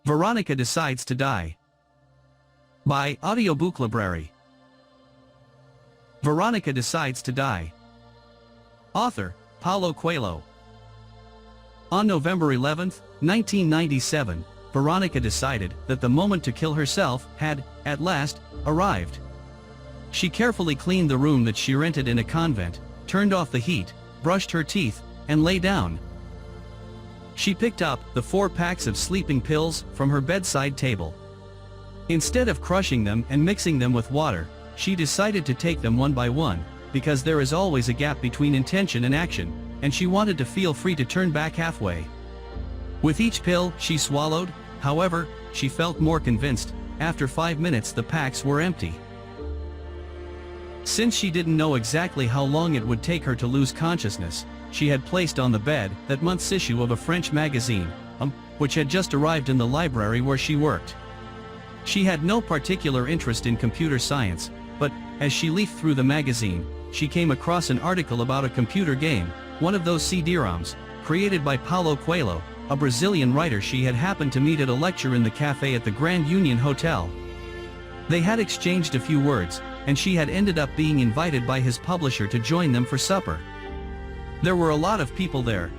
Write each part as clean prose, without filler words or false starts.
Veronika Decides to Die. By Audiobook Library. Veronika Decides to Die. Author, Paulo Coelho. On November 11, 1997, Veronika decided that the moment to kill herself had, at last, arrived. She carefully cleaned the room that she rented in a convent, turned off the heat, brushed her teeth, and lay down. She picked up the 4 packs of sleeping pills from her bedside table. Instead of crushing them and mixing them with water, she decided to take them one by one, because there is always a gap between intention and action, and she wanted to feel free to turn back halfway. With each pill she swallowed, however, she felt more convinced. After 5 minutes the packs were empty. Since she didn't know exactly how long it would take her to lose consciousness, she had placed on the bed that month's issue of a French magazine, which had just arrived in the library where she worked. She had no particular interest in computer science, but, as she leafed through the magazine, she came across an article about a computer game, one of those CD-ROMs, created by Paulo Coelho, a Brazilian writer she had happened to meet at a lecture in the cafe at the Grand Union Hotel. They had exchanged a few words, and she had ended up being invited by his publisher to join them for supper. There were a lot of people there,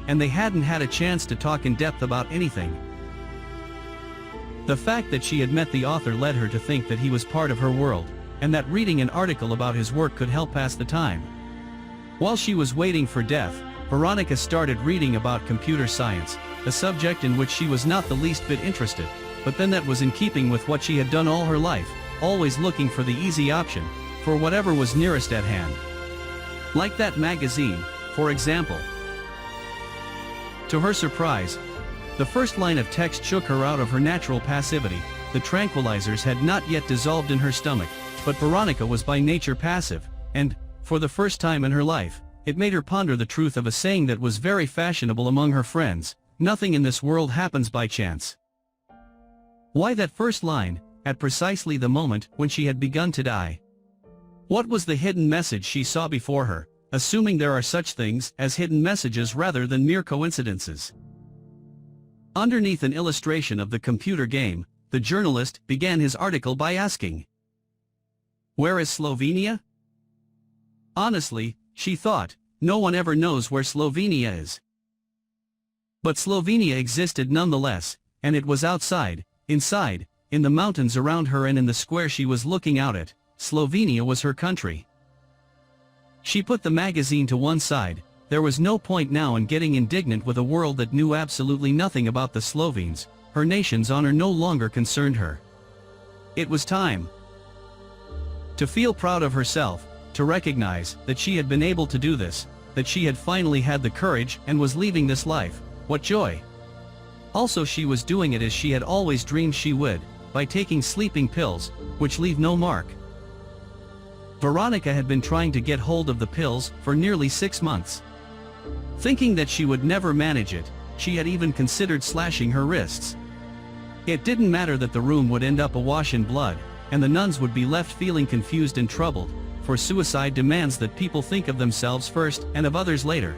and they hadn't had a chance to talk in depth about anything. The fact that she had met the author led her to think that he was part of her world, and that reading an article about his work could help pass the time. While she was waiting for death, Veronika started reading about computer science, a subject in which she was not the least bit interested, but then that was in keeping with what she had done all her life, always looking for the easy option, for whatever was nearest at hand. Like that magazine, for example. To her surprise, the first line of text shook her out of her natural passivity. The tranquilizers had not yet dissolved in her stomach, but Veronika was by nature passive, and, for the first time in her life, it made her ponder the truth of a saying that was very fashionable among her friends: nothing in this world happens by chance. Why that first line, at precisely the moment when she had begun to die? What was the hidden message she saw before her, assuming there are such things as hidden messages rather than mere coincidences? Underneath an illustration of the computer game, the journalist began his article by asking, "Where is Slovenia?" Honestly, she thought, no one ever knows where Slovenia is. But Slovenia existed nonetheless, and it was outside, inside, in the mountains around her and in the square she was looking out at. Slovenia was her country. She put the magazine to one side. There was no point now in getting indignant with a world that knew absolutely nothing about the Slovenes. Her nation's honor no longer concerned her. It was time to feel proud of herself, to recognize that she had been able to do this, that she had finally had the courage and was leaving this life. What joy! Also, she was doing it as she had always dreamed she would, by taking sleeping pills, which leave no mark. Veronika had been trying to get hold of the pills for nearly 6 months. Thinking that she would never manage it, she had even considered slashing her wrists. It didn't matter that the room would end up awash in blood, and the nuns would be left feeling confused and troubled, for suicide demands that people think of themselves first and of others later.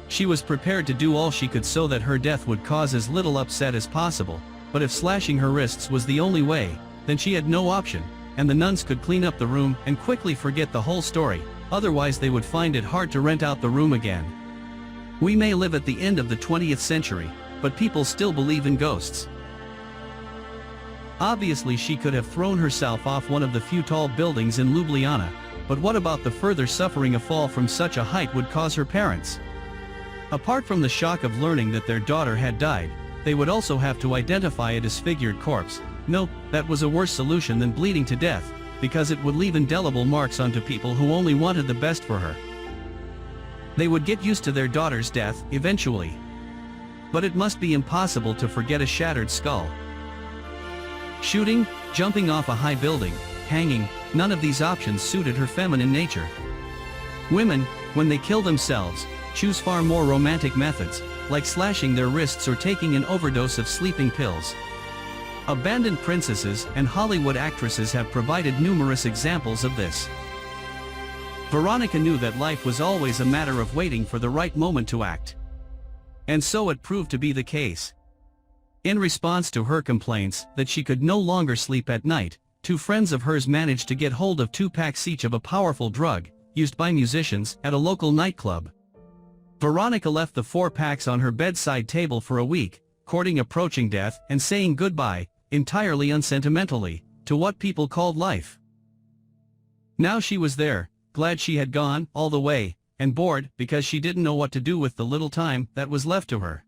She was prepared to do all she could so that her death would cause as little upset as possible, but if slashing her wrists was the only way, then she had no option, and the nuns could clean up the room and quickly forget the whole story, otherwise they would find it hard to rent out the room again. We may live at the end of the 20th century, but people still believe in ghosts. Obviously she could have thrown herself off one of the few tall buildings in Ljubljana, but what about the further suffering a fall from such a height would cause her parents? Apart from the shock of learning that their daughter had died, they would also have to identify a disfigured corpse. No, that was a worse solution than bleeding to death, because it would leave indelible marks onto people who only wanted the best for her. They would get used to their daughter's death, eventually. But it must be impossible to forget a shattered skull. Shooting, jumping off a high building, hanging, none of these options suited her feminine nature. Women, when they kill themselves, choose far more romantic methods, like slashing their wrists or taking an overdose of sleeping pills. Abandoned princesses and Hollywood actresses have provided numerous examples of this. Veronika knew that life was always a matter of waiting for the right moment to act. And so it proved to be the case. In response to her complaints that she could no longer sleep at night, two friends of hers managed to get hold of 2 packs each of a powerful drug, used by musicians at a local nightclub. Veronika left the 4 packs on her bedside table for a week, courting approaching death and saying goodbye, entirely unsentimentally, to what people called life. Now she was there, glad she had gone all the way, and bored because she didn't know what to do with the little time that was left to her.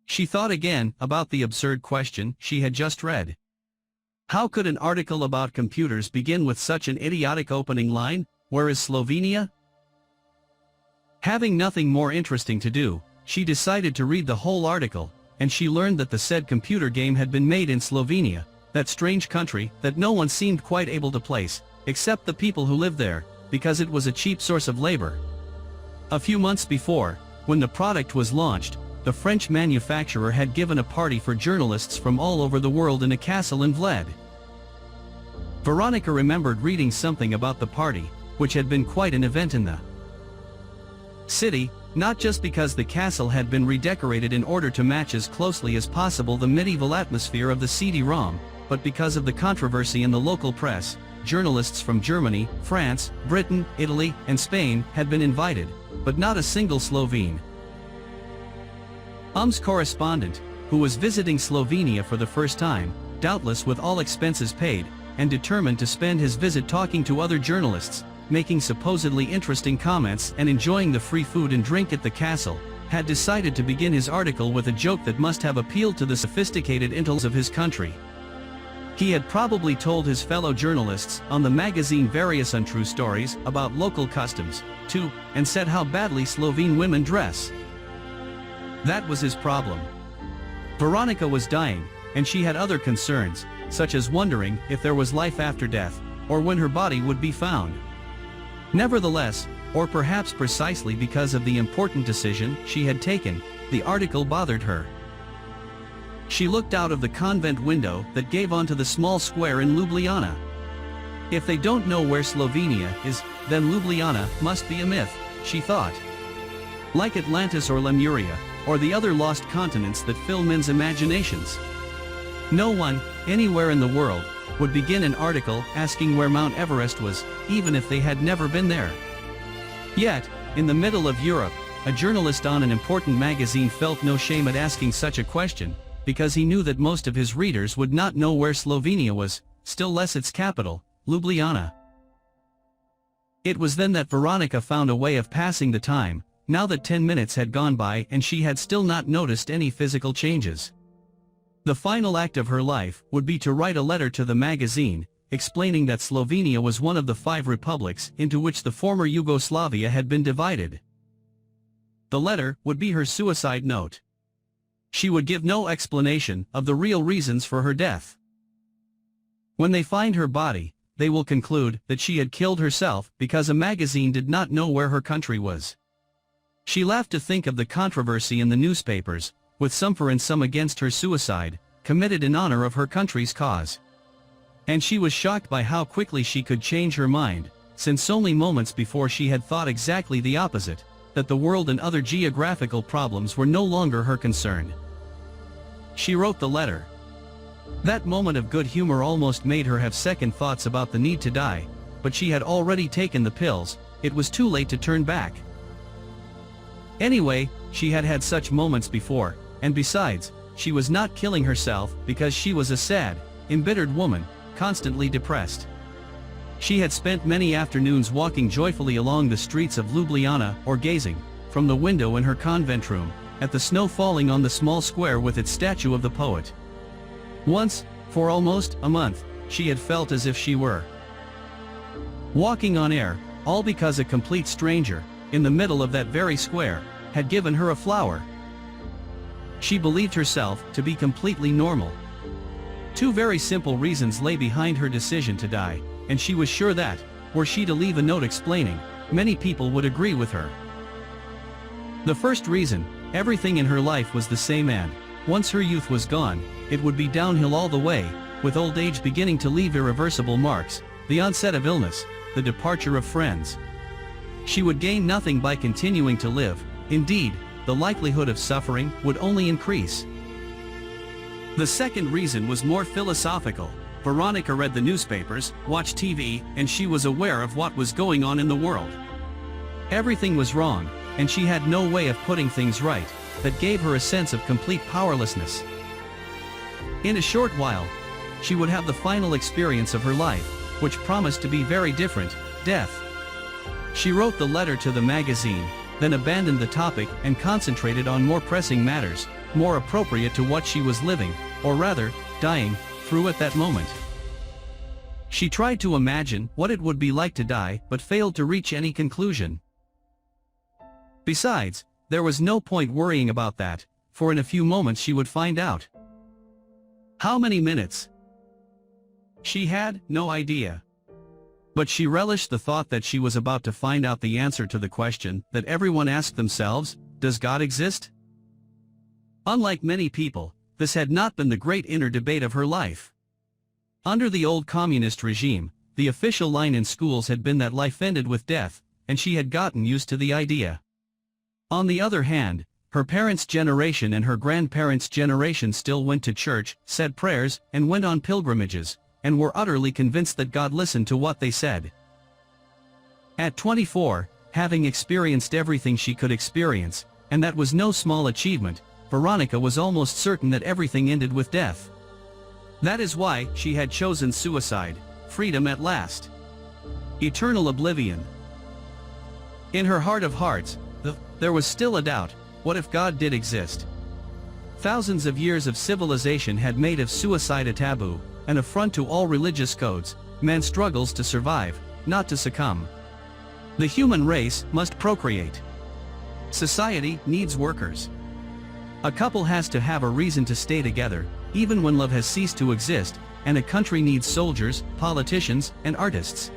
She thought again about the absurd question she had just read. How could an article about computers begin with such an idiotic opening line, "Where is Slovenia?" Having nothing more interesting to do, she decided to read the whole article, and she learned that the said computer game had been made in Slovenia, that strange country that no one seemed quite able to place, except the people who lived there, because it was a cheap source of labor. A few months before, when the product was launched, the French manufacturer had given a party for journalists from all over the world in a castle in Vled. Veronika remembered reading something about the party, which had been quite an event in the city, not just because the castle had been redecorated in order to match as closely as possible the medieval atmosphere of the CD-ROM, but because of the controversy in the local press. Journalists from Germany, France, Britain, Italy, and Spain had been invited, but not a single Slovene. Correspondent, who was visiting Slovenia for the first time, doubtless with all expenses paid, and determined to spend his visit talking to other journalists, making supposedly interesting comments and enjoying the free food and drink at the castle, had decided to begin his article with a joke that must have appealed to the sophisticated intellects of his country. He had probably told his fellow journalists on the magazine various untrue stories about local customs, too, and said how badly Slovene women dress. That was his problem. Veronika was dying, and she had other concerns, such as wondering if there was life after death, or when her body would be found. Nevertheless, or perhaps precisely because of the important decision she had taken, the article bothered her. She looked out of the convent window that gave onto the small square in Ljubljana. If they don't know where Slovenia is, then Ljubljana must be a myth, she thought. Like Atlantis or Lemuria, or the other lost continents that fill men's imaginations. No one, anywhere in the world, would begin an article asking where Mount Everest was, even if they had never been there. Yet, in the middle of Europe, a journalist on an important magazine felt no shame at asking such a question, because he knew that most of his readers would not know where Slovenia was, still less its capital, Ljubljana. It was then that Veronika found a way of passing the time, now that 10 minutes had gone by and she had still not noticed any physical changes. The final act of her life would be to write a letter to the magazine, explaining that Slovenia was one of the 5 republics into which the former Yugoslavia had been divided. The letter would be her suicide note. She would give no explanation of the real reasons for her death. When they find her body, they will conclude that she had killed herself because a magazine did not know where her country was. She laughed to think of the controversy in the newspapers, with some for and some against her suicide, committed in honor of her country's cause. And she was shocked by how quickly she could change her mind, since only moments before she had thought exactly the opposite, that the world and other geographical problems were no longer her concern. She wrote the letter. That moment of good humor almost made her have second thoughts about the need to die, but she had already taken the pills, it was too late to turn back. Anyway, she had had such moments before, and besides, she was not killing herself because she was a sad, embittered woman, constantly depressed. She had spent many afternoons walking joyfully along the streets of Ljubljana or gazing, from the window in her convent room, at the snow falling on the small square with its statue of the poet. Once, for almost a month, she had felt as if she were walking on air, all because a complete stranger, in the middle of that very square, had given her a flower. She believed herself to be completely normal. 2 very simple reasons lay behind her decision to die, and she was sure that, were she to leave a note explaining, many people would agree with her. The first reason, everything in her life was the same, and, once her youth was gone, it would be downhill all the way, with old age beginning to leave irreversible marks, the onset of illness, the departure of friends. She would gain nothing by continuing to live, indeed, the likelihood of suffering would only increase. The second reason was more philosophical. Veronika read the newspapers, watched TV, and she was aware of what was going on in the world. Everything was wrong, and she had no way of putting things right, that gave her a sense of complete powerlessness. In a short while, she would have the final experience of her life, which promised to be very different: death. She wrote the letter to the magazine, then abandoned the topic and concentrated on more pressing matters, more appropriate to what she was living, or rather, dying, through at that moment. She tried to imagine what it would be like to die, but failed to reach any conclusion. Besides, there was no point worrying about that, for in a few moments she would find out. How many minutes? She had no idea. But she relished the thought that she was about to find out the answer to the question that everyone asked themselves: does God exist? Unlike many people, this had not been the great inner debate of her life. Under the old communist regime, the official line in schools had been that life ended with death, and she had gotten used to the idea. On the other hand, her parents' generation and her grandparents' generation still went to church, said prayers, and went on pilgrimages, and were utterly convinced that God listened to what they said. At 24, having experienced everything she could experience, and that was no small achievement, Veronika was almost certain that everything ended with death. That is why she had chosen suicide, freedom at last. Eternal oblivion. In her heart of hearts, there was still a doubt: what if God did exist? Thousands of years of civilization had made of suicide a taboo, an affront to all religious codes. Man struggles to survive, not to succumb. The human race must procreate. Society needs workers. A couple has to have a reason to stay together, even when love has ceased to exist, and a country needs soldiers, politicians, and artists.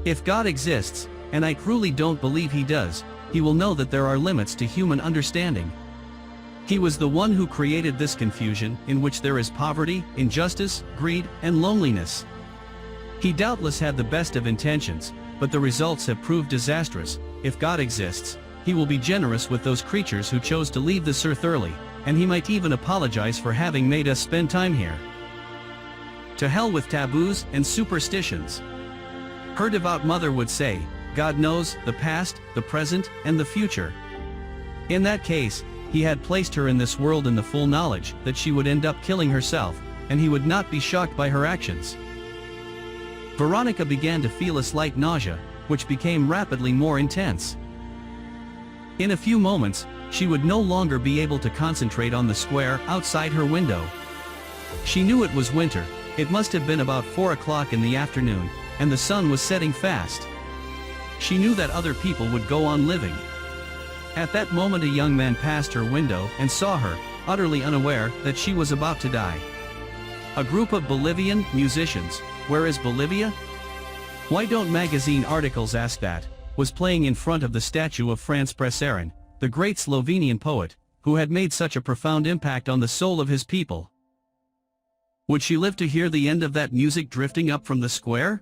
If God exists, and I truly don't believe he does, he will know that there are limits to human understanding. He was the one who created this confusion, in which there is poverty, injustice, greed, and loneliness. He doubtless had the best of intentions, but the results have proved disastrous. If God exists, he will be generous with those creatures who chose to leave this earth early, and he might even apologize for having made us spend time here. To hell with taboos and superstitions. Her devout mother would say, God knows the past, the present, and the future. In that case, he had placed her in this world in the full knowledge that she would end up killing herself, and he would not be shocked by her actions. Veronika began to feel a slight nausea, which became rapidly more intense. In a few moments, she would no longer be able to concentrate on the square outside her window. She knew it was winter. It must have been about 4 o'clock in the afternoon, and the sun was setting fast. She knew that other people would go on living. At that moment a young man passed her window and saw her, utterly unaware that she was about to die. A group of Bolivian musicians, where is Bolivia? Why don't magazine articles ask that, was playing in front of the statue of Franz Prešeren, the great Slovenian poet, who had made such a profound impact on the soul of his people. Would she live to hear the end of that music drifting up from the square?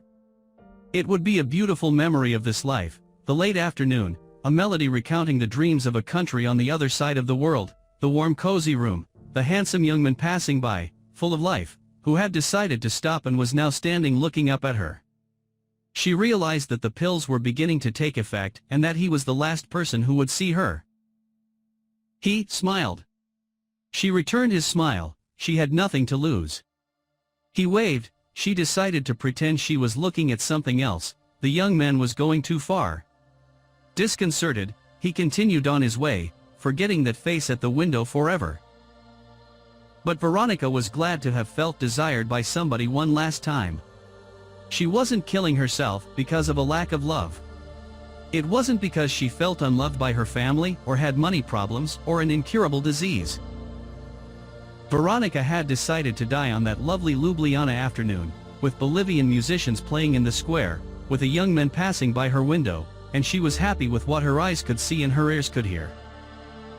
It would be a beautiful memory of this life, the late afternoon, a melody recounting the dreams of a country on the other side of the world, the warm cozy room, the handsome young man passing by, full of life, who had decided to stop and was now standing looking up at her. She realized that the pills were beginning to take effect and that he was the last person who would see her. He smiled. She returned his smile. She had nothing to lose. He waved. She decided to pretend she was looking at something else. The young man was going too far. Disconcerted, he continued on his way, forgetting that face at the window forever. But Veronika was glad to have felt desired by somebody one last time. She wasn't killing herself because of a lack of love. It wasn't because she felt unloved by her family or had money problems or an incurable disease. Veronika had decided to die on that lovely Ljubljana afternoon, with Bolivian musicians playing in the square, with a young man passing by her window, and she was happy with what her eyes could see and her ears could hear.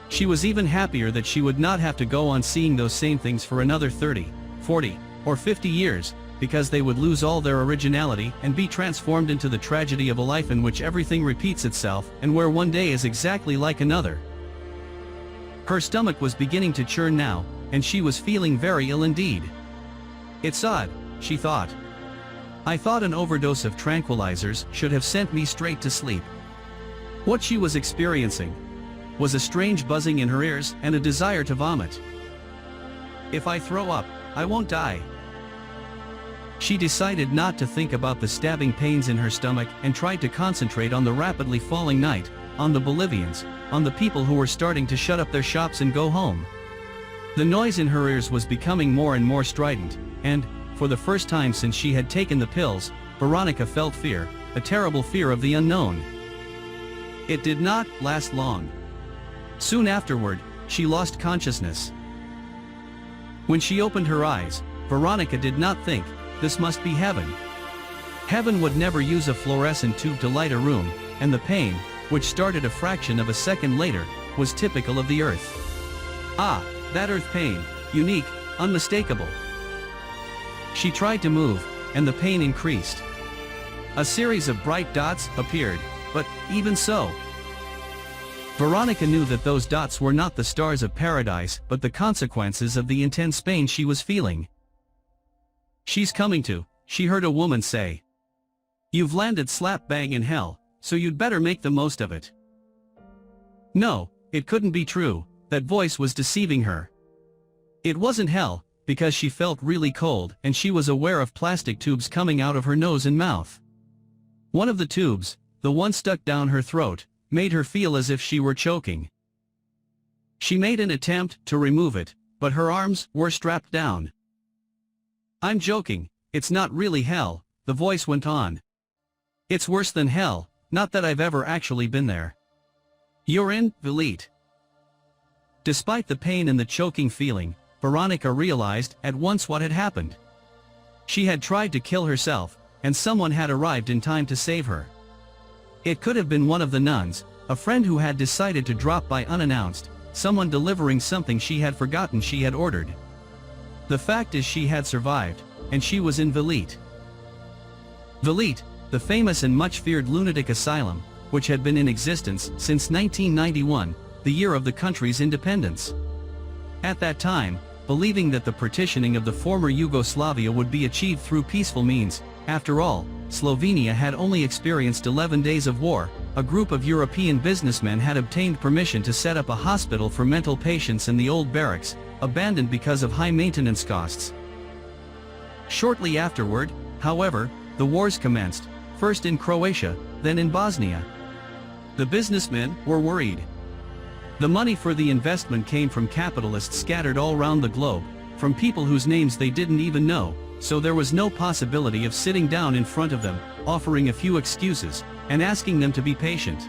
She was even happier that she would not have to go on seeing those same things for another 30, 40, or 50 years, because they would lose all their originality and be transformed into the tragedy of a life in which everything repeats itself and where one day is exactly like another. Her stomach was beginning to churn now, and she was feeling very ill indeed. It's odd, she thought. I thought an overdose of tranquilizers should have sent me straight to sleep. What she was experiencing was a strange buzzing in her ears and a desire to vomit. If I throw up, I won't die. She decided not to think about the stabbing pains in her stomach and tried to concentrate on the rapidly falling night, on the Bolivians, on the people who were starting to shut up their shops and go home. The noise in her ears was becoming more and more strident, and, for the first time since she had taken the pills, Veronika felt fear, a terrible fear of the unknown. It did not last long. Soon afterward, she lost consciousness. When she opened her eyes, Veronika did not think, this must be heaven. Heaven would never use a fluorescent tube to light a room, and the pain, which started a fraction of a second later, was typical of the earth. Ah, that earth pain, unique, unmistakable. She tried to move, and the pain increased. A series of bright dots appeared, but, even so, Veronika knew that those dots were not the stars of paradise but the consequences of the intense pain she was feeling. She's coming to, she heard a woman say. You've landed slap bang in hell, so you'd better make the most of it. No, it couldn't be true, that voice was deceiving her. It wasn't hell, because she felt really cold and she was aware of plastic tubes coming out of her nose and mouth. One of the tubes, the one stuck down her throat, made her feel as if she were choking. She made an attempt to remove it, but her arms were strapped down. I'm joking, it's not really hell, the voice went on. It's worse than hell, not that I've ever actually been there. You're in Velite. Despite the pain and the choking feeling, Veronika realized at once what had happened. She had tried to kill herself, and someone had arrived in time to save her. It could have been one of the nuns, a friend who had decided to drop by unannounced, someone delivering something she had forgotten she had ordered. The fact is she had survived, and she was in Velite. Velite, the famous and much feared lunatic asylum, which had been in existence since 1991, the year of the country's independence. At that time, believing that the partitioning of the former Yugoslavia would be achieved through peaceful means, after all, Slovenia had only experienced 11 days of war, a group of European businessmen had obtained permission to set up a hospital for mental patients in the old barracks, abandoned because of high maintenance costs. Shortly afterward, however, the wars commenced, first in Croatia, then in Bosnia. The businessmen were worried. The money for the investment came from capitalists scattered all around the globe, from people whose names they didn't even know, so there was no possibility of sitting down in front of them, offering a few excuses, and asking them to be patient.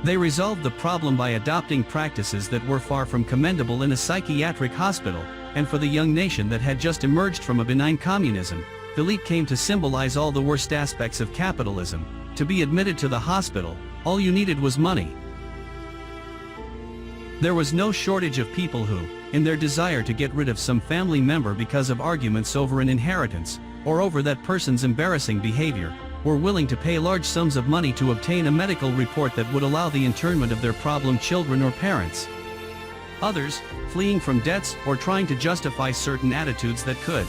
They resolved the problem by adopting practices that were far from commendable in a psychiatric hospital, and for the young nation that had just emerged from a benign communism, Velite came to symbolize all the worst aspects of capitalism. To be admitted to the hospital, all you needed was money. There was no shortage of people who, in their desire to get rid of some family member because of arguments over an inheritance, or over that person's embarrassing behavior, were willing to pay large sums of money to obtain a medical report that would allow the internment of their problem children or parents. Others, fleeing from debts or trying to justify certain attitudes that could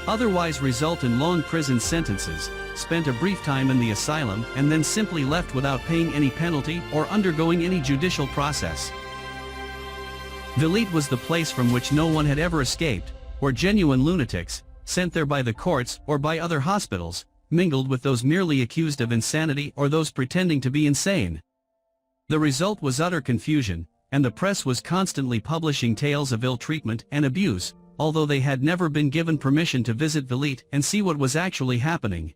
otherwise result in long prison sentences, spent a brief time in the asylum and then simply left without paying any penalty or undergoing any judicial process. Velite was the place from which no one had ever escaped, where genuine lunatics, sent there by the courts or by other hospitals, mingled with those merely accused of insanity or those pretending to be insane. The result was utter confusion, and the press was constantly publishing tales of ill treatment and abuse, although they had never been given permission to visit Velite and see what was actually happening.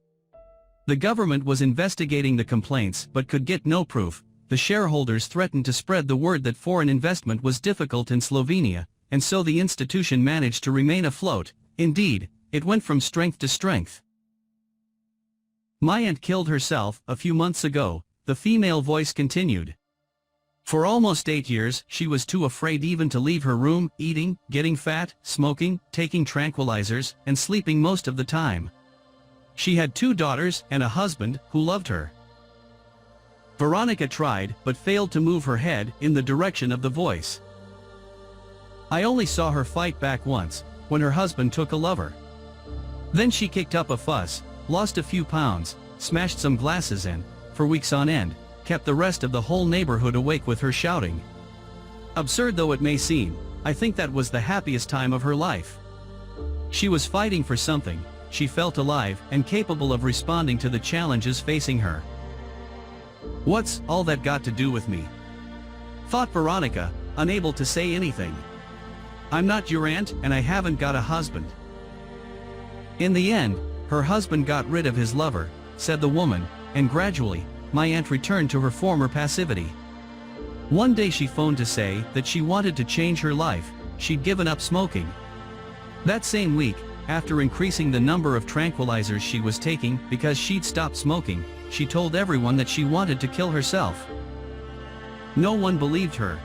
The government was investigating the complaints but could get no proof. The shareholders threatened to spread the word that foreign investment was difficult in Slovenia, and so the institution managed to remain afloat. Indeed, it went from strength to strength. My aunt killed herself a few months ago, the female voice continued. For almost 8 years she was too afraid even to leave her room, eating, getting fat, smoking, taking tranquilizers, and sleeping most of the time. She had 2 daughters and a husband who loved her. Veronika tried but failed to move her head in the direction of the voice. I only saw her fight back once, when her husband took a lover. Then she kicked up a fuss, lost a few pounds, smashed some glasses and, for weeks on end, kept the rest of the whole neighborhood awake with her shouting. Absurd though it may seem, I think that was the happiest time of her life. She was fighting for something, she felt alive and capable of responding to the challenges facing her. What's all that got to do with me? Thought Veronika, unable to say anything. I'm not your aunt and I haven't got a husband. In the end, her husband got rid of his lover, said the woman, and gradually, my aunt returned to her former passivity. One day she phoned to say that she wanted to change her life, she'd given up smoking. That same week, after increasing the number of tranquilizers she was taking because she'd stopped smoking, she told everyone that she wanted to kill herself. No one believed her.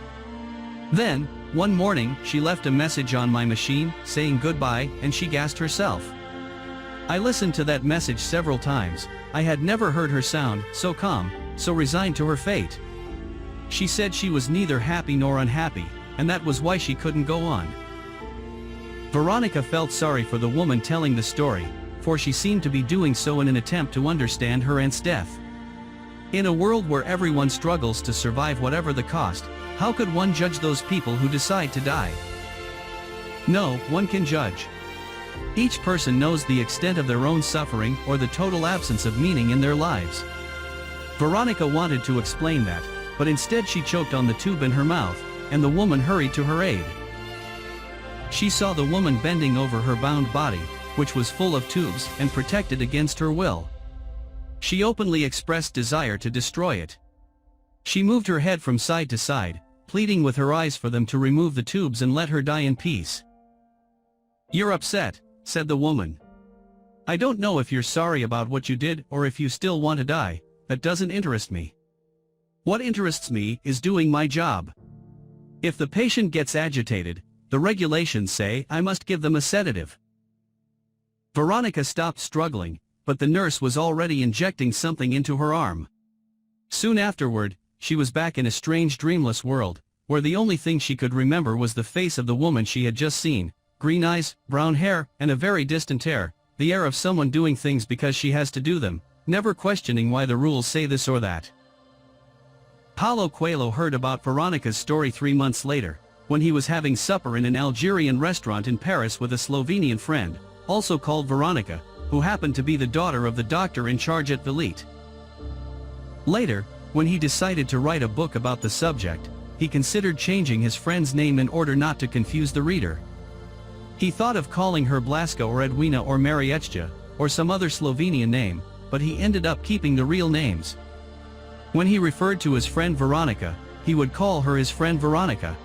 Then, one morning, she left a message on my machine, saying goodbye, and she gassed herself. I listened to that message several times. I had never heard her sound so calm, so resigned to her fate. She said she was neither happy nor unhappy, and that was why she couldn't go on. Veronika felt sorry for the woman telling the story, for she seemed to be doing so in an attempt to understand her aunt's death. In a world where everyone struggles to survive whatever the cost, how could one judge those people who decide to die? No one can judge. Each person knows the extent of their own suffering or the total absence of meaning in their lives. Veronika wanted to explain that, but instead she choked on the tube in her mouth, and the woman hurried to her aid. She saw the woman bending over her bound body, which was full of tubes and protected against her will. She openly expressed desire to destroy it. She moved her head from side to side, pleading with her eyes for them to remove the tubes and let her die in peace. "You're upset," said the woman. "I don't know if you're sorry about what you did or if you still want to die. That doesn't interest me. What interests me is doing my job. If the patient gets agitated, the regulations say I must give them a sedative." Veronika stopped struggling, but the nurse was already injecting something into her arm. Soon afterward, she was back in a strange dreamless world, where the only thing she could remember was the face of the woman she had just seen, green eyes, brown hair, and a very distant air, the air of someone doing things because she has to do them, never questioning why the rules say this or that. Paulo Coelho heard about Veronika's story 3 months later, when he was having supper in an Algerian restaurant in Paris with a Slovenian friend, also called Veronika, who happened to be the daughter of the doctor in charge at Velite. Later, when he decided to write a book about the subject, he considered changing his friend's name in order not to confuse the reader. He thought of calling her Blaska or Edwina or Marietja, or some other Slovenian name, but he ended up keeping the real names. When he referred to his friend Veronika, he would call her his friend Veronika.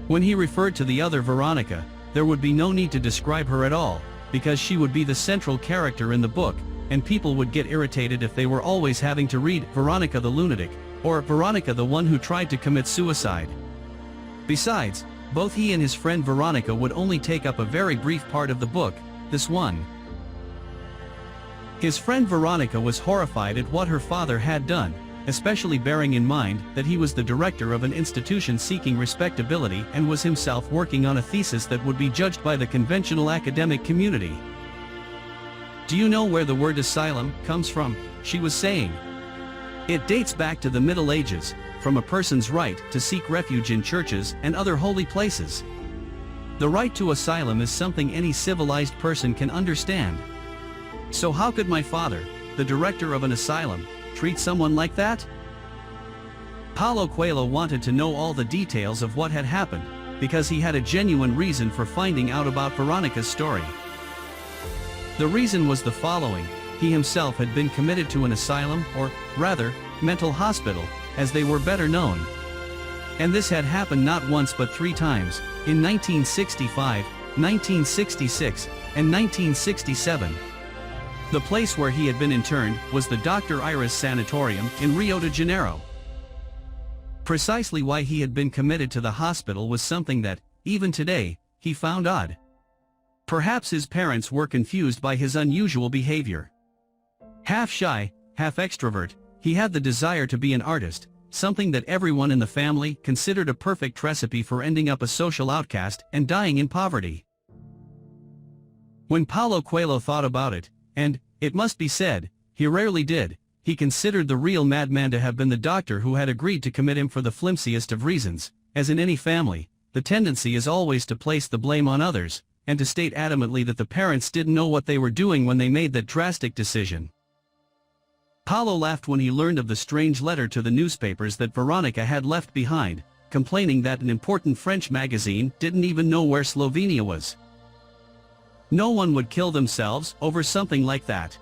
When he referred to the other Veronika, there would be no need to describe her at all, because she would be the central character in the book, and people would get irritated if they were always having to read Veronika the lunatic, or Veronika the one who tried to commit suicide. Besides, both he and his friend Veronika would only take up a very brief part of the book, this one. His friend Veronika was horrified at what her father had done, especially bearing in mind that he was the director of an institution seeking respectability and was himself working on a thesis that would be judged by the conventional academic community. "Do you know where the word asylum comes from?" she was saying. "It dates back to the Middle Ages, from a person's right to seek refuge in churches and other holy places. The right to asylum is something any civilized person can understand. So how could my father, the director of an asylum, treat someone like that?" Paulo Coelho wanted to know all the details of what had happened, because he had a genuine reason for finding out about Veronika's story. The reason was the following: he himself had been committed to an asylum, or, rather, mental hospital, as they were better known. And this had happened not once but 3 times, in 1965, 1966, and 1967. The place where he had been interned was the Dr. Iris Sanatorium in Rio de Janeiro. Precisely why he had been committed to the hospital was something that, even today, he found odd. Perhaps his parents were confused by his unusual behavior. Half shy, half extrovert, he had the desire to be an artist, something that everyone in the family considered a perfect recipe for ending up a social outcast and dying in poverty. When Paulo Coelho thought about it, and, it must be said, he rarely did, he considered the real madman to have been the doctor who had agreed to commit him for the flimsiest of reasons. As in any family, the tendency is always to place the blame on others, and to state adamantly that the parents didn't know what they were doing when they made that drastic decision. Paulo laughed when he learned of the strange letter to the newspapers that Veronika had left behind, complaining that an important French magazine didn't even know where Slovenia was. No one would kill themselves over something like that.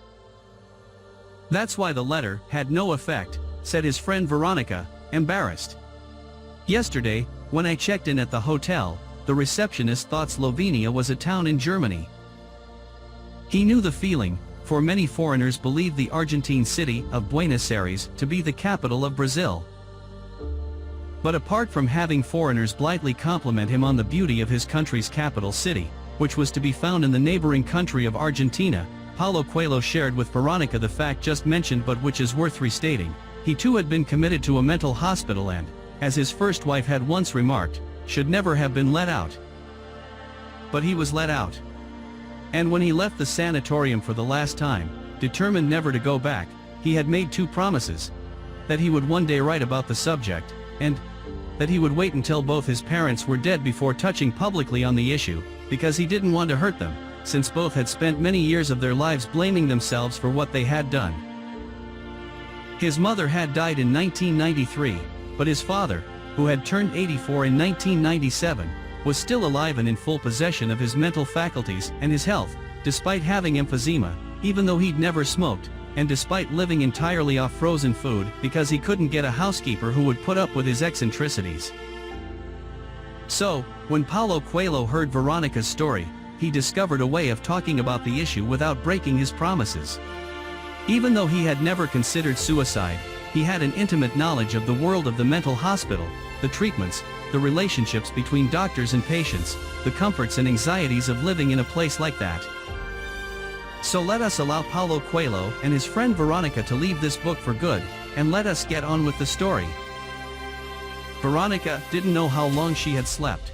That's why the letter had no effect, said his friend Veronika, embarrassed. Yesterday, when I checked in at the hotel, the receptionist thought Slovenia was a town in Germany. He knew the feeling, for many foreigners believe the Argentine city of Buenos Aires to be the capital of Brazil. But apart from having foreigners blithely compliment him on the beauty of his country's capital city, which was to be found in the neighboring country of Argentina, Paulo Coelho shared with Veronika the fact just mentioned but which is worth restating. He too had been committed to a mental hospital and, as his first wife had once remarked, should never have been let out. But he was let out. And when he left the sanatorium for the last time, determined never to go back, he had made two promises. That he would one day write about the subject, and that he would wait until both his parents were dead before touching publicly on the issue, because he didn't want to hurt them, since both had spent many years of their lives blaming themselves for what they had done. His mother had died in 1993, but his father, who had turned 84 in 1997, was still alive and in full possession of his mental faculties and his health, despite having emphysema, even though he'd never smoked, and despite living entirely off frozen food because he couldn't get a housekeeper who would put up with his eccentricities. So, when Paulo Coelho heard Veronika's story, he discovered a way of talking about the issue without breaking his promises. Even though he had never considered suicide, he had an intimate knowledge of the world of the mental hospital, the treatments, the relationships between doctors and patients, the comforts and anxieties of living in a place like that. So let us allow Paulo Coelho and his friend Veronika to leave this book for good, and let us get on with the story. Veronika didn't know how long she had slept.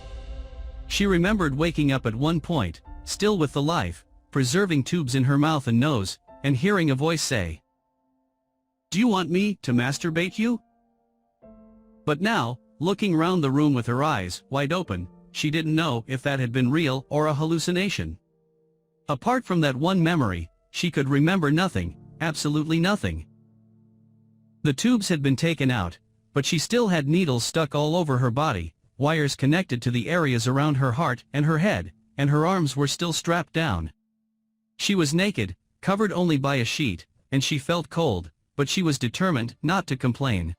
She remembered waking up at one point, still with the life-preserving tubes in her mouth and nose, and hearing a voice say, "Do you want me to masturbate you?" But now, looking round the room with her eyes wide open, she didn't know if that had been real or a hallucination. Apart from that one memory, she could remember nothing, absolutely nothing. The tubes had been taken out, but she still had needles stuck all over her body, wires connected to the areas around her heart and her head, and her arms were still strapped down. She was naked, covered only by a sheet, and she felt cold, but she was determined not to complain.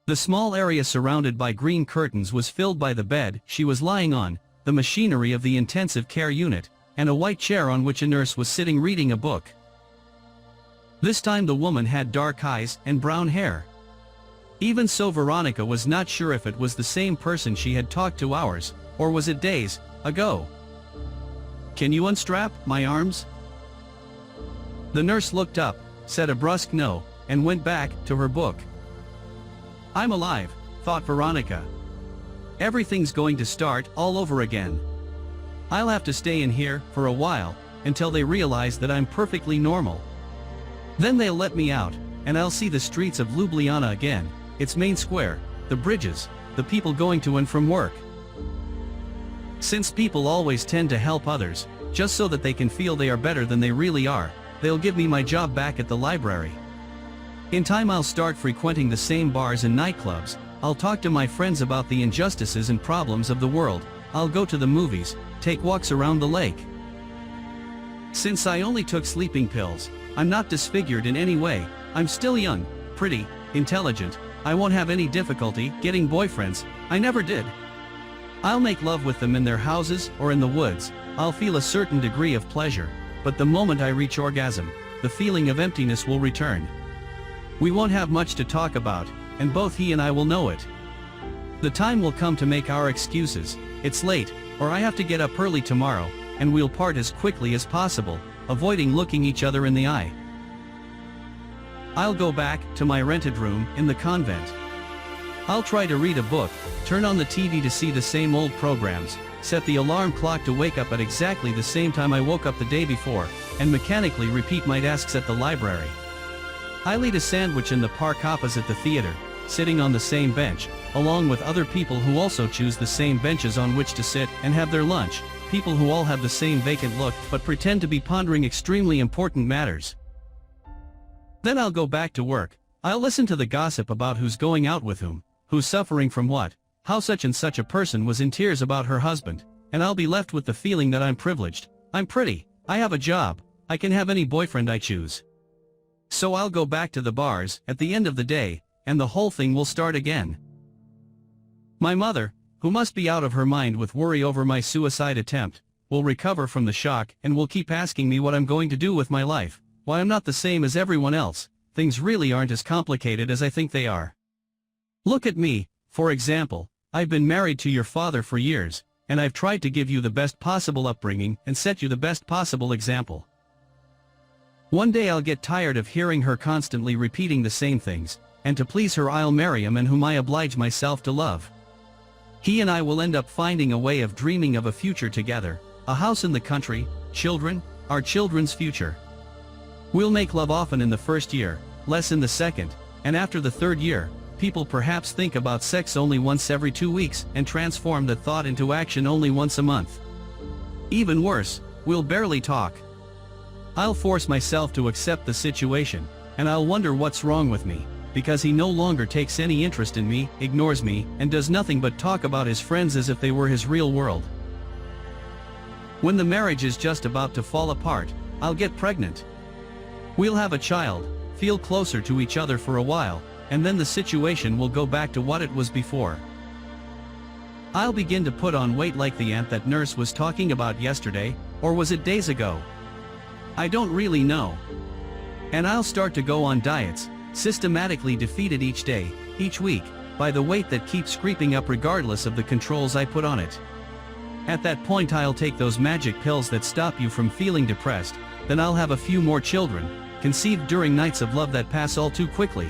The small area surrounded by green curtains was filled by the bed she was lying on, the machinery of the intensive care unit, and a white chair on which a nurse was sitting reading a book. This time the woman had dark eyes and brown hair. Even so, Veronika was not sure if it was the same person she had talked to hours, or was it days, ago. "Can you unstrap my arms?" The nurse looked up, said a brusque no, and went back to her book. "I'm alive," thought Veronika. "Everything's going to start all over again. I'll have to stay in here for a while, until they realize that I'm perfectly normal. Then they'll let me out, and I'll see the streets of Ljubljana again, its main square, the bridges, the people going to and from work. Since people always tend to help others, just so that they can feel they are better than they really are, they'll give me my job back at the library. In time I'll start frequenting the same bars and nightclubs, I'll talk to my friends about the injustices and problems of the world, I'll go to the movies, take walks around the lake. Since I only took sleeping pills, I'm not disfigured in any way, I'm still young, pretty, intelligent, I won't have any difficulty getting boyfriends, I never did. I'll make love with them in their houses or in the woods, I'll feel a certain degree of pleasure, but the moment I reach orgasm, the feeling of emptiness will return. We won't have much to talk about, and both he and I will know it. The time will come to make our excuses, it's late, or I have to get up early tomorrow, and we'll part as quickly as possible, avoiding looking each other in the eye. I'll go back to my rented room in the convent. I'll try to read a book, turn on the TV to see the same old programs, set the alarm clock to wake up at exactly the same time I woke up the day before, and mechanically repeat my tasks at the library. I'll eat a sandwich in the park opposite the theater, sitting on the same bench, along with other people who also choose the same benches on which to sit and have their lunch, people who all have the same vacant look but pretend to be pondering extremely important matters. Then I'll go back to work. I'll listen to the gossip about who's going out with whom, who's suffering from what, how such and such a person was in tears about her husband, and I'll be left with the feeling that I'm privileged, I'm pretty, I have a job, I can have any boyfriend I choose. So I'll go back to the bars at the end of the day, and the whole thing will start again. My mother, who must be out of her mind with worry over my suicide attempt, will recover from the shock and will keep asking me what I'm going to do with my life, why I'm not the same as everyone else. Things really aren't as complicated as I think they are. Look at me, for example, I've been married to your father for years, and I've tried to give you the best possible upbringing and set you the best possible example. One day I'll get tired of hearing her constantly repeating the same things, and to please her I'll marry a man whom I oblige myself to love. He and I will end up finding a way of dreaming of a future together, a house in the country, children, our children's future. We'll make love often in the first year, less in the second, and after the third year, people perhaps think about sex only once every 2 weeks and transform that thought into action only once a month. Even worse, we'll barely talk. I'll force myself to accept the situation, and I'll wonder what's wrong with me, because he no longer takes any interest in me, ignores me, and does nothing but talk about his friends as if they were his real world. When the marriage is just about to fall apart, I'll get pregnant. We'll have a child, feel closer to each other for a while, and then the situation will go back to what it was before. I'll begin to put on weight like the aunt that nurse was talking about yesterday, or was it days ago? I don't really know. And I'll start to go on diets, systematically defeated each day, each week, by the weight that keeps creeping up regardless of the controls I put on it. At that point I'll take those magic pills that stop you from feeling depressed, then I'll have a few more children, conceived during nights of love that pass all too quickly.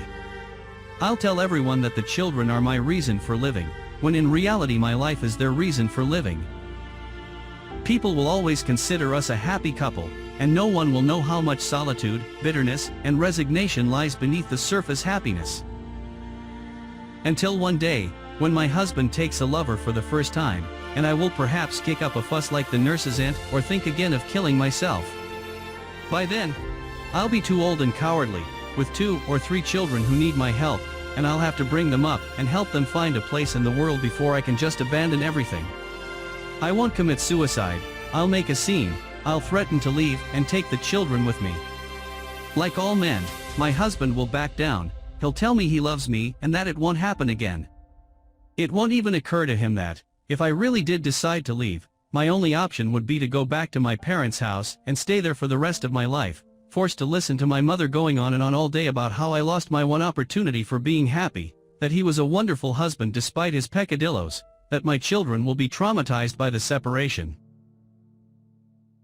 I'll tell everyone that the children are my reason for living, when in reality my life is their reason for living. People will always consider us a happy couple, and no one will know how much solitude, bitterness, and resignation lies beneath the surface happiness. Until one day, when my husband takes a lover for the first time, and I will perhaps kick up a fuss like the nurse's aunt or think again of killing myself. By then, I'll be too old and cowardly, with 2 or 3 children who need my help, and I'll have to bring them up and help them find a place in the world before I can just abandon everything. I won't commit suicide, I'll make a scene, I'll threaten to leave and take the children with me. Like all men, my husband will back down, he'll tell me he loves me and that it won't happen again. It won't even occur to him that, if I really did decide to leave, my only option would be to go back to my parents' house and stay there for the rest of my life, forced to listen to my mother going on and on all day about how I lost my one opportunity for being happy, that he was a wonderful husband despite his peccadillos, that my children will be traumatized by the separation.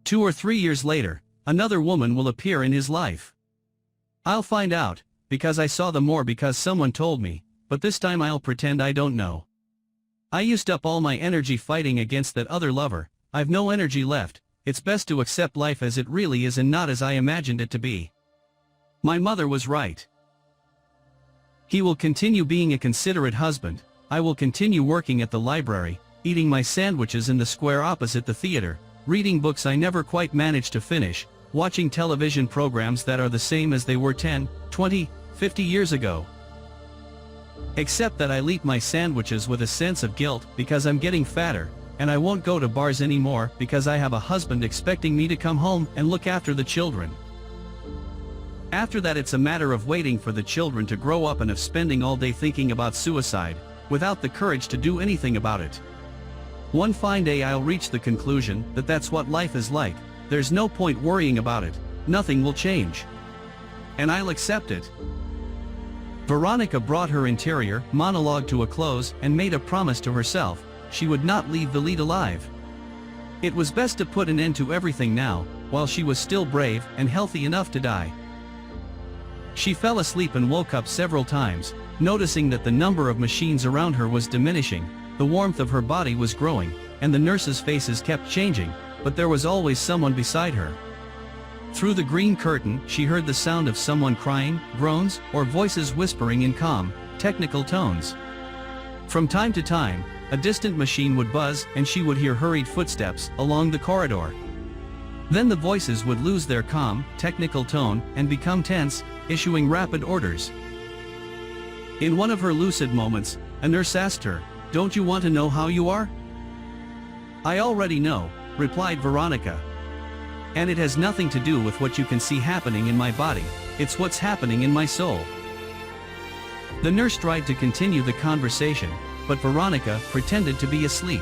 2 or 3 years later, another woman will appear in his life. I'll find out, because I saw them more because someone told me, but this time I'll pretend I don't know. I used up all my energy fighting against that other lover, I've no energy left, it's best to accept life as it really is and not as I imagined it to be. My mother was right. He will continue being a considerate husband, I will continue working at the library, eating my sandwiches in the square opposite the theater, reading books I never quite managed to finish, watching television programs that are the same as they were 10, 20, 50 years ago. Except that I'll eat my sandwiches with a sense of guilt because I'm getting fatter, and I won't go to bars anymore because I have a husband expecting me to come home and look after the children. After that it's a matter of waiting for the children to grow up and of spending all day thinking about suicide, without the courage to do anything about it. One fine day I'll reach the conclusion that that's what life is like, there's no point worrying about it, nothing will change. And I'll accept it. Veronika brought her interior monologue to a close and made a promise to herself, she would not leave the lead alive. It was best to put an end to everything now, while she was still brave and healthy enough to die. She fell asleep and woke up several times, Noticing that the number of machines around her was diminishing, the warmth of her body was growing, and the nurses' faces kept changing, but there was always someone beside her. Through the green curtain, she heard the sound of someone crying, groans, or voices whispering in calm, technical tones. From time to time, a distant machine would buzz and she would hear hurried footsteps along the corridor. Then the voices would lose their calm, technical tone and become tense, issuing rapid orders. In one of her lucid moments, a nurse asked her, "Don't you want to know how you are?" "I already know," replied Veronika. "And it has nothing to do with what you can see happening in my body, it's what's happening in my soul." The nurse tried to continue the conversation, but Veronika pretended to be asleep.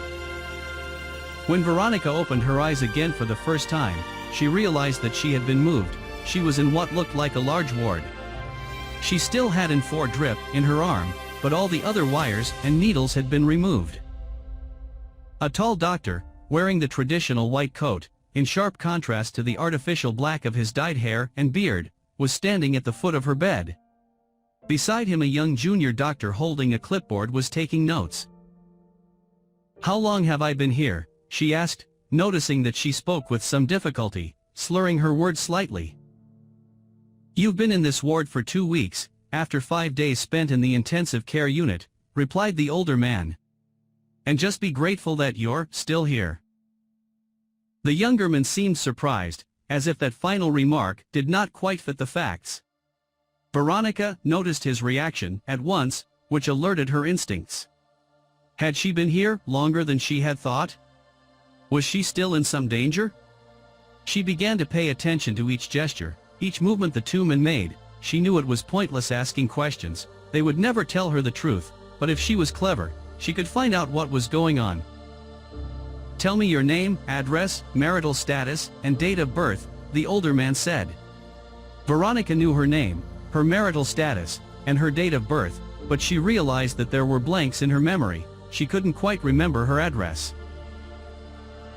When Veronika opened her eyes again for the first time, she realized that she had been moved. She was in what looked like a large ward. She still had an IV drip in her arm, but all the other wires and needles had been removed. A tall doctor, wearing the traditional white coat, in sharp contrast to the artificial black of his dyed hair and beard, was standing at the foot of her bed. Beside him a young junior doctor holding a clipboard was taking notes. "How long have I been here?" she asked, noticing that she spoke with some difficulty, slurring her words slightly. "You've been in this ward for 2 weeks, after 5 days spent in the intensive care unit," replied the older man. "And just be grateful that you're still here." The younger man seemed surprised, as if that final remark did not quite fit the facts. Veronika noticed his reaction at once, which alerted her instincts. Had she been here longer than she had thought? Was she still in some danger? She began to pay attention to each gesture, each movement the two men made. She knew it was pointless asking questions, they would never tell her the truth, but if she was clever, she could find out what was going on. "Tell me your name, address, marital status, and date of birth," the older man said. Veronika knew her name, her marital status, and her date of birth, but she realized that there were blanks in her memory. She couldn't quite remember her address.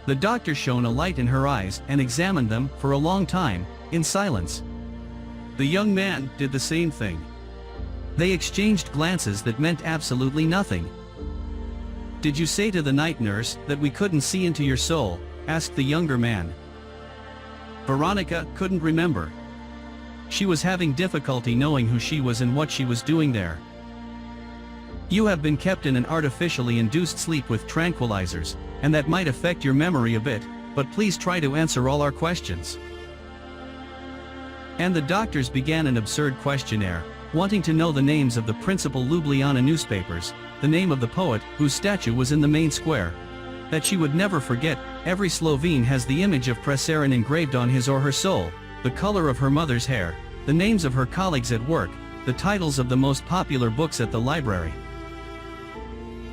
The doctor shone a light in her eyes and examined them for a long time, in silence. The young man did the same thing. They exchanged glances that meant absolutely nothing. "Did you say to the night nurse that we couldn't see into your soul?" asked the younger man. Veronika couldn't remember. She was having difficulty knowing who she was and what she was doing there. "You have been kept in an artificially induced sleep with tranquilizers, and that might affect your memory a bit, but please try to answer all our questions." And the doctors began an absurd questionnaire, wanting to know the names of the principal Ljubljana newspapers, the name of the poet whose statue was in the main square. That she would never forget, every Slovene has the image of Prešeren engraved on his or her soul, the color of her mother's hair, the names of her colleagues at work, the titles of the most popular books at the library.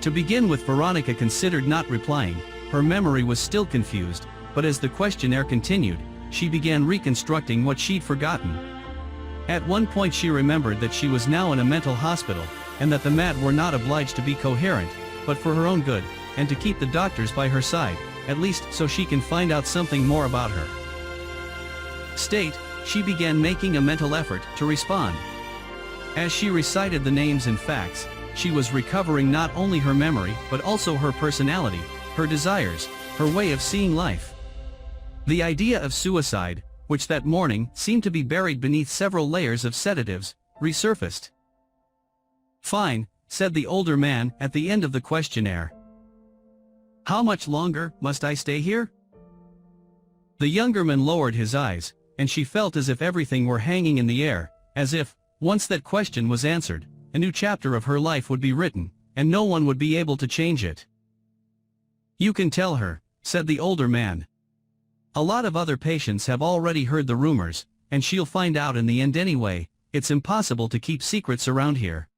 To begin with, Veronika considered not replying. Her memory was still confused, but as the questionnaire continued, she began reconstructing what she'd forgotten. At one point she remembered that she was now in a mental hospital, and that the mad were not obliged to be coherent, but for her own good, and to keep the doctors by her side, at least so she can find out something more about her. She began making a mental effort to respond. As she recited the names and facts, she was recovering not only her memory but also her personality, her desires, her way of seeing life. The idea of suicide, which that morning seemed to be buried beneath several layers of sedatives, resurfaced. "Fine," said the older man at the end of the questionnaire. "How much longer must I stay here?" The younger man lowered his eyes, and she felt as if everything were hanging in the air, as if, once that question was answered, a new chapter of her life would be written, and no one would be able to change it. "You can tell her," said the older man. "A lot of other patients have already heard the rumors, and she'll find out in the end anyway. It's impossible to keep secrets around here."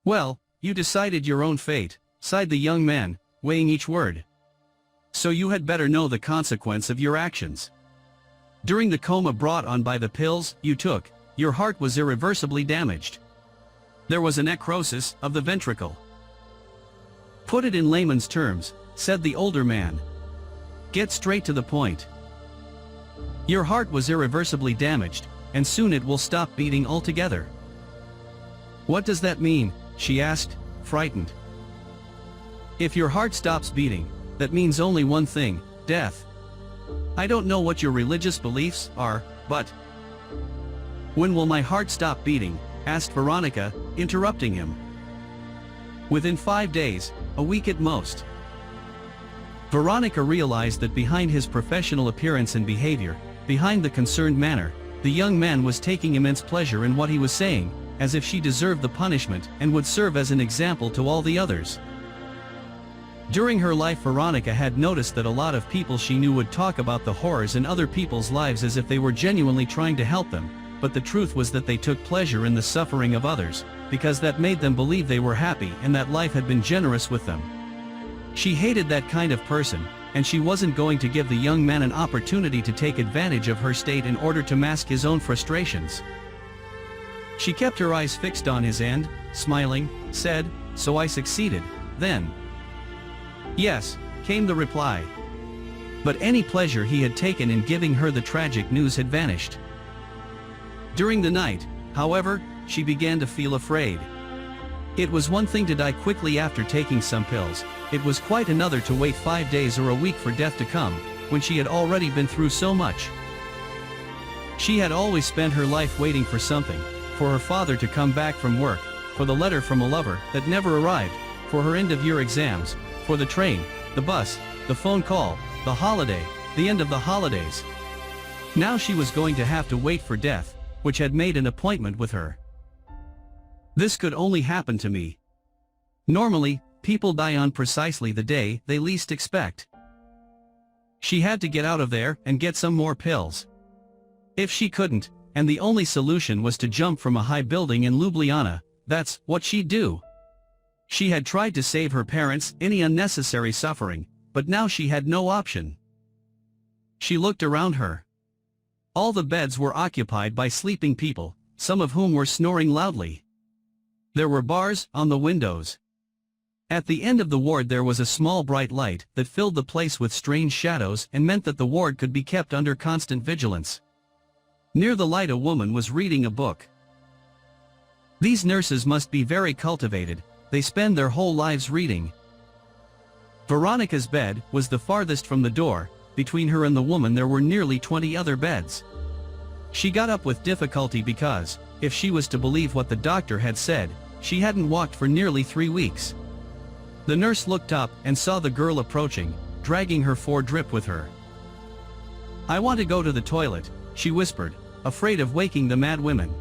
"Well, you decided your own fate," sighed the young man, weighing each word. "So you had better know the consequence of your actions. During the coma brought on by the pills you took, your heart was irreversibly damaged. There was a necrosis of the ventricle." "Put it in layman's terms," said the older man. "Get straight to the point. Your heart was irreversibly damaged, and soon it will stop beating altogether." "What does that mean?" she asked, frightened. "If your heart stops beating, that means only one thing, death. I don't know what your religious beliefs are, but..." "When will my heart stop beating?" asked Veronika, interrupting him. "Within 5 days, a week at most." Veronika realized that behind his professional appearance and behavior, behind the concerned manner, the young man was taking immense pleasure in what he was saying, as if she deserved the punishment and would serve as an example to all the others. During her life, Veronika had noticed that a lot of people she knew would talk about the horrors in other people's lives as if they were genuinely trying to help them, but the truth was that they took pleasure in the suffering of others, because that made them believe they were happy and that life had been generous with them. She hated that kind of person, and she wasn't going to give the young man an opportunity to take advantage of her state in order to mask his own frustrations. She kept her eyes fixed on his and, smiling, said, "So I succeeded, then?" "Yes," came the reply. But any pleasure he had taken in giving her the tragic news had vanished. During the night, however, she began to feel afraid. It was one thing to die quickly after taking some pills, it was quite another to wait 5 days or a week for death to come, when she had already been through so much. She had always spent her life waiting for something, for her father to come back from work, for the letter from a lover that never arrived, for her end-of-year exams, for the train, the bus, the phone call, the holiday, the end of the holidays. Now she was going to have to wait for death, which had made an appointment with her. "This could only happen to me. Normally, people die on precisely the day they least expect." She had to get out of there and get some more pills. If she couldn't, and the only solution was to jump from a high building in Ljubljana, that's what she'd do. She had tried to save her parents any unnecessary suffering, but now she had no option. She looked around her. All the beds were occupied by sleeping people, some of whom were snoring loudly. There were bars on the windows. At the end of the ward there was a small bright light that filled the place with strange shadows and meant that the ward could be kept under constant vigilance. Near the light a woman was reading a book. These nurses must be very cultivated, they spend their whole lives reading. Veronika's bed was the farthest from the door, between her and the woman there were nearly 20 other beds. She got up with difficulty because, if she was to believe what the doctor had said, she hadn't walked for nearly 3 weeks. The nurse looked up and saw the girl approaching, dragging her drip with her. "I want to go to the toilet," she whispered, afraid of waking the mad women.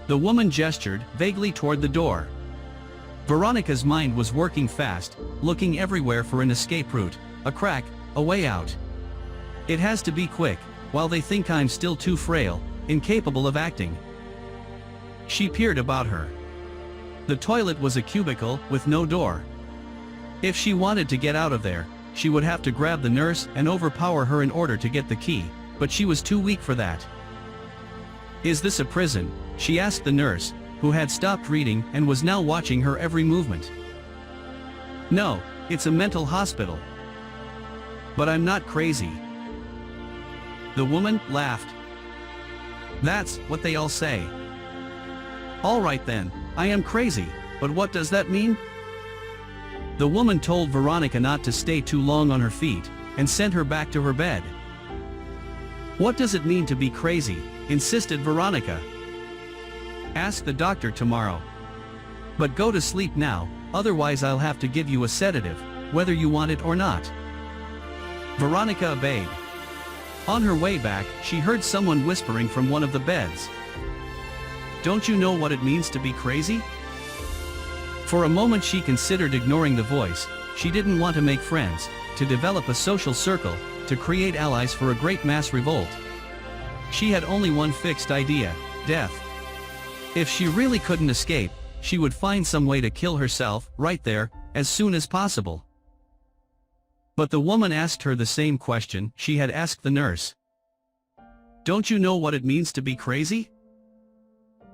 The woman gestured vaguely toward the door. Veronika's mind was working fast, looking everywhere for an escape route, a crack, a way out. "It has to be quick, while they think I'm still too frail, incapable of acting." She peered about her. The toilet was a cubicle with no door. If she wanted to get out of there, she would have to grab the nurse and overpower her in order to get the key, but she was too weak for that. "Is this a prison?" she asked the nurse, who had stopped reading and was now watching her every movement. "No, it's a mental hospital." "But I'm not crazy." The woman laughed. "That's what they all say." "All right then, I am crazy, but what does that mean?" The woman told Veronika not to stay too long on her feet, and sent her back to her bed. "What does it mean to be crazy?" insisted Veronika. "Ask the doctor tomorrow. But go to sleep now, otherwise I'll have to give you a sedative, whether you want it or not." Veronika obeyed. On her way back, she heard someone whispering from one of the beds. "Don't you know what it means to be crazy?" For a moment she considered ignoring the voice. She didn't want to make friends, to develop a social circle, to create allies for a great mass revolt. She had only one fixed idea: death. If she really couldn't escape, she would find some way to kill herself, right there, as soon as possible. But the woman asked her the same question she had asked the nurse. "Don't you know what it means to be crazy?"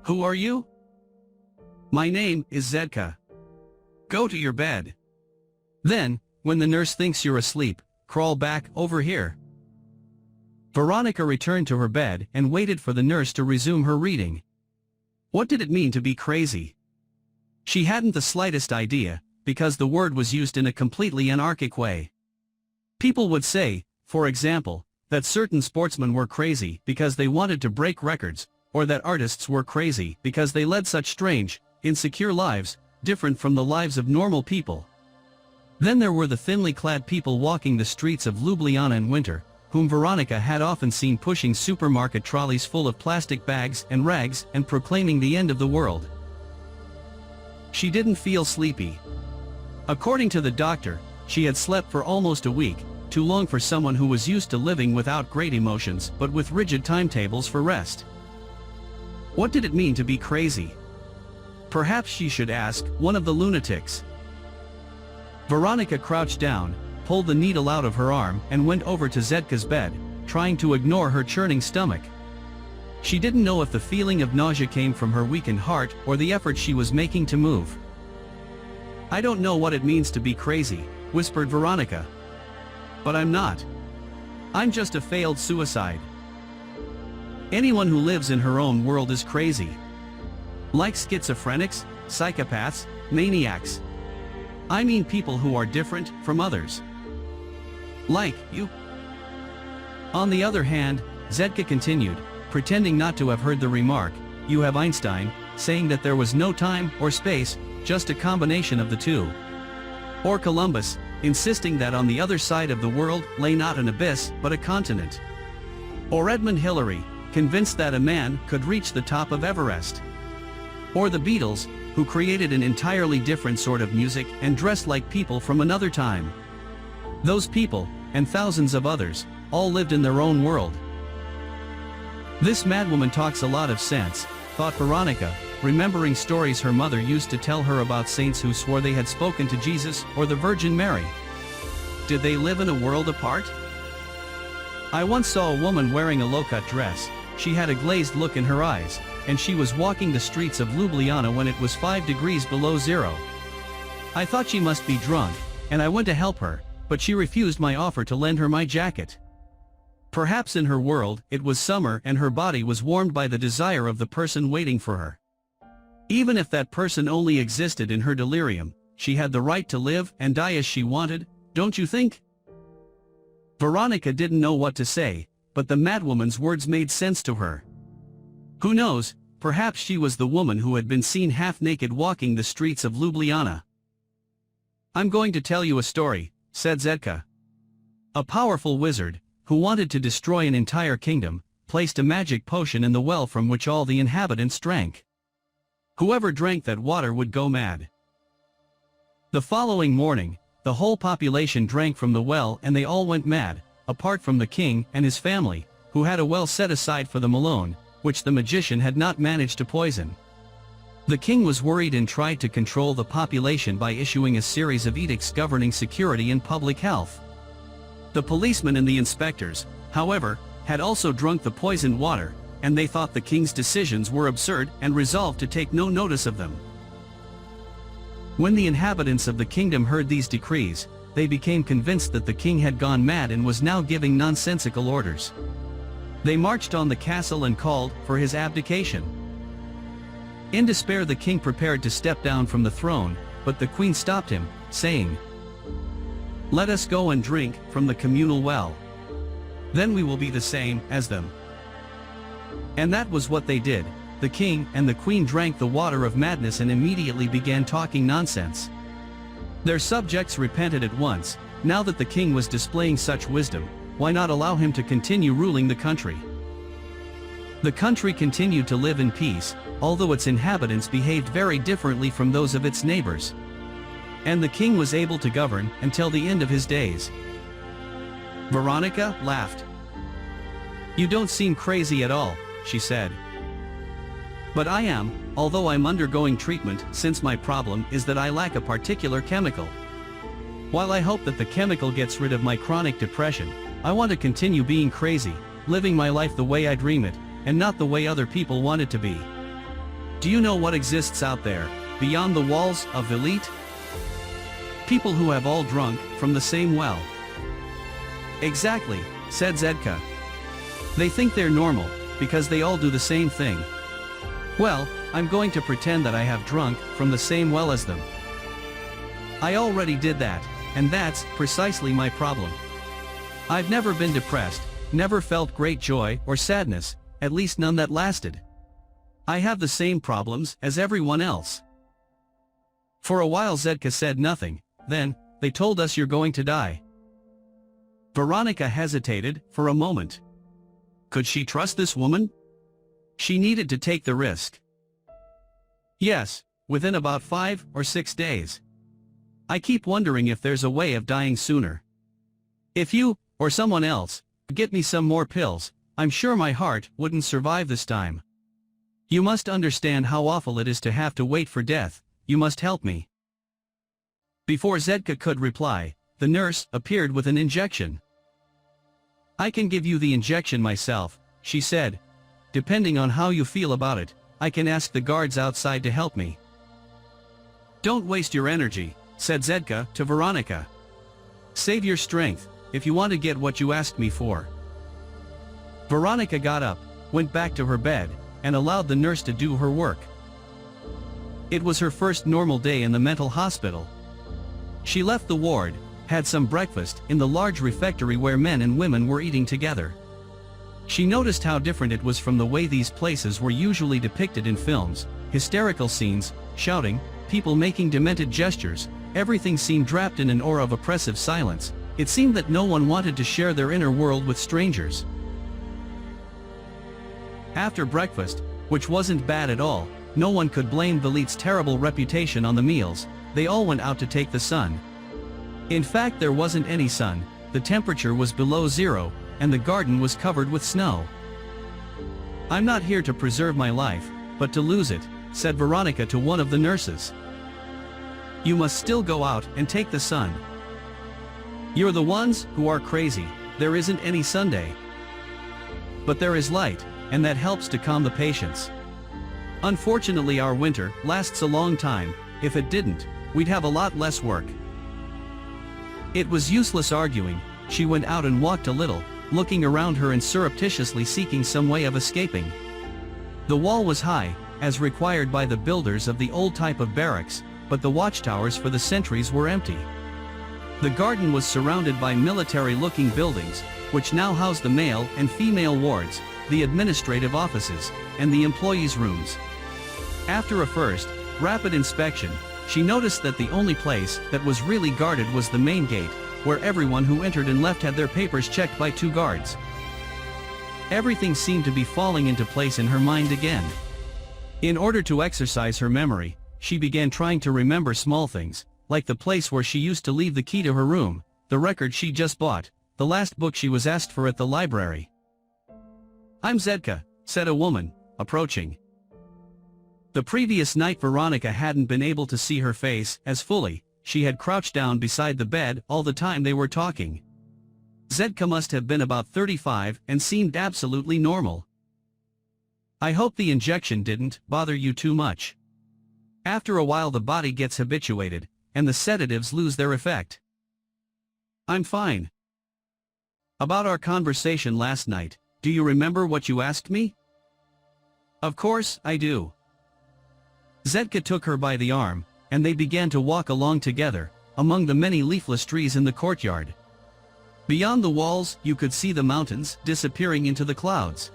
"Who are you?" "My name is Zedka." "Go to your bed. Then, when the nurse thinks you're asleep, crawl back over here." Veronika returned to her bed and waited for the nurse to resume her reading. What did it mean to be crazy? She hadn't the slightest idea, because the word was used in a completely anarchic way. People would say, for example, that certain sportsmen were crazy because they wanted to break records, or that artists were crazy because they led such strange, insecure lives, different from the lives of normal people. Then there were the thinly clad people walking the streets of Ljubljana in winter, whom Veronika had often seen pushing supermarket trolleys full of plastic bags and rags and proclaiming the end of the world. She didn't feel sleepy. According to the doctor, she had slept for almost a week, too long for someone who was used to living without great emotions but with rigid timetables for rest. What did it mean to be crazy? Perhaps she should ask one of the lunatics. Veronika crouched down, pulled the needle out of her arm and went over to Zedka's bed, trying to ignore her churning stomach. She didn't know if the feeling of nausea came from her weakened heart or the effort she was making to move. "I don't know what it means to be crazy," whispered Veronika. "But I'm not. I'm just a failed suicide. Anyone who lives in her own world is crazy. Like schizophrenics, psychopaths, maniacs. I mean people who are different from others. Like you." On the other hand, Zedka continued, pretending not to have heard the remark, "You have Einstein, saying that there was no time or space, just a combination of the two. Or Columbus, insisting that on the other side of the world lay not an abyss but a continent. Or Edmund Hillary, convinced that a man could reach the top of Everest. Or the Beatles, who created an entirely different sort of music and dressed like people from another time. Those people, and thousands of others, all lived in their own world." "This madwoman talks a lot of sense," thought Veronika, remembering stories her mother used to tell her about saints who swore they had spoken to Jesus or the Virgin Mary. Did they live in a world apart? "I once saw a woman wearing a low-cut dress. She had a glazed look in her eyes, and she was walking the streets of Ljubljana when it was 5 degrees below zero. I thought she must be drunk, and I went to help her, but she refused my offer to lend her my jacket. Perhaps in her world it was summer and her body was warmed by the desire of the person waiting for her. Even if that person only existed in her delirium, she had the right to live and die as she wanted, don't you think?" Veronika didn't know what to say, but the madwoman's words made sense to her. Who knows, perhaps she was the woman who had been seen half-naked walking the streets of Ljubljana. "I'm going to tell you a story," said Zedka. "A powerful wizard, who wanted to destroy an entire kingdom, placed a magic potion in the well from which all the inhabitants drank. Whoever drank that water would go mad. The following morning, the whole population drank from the well and they all went mad, apart from the king and his family, who had a well set aside for them alone, which the magician had not managed to poison. The king was worried and tried to control the population by issuing a series of edicts governing security and public health. The policemen and the inspectors, however, had also drunk the poisoned water, and they thought the king's decisions were absurd and resolved to take no notice of them. When the inhabitants of the kingdom heard these decrees, they became convinced that the king had gone mad and was now giving nonsensical orders. They marched on the castle and called for his abdication. In despair, the king prepared to step down from the throne, but the queen stopped him, saying, "Let us go and drink from the communal well. Then we will be the same as them." And that was what they did. The king and the queen drank the water of madness and immediately began talking nonsense. Their subjects repented at once. Now that the king was displaying such wisdom, why not allow him to continue ruling the country? The country continued to live in peace, although its inhabitants behaved very differently from those of its neighbors. And the king was able to govern until the end of his days. Veronika laughed. "You don't seem crazy at all," she said. "But I am, although I'm undergoing treatment, since my problem is that I lack a particular chemical. While I hope that the chemical gets rid of my chronic depression, I want to continue being crazy, living my life the way I dream it, and not the way other people want it to be. Do you know what exists out there, beyond the walls of Elite? People who have all drunk from the same well." "Exactly," said Zedka. "They think they're normal, because they all do the same thing. Well, I'm going to pretend that I have drunk from the same well as them. I already did that, and that's precisely my problem. I've never been depressed, never felt great joy or sadness, at least none that lasted. I have the same problems as everyone else. For a while Zedka said nothing, then, they told us you're going to die. Veronika hesitated for a moment. Could she trust this woman? She needed to take the risk. Yes, within about 5 or 6 days. I keep wondering if there's a way of dying sooner. If you, or someone else, get me some more pills, I'm sure my heart wouldn't survive this time. You must understand how awful it is to have to wait for death, you must help me. Before Zedka could reply, the nurse appeared with an injection. I can give you the injection myself, she said. Depending on how you feel about it, I can ask the guards outside to help me. Don't waste your energy, said Zedka to Veronika. Save your strength, if you want to get what you asked me for. Veronika got up, went back to her bed, and allowed the nurse to do her work. It was her first normal day in the mental hospital. She left the ward, had some breakfast in the large refectory where men and women were eating together. She noticed how different it was from the way these places were usually depicted in films: hysterical scenes, shouting, people making demented gestures. Everything seemed draped in an aura of oppressive silence. It seemed that no one wanted to share their inner world with strangers. After breakfast, which wasn't bad at all, no one could blame Velit's terrible reputation on the meals. They all went out to take the sun. In fact, there wasn't any sun, the temperature was below zero, and the garden was covered with snow. I'm not here to preserve my life, but to lose it, said Veronika to one of the nurses. You must still go out and take the sun. You're the ones who are crazy, there isn't any Sunday. But there is light, and that helps to calm the patients. Unfortunately, our winter lasts a long time. If it didn't, we'd have a lot less work. It was useless arguing. She went out and walked a little, looking around her and surreptitiously seeking some way of escaping. The wall was high, as required by the builders of the old type of barracks, but the watchtowers for the sentries were empty. The garden was surrounded by military-looking buildings, which now housed the male and female wards, the administrative offices, and the employees' rooms. After a first, rapid inspection, she noticed that the only place that was really guarded was the main gate, where everyone who entered and left had their papers checked by 2 guards. Everything seemed to be falling into place in her mind again. In order to exercise her memory, she began trying to remember small things, like the place where she used to leave the key to her room, the record she just bought, the last book she was asked for at the library. I'm Zedka, said a woman, approaching. The previous night Veronika hadn't been able to see her face as fully. She had crouched down beside the bed all the time they were talking. Zedka must have been about 35 and seemed absolutely normal. I hope the injection didn't bother you too much. After a while the body gets habituated, and the sedatives lose their effect. I'm fine. About our conversation last night, do you remember what you asked me? Of course, I do. Zedka took her by the arm, and they began to walk along together, among the many leafless trees in the courtyard. Beyond the walls, you could see the mountains disappearing into the clouds.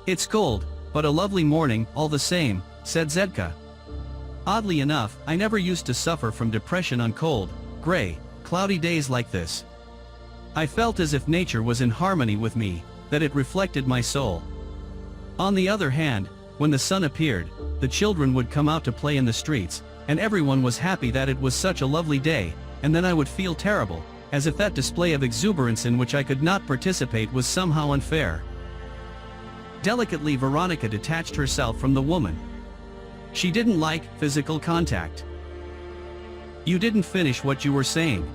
It's cold, but a lovely morning all the same, said Zedka. Oddly enough, I never used to suffer from depression on cold, gray, cloudy days like this. I felt as if nature was in harmony with me, that it reflected my soul. On the other hand, when the sun appeared, the children would come out to play in the streets, and everyone was happy that it was such a lovely day, and then I would feel terrible, as if that display of exuberance in which I could not participate was somehow unfair. Delicately Veronika detached herself from the woman. She didn't like physical contact. You didn't finish what you were saying.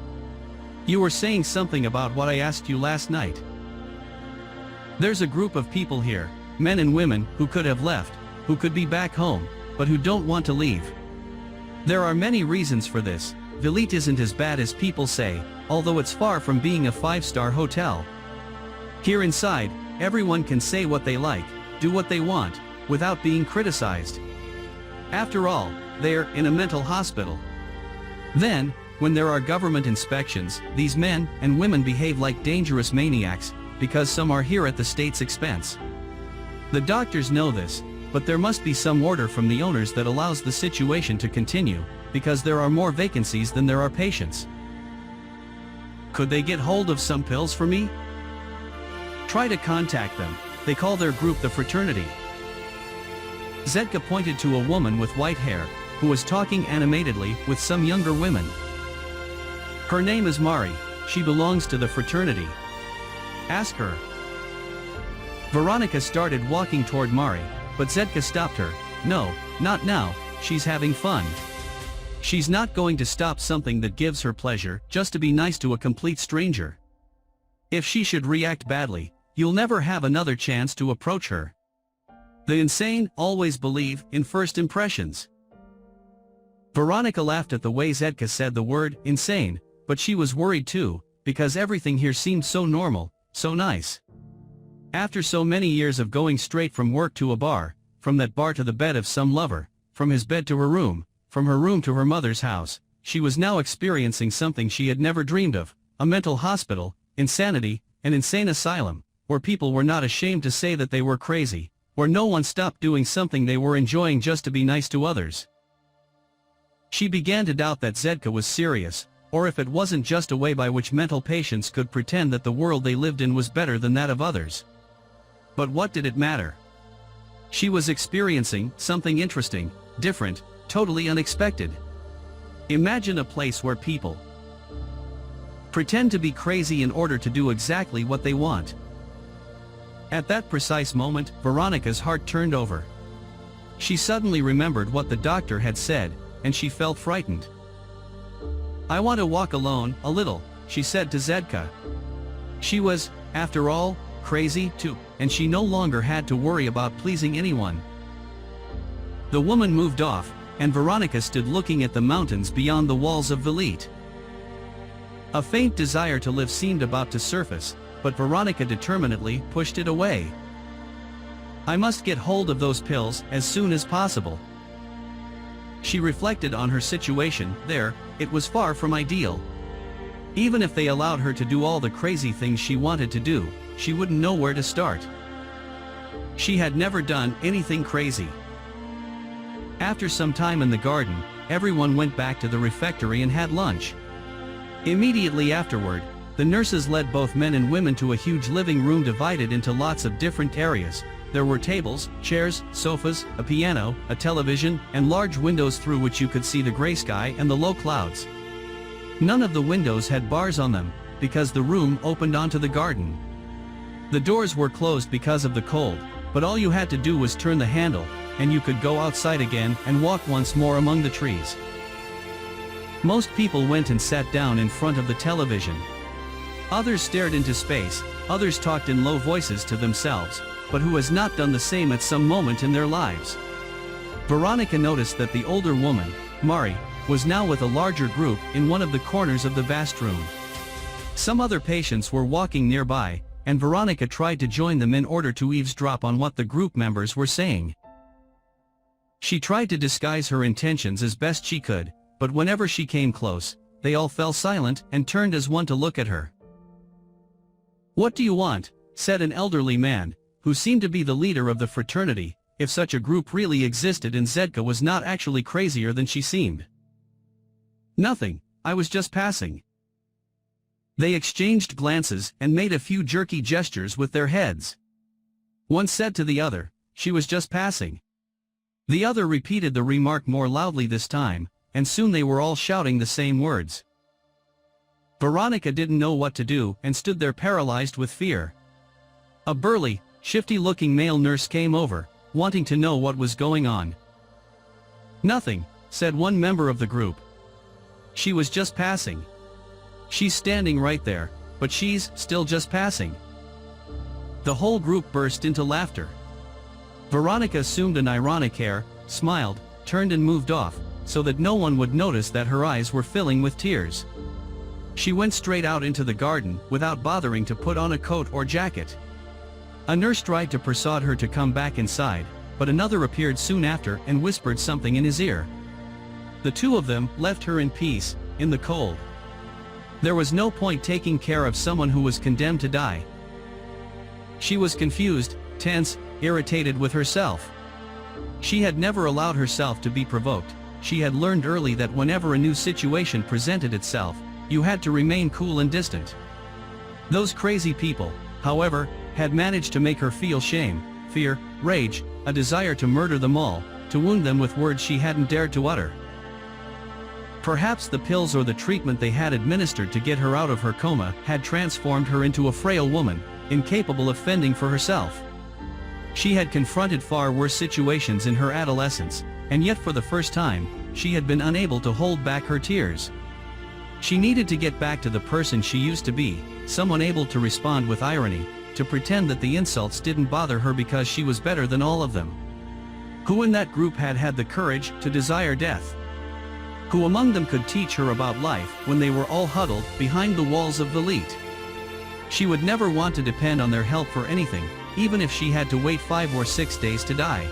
You were saying something about what I asked you last night. There's a group of people here, men and women, who could have left, who could be back home, but who don't want to leave. There are many reasons for this. Velit isn't as bad as people say, although it's far from being a 5-star hotel. Here inside, everyone can say what they like, do what they want, without being criticized. After all, they're in a mental hospital. Then, when there are government inspections, these men and women behave like dangerous maniacs, because some are here at the state's expense. The doctors know this, but there must be some order from the owners that allows the situation to continue, because there are more vacancies than there are patients. Could they get hold of some pills for me? Try to contact them. They call their group the fraternity. Zetka pointed to a woman with white hair, who was talking animatedly with some younger women. Her name is Mari. She belongs to the fraternity. Ask her. Veronika started walking toward Mari, but Zetka stopped her. No, not now, she's having fun. She's not going to stop something that gives her pleasure just to be nice to a complete stranger. If she should react badly, you'll never have another chance to approach her. The insane always believe in first impressions. Veronika laughed at the way Zetka said the word insane, but she was worried too, because everything here seemed so normal, so nice. After so many years of going straight from work to a bar, from that bar to the bed of some lover, from his bed to her room, from her room to her mother's house, she was now experiencing something she had never dreamed of, a mental hospital, insanity, an insane asylum, where people were not ashamed to say that they were crazy, where no one stopped doing something they were enjoying just to be nice to others. She began to doubt that Zetka was serious, or if it wasn't just a way by which mental patients could pretend that the world they lived in was better than that of others. But what did it matter? She was experiencing something interesting, different, totally unexpected. Imagine a place where people pretend to be crazy in order to do exactly what they want. At that precise moment, Veronika's heart turned over. She suddenly remembered what the doctor had said, and she felt frightened. "I want to walk alone, a little," she said to Zetka. She was, after all, crazy too, and she no longer had to worry about pleasing anyone. The woman moved off, and Veronika stood looking at the mountains beyond the walls of Velite. A faint desire to live seemed about to surface, but Veronika determinedly pushed it away. "I must get hold of those pills as soon as possible." She reflected on her situation there. It was far from ideal. Even if they allowed her to do all the crazy things she wanted to do, she wouldn't know where to start. She had never done anything crazy. After some time in the garden, everyone went back to the refectory and had lunch. Immediately afterward, the nurses led both men and women to a huge living room divided into lots of different areas. There were tables, chairs, sofas, a piano, a television, and large windows through which you could see the gray sky and the low clouds. None of the windows had bars on them, because the room opened onto the garden. The doors were closed because of the cold, but all you had to do was turn the handle, and you could go outside again and walk once more among the trees. Most people went and sat down in front of the television. Others stared into space, others talked in low voices to themselves, but who has not done the same at some moment in their lives? Veronika noticed that the older woman, Mari, was now with a larger group in one of the corners of the vast room. Some other patients were walking nearby, and Veronika tried to join them in order to eavesdrop on what the group members were saying. She tried to disguise her intentions as best she could, but whenever she came close, they all fell silent and turned as one to look at her. "What do you want?" said an elderly man, who seemed to be the leader of the fraternity, if such a group really existed and Zetka was not actually crazier than she seemed. "Nothing, I was just passing." They exchanged glances and made a few jerky gestures with their heads. One said to the other, "She was just passing." The other repeated the remark more loudly this time, and soon they were all shouting the same words. Veronika didn't know what to do and stood there paralyzed with fear. A burly, shifty-looking male nurse came over, wanting to know what was going on. "Nothing," said one member of the group. "She was just passing. She's standing right there, but she's still just passing." The whole group burst into laughter. Veronika assumed an ironic air, smiled, turned and moved off, so that no one would notice that her eyes were filling with tears. She went straight out into the garden, without bothering to put on a coat or jacket. A nurse tried to persuade her to come back inside, but another appeared soon after and whispered something in his ear. The two of them left her in peace, in the cold. There was no point taking care of someone who was condemned to die. She was confused, tense, irritated with herself. She had never allowed herself to be provoked. She had learned early that whenever a new situation presented itself, you had to remain cool and distant. Those crazy people, however, had managed to make her feel shame, fear, rage, a desire to murder them all, to wound them with words she hadn't dared to utter. Perhaps the pills or the treatment they had administered to get her out of her coma had transformed her into a frail woman, incapable of fending for herself. She had confronted far worse situations in her adolescence, and yet for the first time, she had been unable to hold back her tears. She needed to get back to the person she used to be, someone able to respond with irony, to pretend that the insults didn't bother her because she was better than all of them. Who in that group had had the courage to desire death? Who among them could teach her about life when they were all huddled behind the walls of the elite? She would never want to depend on their help for anything, even if she had to wait 5 or 6 days to die.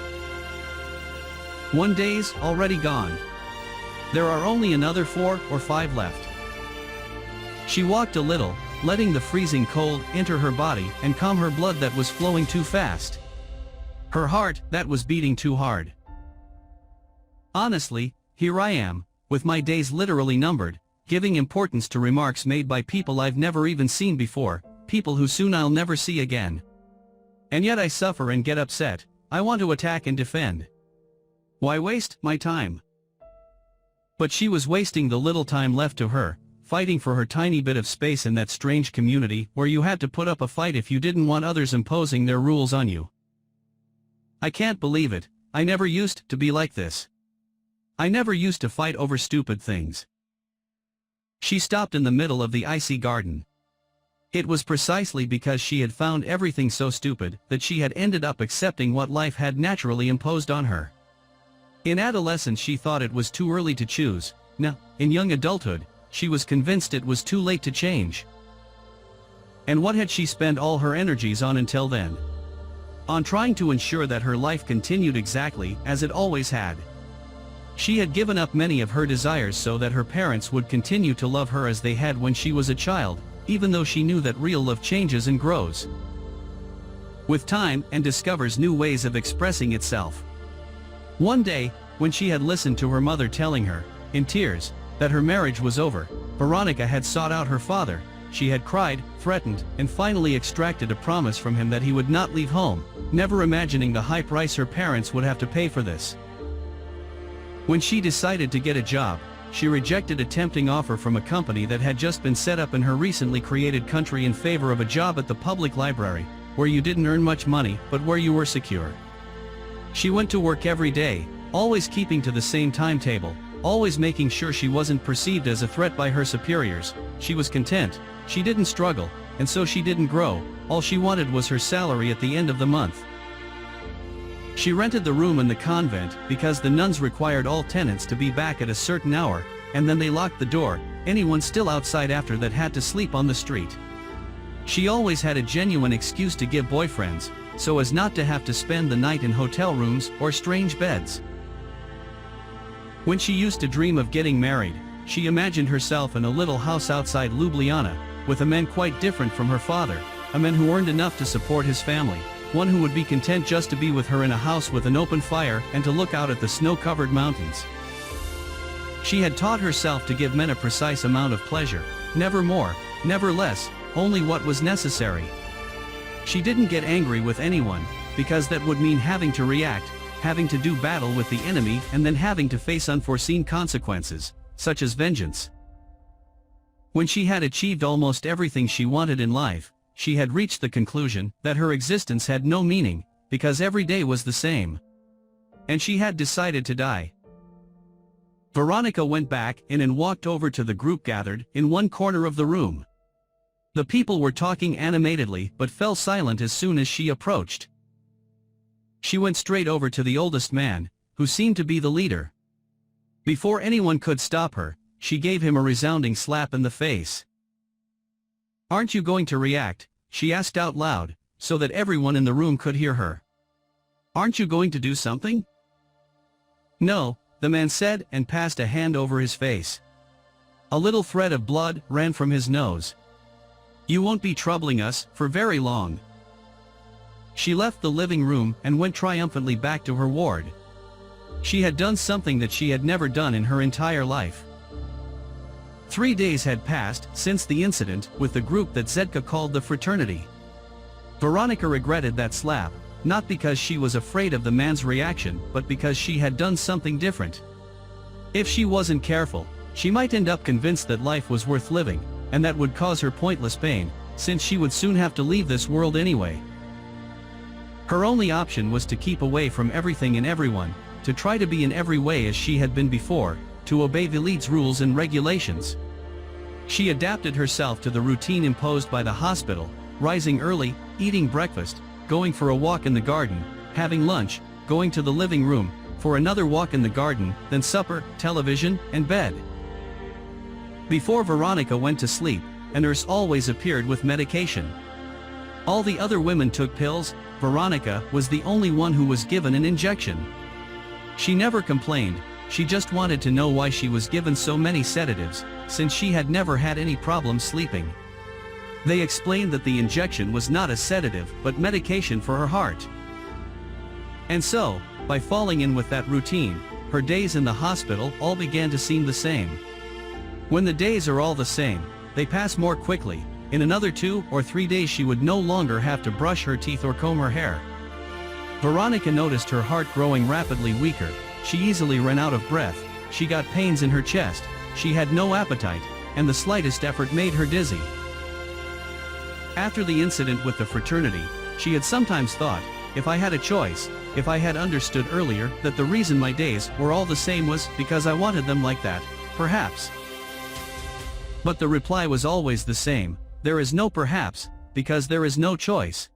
1 day's already gone. There are only another 4 or 5 left. She walked a little, letting the freezing cold enter her body and calm her blood that was flowing too fast. Her heart that was beating too hard. Honestly, here I am, with my days literally numbered, giving importance to remarks made by people I've never even seen before, people who soon I'll never see again. And yet I suffer and get upset. I want to attack and defend. Why waste my time? But she was wasting the little time left to her, fighting for her tiny bit of space in that strange community where you had to put up a fight if you didn't want others imposing their rules on you. I can't believe it, I never used to be like this. I never used to fight over stupid things. She stopped in the middle of the icy garden. It was precisely because she had found everything so stupid that she had ended up accepting what life had naturally imposed on her. In adolescence she thought it was too early to choose. Now, in young adulthood, she was convinced it was too late to change. And what had she spent all her energies on until then? On trying to ensure that her life continued exactly as it always had. She had given up many of her desires so that her parents would continue to love her as they had when she was a child, even though she knew that real love changes and grows with time and discovers new ways of expressing itself. One day, when she had listened to her mother telling her, in tears, that her marriage was over, Veronika had sought out her father. She had cried, threatened, and finally extracted a promise from him that he would not leave home, never imagining the high price her parents would have to pay for this. When she decided to get a job, she rejected a tempting offer from a company that had just been set up in her recently created country in favor of a job at the public library, where you didn't earn much money but where you were secure. She went to work every day, always keeping to the same timetable, always making sure she wasn't perceived as a threat by her superiors. She was content, she didn't struggle, and so she didn't grow. All she wanted was her salary at the end of the month. She rented the room in the convent because the nuns required all tenants to be back at a certain hour, and then they locked the door. Anyone still outside after that had to sleep on the street. She always had a genuine excuse to give boyfriends, so as not to have to spend the night in hotel rooms or strange beds. When she used to dream of getting married, she imagined herself in a little house outside Ljubljana, with a man quite different from her father, a man who earned enough to support his family, one who would be content just to be with her in a house with an open fire and to look out at the snow-covered mountains. She had taught herself to give men a precise amount of pleasure, never more, never less, only what was necessary. She didn't get angry with anyone, because that would mean having to react, having to do battle with the enemy and then having to face unforeseen consequences, such as vengeance. When she had achieved almost everything she wanted in life, she had reached the conclusion that her existence had no meaning, because every day was the same. And she had decided to die. Veronika went back in and walked over to the group gathered in one corner of the room. The people were talking animatedly but fell silent as soon as she approached. She went straight over to the oldest man, who seemed to be the leader. Before anyone could stop her, she gave him a resounding slap in the face. "Aren't you going to react?" she asked out loud, so that everyone in the room could hear her. Aren't you going to do something? No, the man said and passed a hand over his face. A little thread of blood ran from his nose. You won't be troubling us for very long. She left the living room and went triumphantly back to her ward. She had done something that she had never done in her entire life. 3 days had passed since the incident with the group that Zetka called the fraternity. Veronika regretted that slap, not because she was afraid of the man's reaction but because she had done something different. If she wasn't careful, she might end up convinced that life was worth living, and that would cause her pointless pain, since she would soon have to leave this world anyway. Her only option was to keep away from everything and everyone, to try to be in every way as she had been before, to obey the lead's rules and regulations. She adapted herself to the routine imposed by the hospital, rising early, eating breakfast, going for a walk in the garden, having lunch, going to the living room, for another walk in the garden, then supper, television, and bed. Before Veronika went to sleep, a nurse always appeared with medication. All the other women took pills. Veronika was the only one who was given an injection. She never complained, she just wanted to know why she was given so many sedatives, since she had never had any problem sleeping. They explained that the injection was not a sedative but medication for her heart. And so, by falling in with that routine, her days in the hospital all began to seem the same. When the days are all the same, they pass more quickly. In another 2 or 3 days she would no longer have to brush her teeth or comb her hair. Veronika noticed her heart growing rapidly weaker, she easily ran out of breath, she got pains in her chest, she had no appetite, and the slightest effort made her dizzy. After the incident with the fraternity, she had sometimes thought, if I had a choice, if I had understood earlier that the reason my days were all the same was because I wanted them like that, perhaps. But the reply was always the same, there is no perhaps, because there is no choice.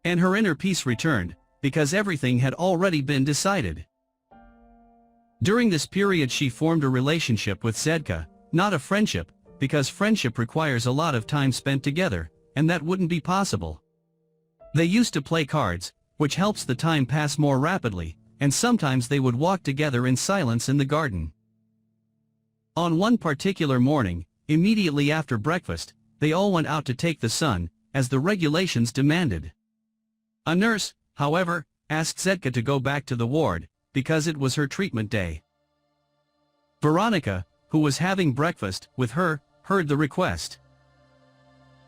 And her inner peace returned, because everything had already been decided. During this period she formed a relationship with Zetka, not a friendship, because friendship requires a lot of time spent together, and that wouldn't be possible. They used to play cards, which helps the time pass more rapidly, and sometimes they would walk together in silence in the garden. On one particular morning, immediately after breakfast, they all went out to take the sun, as the regulations demanded. A nurse, however, asked Zetka to go back to the ward, because it was her treatment day. Veronika, who was having breakfast with her, heard the request.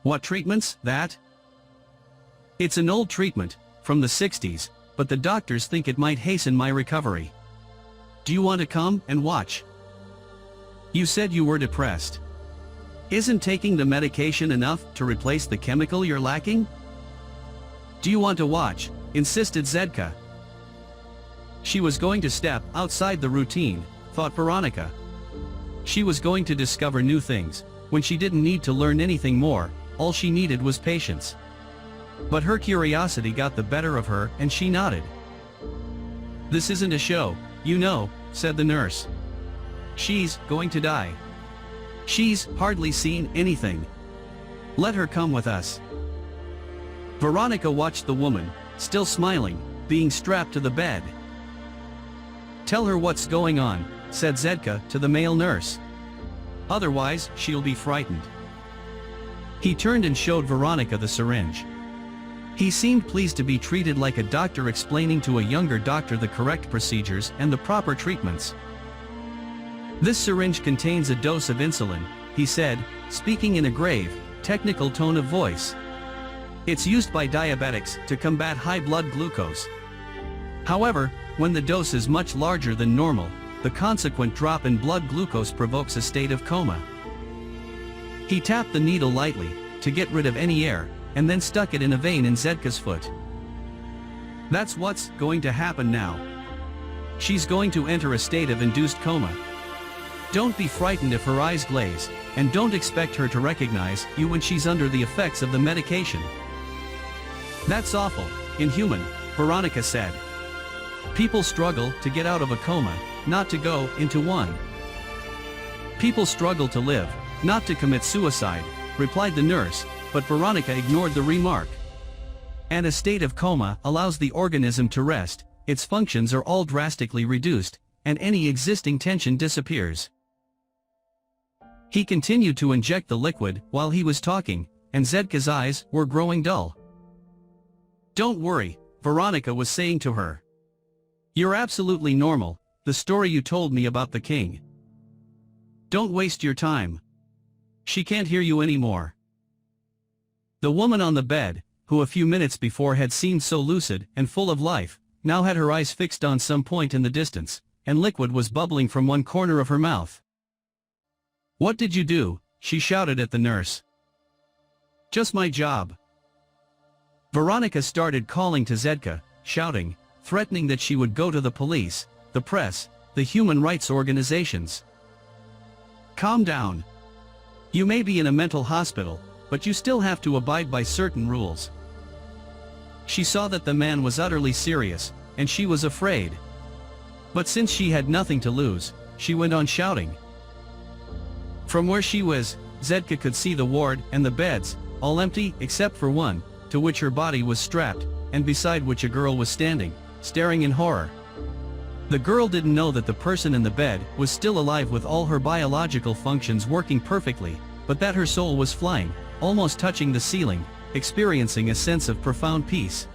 What treatments, that? It's an old treatment, from the 60s, but the doctors think it might hasten my recovery. Do you want to come and watch? You said you were depressed. Isn't taking the medication enough to replace the chemical you're lacking? Do you want to watch? Insisted Zetka. She was going to step outside the routine, thought Veronika. She was going to discover new things, when she didn't need to learn anything more, all she needed was patience. But her curiosity got the better of her and she nodded. This isn't a show, you know, said the nurse. She's going to die. She's hardly seen anything. Let her come with us. Veronika watched the woman, still smiling, being strapped to the bed. Tell her what's going on, said Zetka to the male nurse. Otherwise, she'll be frightened. He turned and showed Veronika the syringe. He seemed pleased to be treated like a doctor explaining to a younger doctor the correct procedures and the proper treatments. This syringe contains a dose of insulin, he said, speaking in a grave, technical tone of voice. It's used by diabetics to combat high blood glucose. However, when the dose is much larger than normal, the consequent drop in blood glucose provokes a state of coma. He tapped the needle lightly, to get rid of any air, and then stuck it in a vein in Zetka's foot. That's what's going to happen now. She's going to enter a state of induced coma. Don't be frightened if her eyes glaze, and don't expect her to recognize you when she's under the effects of the medication. That's awful, inhuman, Veronika said. People struggle to get out of a coma, not to go into one. People struggle to live, not to commit suicide, replied the nurse, but Veronika ignored the remark. And a state of coma allows the organism to rest, its functions are all drastically reduced, and any existing tension disappears. He continued to inject the liquid while he was talking, and Zedka's eyes were growing dull. "Don't worry," Veronika was saying to her. "You're absolutely normal, the story you told me about the king. Don't waste your time. She can't hear you anymore." The woman on the bed, who a few minutes before had seemed so lucid and full of life, now had her eyes fixed on some point in the distance, and liquid was bubbling from one corner of her mouth. "What did you do?" she shouted at the nurse. "Just my job." Veronika started calling to Zedka, shouting, threatening that she would go to the police, the press, the human rights organizations. "Calm down. You may be in a mental hospital, but you still have to abide by certain rules." She saw that the man was utterly serious, and she was afraid. But since she had nothing to lose, she went on shouting. From where she was, Zedka could see the ward and the beds, all empty except for one, to which her body was strapped, and beside which a girl was standing, staring in horror. The girl didn't know that the person in the bed was still alive with all her biological functions working perfectly, but that her soul was flying, almost touching the ceiling, experiencing a sense of profound peace.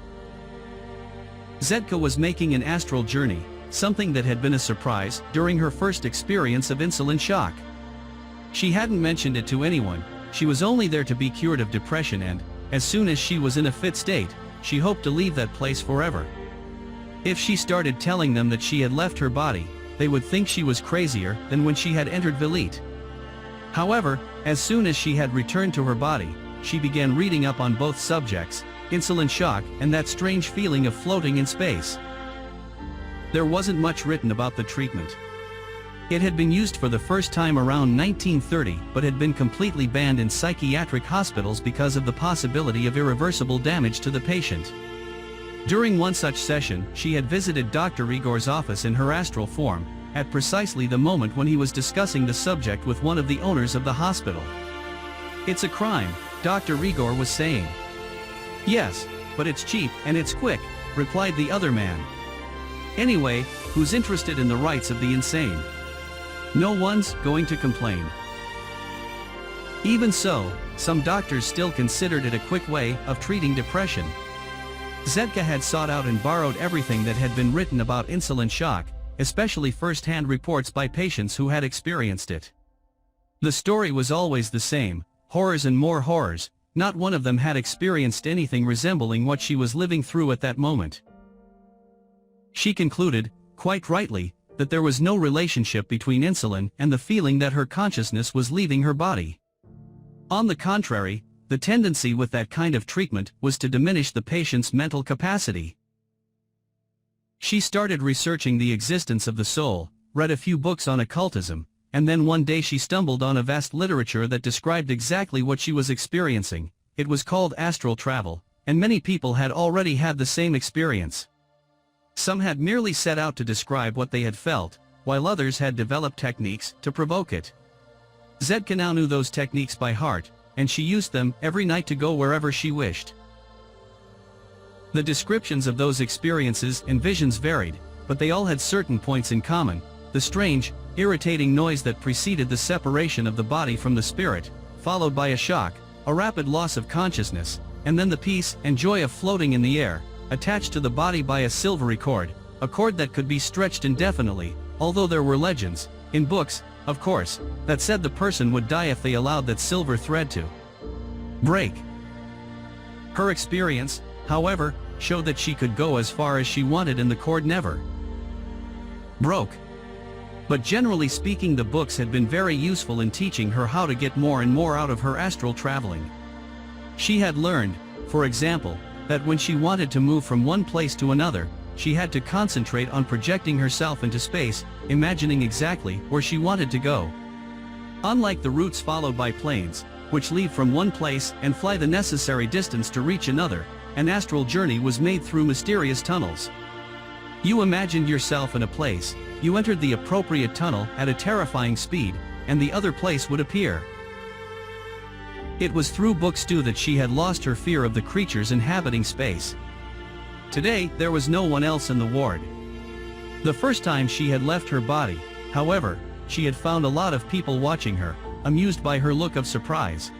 Zedka was making an astral journey, something that had been a surprise during her first experience of insulin shock. She hadn't mentioned it to anyone, she was only there to be cured of depression and, as soon as she was in a fit state, she hoped to leave that place forever. If she started telling them that she had left her body, they would think she was crazier than when she had entered Velit. However, as soon as she had returned to her body, she began reading up on both subjects, insulin shock and that strange feeling of floating in space. There wasn't much written about the treatment. It had been used for the first time around 1930 but had been completely banned in psychiatric hospitals because of the possibility of irreversible damage to the patient. During one such session, she had visited Dr. Igor's office in her astral form, at precisely the moment when he was discussing the subject with one of the owners of the hospital. "It's a crime," Dr. Igor was saying. "Yes, but it's cheap and it's quick," replied the other man. "Anyway, who's interested in the rights of the insane? No one's going to complain." Even so, some doctors still considered it a quick way of treating depression. Zedka had sought out and borrowed everything that had been written about insulin shock, especially first-hand reports by patients who had experienced it. The story was always the same, horrors and more horrors, not one of them had experienced anything resembling what she was living through at that moment. She concluded, quite rightly, that there was no relationship between insulin and the feeling that her consciousness was leaving her body. On the contrary, the tendency with that kind of treatment was to diminish the patient's mental capacity. She started researching the existence of the soul, read a few books on occultism, and then one day she stumbled on a vast literature that described exactly what she was experiencing. It was called astral travel, and many people had already had the same experience. Some had merely set out to describe what they had felt, while others had developed techniques to provoke it. Zedka now knew those techniques by heart, and she used them every night to go wherever she wished. The descriptions of those experiences and visions varied, but they all had certain points in common: the strange, irritating noise that preceded the separation of the body from the spirit, followed by a shock, a rapid loss of consciousness, and then the peace and joy of floating in the air, attached to the body by a silvery cord, a cord that could be stretched indefinitely, although there were legends, in books, of course, that said the person would die if they allowed that silver thread to break. Her experience, however, showed that she could go as far as she wanted and the cord never broke. But generally speaking, the books had been very useful in teaching her how to get more and more out of her astral traveling. She had learned, for example, that when she wanted to move from one place to another, she had to concentrate on projecting herself into space, imagining exactly where she wanted to go. Unlike the routes followed by planes, which leave from one place and fly the necessary distance to reach another, an astral journey was made through mysterious tunnels. You imagined yourself in a place, you entered the appropriate tunnel at a terrifying speed, and the other place would appear. It was through books too that she had lost her fear of the creatures inhabiting space. Today, there was no one else in the ward. The first time she had left her body, however, she had found a lot of people watching her, amused by her look of surprise.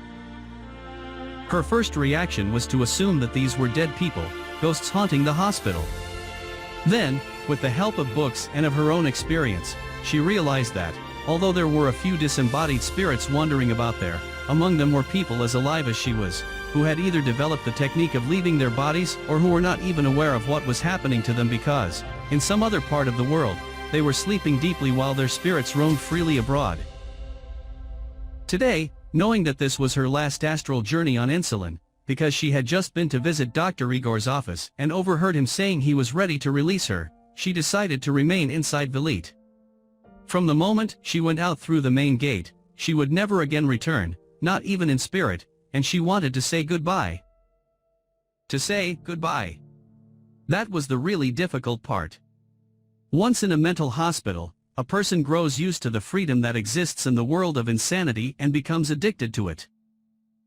Her first reaction was to assume that these were dead people, ghosts haunting the hospital. Then, with the help of books and of her own experience, she realized that, although there were a few disembodied spirits wandering about there, among them were people as alive as she was, who had either developed the technique of leaving their bodies or who were not even aware of what was happening to them because, in some other part of the world, they were sleeping deeply while their spirits roamed freely abroad. Today, knowing that this was her last astral journey on insulin, because she had just been to visit Dr. Igor's office and overheard him saying he was ready to release her, she decided to remain inside Velit. From the moment she went out through the main gate, she would never again return, not even in spirit, and she wanted to say goodbye. To say goodbye. That was the really difficult part. Once in a mental hospital, a person grows used to the freedom that exists in the world of insanity and becomes addicted to it.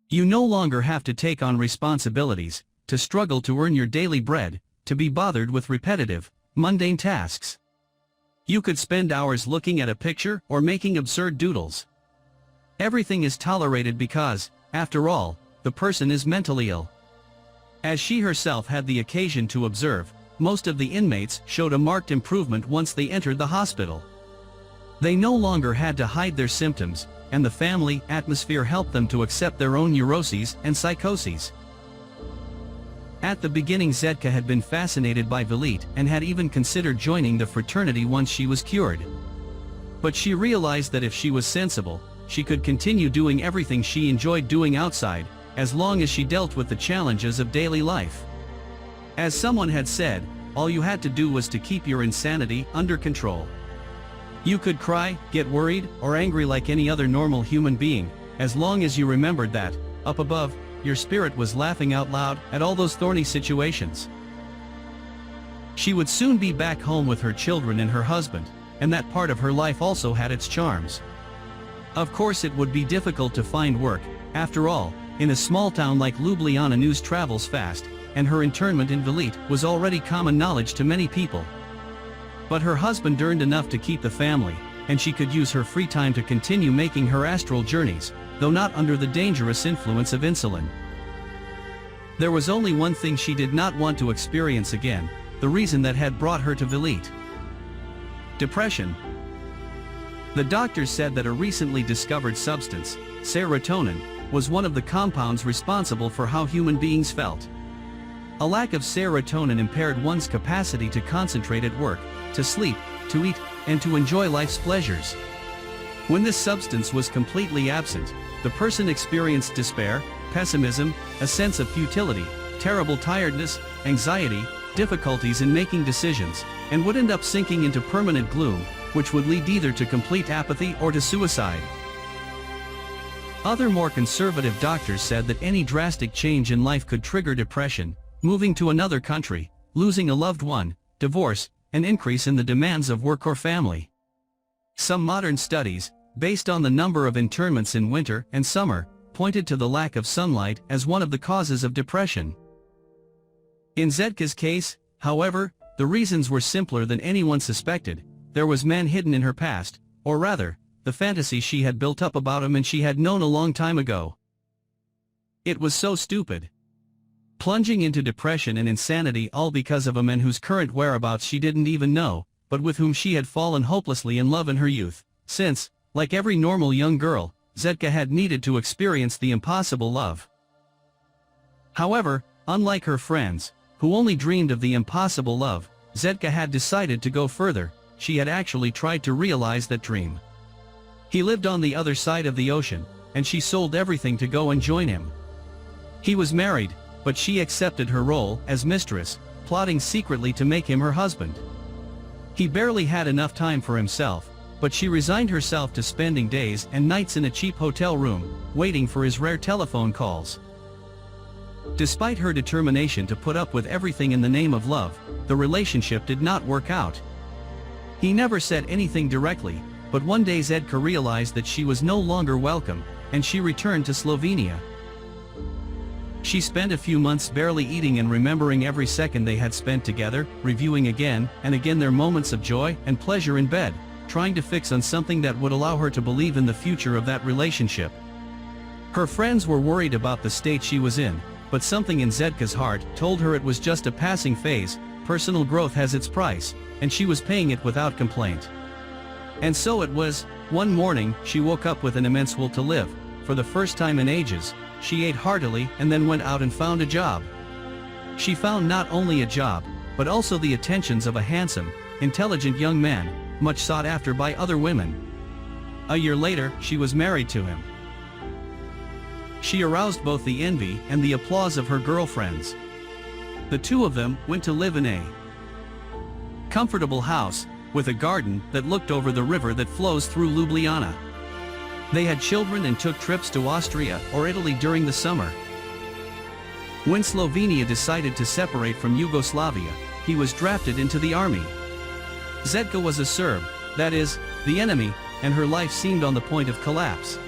You no longer have to take on responsibilities, to struggle to earn your daily bread, to be bothered with repetitive, mundane tasks. You could spend hours looking at a picture or making absurd doodles. Everything is tolerated because, after all, the person is mentally ill. As she herself had the occasion to observe, most of the inmates showed a marked improvement once they entered the hospital. They no longer had to hide their symptoms, and the family atmosphere helped them to accept their own neuroses and psychoses. At the beginning, Zedka had been fascinated by Velit and had even considered joining the fraternity once she was cured. But she realized that if she was sensible, she could continue doing everything she enjoyed doing outside, as long as she dealt with the challenges of daily life. As someone had said, all you had to do was to keep your insanity under control. You could cry, get worried, or angry like any other normal human being, as long as you remembered that, up above, your spirit was laughing out loud at all those thorny situations. She would soon be back home with her children and her husband, and that part of her life also had its charms. Of course, it would be difficult to find work. After all, in a small town like Ljubljana, news travels fast, and her internment in Velit was already common knowledge to many people. But her husband earned enough to keep the family, and she could use her free time to continue making her astral journeys, though not under the dangerous influence of insulin. There was only one thing she did not want to experience again, the reason that had brought her to Velit. Depression. The doctors said that a recently discovered substance, serotonin, was one of the compounds responsible for how human beings felt. A lack of serotonin impaired one's capacity to concentrate at work, to sleep, to eat, and to enjoy life's pleasures. When this substance was completely absent, the person experienced despair, pessimism, a sense of futility, terrible tiredness, anxiety, difficulties in making decisions, and would end up sinking into permanent gloom, which would lead either to complete apathy or to suicide. Other more conservative doctors said that any drastic change in life could trigger depression, moving to another country, losing a loved one, divorce, an increase in the demands of work or family. Some modern studies, based on the number of internments in winter and summer, pointed to the lack of sunlight as one of the causes of depression. In Zedka's case, however, the reasons were simpler than anyone suspected. There was man hidden in her past, or rather, the fantasy she had built up about him and she had known a long time ago. It was so stupid. Plunging into depression and insanity all because of a man whose current whereabouts she didn't even know, but with whom she had fallen hopelessly in love in her youth, since, like every normal young girl, Zedka had needed to experience the impossible love. However, unlike her friends, who only dreamed of the impossible love, Zedka had decided to go further. She had actually tried to realize that dream. He lived on the other side of the ocean, and she sold everything to go and join him. He was married, but she accepted her role as mistress, plotting secretly to make him her husband. He barely had enough time for himself, but she resigned herself to spending days and nights in a cheap hotel room, waiting for his rare telephone calls. Despite her determination to put up with everything in the name of love, the relationship did not work out. He never said anything directly, but one day Zedka realized that she was no longer welcome, and she returned to Slovenia. She spent a few months barely eating and remembering every second they had spent together, reviewing again and again their moments of joy and pleasure in bed, trying to fix on something that would allow her to believe in the future of that relationship. Her friends were worried about the state she was in, but something in Zedka's heart told her it was just a passing phase. Personal growth has its price, and she was paying it without complaint. And so it was. One morning, she woke up with an immense will to live. For the first time in ages, she ate heartily and then went out and found a job. She found not only a job, but also the attentions of a handsome, intelligent young man, much sought after by other women. A year later, she was married to him. She aroused both the envy and the applause of her girlfriends. The two of them went to live in a comfortable house, with a garden that looked over the river that flows through Ljubljana. They had children and took trips to Austria or Italy during the summer. When Slovenia decided to separate from Yugoslavia, he was drafted into the army. Zedka was a Serb, that is, the enemy, and her life seemed on the point of collapse.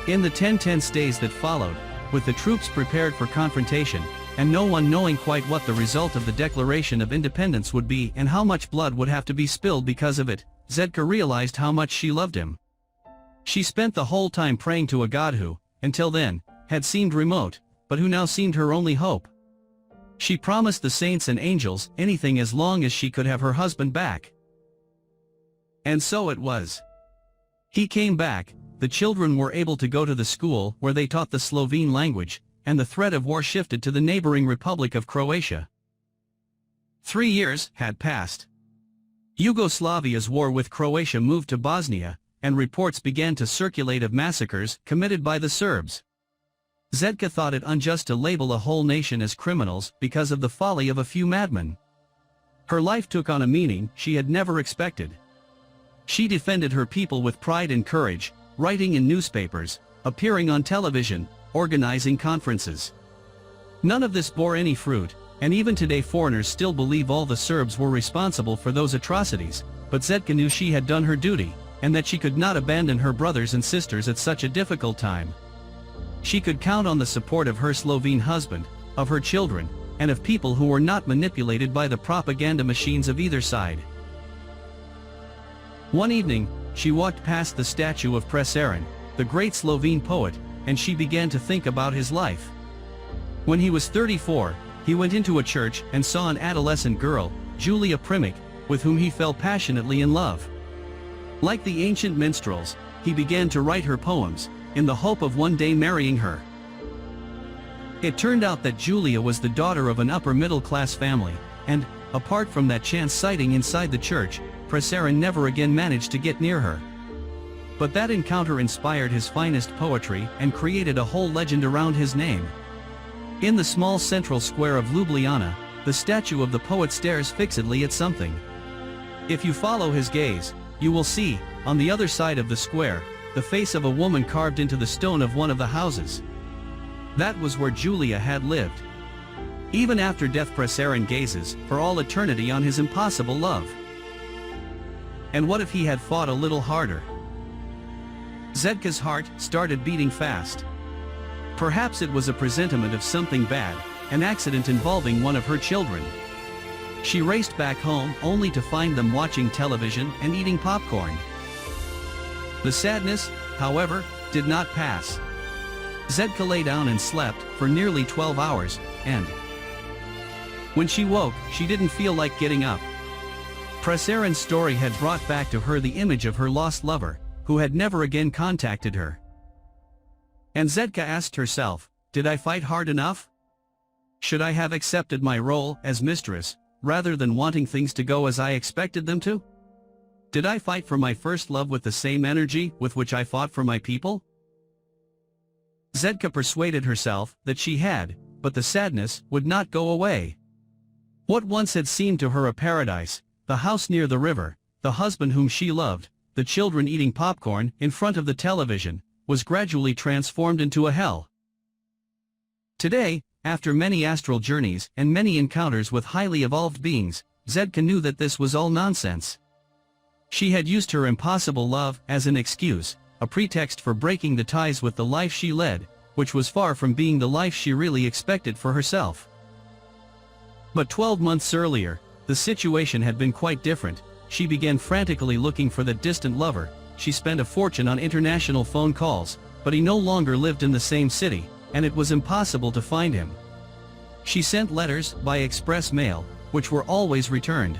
In the 10 tense days that followed, with the troops prepared for confrontation, and no one knowing quite what the result of the Declaration of Independence would be and how much blood would have to be spilled because of it, Zedka realized how much she loved him. She spent the whole time praying to a God who, until then, had seemed remote, but who now seemed her only hope. She promised the saints and angels anything as long as she could have her husband back. And so it was. He came back, the children were able to go to the school where they taught the Slovene language, and the threat of war shifted to the neighboring Republic of Croatia. 3 years had passed. Yugoslavia's war with Croatia moved to Bosnia, and reports began to circulate of massacres committed by the Serbs. Zedka thought it unjust to label a whole nation as criminals because of the folly of a few madmen. Her life took on a meaning she had never expected. She defended her people with pride and courage, writing in newspapers, appearing on television, organizing conferences. None of this bore any fruit, and even today foreigners still believe all the Serbs were responsible for those atrocities, but Zedka knew she had done her duty, and that she could not abandon her brothers and sisters at such a difficult time. She could count on the support of her Slovene husband, of her children, and of people who were not manipulated by the propaganda machines of either side. One evening, she walked past the statue of Prešeren, the great Slovene poet, and she began to think about his life. When he was 34, he went into a church and saw an adolescent girl, Julia Primic, with whom he fell passionately in love. Like the ancient minstrels, he began to write her poems, in the hope of one day marrying her. It turned out that Julia was the daughter of an upper-middle-class family, and, apart from that chance sighting inside the church, Prešeren never again managed to get near her. But that encounter inspired his finest poetry and created a whole legend around his name. In the small central square of Ljubljana, the statue of the poet stares fixedly at something. If you follow his gaze, you will see, on the other side of the square, the face of a woman carved into the stone of one of the houses. That was where Julia had lived. Even after death, Prešeren gazes, for all eternity, on his impossible love. And what if he had fought a little harder? Zedka's heart started beating fast. Perhaps it was a presentiment of something bad, an accident involving one of her children. She raced back home only to find them watching television and eating popcorn. The sadness, however, did not pass. Zedka lay down and slept for nearly 12 hours, and when she woke, she didn't feel like getting up. Prešeren's story had brought back to her the image of her lost lover, who had never again contacted her. And Zedka asked herself, did I fight hard enough? Should I have accepted my role as mistress, rather than wanting things to go as I expected them to? Did I fight for my first love with the same energy with which I fought for my people? Zedka persuaded herself that she had, but the sadness would not go away. What once had seemed to her a paradise, the house near the river, the husband whom she loved, the children eating popcorn in front of the television, was gradually transformed into a hell. Today, after many astral journeys and many encounters with highly evolved beings, Zedka knew that this was all nonsense. She had used her impossible love as an excuse, a pretext for breaking the ties with the life she led, which was far from being the life she really expected for herself. But 12 months earlier, the situation had been quite different. She began frantically looking for that distant lover. She spent a fortune on international phone calls, but he no longer lived in the same city, and it was impossible to find him. She sent letters by express mail, which were always returned.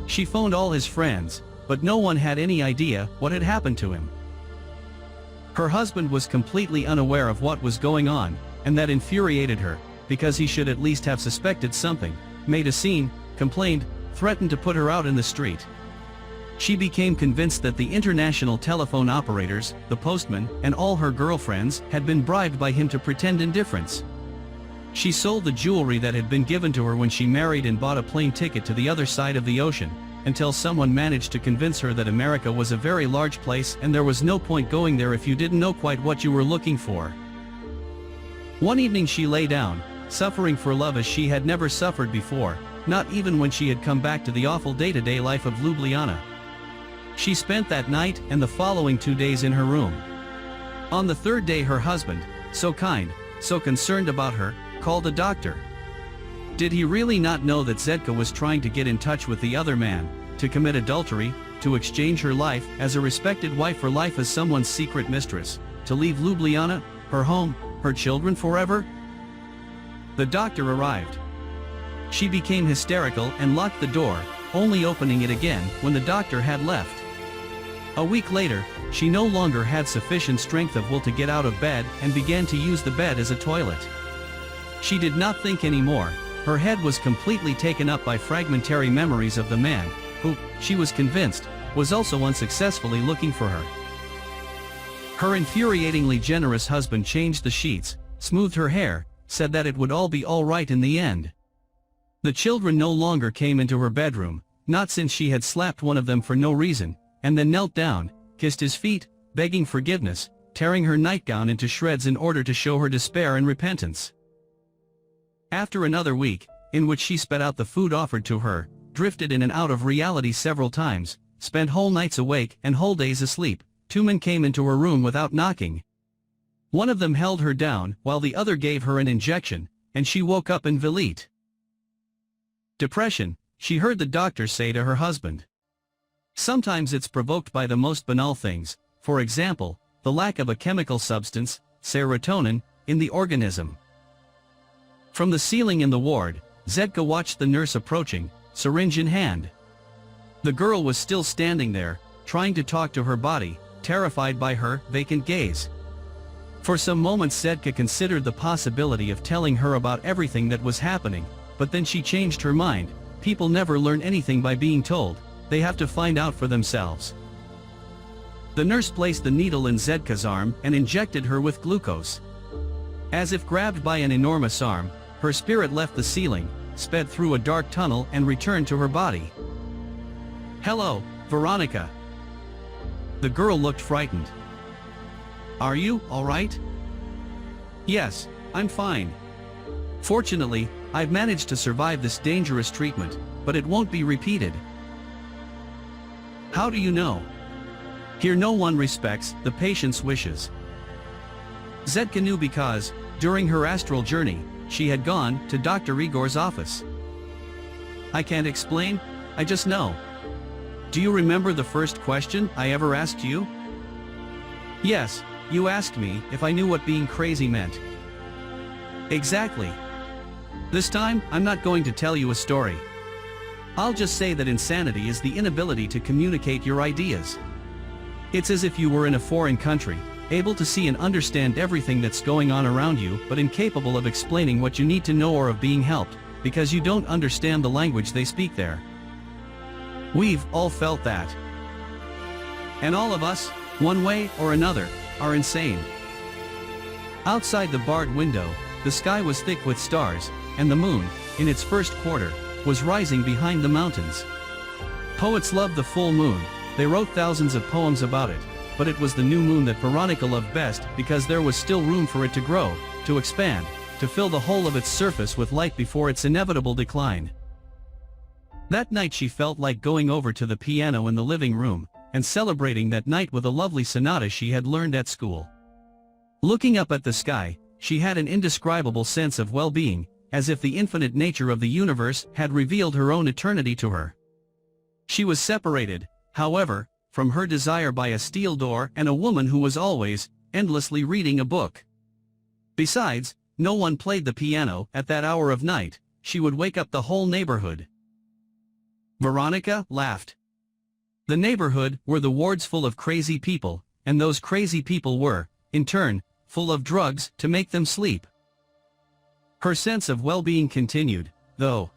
She phoned all his friends, but no one had any idea what had happened to him. Her husband was completely unaware of what was going on, and that infuriated her, because he should at least have suspected something, made a scene, complained, threatened to put her out in the street. She became convinced that the international telephone operators, the postman, and all her girlfriends had been bribed by him to pretend indifference. She sold the jewelry that had been given to her when she married and bought a plane ticket to the other side of the ocean, until someone managed to convince her that America was a very large place and there was no point going there if you didn't know quite what you were looking for. One evening she lay down, suffering for love as she had never suffered before, not even when she had come back to the awful day-to-day life of Ljubljana. She spent that night and the following 2 days in her room. On the third day her husband, so kind, so concerned about her, called a doctor. Did he really not know that Zedka was trying to get in touch with the other man, to commit adultery, to exchange her life as a respected wife for life as someone's secret mistress, to leave Ljubljana, her home, her children forever? The doctor arrived. She became hysterical and locked the door, only opening it again when the doctor had left. A week later, she no longer had sufficient strength of will to get out of bed and began to use the bed as a toilet. She did not think anymore. Her head was completely taken up by fragmentary memories of the man, who, she was convinced, was also unsuccessfully looking for her. Her infuriatingly generous husband changed the sheets, smoothed her hair, said that it would all be all right in the end. The children no longer came into her bedroom, not since she had slapped one of them for no reason, and then knelt down, kissed his feet, begging forgiveness, tearing her nightgown into shreds in order to show her despair and repentance. After another week, in which she spat out the food offered to her, drifted in and out of reality several times, spent whole nights awake and whole days asleep, 2 men came into her room without knocking. One of them held her down while the other gave her an injection, and she woke up in Velite. Depression, she heard the doctor say to her husband. Sometimes it's provoked by the most banal things, for example, the lack of a chemical substance, serotonin, in the organism. From the ceiling in the ward, Zedka watched the nurse approaching, syringe in hand. The girl was still standing there, trying to talk to her body, terrified by her vacant gaze. For some moments Zedka considered the possibility of telling her about everything that was happening, but then she changed her mind. People never learn anything by being told, they have to find out for themselves. The nurse placed the needle in Zedka's arm and injected her with glucose. As if grabbed by an enormous arm, her spirit left the ceiling, sped through a dark tunnel and returned to her body. "Hello, Veronika." The girl looked frightened. "Are you all right?" "Yes, I'm fine. Fortunately, I've managed to survive this dangerous treatment, but it won't be repeated." "How do you know?" "Here no one respects the patient's wishes." Zedka knew because, during her astral journey, she had gone to Dr. Igor's office. "I can't explain, I just know." "Do you remember the first question I ever asked you?" "Yes, you asked me if I knew what being crazy meant." "Exactly. This time, I'm not going to tell you a story. I'll just say that insanity is the inability to communicate your ideas. It's as if you were in a foreign country, able to see and understand everything that's going on around you but incapable of explaining what you need to know or of being helped, because you don't understand the language they speak there. We've all felt that. And all of us, one way or another, are insane. Outside the barred window, the sky was thick with stars, and the moon, in its first quarter, was rising behind the mountains. Poets loved the full moon, they wrote thousands of poems about it, but it was the new moon that Veronika loved best because there was still room for it to grow, to expand, to fill the whole of its surface with light before its inevitable decline. That night she felt like going over to the piano in the living room, and celebrating that night with a lovely sonata she had learned at school. Looking up at the sky, she had an indescribable sense of well-being, as if the infinite nature of the universe had revealed her own eternity to her. She was separated, however, from her desire by a steel door and a woman who was always, endlessly reading a book. Besides, no one played the piano at that hour of night. She would wake up the whole neighborhood. Veronika laughed. The neighborhood were the wards full of crazy people, and those crazy people were, in turn, full of drugs to make them sleep. Her sense of well-being continued, though.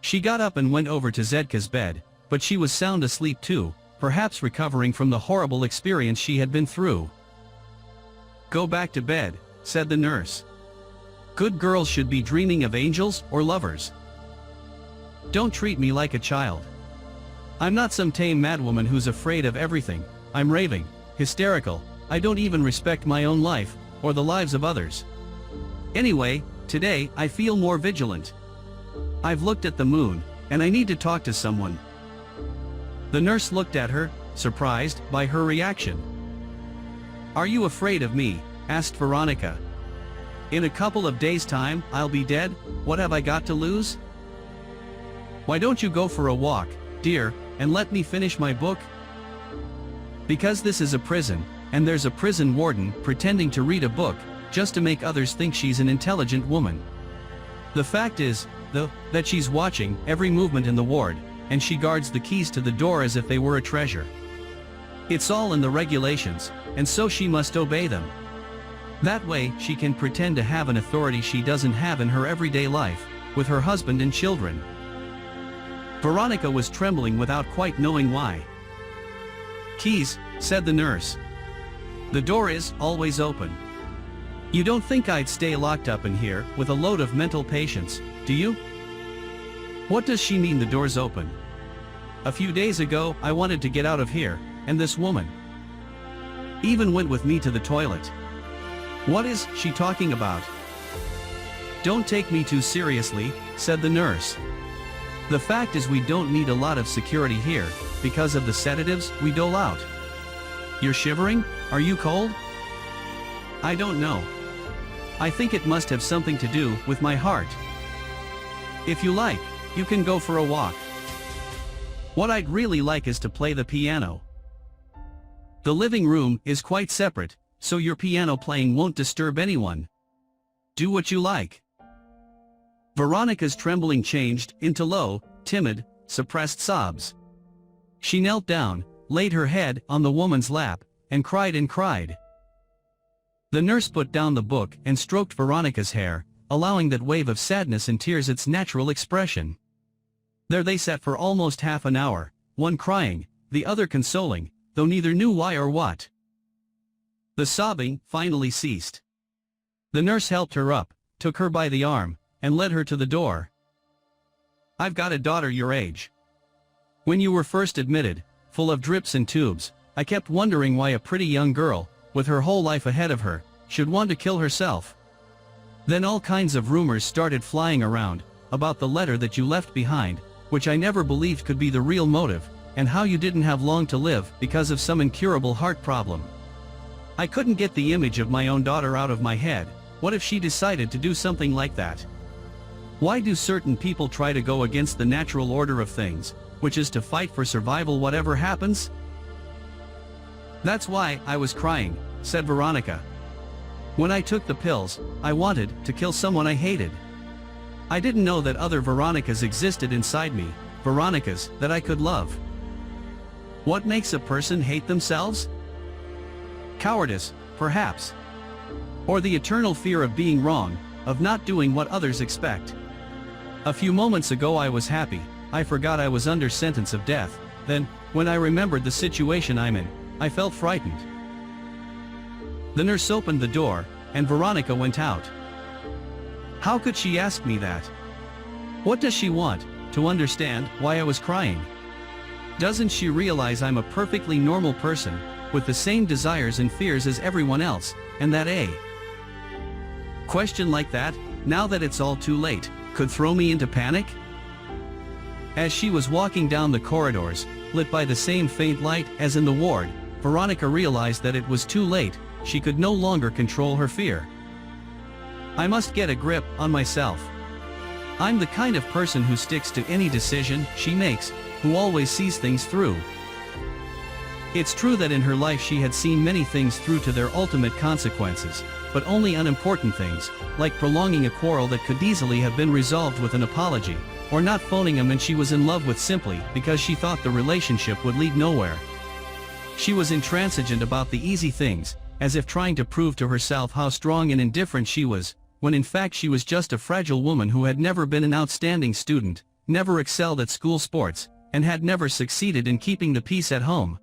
She got up and went over to Zedka's bed, but she was sound asleep too, perhaps recovering from the horrible experience she had been through. "Go back to bed," said the nurse. "Good girls should be dreaming of angels or lovers. Don't treat me like a child. I'm not some tame madwoman who's afraid of everything. I'm raving, hysterical, I don't even respect my own life, or the lives of others. Anyway, today I feel more vigilant. I've looked at the moon, and I need to talk to someone." The nurse looked at her, surprised by her reaction. "Are you afraid of me?" asked Veronika. "In a couple of days' time, I'll be dead. What have I got to lose? Why don't you go for a walk, dear, and let me finish my book?" "Because this is a prison, and there's a prison warden pretending to read a book, just to make others think she's an intelligent woman. The fact is, though, that she's watching every movement in the ward, and she guards the keys to the door as if they were a treasure. It's all in the regulations, and so she must obey them. That way she can pretend to have an authority she doesn't have in her everyday life, with her husband and children." Veronika was trembling without quite knowing why. "Keys," said the nurse. "The door is always open. You don't think I'd stay locked up in here with a load of mental patients, do you? What does she mean the door's open? A few days ago I wanted to get out of here, and this woman even went with me to the toilet. What is she talking about?" "Don't take me too seriously," said the nurse. "The fact is we don't need a lot of security here, because of the sedatives we dole out. You're shivering? Are you cold?" "I don't know. I think it must have something to do with my heart. If you like, you can go for a walk. What I'd really like is to play the piano. The living room is quite separate, so your piano playing won't disturb anyone. Do what you like." Veronika's trembling changed into low, timid, suppressed sobs. She knelt down, laid her head on the woman's lap, and cried and cried. The nurse put down the book and stroked Veronika's hair, allowing that wave of sadness and tears its natural expression. There they sat for almost half an hour, one crying, the other consoling, though neither knew why or what. The sobbing finally ceased. The nurse helped her up, took her by the arm, and led her to the door. "I've got a daughter your age. When you were first admitted, full of drips and tubes, I kept wondering why a pretty young girl, with her whole life ahead of her, should want to kill herself. Then all kinds of rumors started flying around, about the letter that you left behind, which I never believed could be the real motive, and how you didn't have long to live because of some incurable heart problem. I couldn't get the image of my own daughter out of my head. What if she decided to do something like that? Why do certain people try to go against the natural order of things, which is to fight for survival whatever happens? That's why I was crying," said Veronika. "When I took the pills, I wanted to kill someone I hated. I didn't know that other Veronikas existed inside me, Veronikas that I could love. What makes a person hate themselves? Cowardice, perhaps. Or the eternal fear of being wrong, of not doing what others expect. A few moments ago I was happy, I forgot I was under sentence of death, then, when I remembered the situation I'm in, I felt frightened." The nurse opened the door, and Veronika went out. How could she ask me that? What does she want, to understand why I was crying? Doesn't she realize I'm a perfectly normal person, with the same desires and fears as everyone else, and that a question like that, now that it's all too late, could throw me into panic? As she was walking down the corridors, lit by the same faint light as in the ward, Veronika realized that it was too late. She could no longer control her fear. I must get a grip on myself. I'm the kind of person who sticks to any decision she makes, who always sees things through. It's true that in her life she had seen many things through to their ultimate consequences, but only unimportant things, like prolonging a quarrel that could easily have been resolved with an apology, or not phoning a man she was in love with simply because she thought the relationship would lead nowhere. She was intransigent about the easy things, as if trying to prove to herself how strong and indifferent she was, when in fact she was just a fragile woman who had never been an outstanding student, never excelled at school sports, and had never succeeded in keeping the peace at home.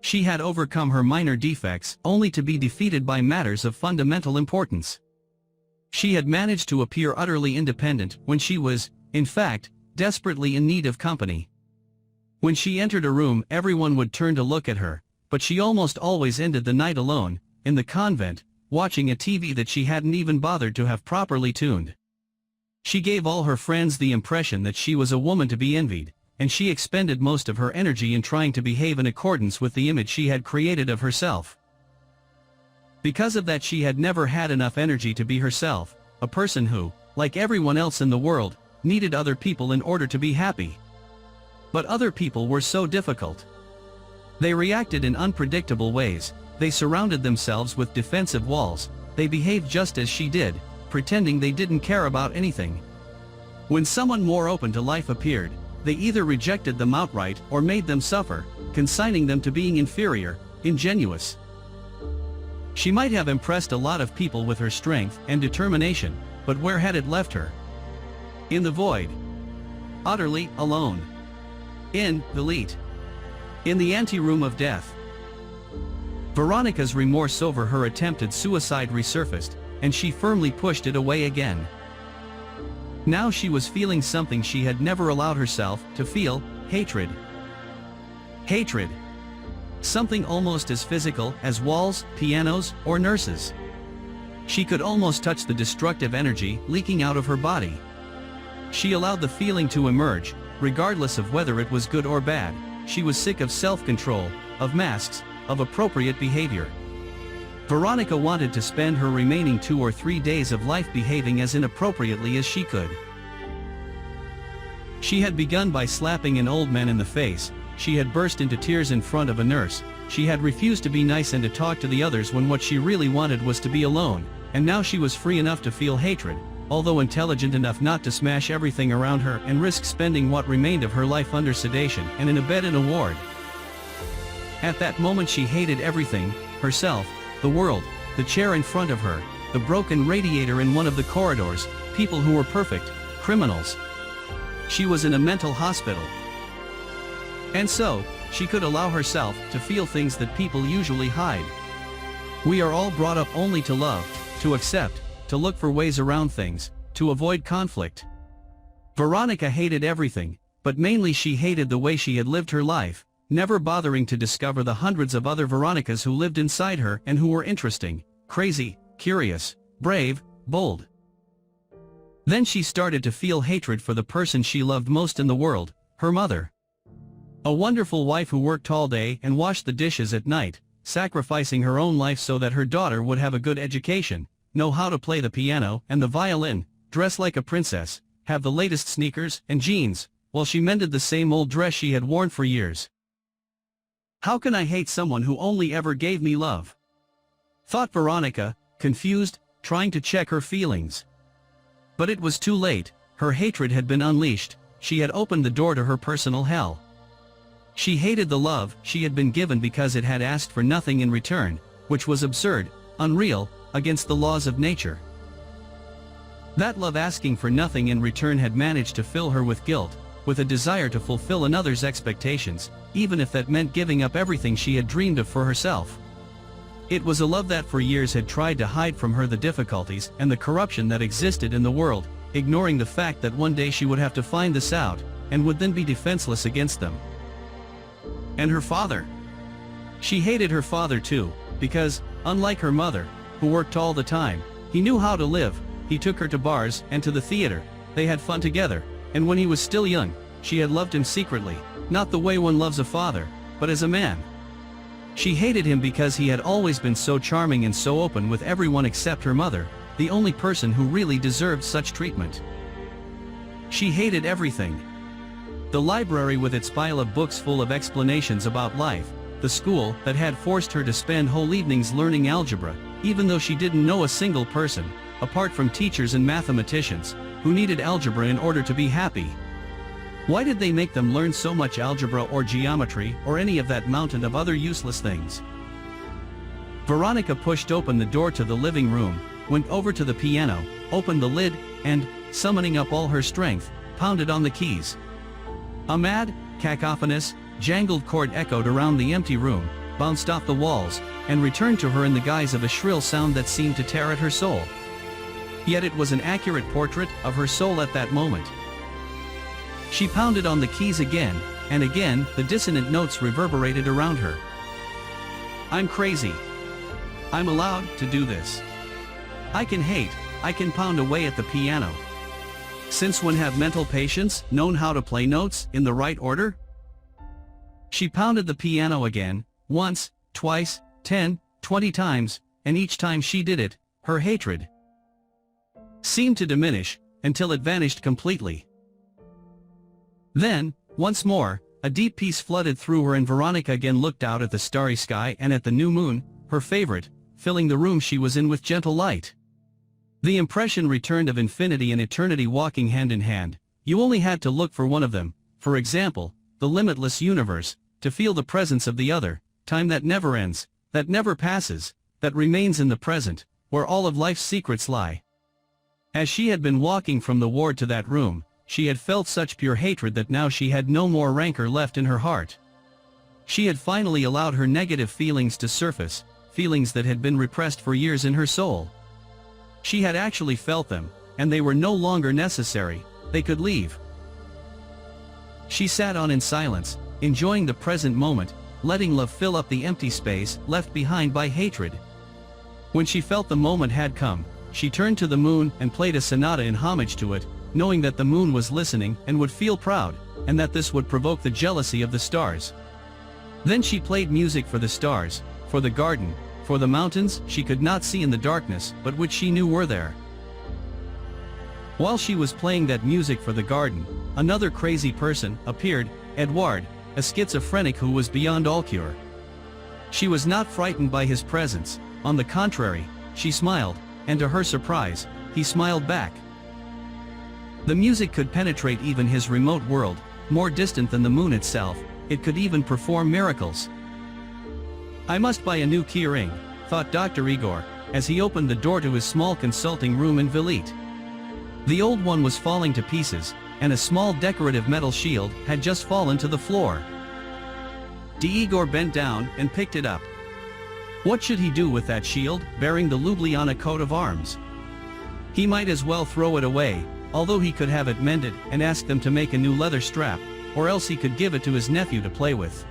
She had overcome her minor defects only to be defeated by matters of fundamental importance. She had managed to appear utterly independent when she was, in fact, desperately in need of company. When she entered a room, everyone would turn to look at her, but she almost always ended the night alone, in the convent, watching a TV that she hadn't even bothered to have properly tuned. She gave all her friends the impression that she was a woman to be envied, and she expended most of her energy in trying to behave in accordance with the image she had created of herself. Because of that, she had never had enough energy to be herself, a person who, like everyone else in the world, needed other people in order to be happy. But other people were so difficult. They reacted in unpredictable ways, they surrounded themselves with defensive walls, they behaved just as she did, pretending they didn't care about anything. When someone more open to life appeared, they either rejected them outright or made them suffer, consigning them to being inferior, ingenuous. She might have impressed a lot of people with her strength and determination, but where had it left her? In the void. Utterly alone. In the leet. In the anteroom of death. Veronika's remorse over her attempted suicide resurfaced, and she firmly pushed it away again. Now she was feeling something she had never allowed herself to feel: hatred. Hatred. Something almost as physical as walls, pianos, or nurses. She could almost touch the destructive energy leaking out of her body. She allowed the feeling to emerge, regardless of whether it was good or bad. She was sick of self-control, of masks, of appropriate behavior. Veronika wanted to spend her remaining 2 or 3 days of life behaving as inappropriately as she could. She had begun by slapping an old man in the face, she had burst into tears in front of a nurse, she had refused to be nice and to talk to the others when what she really wanted was to be alone, and now she was free enough to feel hatred, although intelligent enough not to smash everything around her and risk spending what remained of her life under sedation and in a bed in a ward. At that moment she hated everything: herself, the world, the chair in front of her, the broken radiator in one of the corridors, people who were perfect, criminals. She was in a mental hospital. And so, she could allow herself to feel things that people usually hide. We are all brought up only to love, to accept, to look for ways around things, to avoid conflict. Veronika hated everything, but mainly she hated the way she had lived her life, never bothering to discover the hundreds of other Veronikas who lived inside her and who were interesting, crazy, curious, brave, bold. Then she started to feel hatred for the person she loved most in the world, her mother. A wonderful wife who worked all day and washed the dishes at night, sacrificing her own life so that her daughter would have a good education, know how to play the piano and the violin, dress like a princess, have the latest sneakers and jeans, while she mended the same old dress she had worn for years. How can I hate someone who only ever gave me love? Thought Veronika, confused, trying to check her feelings. But it was too late, her hatred had been unleashed, she had opened the door to her personal hell. She hated the love she had been given because it had asked for nothing in return, which was absurd, unreal, against the laws of nature. That love asking for nothing in return had managed to fill her with guilt, with a desire to fulfill another's expectations, even if that meant giving up everything she had dreamed of for herself. It was a love that for years had tried to hide from her the difficulties and the corruption that existed in the world, ignoring the fact that one day she would have to find this out, and would then be defenseless against them. And her father. She hated her father too, because, unlike her mother, who worked all the time, he knew how to live. He took her to bars and to the theater, they had fun together, and when he was still young, she had loved him secretly, not the way one loves a father, but as a man. She hated him because he had always been so charming and so open with everyone except her mother, the only person who really deserved such treatment. She hated everything. The library with its pile of books full of explanations about life, the school that had forced her to spend whole evenings learning algebra, even though she didn't know a single person, apart from teachers and mathematicians, who needed algebra in order to be happy. Why did they make them learn so much algebra or geometry or any of that mountain of other useless things? Veronika pushed open the door to the living room, went over to the piano, opened the lid, and, summoning up all her strength, pounded on the keys. A mad, cacophonous, jangled chord echoed around the empty room, bounced off the walls, and returned to her in the guise of a shrill sound that seemed to tear at her soul. Yet it was an accurate portrait of her soul at that moment. She pounded on the keys again, and again the dissonant notes reverberated around her. I'm crazy. I'm allowed to do this. I can hate, I can pound away at the piano. Since when have mental patients known how to play notes in the right order? She pounded the piano again, once, twice, 10, 20 times, and each time she did it, her hatred seemed to diminish, until it vanished completely. Then, once more, a deep peace flooded through her and Veronika again looked out at the starry sky and at the new moon, her favorite, filling the room she was in with gentle light. The impression returned of infinity and eternity walking hand in hand. You only had to look for one of them, for example, the limitless universe, to feel the presence of the other, time that never ends, that never passes, that remains in the present, where all of life's secrets lie. As she had been walking from the ward to that room, she had felt such pure hatred that now she had no more rancor left in her heart. She had finally allowed her negative feelings to surface, feelings that had been repressed for years in her soul. She had actually felt them, and they were no longer necessary, they could leave. She sat on in silence, enjoying the present moment, letting love fill up the empty space left behind by hatred. When she felt the moment had come, she turned to the moon and played a sonata in homage to it, knowing that the moon was listening and would feel proud, and that this would provoke the jealousy of the stars. Then she played music for the stars, for the garden, for the mountains she could not see in the darkness but which she knew were there. While she was playing that music for the garden, another crazy person appeared, Edouard, a schizophrenic who was beyond all cure. She was not frightened by his presence, on the contrary, she smiled, and to her surprise, he smiled back. The music could penetrate even his remote world, more distant than the moon itself, it could even perform miracles. I must buy a new keyring, thought Dr. Igor, as he opened the door to his small consulting room in Velite. The old one was falling to pieces, and a small decorative metal shield had just fallen to the floor. Igor bent down and picked it up. What should he do with that shield, bearing the Ljubljana coat of arms? He might as well throw it away, although he could have it mended and ask them to make a new leather strap, or else he could give it to his nephew to play with.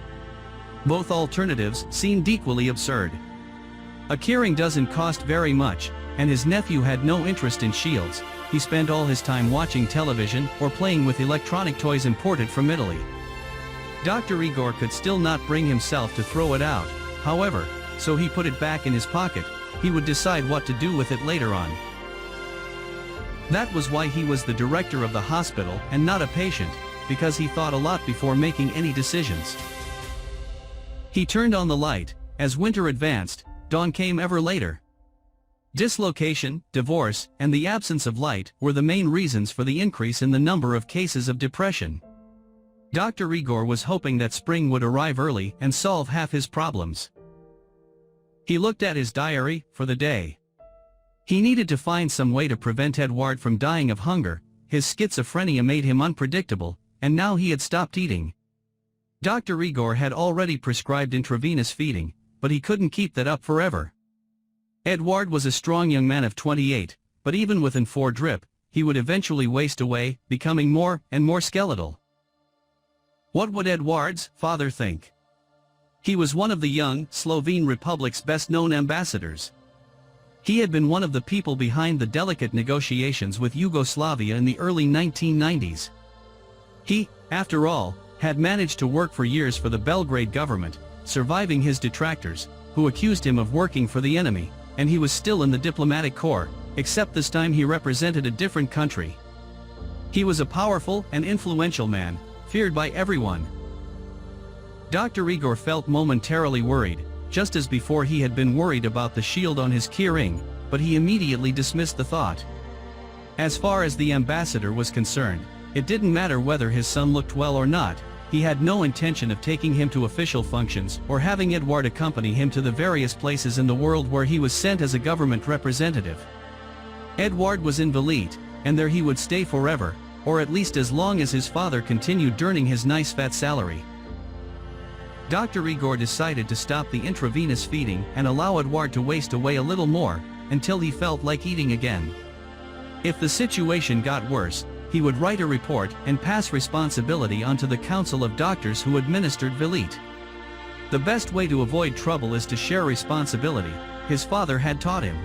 Both alternatives seemed equally absurd. A keyring doesn't cost very much, and his nephew had no interest in shields. He spent all his time watching television or playing with electronic toys imported from Italy. Dr. Igor could still not bring himself to throw it out, however, so he put it back in his pocket. He would decide what to do with it later on. That was why he was the director of the hospital and not a patient, because he thought a lot before making any decisions. He turned on the light. As winter advanced, dawn came ever later. Dislocation, divorce, and the absence of light were the main reasons for the increase in the number of cases of depression. Dr. Igor was hoping that spring would arrive early and solve half his problems. He looked at his diary for the day. He needed to find some way to prevent Edouard from dying of hunger. His schizophrenia made him unpredictable, and now he had stopped eating. Dr. Igor had already prescribed intravenous feeding, but he couldn't keep that up forever. Edouard was a strong young man of 28, but even within 4 drip, he would eventually waste away, becoming more and more skeletal. What would Edouard's father think? He was one of the young Slovene Republic's best-known ambassadors. He had been one of the people behind the delicate negotiations with Yugoslavia in the early 1990s. He, after all, had managed to work for years for the Belgrade government, surviving his detractors, who accused him of working for the enemy, and he was still in the diplomatic corps, except this time he represented a different country. He was a powerful and influential man, feared by everyone. Dr. Igor felt momentarily worried, just as before he had been worried about the shield on his keyring, but he immediately dismissed the thought. As far as the ambassador was concerned, it didn't matter whether his son looked well or not. He had no intention of taking him to official functions or having Edward accompany him to the various places in the world where he was sent as a government representative. Edward was in Velite, and there he would stay forever, or at least as long as his father continued earning his nice fat salary. Dr. Igor decided to stop the intravenous feeding and allow Edward to waste away a little more, until he felt like eating again. If the situation got worse, he would write a report and pass responsibility onto the Council of Doctors who administered Velite. The best way to avoid trouble is to share responsibility, his father had taught him.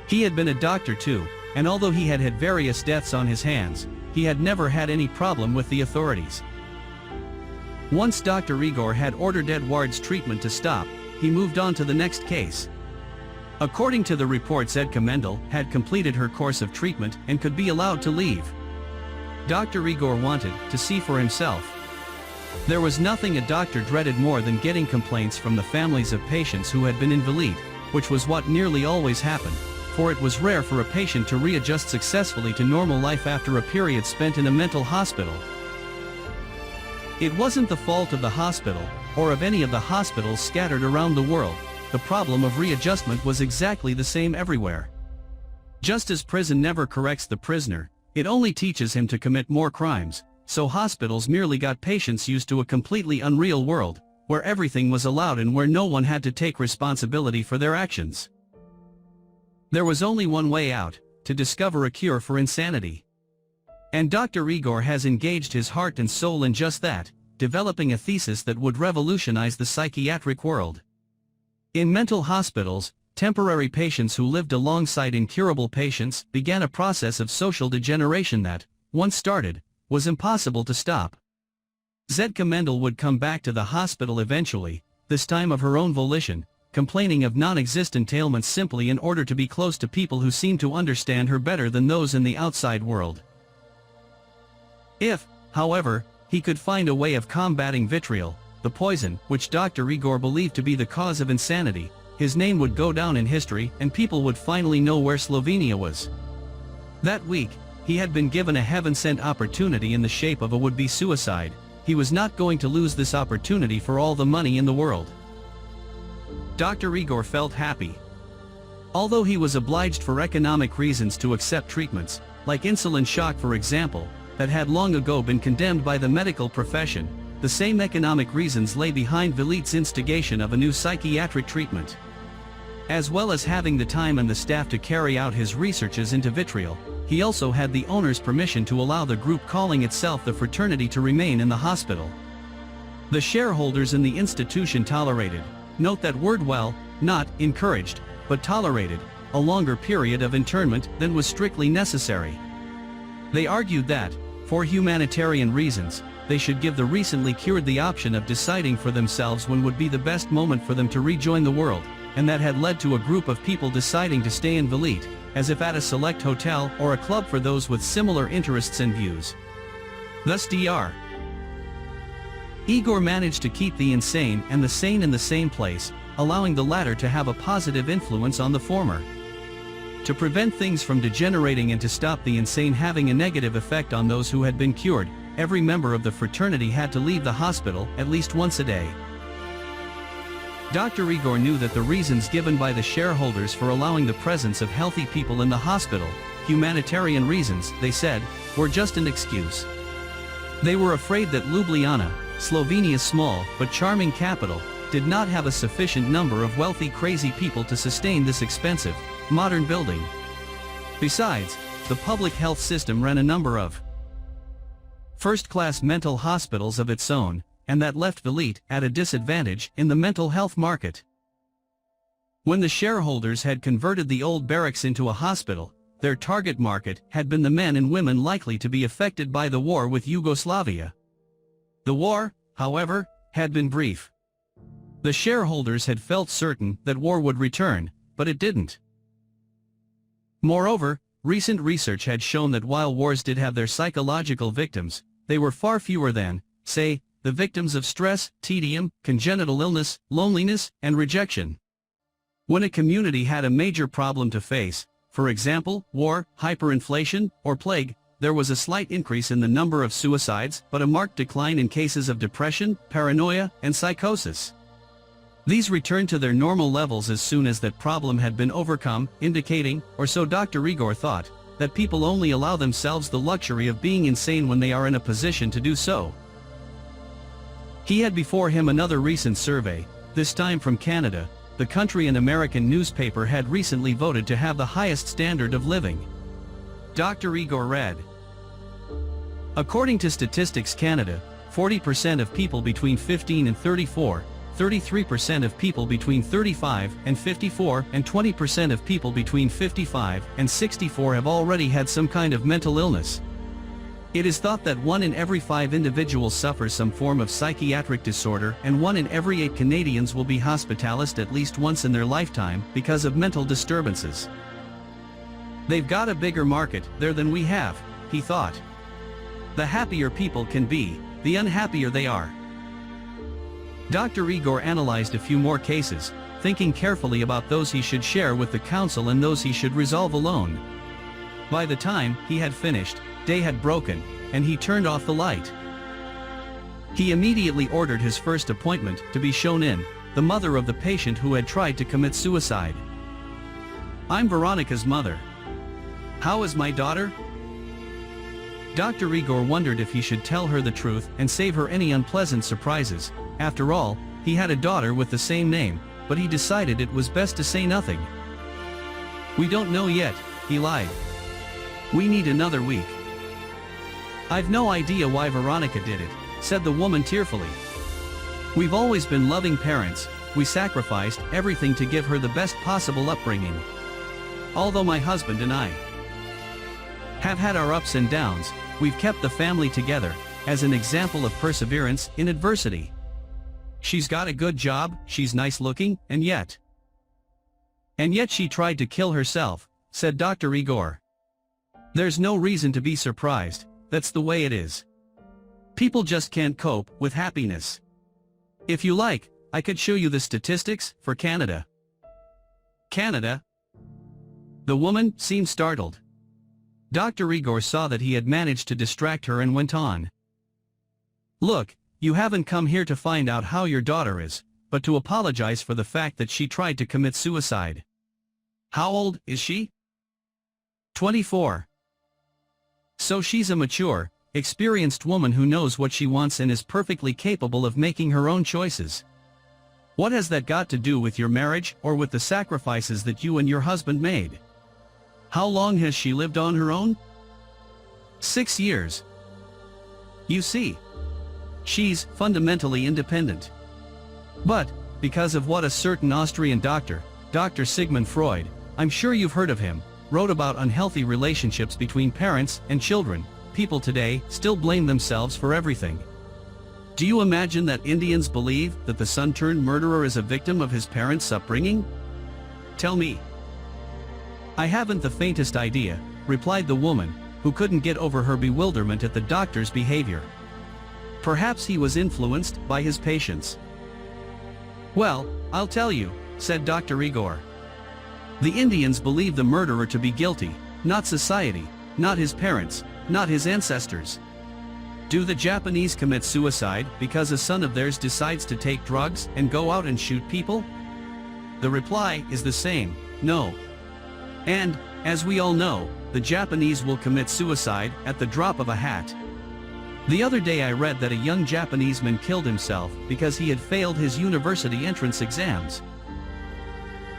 He had been a doctor too, and although he had had various deaths on his hands, he had never had any problem with the authorities. Once Dr. Igor had ordered Edward's treatment to stop, he moved on to the next case. According to the reports, Edka Mendel had completed her course of treatment and could be allowed to leave. Dr. Igor wanted to see for himself. There was nothing a doctor dreaded more than getting complaints from the families of patients who had been invalid, which was what nearly always happened, for it was rare for a patient to readjust successfully to normal life after a period spent in a mental hospital. It wasn't the fault of the hospital, or of any of the hospitals scattered around the world. The problem of readjustment was exactly the same everywhere. Just as prison never corrects the prisoner, it only teaches him to commit more crimes, so hospitals merely got patients used to a completely unreal world, where everything was allowed and where no one had to take responsibility for their actions. There was only one way out: to discover a cure for insanity. And Dr. Igor has engaged his heart and soul in just that, developing a thesis that would revolutionize the psychiatric world. In mental hospitals, temporary patients who lived alongside incurable patients began a process of social degeneration that, once started, was impossible to stop. Zedka Mendel would come back to the hospital eventually, this time of her own volition, complaining of non-existent ailments simply in order to be close to people who seemed to understand her better than those in the outside world. If, however, he could find a way of combating vitriol, the poison which Dr. Igor believed to be the cause of insanity, his name would go down in history and people would finally know where Slovenia was. That week, he had been given a heaven-sent opportunity in the shape of a would-be suicide. He was not going to lose this opportunity for all the money in the world. Dr. Igor felt happy. Although he was obliged for economic reasons to accept treatments, like insulin shock for example, that had long ago been condemned by the medical profession, the same economic reasons lay behind Velite's instigation of a new psychiatric treatment. As well as having the time and the staff to carry out his researches into vitriol, he also had the owner's permission to allow the group calling itself the fraternity to remain in the hospital. The shareholders in the institution tolerated, note that word well, not encouraged, but tolerated, a longer period of internment than was strictly necessary. They argued that, for humanitarian reasons, they should give the recently cured the option of deciding for themselves when would be the best moment for them to rejoin the world, and that had led to a group of people deciding to stay in Velite, as if at a select hotel or a club for those with similar interests and views. Thus Dr. Igor managed to keep the insane and the sane in the same place, allowing the latter to have a positive influence on the former. To prevent things from degenerating and to stop the insane having a negative effect on those who had been cured, every member of the fraternity had to leave the hospital at least once a day. Dr. Igor knew that the reasons given by the shareholders for allowing the presence of healthy people in the hospital, humanitarian reasons, they said, were just an excuse. They were afraid that Ljubljana, Slovenia's small but charming capital, did not have a sufficient number of wealthy crazy people to sustain this expensive, modern building. Besides, the public health system ran a number of first-class mental hospitals of its own, and that left Velite at a disadvantage in the mental health market. When the shareholders had converted the old barracks into a hospital, their target market had been the men and women likely to be affected by the war with Yugoslavia. The war, however, had been brief. The shareholders had felt certain that war would return, but it didn't. Moreover, recent research had shown that while wars did have their psychological victims, they were far fewer than, say, the victims of stress, tedium, congenital illness, loneliness, and rejection. When a community had a major problem to face, for example, war, hyperinflation, or plague, there was a slight increase in the number of suicides but a marked decline in cases of depression, paranoia, and psychosis. These returned to their normal levels as soon as that problem had been overcome, indicating, or so Dr. Igor thought, that people only allow themselves the luxury of being insane when they are in a position to do so. He had before him another recent survey, this time from Canada. The country and American newspaper had recently voted to have the highest standard of living. Dr. Igor read. According to Statistics Canada, 40% of people between 15 and 34, 33% of people between 35 and 54, and 20% of people between 55 and 64 have already had some kind of mental illness. It is thought that 1 in every 5 individuals suffers some form of psychiatric disorder, and 1 in every 8 Canadians will be hospitalized at least once in their lifetime because of mental disturbances. They've got a bigger market there than we have, he thought. The happier people can be, the unhappier they are. Dr. Igor analyzed a few more cases, thinking carefully about those he should share with the council and those he should resolve alone. By the time he had finished, day had broken, and he turned off the light. He immediately ordered his first appointment to be shown in, the mother of the patient who had tried to commit suicide. "I'm Veronika's mother. How is my daughter?" Dr. Igor wondered if he should tell her the truth and save her any unpleasant surprises. After all, he had a daughter with the same name, but he decided it was best to say nothing. "We don't know yet," he lied. "We need another week." "I've no idea why Veronika did it," said the woman tearfully. "We've always been loving parents, we sacrificed everything to give her the best possible upbringing. Although my husband and I have had our ups and downs, we've kept the family together, as an example of perseverance in adversity. She's got a good job, she's nice looking, and yet she tried to kill herself," said Dr. Igor. "There's no reason to be surprised, that's the way it is. People just can't cope with happiness. If you like, I could show you the statistics for Canada." "Canada?" The woman seemed startled. Dr. Igor saw that he had managed to distract her and went on. "Look, you haven't come here to find out how your daughter is, but to apologize for the fact that she tried to commit suicide. How old is she?" 24. "So she's a mature, experienced woman who knows what she wants and is perfectly capable of making her own choices. What has that got to do with your marriage or with the sacrifices that you and your husband made? How long has she lived on her own?" 6 years. "You see, she's fundamentally independent. But, because of what a certain Austrian doctor, Dr. Sigmund Freud, I'm sure you've heard of him, wrote about unhealthy relationships between parents and children, people today still blame themselves for everything. Do you imagine that Indians believe that the son-turned murderer is a victim of his parents' upbringing? Tell me." "I haven't the faintest idea," replied the woman, who couldn't get over her bewilderment at the doctor's behavior. "Perhaps he was influenced by his patients." "Well, I'll tell you," said Dr. Igor. "The Indians believe the murderer to be guilty, not society, not his parents, not his ancestors. Do the Japanese commit suicide because a son of theirs decides to take drugs and go out and shoot people? The reply is the same, no. And, as we all know, the Japanese will commit suicide at the drop of a hat. The other day I read that a young Japanese man killed himself because he had failed his university entrance exams."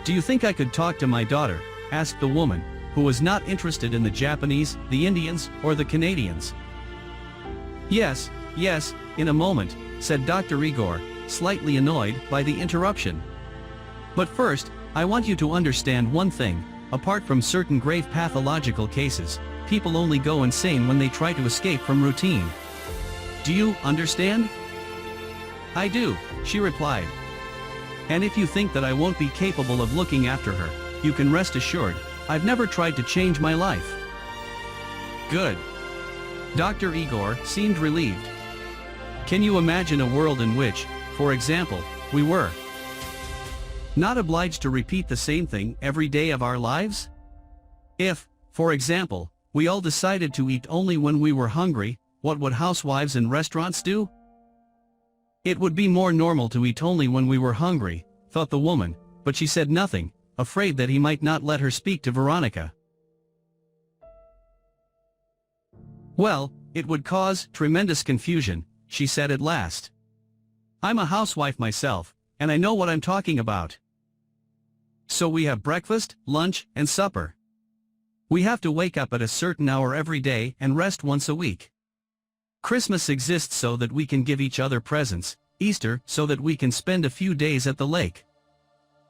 "Do you think I could talk to my daughter?" asked the woman, who was not interested in the Japanese, the Indians, or the Canadians. Yes, in a moment," said Dr. Igor, slightly annoyed by the interruption. "But first, I want you to understand one thing, apart from certain grave pathological cases, people only go insane when they try to escape from routine. Do you understand?" "I do," she replied. And if you think that I won't be capable of looking after her, you can rest assured, I've never tried to change my life." "Good." Dr. Igor seemed relieved. "Can you imagine a world in which, for example, we were not obliged to repeat the same thing every day of our lives? If, for example, we all decided to eat only when we were hungry, what would housewives in restaurants do?" "It would be more normal to eat only when we were hungry," thought the woman, but she said nothing, afraid that he might not let her speak to Veronika. "Well, it would cause tremendous confusion," she said at last. "I'm a housewife myself, and I know what I'm talking about. So we have breakfast, lunch, and supper. We have to wake up at a certain hour every day and rest once a week. Christmas exists so that we can give each other presents, Easter so that we can spend a few days at the lake.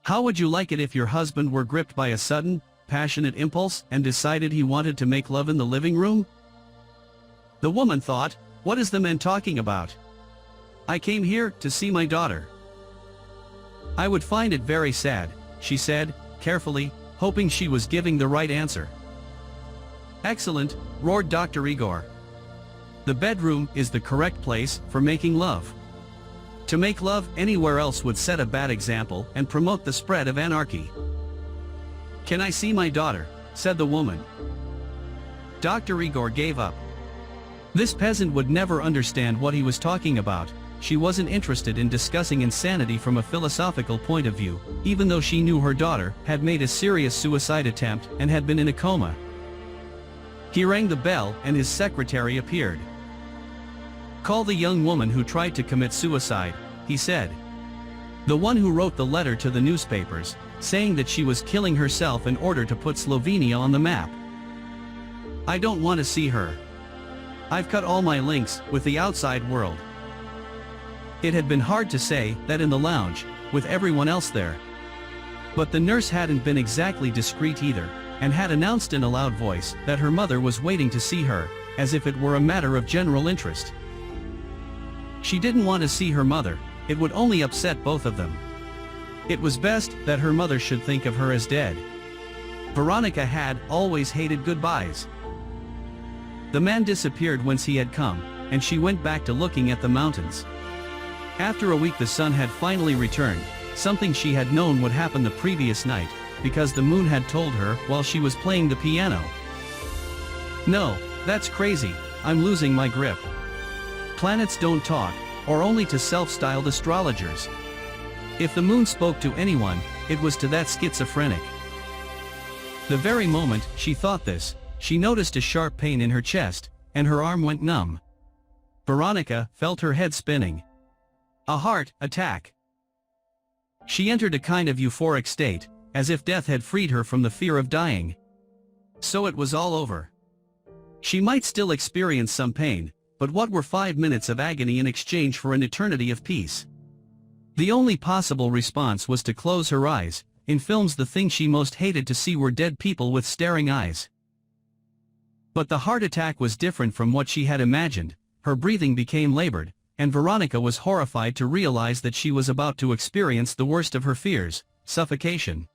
How would you like it if your husband were gripped by a sudden, passionate impulse and decided he wanted to make love in the living room?" The woman thought, "What is the man talking about? I came here to see my daughter." "I would find it very sad," she said, carefully, hoping she was giving the right answer. "Excellent," roared Dr. Igor. "The bedroom is the correct place for making love. To make love anywhere else would set a bad example and promote the spread of anarchy." "Can I see my daughter?" said the woman. Dr. Igor gave up. This peasant would never understand what he was talking about. She wasn't interested in discussing insanity from a philosophical point of view, even though she knew her daughter had made a serious suicide attempt and had been in a coma. He rang the bell and his secretary appeared. "Call the young woman who tried to commit suicide," he said. "The one who wrote the letter to the newspapers, saying that she was killing herself in order to put Slovenia on the map. I don't want to see her. I've cut all my links with the outside world." It had been hard to say that in the lounge, with everyone else there. But the nurse hadn't been exactly discreet either, and had announced in a loud voice that her mother was waiting to see her, as if it were a matter of general interest. She didn't want to see her mother, it would only upset both of them. It was best that her mother should think of her as dead. Veronika had always hated goodbyes. The man disappeared whence he had come, and she went back to looking at the mountains. After a week the sun had finally returned, something she had known would happen the previous night, because the moon had told her while she was playing the piano. "No, that's crazy, I'm losing my grip. Planets don't talk, or only to self-styled astrologers. If the moon spoke to anyone, it was to that schizophrenic." The very moment she thought this, she noticed a sharp pain in her chest, and her arm went numb. Veronika felt her head spinning. A heart attack. She entered a kind of euphoric state, as if death had freed her from the fear of dying. So it was all over. She might still experience some pain, but what were 5 minutes of agony in exchange for an eternity of peace? The only possible response was to close her eyes. In films the thing she most hated to see were dead people with staring eyes. But the heart attack was different from what she had imagined. Her breathing became labored, and Veronika was horrified to realize that she was about to experience the worst of her fears, suffocation.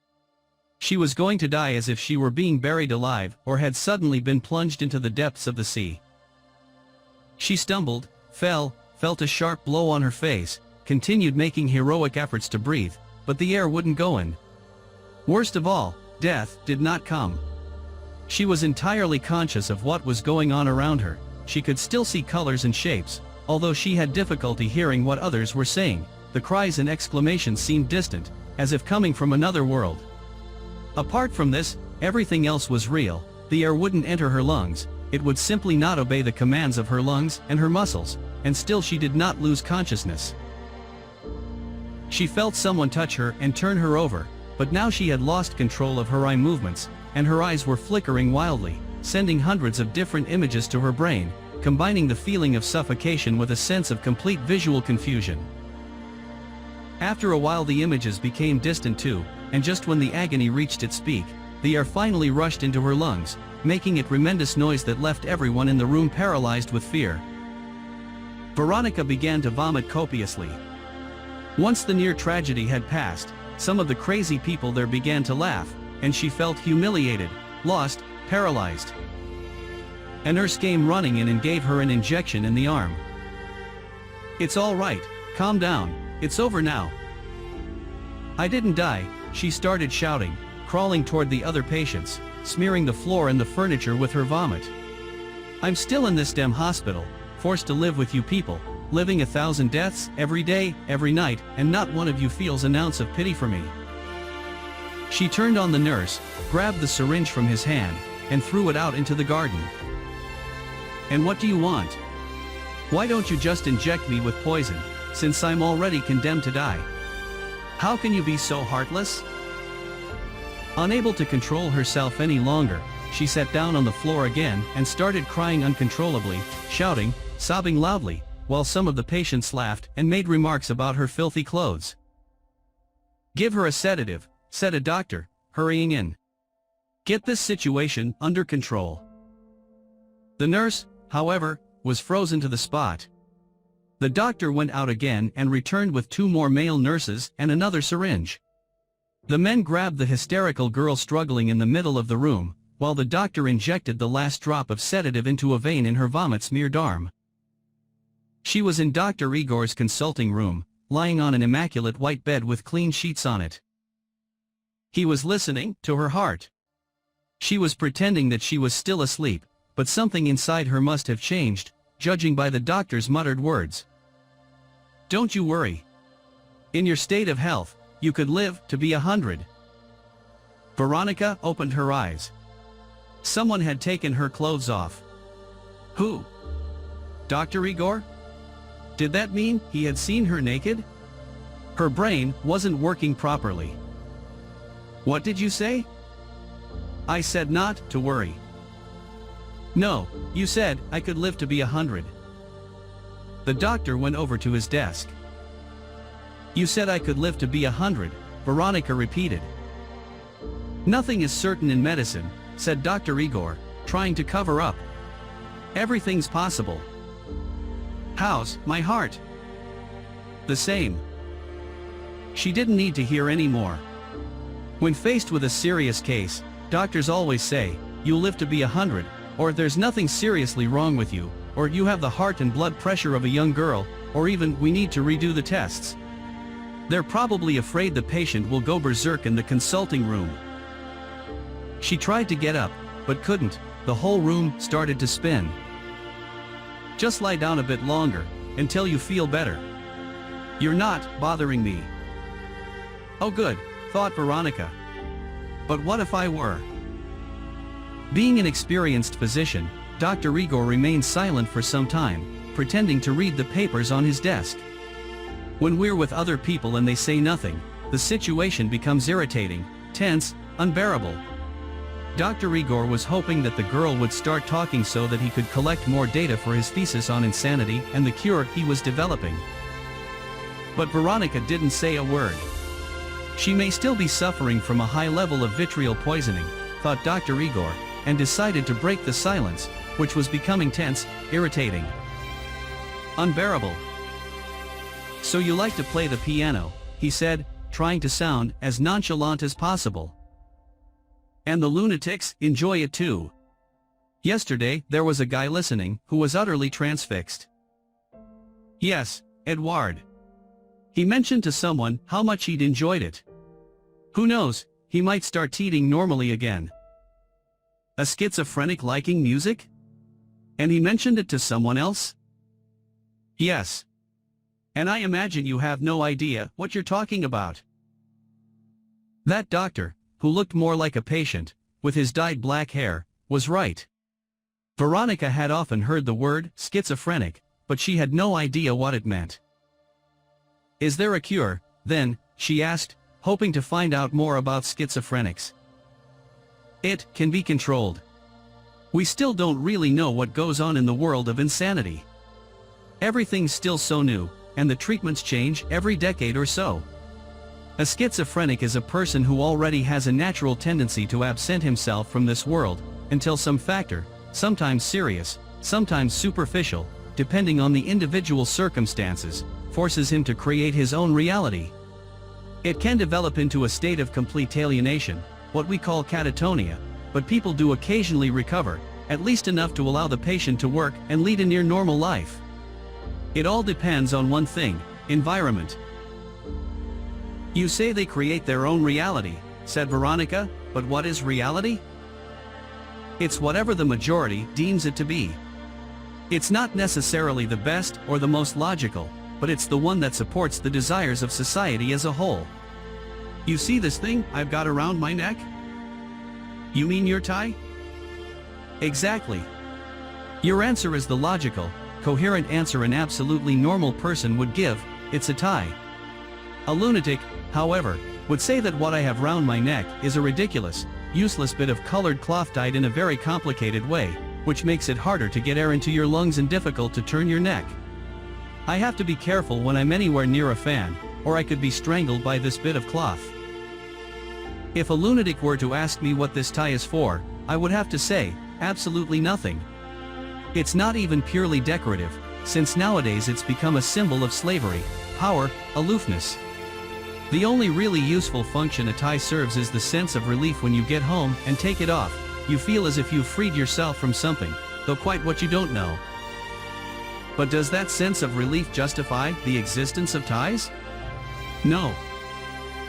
She was going to die as if she were being buried alive or had suddenly been plunged into the depths of the sea. She stumbled, fell, felt a sharp blow on her face, continued making heroic efforts to breathe, but the air wouldn't go in. Worst of all, death did not come. She was entirely conscious of what was going on around her. She could still see colors and shapes, although she had difficulty hearing what others were saying. The cries and exclamations seemed distant, as if coming from another world. Apart from this, everything else was real. The air wouldn't enter her lungs, it would simply not obey the commands of her lungs and her muscles, and still she did not lose consciousness. She felt someone touch her and turn her over, but now she had lost control of her eye movements, and her eyes were flickering wildly, sending hundreds of different images to her brain, combining the feeling of suffocation with a sense of complete visual confusion. After a while the images became distant too, and just when the agony reached its peak, the air finally rushed into her lungs, making a tremendous noise that left everyone in the room paralyzed with fear. Veronika began to vomit copiously. Once the near tragedy had passed, some of the crazy people there began to laugh, and she felt humiliated, lost, paralyzed. A nurse came running in and gave her an injection in the arm. "It's all right, calm down, it's over now." "I didn't die," she started shouting, crawling toward the other patients, smearing the floor and the furniture with her vomit. "I'm still in this damn hospital, forced to live with you people, living 1,000 deaths, every day, every night, and not one of you feels an ounce of pity for me." She turned on the nurse, grabbed the syringe from his hand, and threw it out into the garden. "And what do you want? Why don't you just inject me with poison, since I'm already condemned to die? How can you be so heartless?" Unable to control herself any longer, she sat down on the floor again and started crying uncontrollably, shouting, sobbing loudly, while some of the patients laughed and made remarks about her filthy clothes. "Give her a sedative," said a doctor, hurrying in. "Get this situation under control." The nurse, however, was frozen to the spot. The doctor went out again and returned with 2 more male nurses and another syringe. The men grabbed the hysterical girl struggling in the middle of the room, while the doctor injected the last drop of sedative into a vein in her vomit-smeared arm. She was in Dr. Igor's consulting room, lying on an immaculate white bed with clean sheets on it. He was listening to her heart. She was pretending that she was still asleep, but something inside her must have changed, judging by the doctor's muttered words. "Don't you worry. In your state of health, you could live to be 100. Veronika opened her eyes. Someone had taken her clothes off. Who? Dr. Igor? Did that mean he had seen her naked? Her brain wasn't working properly. "What did you say?" "I said not to worry." "No, you said I could live to be 100. The doctor went over to his desk. "You said I could live to be 100, Veronika repeated. "Nothing is certain in medicine," said Dr. Igor, trying to cover up. "Everything's possible." "How's my heart?" "The same." She didn't need to hear any more. When faced with a serious case, doctors always say, "You'll live to be 100, or there's nothing seriously wrong with you, or you have the heart and blood pressure of a young girl, or even we need to redo the tests." They're probably afraid the patient will go berserk in the consulting room. She tried to get up, but couldn't. The whole room started to spin. "Just lie down a bit longer, until you feel better. You're not bothering me." "Oh good," thought Veronika. But what if I were? Being an experienced physician, Dr. Igor remained silent for some time, pretending to read the papers on his desk. When we're with other people and they say nothing, the situation becomes irritating, tense, unbearable. Dr. Igor was hoping that the girl would start talking so that he could collect more data for his thesis on insanity and the cure he was developing. But Veronika didn't say a word. She may still be suffering from a high level of vitriol poisoning, thought Dr. Igor, and decided to break the silence, which was becoming tense, irritating, unbearable. "So you like to play the piano," he said, trying to sound as nonchalant as possible. "And the lunatics enjoy it too. Yesterday there was a guy listening who was utterly transfixed." "Yes, Edouard. He mentioned to someone how much he'd enjoyed it. Who knows, he might start teething normally again." "A schizophrenic liking music? And he mentioned it to someone else?" "Yes. And I imagine you have no idea what you're talking about." That doctor, who looked more like a patient, with his dyed black hair, was right. Veronika had often heard the word schizophrenic, but she had no idea what it meant. "Is there a cure, then?" she asked, hoping to find out more about schizophrenics. "It can be controlled. We still don't really know what goes on in the world of insanity. Everything's still so new, and the treatments change every decade or so. A schizophrenic is a person who already has a natural tendency to absent himself from this world, until some factor, sometimes serious, sometimes superficial, depending on the individual circumstances, forces him to create his own reality. It can develop into a state of complete alienation, what we call catatonia, but people do occasionally recover, at least enough to allow the patient to work and lead a near normal life. It all depends on one thing: environment. You say they create their own reality, said Veronika, but what is reality? It's whatever the majority deems it to be. It's not necessarily the best or the most logical, but it's the one that supports the desires of society as a whole. You see this thing I've got around my neck? You mean your tie? Exactly. Your answer is the logical, coherent answer an absolutely normal person would give: it's a tie. A lunatic, however, would say that what I have round my neck is a ridiculous, useless bit of colored cloth tied in a very complicated way, which makes it harder to get air into your lungs and difficult to turn your neck. I have to be careful when I'm anywhere near a fan, or I could be strangled by this bit of cloth. If a lunatic were to ask me what this tie is for, I would have to say, absolutely nothing. It's not even purely decorative, since nowadays it's become a symbol of slavery, power, aloofness. The only really useful function a tie serves is the sense of relief when you get home and take it off. You feel as if you've freed yourself from something, though quite what you don't know. But does that sense of relief justify the existence of ties? No.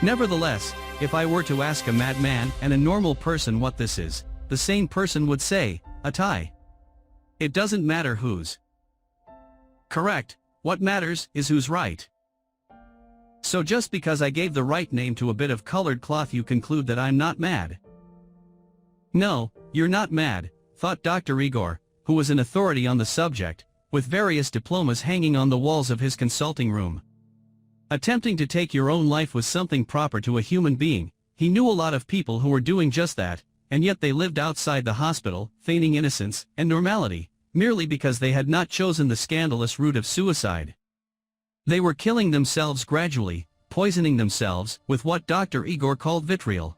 Nevertheless, if I were to ask a madman and a normal person what this is, the sane person would say, a tie. It doesn't matter whose. Correct, what matters is who's right. So just because I gave the right name to a bit of colored cloth you conclude that I'm not mad? No, you're not mad, thought Dr. Igor, who was an authority on the subject, with various diplomas hanging on the walls of his consulting room. Attempting to take your own life was something proper to a human being. He knew a lot of people who were doing just that, and yet they lived outside the hospital, feigning innocence and normality, merely because they had not chosen the scandalous route of suicide. They were killing themselves gradually, poisoning themselves with what Dr. Igor called vitriol.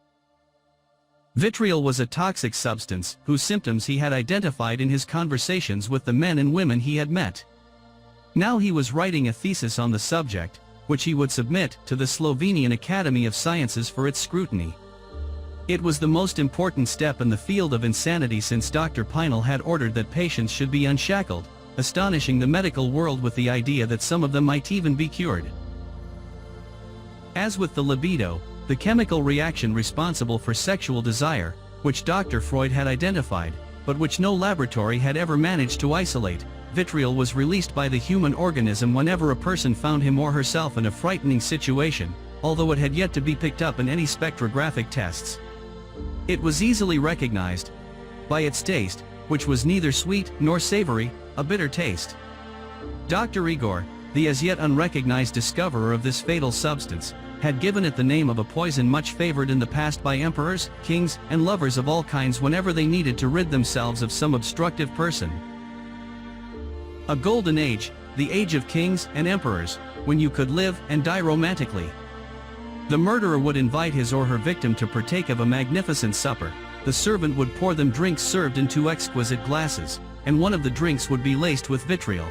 Vitriol was a toxic substance whose symptoms he had identified in his conversations with the men and women he had met. Now he was writing a thesis on the subject, which he would submit to the Slovenian Academy of Sciences for its scrutiny. It was the most important step in the field of insanity since Dr. Pinel had ordered that patients should be unshackled, astonishing the medical world with the idea that some of them might even be cured. As with the libido, the chemical reaction responsible for sexual desire, which Dr. Freud had identified, but which no laboratory had ever managed to isolate, vitriol was released by the human organism whenever a person found him or herself in a frightening situation, although it had yet to be picked up in any spectrographic tests. It was easily recognized by its taste, which was neither sweet nor savory, a bitter taste. Dr. Igor, the as yet unrecognized discoverer of this fatal substance, had given it the name of a poison much favored in the past by emperors, kings, and lovers of all kinds whenever they needed to rid themselves of some obstructive person. A golden age, the age of kings and emperors, when you could live and die romantically. The murderer would invite his or her victim to partake of a magnificent supper. The servant would pour them drinks served in 2 exquisite glasses, and one of the drinks would be laced with vitriol.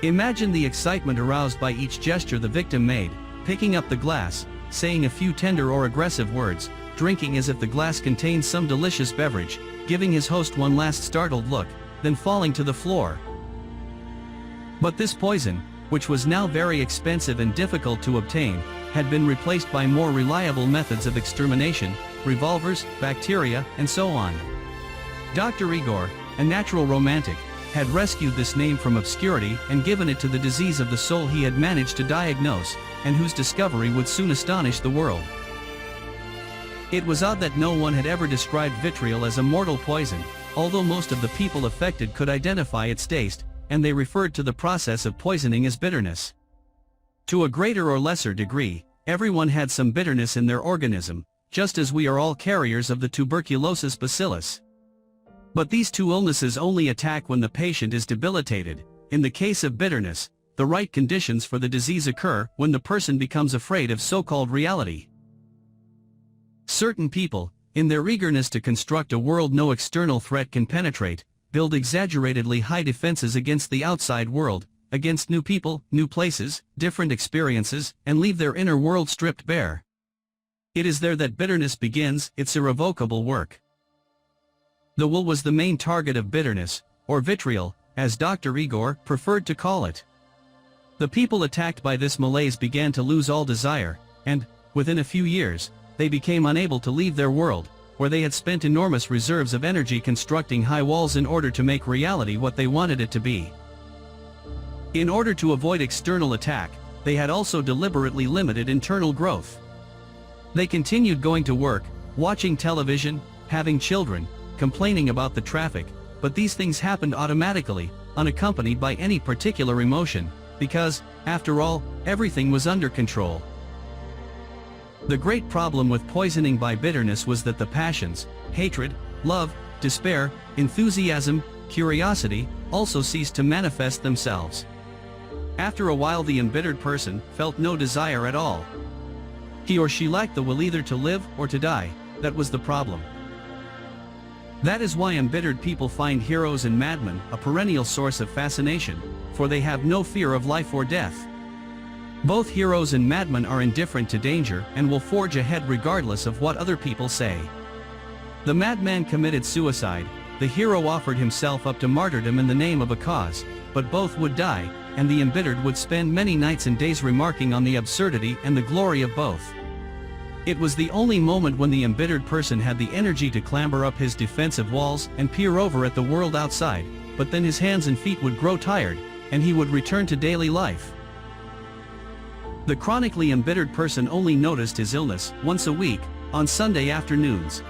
Imagine the excitement aroused by each gesture the victim made, picking up the glass, saying a few tender or aggressive words, drinking as if the glass contained some delicious beverage, giving his host one last startled look, then falling to the floor. But this poison, which was now very expensive and difficult to obtain, had been replaced by more reliable methods of extermination, revolvers, bacteria, and so on. Dr. Igor, a natural romantic, had rescued this name from obscurity and given it to the disease of the soul he had managed to diagnose, and whose discovery would soon astonish the world. It was odd that no one had ever described vitriol as a mortal poison, although most of the people affected could identify its taste, and they referred to the process of poisoning as bitterness. To a greater or lesser degree, everyone had some bitterness in their organism, just as we are all carriers of the tuberculosis bacillus. But these two illnesses only attack when the patient is debilitated. In the case of bitterness, the right conditions for the disease occur when the person becomes afraid of so-called reality. Certain people, in their eagerness to construct a world no external threat can penetrate, build exaggeratedly high defenses against the outside world, against new people, new places, different experiences, and leave their inner world stripped bare. It is there that bitterness begins its irrevocable work. The will was the main target of bitterness, or vitriol, as Dr. Igor preferred to call it. The people attacked by this malaise began to lose all desire, and, within a few years, they became unable to leave their world, where they had spent enormous reserves of energy constructing high walls in order to make reality what they wanted it to be. In order to avoid external attack, they had also deliberately limited internal growth. They continued going to work, watching television, having children, complaining about the traffic, but these things happened automatically, unaccompanied by any particular emotion, because, after all, everything was under control. The great problem with poisoning by bitterness was that the passions, hatred, love, despair, enthusiasm, curiosity, also ceased to manifest themselves. After a while the embittered person felt no desire at all. He or she lacked the will either to live or to die. That was the problem. That is why embittered people find heroes and madmen a perennial source of fascination, for they have no fear of life or death. Both heroes and madmen are indifferent to danger and will forge ahead regardless of what other people say. The madman committed suicide, the hero offered himself up to martyrdom in the name of a cause, but both would die, and the embittered would spend many nights and days remarking on the absurdity and the glory of both. It was the only moment when the embittered person had the energy to clamber up his defensive walls and peer over at the world outside, but then his hands and feet would grow tired, and he would return to daily life. The chronically embittered person only noticed his illness once a week, on Sunday afternoons.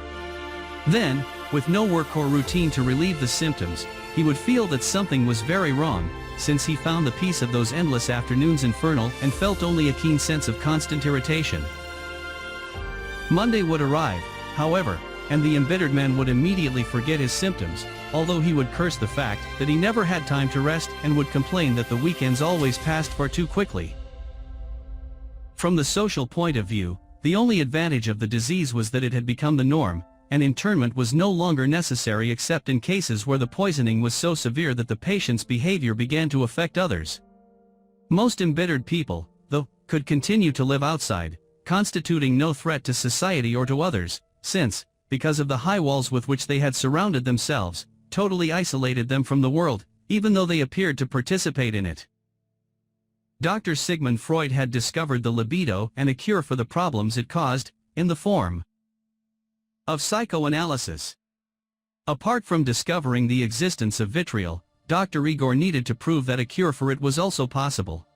Then, with no work or routine to relieve the symptoms, he would feel that something was very wrong, since he found the peace of those endless afternoons infernal and felt only a keen sense of constant irritation. Monday would arrive, however, and the embittered man would immediately forget his symptoms, although he would curse the fact that he never had time to rest and would complain that the weekends always passed far too quickly. From the social point of view, the only advantage of the disease was that it had become the norm, and internment was no longer necessary except in cases where the poisoning was so severe that the patient's behavior began to affect others. Most embittered people, though, could continue to live outside, constituting no threat to society or to others, since, because of the high walls with which they had surrounded themselves, totally isolated them from the world, even though they appeared to participate in it. Dr. Sigmund Freud had discovered the libido and a cure for the problems it caused, in the form of psychoanalysis. Apart from discovering the existence of vitriol, Dr. Igor needed to prove that a cure for it was also possible.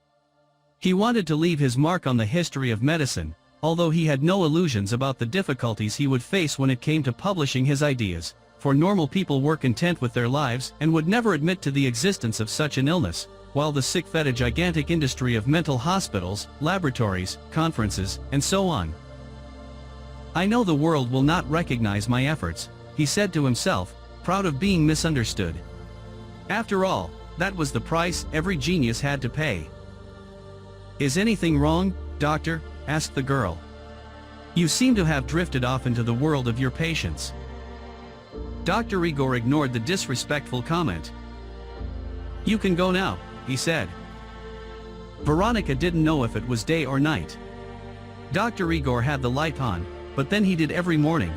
He wanted to leave his mark on the history of medicine, although he had no illusions about the difficulties he would face when it came to publishing his ideas, for normal people were content with their lives and would never admit to the existence of such an illness, while the sick fed a gigantic industry of mental hospitals, laboratories, conferences, and so on. I know the world will not recognize my efforts, he said to himself, proud of being misunderstood. After all, that was the price every genius had to pay. Is anything wrong, doctor? Asked the girl. You seem to have drifted off into the world of your patients. Dr. Igor ignored the disrespectful comment. You can go now, he said. Veronika didn't know if it was day or night. Dr. Igor had the light on, but then he did every morning.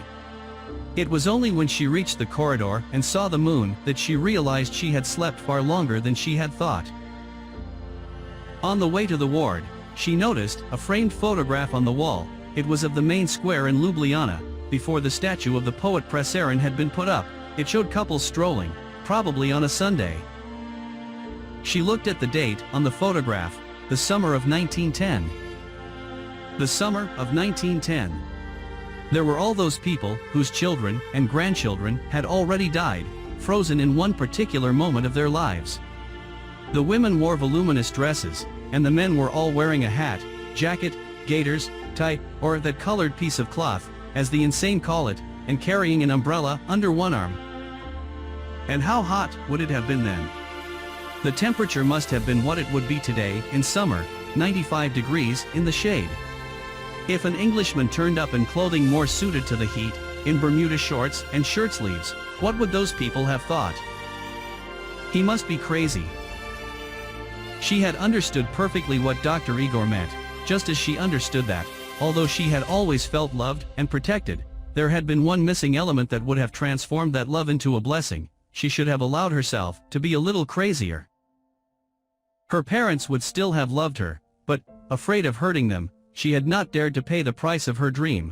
It was only when she reached the corridor and saw the moon that she realized she had slept far longer than she had thought. On the way to the ward, she noticed a framed photograph on the wall. It was of the main square in Ljubljana, before the statue of the poet Presarin had been put up. It showed couples strolling, probably on a Sunday. She looked at the date on the photograph, the summer of 1910. The summer of 1910. There were all those people whose children and grandchildren had already died, frozen in one particular moment of their lives. The women wore voluminous dresses, and the men were all wearing a hat, jacket, gaiters, tie, or that colored piece of cloth, as the insane call it, and carrying an umbrella under one arm. And how hot would it have been then? The temperature must have been what it would be today in summer, 95 degrees in the shade. If an Englishman turned up in clothing more suited to the heat, in Bermuda shorts and shirt sleeves, what would those people have thought? He must be crazy. She had understood perfectly what Dr. Igor meant, just as she understood that, although she had always felt loved and protected, there had been one missing element that would have transformed that love into a blessing. She should have allowed herself to be a little crazier. Her parents would still have loved her, but, afraid of hurting them, she had not dared to pay the price of her dream.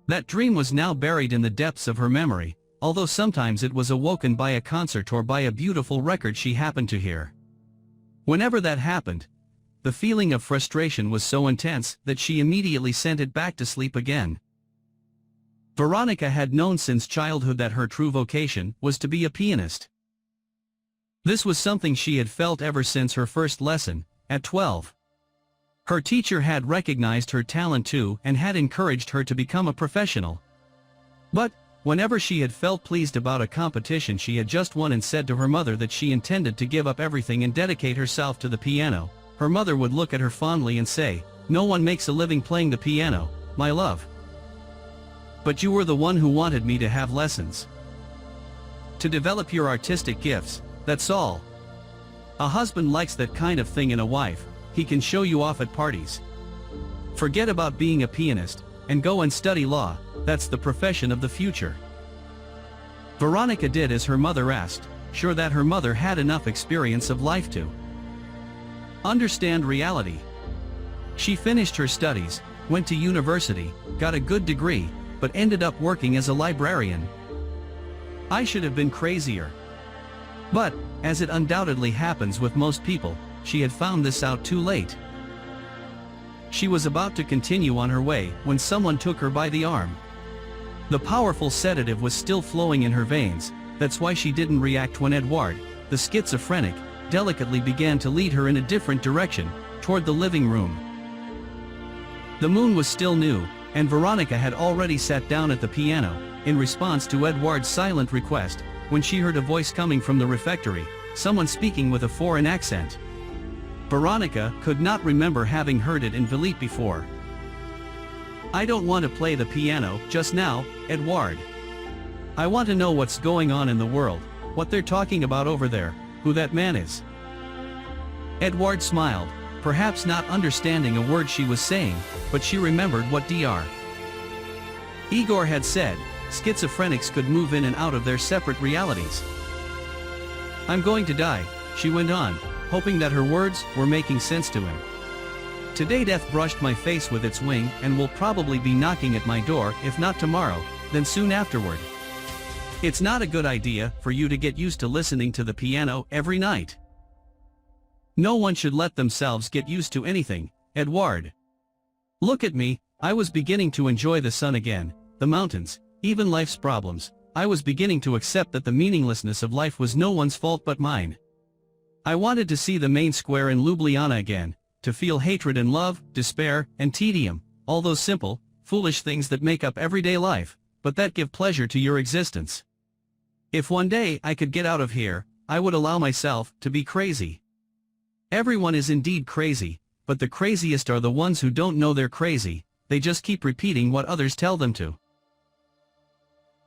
That dream was now buried in the depths of her memory, although sometimes it was awoken by a concert or by a beautiful record she happened to hear. Whenever that happened, the feeling of frustration was so intense that she immediately sent it back to sleep again. Veronika had known since childhood that her true vocation was to be a pianist. This was something she had felt ever since her first lesson, at 12. Her teacher had recognized her talent too and had encouraged her to become a professional. But, whenever she had felt pleased about a competition she had just won and said to her mother that she intended to give up everything and dedicate herself to the piano, her mother would look at her fondly and say, "No one makes a living playing the piano, my love. But you were the one who wanted me to have lessons. To develop your artistic gifts, that's all. A husband likes that kind of thing in a wife, he can show you off at parties. Forget about being a pianist, and go and study law, that's the profession of the future." Veronika did as her mother asked, sure that her mother had enough experience of life to understand reality. She finished her studies, went to university, got a good degree, but ended up working as a librarian. I should have been crazier. But, as it undoubtedly happens with most people, she had found this out too late. She was about to continue on her way when someone took her by the arm. The powerful sedative was still flowing in her veins, that's why she didn't react when Edouard, the schizophrenic, delicately began to lead her in a different direction, toward the living room. The moon was still new, and Veronika had already sat down at the piano, in response to Edouard's silent request, when she heard a voice coming from the refectory, someone speaking with a foreign accent. Veronika could not remember having heard it in Philippe before. "I don't want to play the piano just now, Edouard. I want to know what's going on in the world, what they're talking about over there, who that man is." Edouard smiled, perhaps not understanding a word she was saying, but she remembered what Dr. Igor had said, schizophrenics could move in and out of their separate realities. "I'm going to die," she went on, hoping that her words were making sense to him. "Today death brushed my face with its wing and will probably be knocking at my door, if not tomorrow, then soon afterward. It's not a good idea for you to get used to listening to the piano every night. No one should let themselves get used to anything, Edouard. Look at me, I was beginning to enjoy the sun again, the mountains, even life's problems. I was beginning to accept that the meaninglessness of life was no one's fault but mine. I wanted to see the main square in Ljubljana again, to feel hatred and love, despair, and tedium, all those simple, foolish things that make up everyday life, but that give pleasure to your existence. If one day I could get out of here, I would allow myself to be crazy. Everyone is indeed crazy, but the craziest are the ones who don't know they're crazy, they just keep repeating what others tell them to.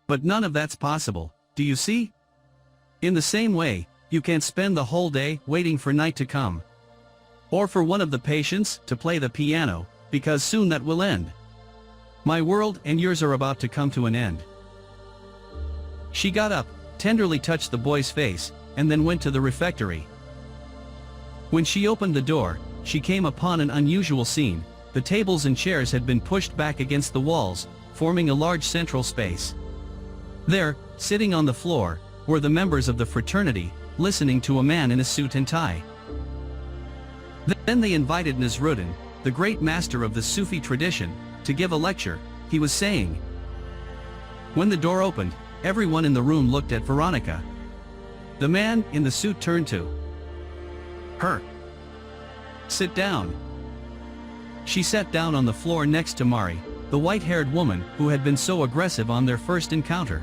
But none of that's possible, do you see? In the same way, you can't spend the whole day waiting for night to come. Or for one of the patients to play the piano, because soon that will end. My world and yours are about to come to an end." She got up, tenderly touched the boy's face, and then went to the refectory. When she opened the door, she came upon an unusual scene. The tables and chairs had been pushed back against the walls, forming a large central space. There, sitting on the floor, were the members of the fraternity, listening to a man in a suit and tie. Then they invited Nasruddin, the great master of the Sufi tradition, to give a lecture, he was saying. When the door opened, everyone in the room looked at Veronika. The man in the suit turned to her. "Sit down." She sat down on the floor next to Mari, the white-haired woman who had been so aggressive on their first encounter.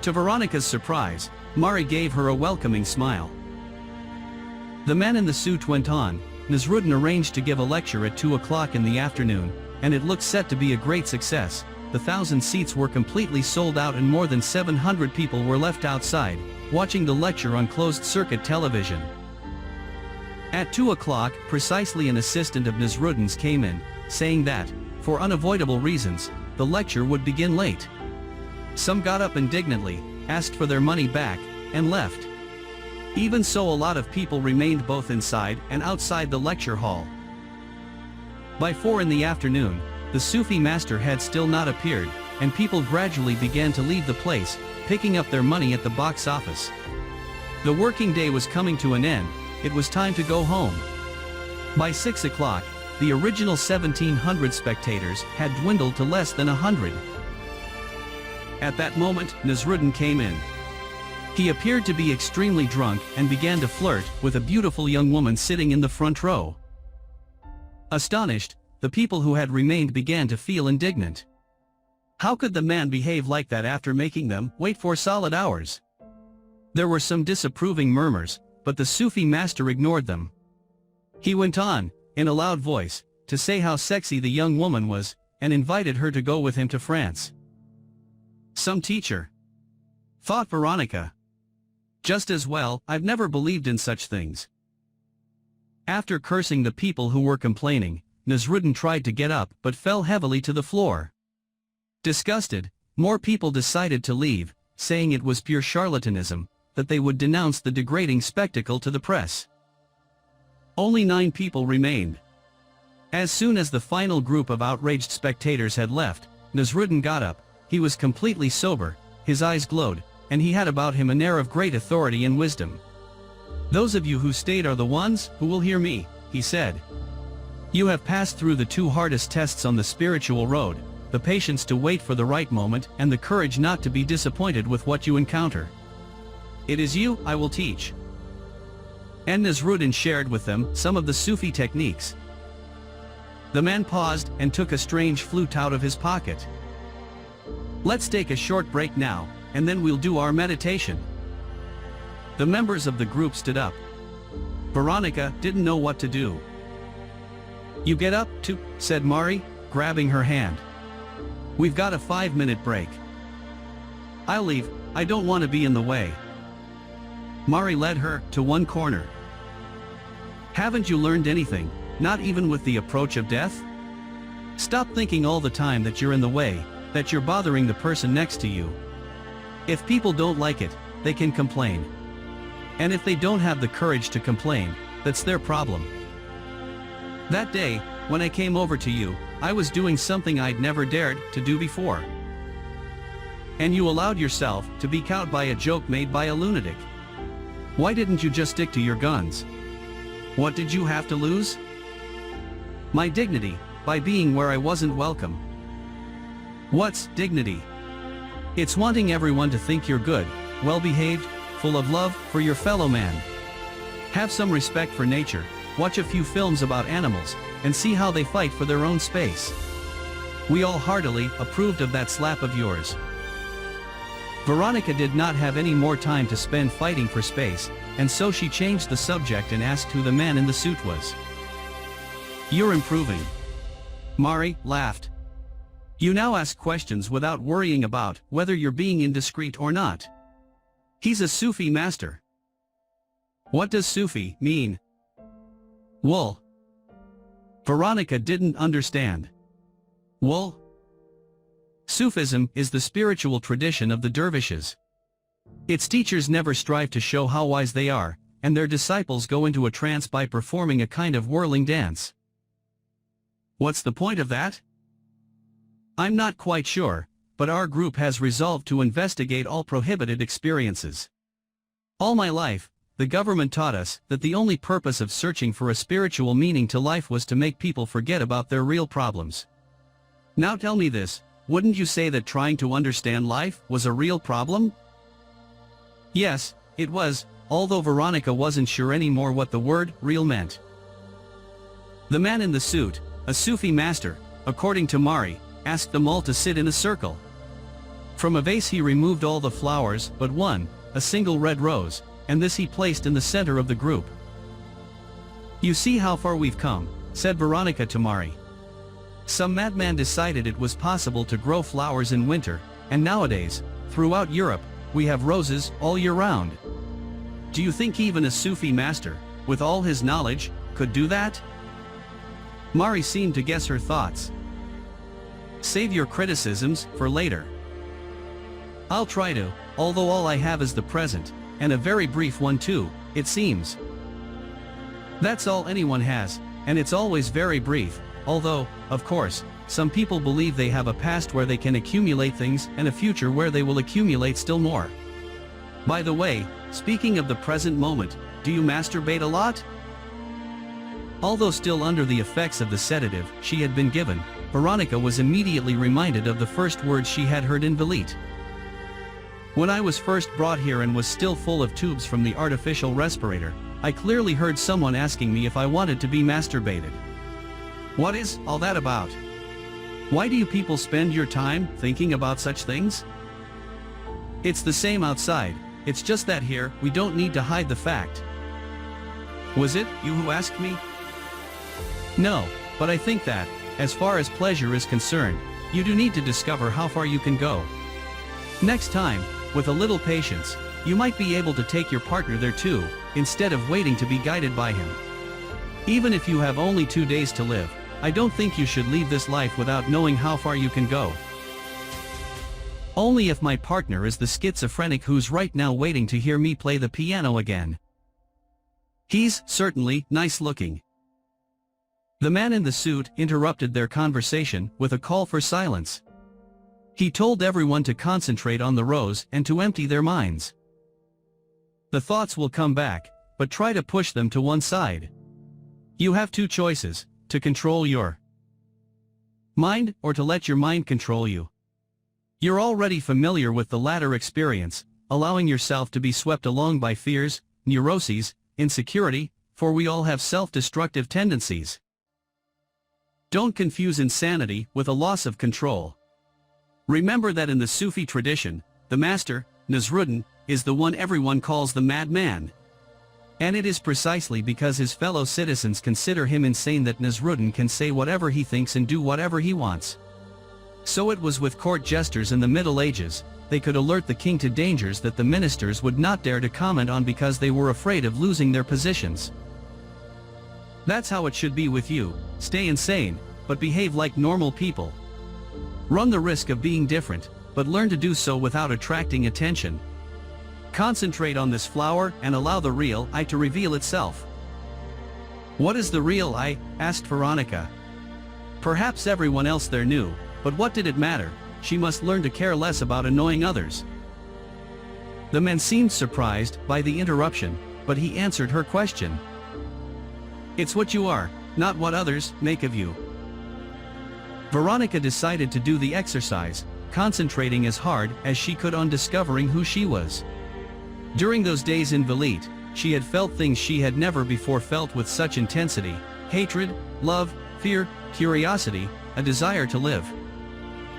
To Veronika's surprise, Mari gave her a welcoming smile. The man in the suit went on. Nasruddin arranged to give a lecture at 2 o'clock in the afternoon, and it looked set to be a great success. The 1,000 seats were completely sold out and more than 700 people were left outside, watching the lecture on closed-circuit television. At 2 o'clock, precisely, an assistant of Nasruddin's came in, saying that, for unavoidable reasons, the lecture would begin late. Some got up indignantly, asked for their money back, and left. Even so, a lot of people remained both inside and outside the lecture hall. By 4 in the afternoon, the Sufi master had still not appeared, and people gradually began to leave the place, picking up their money at the box office. The working day was coming to an end. It was time to go home. By 6 o'clock, the original 1,700 spectators had dwindled to less than 100. At that moment, Nasruddin came in. He appeared to be extremely drunk and began to flirt with a beautiful young woman sitting in the front row. Astonished, the people who had remained began to feel indignant. How could the man behave like that after making them wait for solid hours? There were some disapproving murmurs, but the Sufi master ignored them. He went on, in a loud voice, to say how sexy the young woman was, and invited her to go with him to France. Some teacher, thought Veronika. Just as well, I've never believed in such things. After cursing the people who were complaining, Nasruddin tried to get up but fell heavily to the floor. Disgusted, more people decided to leave, saying it was pure charlatanism, that they would denounce the degrading spectacle to the press. Only 9 people remained. As soon as the final group of outraged spectators had left, Nasruddin got up. He was completely sober, his eyes glowed, and he had about him an air of great authority and wisdom. "Those of you who stayed are the ones who will hear me," he said. "You have passed through the 2 hardest tests on the spiritual road, the patience to wait for the right moment and the courage not to be disappointed with what you encounter. It is you I will teach." And Nasruddin shared with them some of the Sufi techniques. The man paused and took a strange flute out of his pocket. "Let's take a short break now, and then we'll do our meditation." The members of the group stood up. Veronika didn't know what to do. "You get up, too," said Mari, grabbing her hand. "We've got a 5-minute break." "I'll leave, I don't want to be in the way." Mari led her to one corner. "Haven't you learned anything, not even with the approach of death? Stop thinking all the time that you're in the way, that you're bothering the person next to you. If people don't like it, they can complain. And if they don't have the courage to complain, that's their problem. That day, when I came over to you, I was doing something I'd never dared to do before. And you allowed yourself to be cowed by a joke made by a lunatic. Why didn't you just stick to your guns? What did you have to lose? My dignity, by being where I wasn't welcome. What's dignity? It's wanting everyone to think you're good, well-behaved, full of love for your fellow man. Have some respect for nature, watch a few films about animals, and see how they fight for their own space. We all heartily approved of that slap of yours." Veronika did not have any more time to spend fighting for space, and so she changed the subject and asked who the man in the suit was. "You're improving." Mari laughed. "You now ask questions without worrying about whether you're being indiscreet or not. He's a Sufi master." "What does Sufi mean?" "Wool." Veronika didn't understand. "Wool?" Sufism is the spiritual tradition of the dervishes. Its teachers never strive to show how wise they are, and their disciples go into a trance by performing a kind of whirling dance. What's the point of that? I'm not quite sure, but our group has resolved to investigate all prohibited experiences. All my life, the government taught us that the only purpose of searching for a spiritual meaning to life was to make people forget about their real problems. Now tell me this, wouldn't you say that trying to understand life was a real problem? Yes, it was, although Veronika wasn't sure anymore what the word real meant. The man in the suit, a Sufi master, according to Mari, asked them all to sit in a circle. From a vase he removed all the flowers but one, a single red rose, and this he placed in the center of the group. "You see how far we've come," said Veronika to Mari. "Some madman decided it was possible to grow flowers in winter, and nowadays, throughout Europe, we have roses all year round. Do you think even a Sufi master with all his knowledge, could do that? Mari seemed to guess her thoughts. Save your criticisms for later. I'll try to, although all I have is the present, and a very brief one too, it seems. That's all anyone has, and it's always very brief, although, of course, some people believe they have a past where they can accumulate things and a future where they will accumulate still more. By the way, speaking of the present moment, do you masturbate a lot? Although still under the effects of the sedative she had been given, Veronika was immediately reminded of the first words she had heard in Velit. When I was first brought here and was still full of tubes from the artificial respirator, I clearly heard someone asking me if I wanted to be masturbated. What is all that about? Why do you people spend your time thinking about such things? It's the same outside, it's just that here, we don't need to hide the fact. Was it you who asked me? No, but I think that, as far as pleasure is concerned, you do need to discover how far you can go. Next time, with a little patience, you might be able to take your partner there too, instead of waiting to be guided by him. Even if you have only 2 days to live, I don't think you should leave this life without knowing how far you can go. Only if my partner is the schizophrenic who's right now waiting to hear me play the piano again. He's certainly nice looking. The man in the suit interrupted their conversation with a call for silence. He told everyone to concentrate on the rows and to empty their minds. The thoughts will come back, but try to push them to one side. You have 2 choices, to control your mind or to let your mind control you. You're already familiar with the latter experience, allowing yourself to be swept along by fears, neuroses, insecurity, for we all have self-destructive tendencies. Don't confuse insanity with a loss of control. Remember that in the Sufi tradition, the master, Nasruddin, is the one everyone calls the madman. And it is precisely because his fellow citizens consider him insane that Nasruddin can say whatever he thinks and do whatever he wants. So it was with court jesters in the Middle Ages, they could alert the king to dangers that the ministers would not dare to comment on because they were afraid of losing their positions. That's how it should be with you, stay insane, but behave like normal people. Run the risk of being different, but learn to do so without attracting attention. Concentrate on this flower and allow the real I to reveal itself. What is the real I? Asked Veronika. Perhaps everyone else there knew, but what did it matter? She must learn to care less about annoying others. The man seemed surprised by the interruption, but he answered her question. It's what you are, not what others make of you. Veronika decided to do the exercise, concentrating as hard as she could on discovering who she was. During those days in Velit, she had felt things she had never before felt with such intensity: hatred, love, fear, curiosity, a desire to live.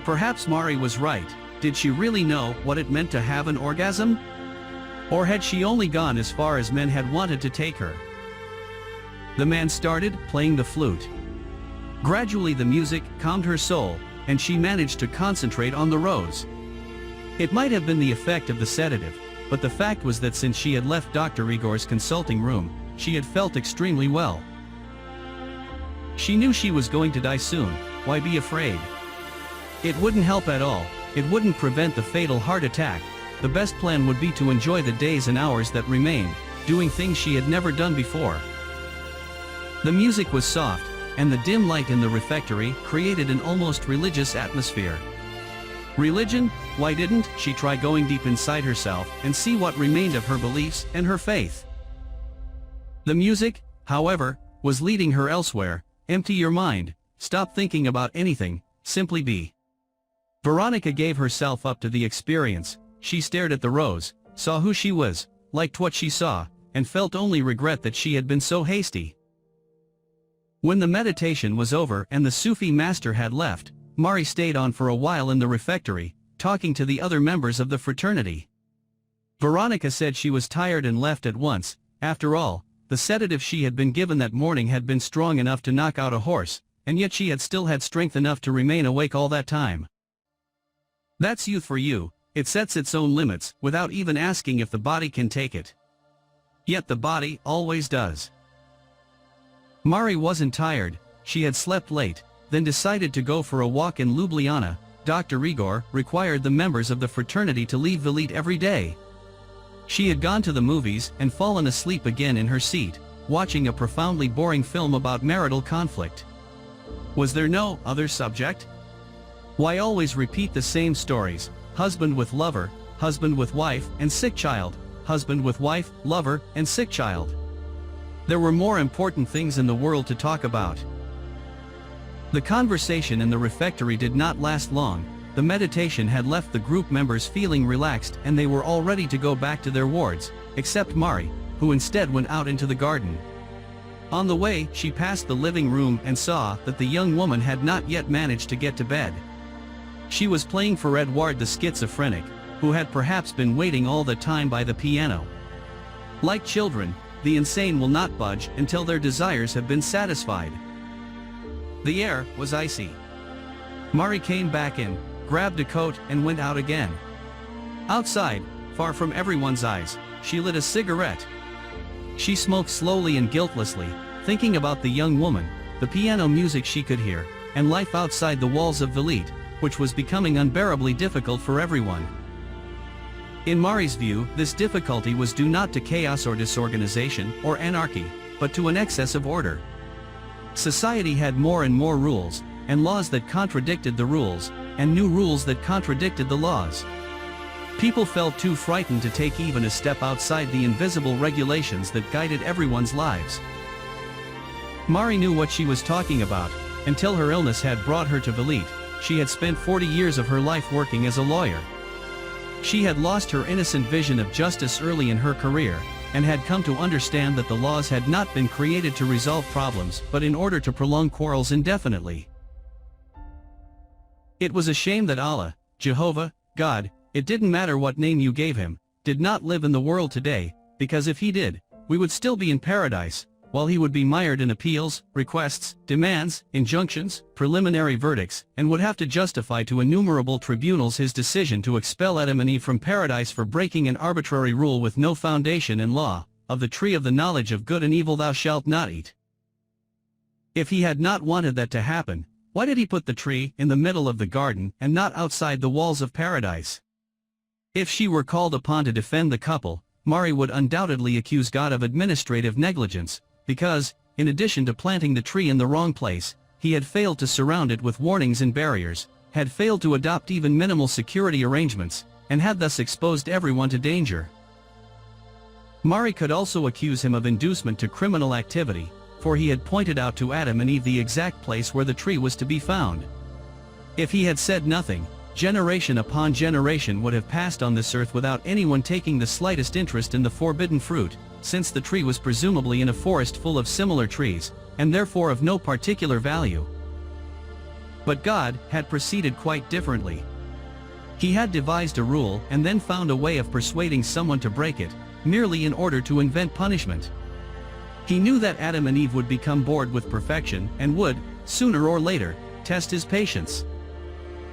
Perhaps Mari was right. Did she really know what it meant to have an orgasm? Or had she only gone as far as men had wanted to take her? The man started playing the flute. Gradually the music calmed her soul, and she managed to concentrate on the rows. It might have been the effect of the sedative, but the fact was that since she had left Dr. Igor's consulting room, she had felt extremely well. She knew she was going to die soon, why be afraid? It wouldn't help at all, it wouldn't prevent the fatal heart attack. The best plan would be to enjoy the days and hours that remained, doing things she had never done before. The music was soft, and the dim light in the refectory created an almost religious atmosphere. Religion? Why didn't she try going deep inside herself and see what remained of her beliefs and her faith? The music, however, was leading her elsewhere. Empty your mind, stop thinking about anything, simply be. Veronika gave herself up to the experience. She stared at the rows, saw who she was, liked what she saw, and felt only regret that she had been so hasty. When the meditation was over and the Sufi master had left, Mari stayed on for a while in the refectory, talking to the other members of the fraternity. Veronika said she was tired and left at once. After all, the sedative she had been given that morning had been strong enough to knock out a horse, and yet she had still had strength enough to remain awake all that time. That's youth for you, it sets its own limits, without even asking if the body can take it. Yet the body always does. Mari wasn't tired, she had slept late, then decided to go for a walk in Ljubljana. Dr. Igor required the members of the fraternity to leave Velit every day. She had gone to the movies and fallen asleep again in her seat, watching a profoundly boring film about marital conflict. Was there no other subject? Why always repeat the same stories? Husband with lover, husband with wife and sick child, husband with wife, lover, and sick child. There were more important things in the world to talk about. The conversation in the refectory did not last long. The meditation had left the group members feeling relaxed and they were all ready to go back to their wards, except Mari, who instead went out into the garden. On the way, she passed the living room and saw that the young woman had not yet managed to get to bed. She was playing for Edouard the schizophrenic, who had perhaps been waiting all the time by the piano. Like children, the insane will not budge until their desires have been satisfied. The air was icy. Mari came back in, grabbed a coat and went out again. Outside, far from everyone's eyes, she lit a cigarette. She smoked slowly and guiltlessly, thinking about the young woman, the piano music she could hear, and life outside the walls of Velit, which was becoming unbearably difficult for everyone. In Mari's view, this difficulty was due not to chaos or disorganization or anarchy, but to an excess of order. Society had more and more rules, and laws that contradicted the rules, and new rules that contradicted the laws. People felt too frightened to take even a step outside the invisible regulations that guided everyone's lives. Mari knew what she was talking about. Until her illness had brought her to Velit, she had spent 40 years of her life working as a lawyer. She had lost her innocent vision of justice early in her career, and had come to understand that the laws had not been created to resolve problems but in order to prolong quarrels indefinitely. It was a shame that Allah, Jehovah, God, it didn't matter what name you gave him, did not live in the world today, because if he did, we would still be in paradise, while he would be mired in appeals, requests, demands, injunctions, preliminary verdicts, and would have to justify to innumerable tribunals his decision to expel Adam and Eve from paradise for breaking an arbitrary rule with no foundation in law, of the tree of the knowledge of good and evil thou shalt not eat. If he had not wanted that to happen, why did he put the tree in the middle of the garden and not outside the walls of paradise? If she were called upon to defend the couple, Mari would undoubtedly accuse God of administrative negligence, because, in addition to planting the tree in the wrong place, he had failed to surround it with warnings and barriers, had failed to adopt even minimal security arrangements, and had thus exposed everyone to danger. Mari could also accuse him of inducement to criminal activity, for he had pointed out to Adam and Eve the exact place where the tree was to be found. If he had said nothing, generation upon generation would have passed on this earth without anyone taking the slightest interest in the forbidden fruit, since the tree was presumably in a forest full of similar trees, and therefore of no particular value. But God had proceeded quite differently. He had devised a rule and then found a way of persuading someone to break it, merely in order to invent punishment. He knew that Adam and Eve would become bored with perfection and would, sooner or later, test his patience.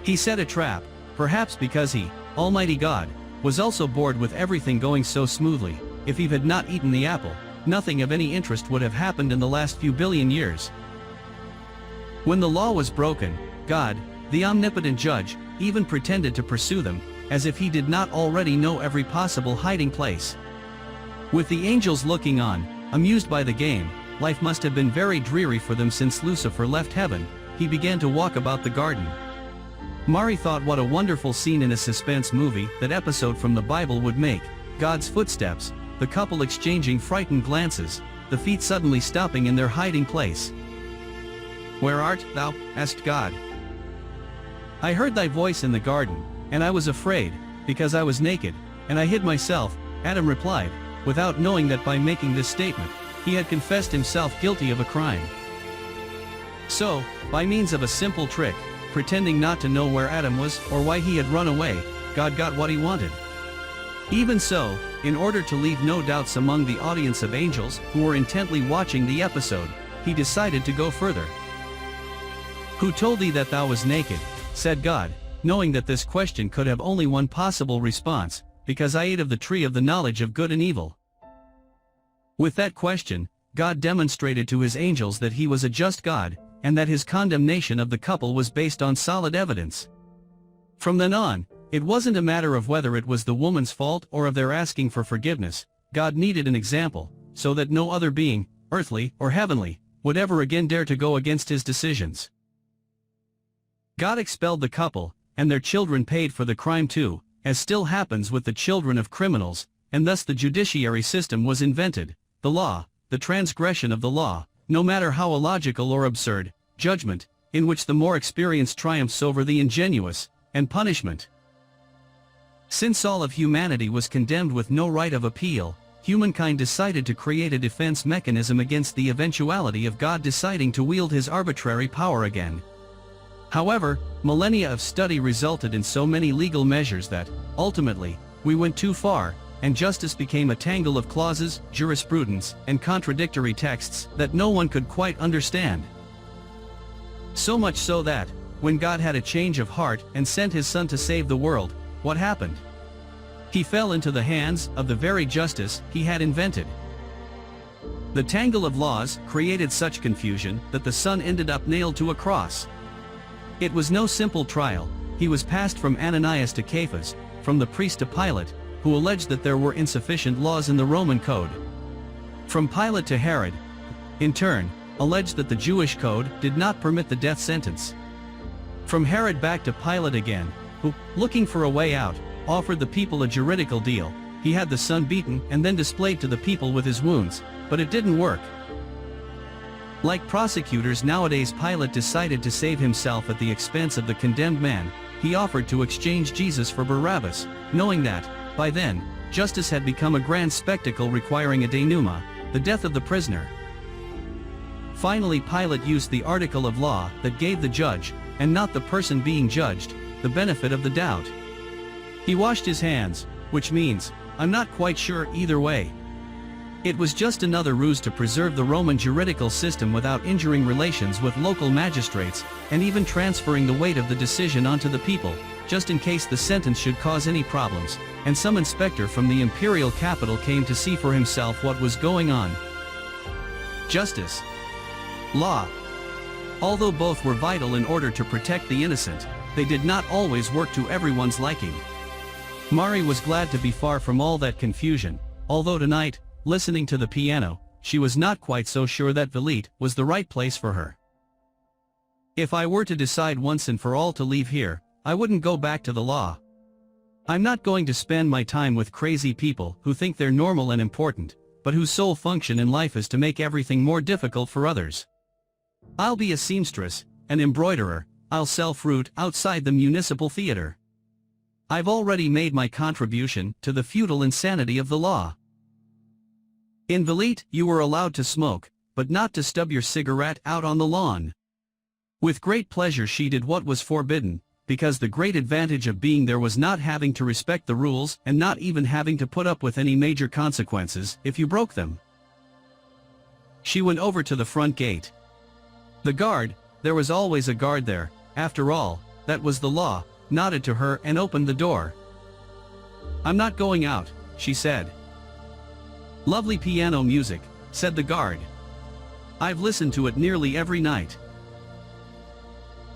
He set a trap, perhaps because he, Almighty God, was also bored with everything going so smoothly. If Eve had not eaten the apple, nothing of any interest would have happened in the last few billion years. When the law was broken, God, the omnipotent judge, even pretended to pursue them, as if he did not already know every possible hiding place. With the angels looking on, amused by the game, life must have been very dreary for them since Lucifer left heaven. He began to walk about the garden. Mari thought what a wonderful scene in a suspense movie that episode from the Bible would make. God's footsteps, the couple exchanging frightened glances, the feet suddenly stopping in their hiding place. "Where art thou?" asked God. "I heard thy voice in the garden, and I was afraid, because I was naked, and I hid myself," Adam replied, without knowing that by making this statement, he had confessed himself guilty of a crime. So, by means of a simple trick, pretending not to know where Adam was or why he had run away, God got what he wanted. Even so, in order to leave no doubts among the audience of angels who were intently watching the episode, he decided to go further. "Who told thee that thou was naked?" said God, knowing that this question could have only one possible response, "Because I ate of the tree of the knowledge of good and evil." With that question, God demonstrated to his angels that he was a just God, and that his condemnation of the couple was based on solid evidence. From then on, it wasn't a matter of whether it was the woman's fault or of their asking for forgiveness. God needed an example, so that no other being, earthly or heavenly, would ever again dare to go against his decisions. God expelled the couple, and their children paid for the crime too, as still happens with the children of criminals, and thus the judiciary system was invented, the law, the transgression of the law, no matter how illogical or absurd, judgment, in which the more experienced triumphs over the ingenuous, and punishment. Since all of humanity was condemned with no right of appeal, humankind decided to create a defense mechanism against the eventuality of God deciding to wield his arbitrary power again. However, millennia of study resulted in so many legal measures that, ultimately, we went too far, and justice became a tangle of clauses, jurisprudence, and contradictory texts that no one could quite understand. So much so that, when God had a change of heart and sent his Son to save the world, what happened? He fell into the hands of the very justice he had invented. The tangle of laws created such confusion that the Son ended up nailed to a cross. It was no simple trial. He was passed from Ananias to Caiaphas, from the priest to Pilate, who alleged that there were insufficient laws in the Roman code. From Pilate to Herod, in turn, alleged that the Jewish code did not permit the death sentence. From Herod back to Pilate again, who, looking for a way out, offered the people a juridical deal. He had the Son beaten and then displayed to the people with his wounds, but it didn't work. Like prosecutors nowadays, Pilate decided to save himself at the expense of the condemned man. He offered to exchange Jesus for Barabbas, knowing that, by then, justice had become a grand spectacle requiring a denouement, the death of the prisoner. Finally, Pilate used the article of law that gave the judge, and not the person being judged, the benefit of the doubt. He washed his hands, which means, I'm not quite sure either way. It was just another ruse to preserve the Roman juridical system without injuring relations with local magistrates, and even transferring the weight of the decision onto the people, just in case the sentence should cause any problems, and some inspector from the imperial capital came to see for himself what was going on. Justice. Law. Although both were vital in order to protect the innocent, they did not always work to everyone's liking. Mari was glad to be far from all that confusion, although tonight, listening to the piano, she was not quite so sure that Velit was the right place for her. If I were to decide once and for all to leave here, I wouldn't go back to the law. I'm not going to spend my time with crazy people who think they're normal and important, but whose sole function in life is to make everything more difficult for others. I'll be a seamstress, an embroiderer, I'll sell fruit outside the municipal theater. I've already made my contribution to the feudal insanity of the law. In Velit, you were allowed to smoke, but not to stub your cigarette out on the lawn. With great pleasure she did what was forbidden, because the great advantage of being there was not having to respect the rules and not even having to put up with any major consequences if you broke them. She went over to the front gate. The guard, there was always a guard there, after all, that was the law, nodded to her and opened the door. I'm not going out, she said. Lovely piano music, said the guard. I've listened to it nearly every night.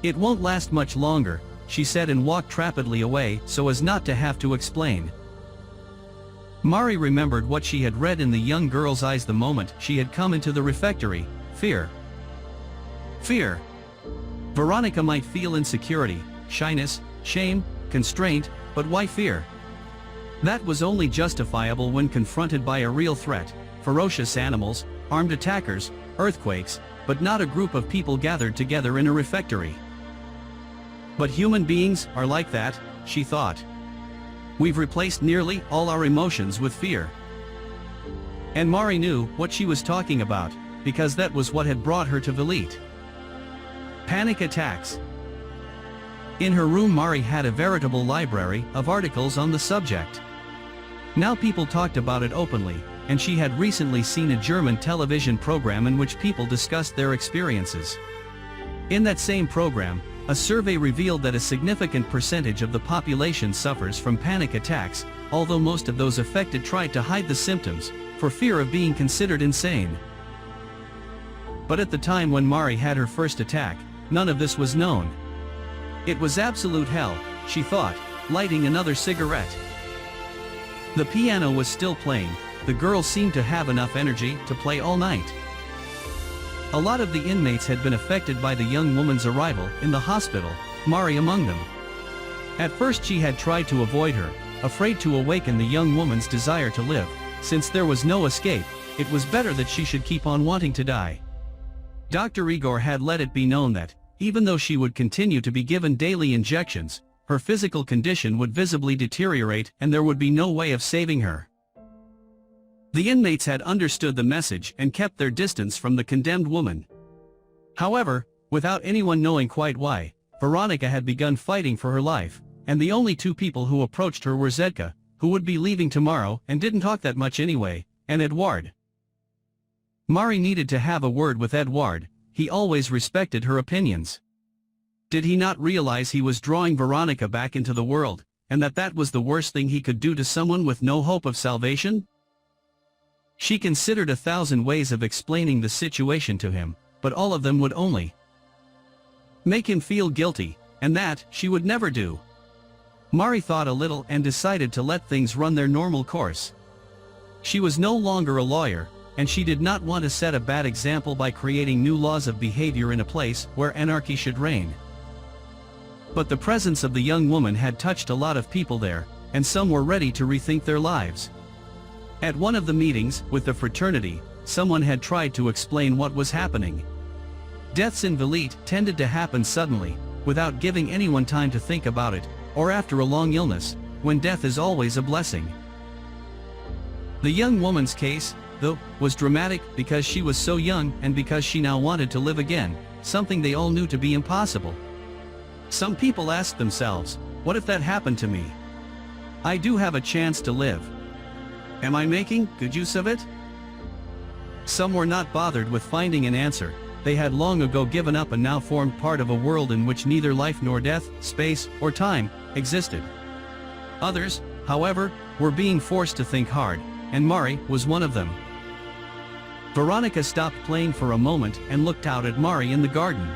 It won't last much longer, she said and walked rapidly away so as not to have to explain. Mari remembered what she had read in the young girl's eyes the moment she had come into the refectory: fear. Fear. Veronika might feel insecurity, shyness, shame, constraint, but why fear? That was only justifiable when confronted by a real threat: ferocious animals, armed attackers, earthquakes, but not a group of people gathered together in a refectory. But human beings are like that, she thought. We've replaced nearly all our emotions with fear. And Mari knew what she was talking about, because that was what had brought her to Velit. Panic attacks. In her room, Mari had a veritable library of articles on the subject. Now people talked about it openly, and she had recently seen a German television program in which people discussed their experiences. In that same program, a survey revealed that a significant percentage of the population suffers from panic attacks, although most of those affected tried to hide the symptoms, for fear of being considered insane. But at the time when Mari had her first attack, none of this was known. It was absolute hell, she thought, lighting another cigarette. The piano was still playing, the girl seemed to have enough energy to play all night. A lot of the inmates had been affected by the young woman's arrival in the hospital, Mari among them. At first she had tried to avoid her, afraid to awaken the young woman's desire to live. Since there was no escape, it was better that she should keep on wanting to die. Dr. Igor had let it be known that, even though she would continue to be given daily injections, her physical condition would visibly deteriorate and there would be no way of saving her. The inmates had understood the message and kept their distance from the condemned woman. However, without anyone knowing quite why, Veronika had begun fighting for her life, and the only two people who approached her were Zedka, who would be leaving tomorrow and didn't talk that much anyway, and Edouard. Mari needed to have a word with Edouard, he always respected her opinions. Did he not realize he was drawing Veronika back into the world, and that was the worst thing he could do to someone with no hope of salvation? She considered 1,000 ways of explaining the situation to him, but all of them would only make him feel guilty, and that she would never do. Mari thought a little and decided to let things run their normal course. She was no longer a lawyer, and she did not want to set a bad example by creating new laws of behavior in a place where anarchy should reign. But the presence of the young woman had touched a lot of people there, and some were ready to rethink their lives. At one of the meetings, with the fraternity, someone had tried to explain what was happening. Deaths in Velite tended to happen suddenly, without giving anyone time to think about it, or after a long illness, when death is always a blessing. The young woman's case, though, was dramatic because she was so young and because she now wanted to live again, something they all knew to be impossible. Some people asked themselves, what if that happened to me? I do have a chance to live. Am I making good use of it? Some were not bothered with finding an answer, they had long ago given up and now formed part of a world in which neither life nor death, space, or time, existed. Others, however, were being forced to think hard, and Mari was one of them. Veronika stopped playing for a moment and looked out at Mari in the garden.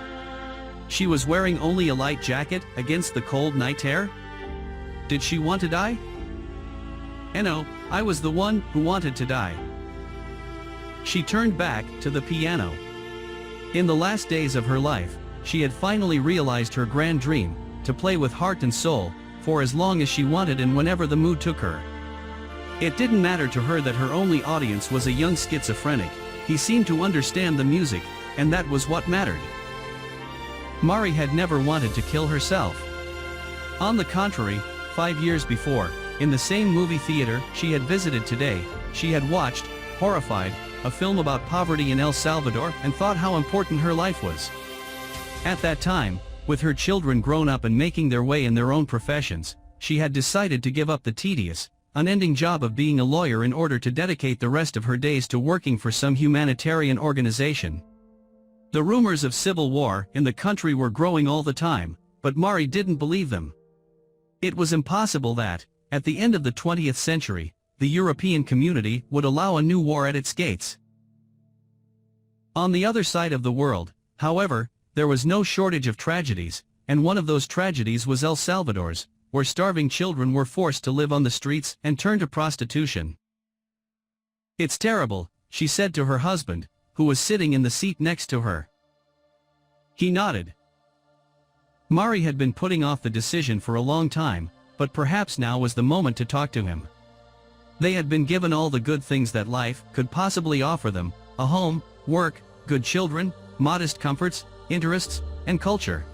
She was wearing only a light jacket against the cold night air? Did she want to die? No, I was the one who wanted to die. She turned back to the piano. In the last days of her life, she had finally realized her grand dream, to play with heart and soul, for as long as she wanted and whenever the mood took her. It didn't matter to her that her only audience was a young schizophrenic, he seemed to understand the music, and that was what mattered. Mari had never wanted to kill herself. On the contrary, 5 years before, in the same movie theater she had visited today, she had watched, horrified, a film about poverty in El Salvador and thought how important her life was. At that time, with her children grown up and making their way in their own professions, she had decided to give up the tedious, unending job of being a lawyer in order to dedicate the rest of her days to working for some humanitarian organization. The rumors of civil war in the country were growing all the time, but Mari didn't believe them. It was impossible that, at the end of the 20th century, the European community would allow a new war at its gates. On the other side of the world, however, there was no shortage of tragedies, and one of those tragedies was El Salvador's, where starving children were forced to live on the streets and turn to prostitution. It's terrible, she said to her husband, who was sitting in the seat next to her. He nodded. Mari had been putting off the decision for a long time, but perhaps now was the moment to talk to him. They had been given all the good things that life could possibly offer them, a home, work, good children, modest comforts, interests, and culture.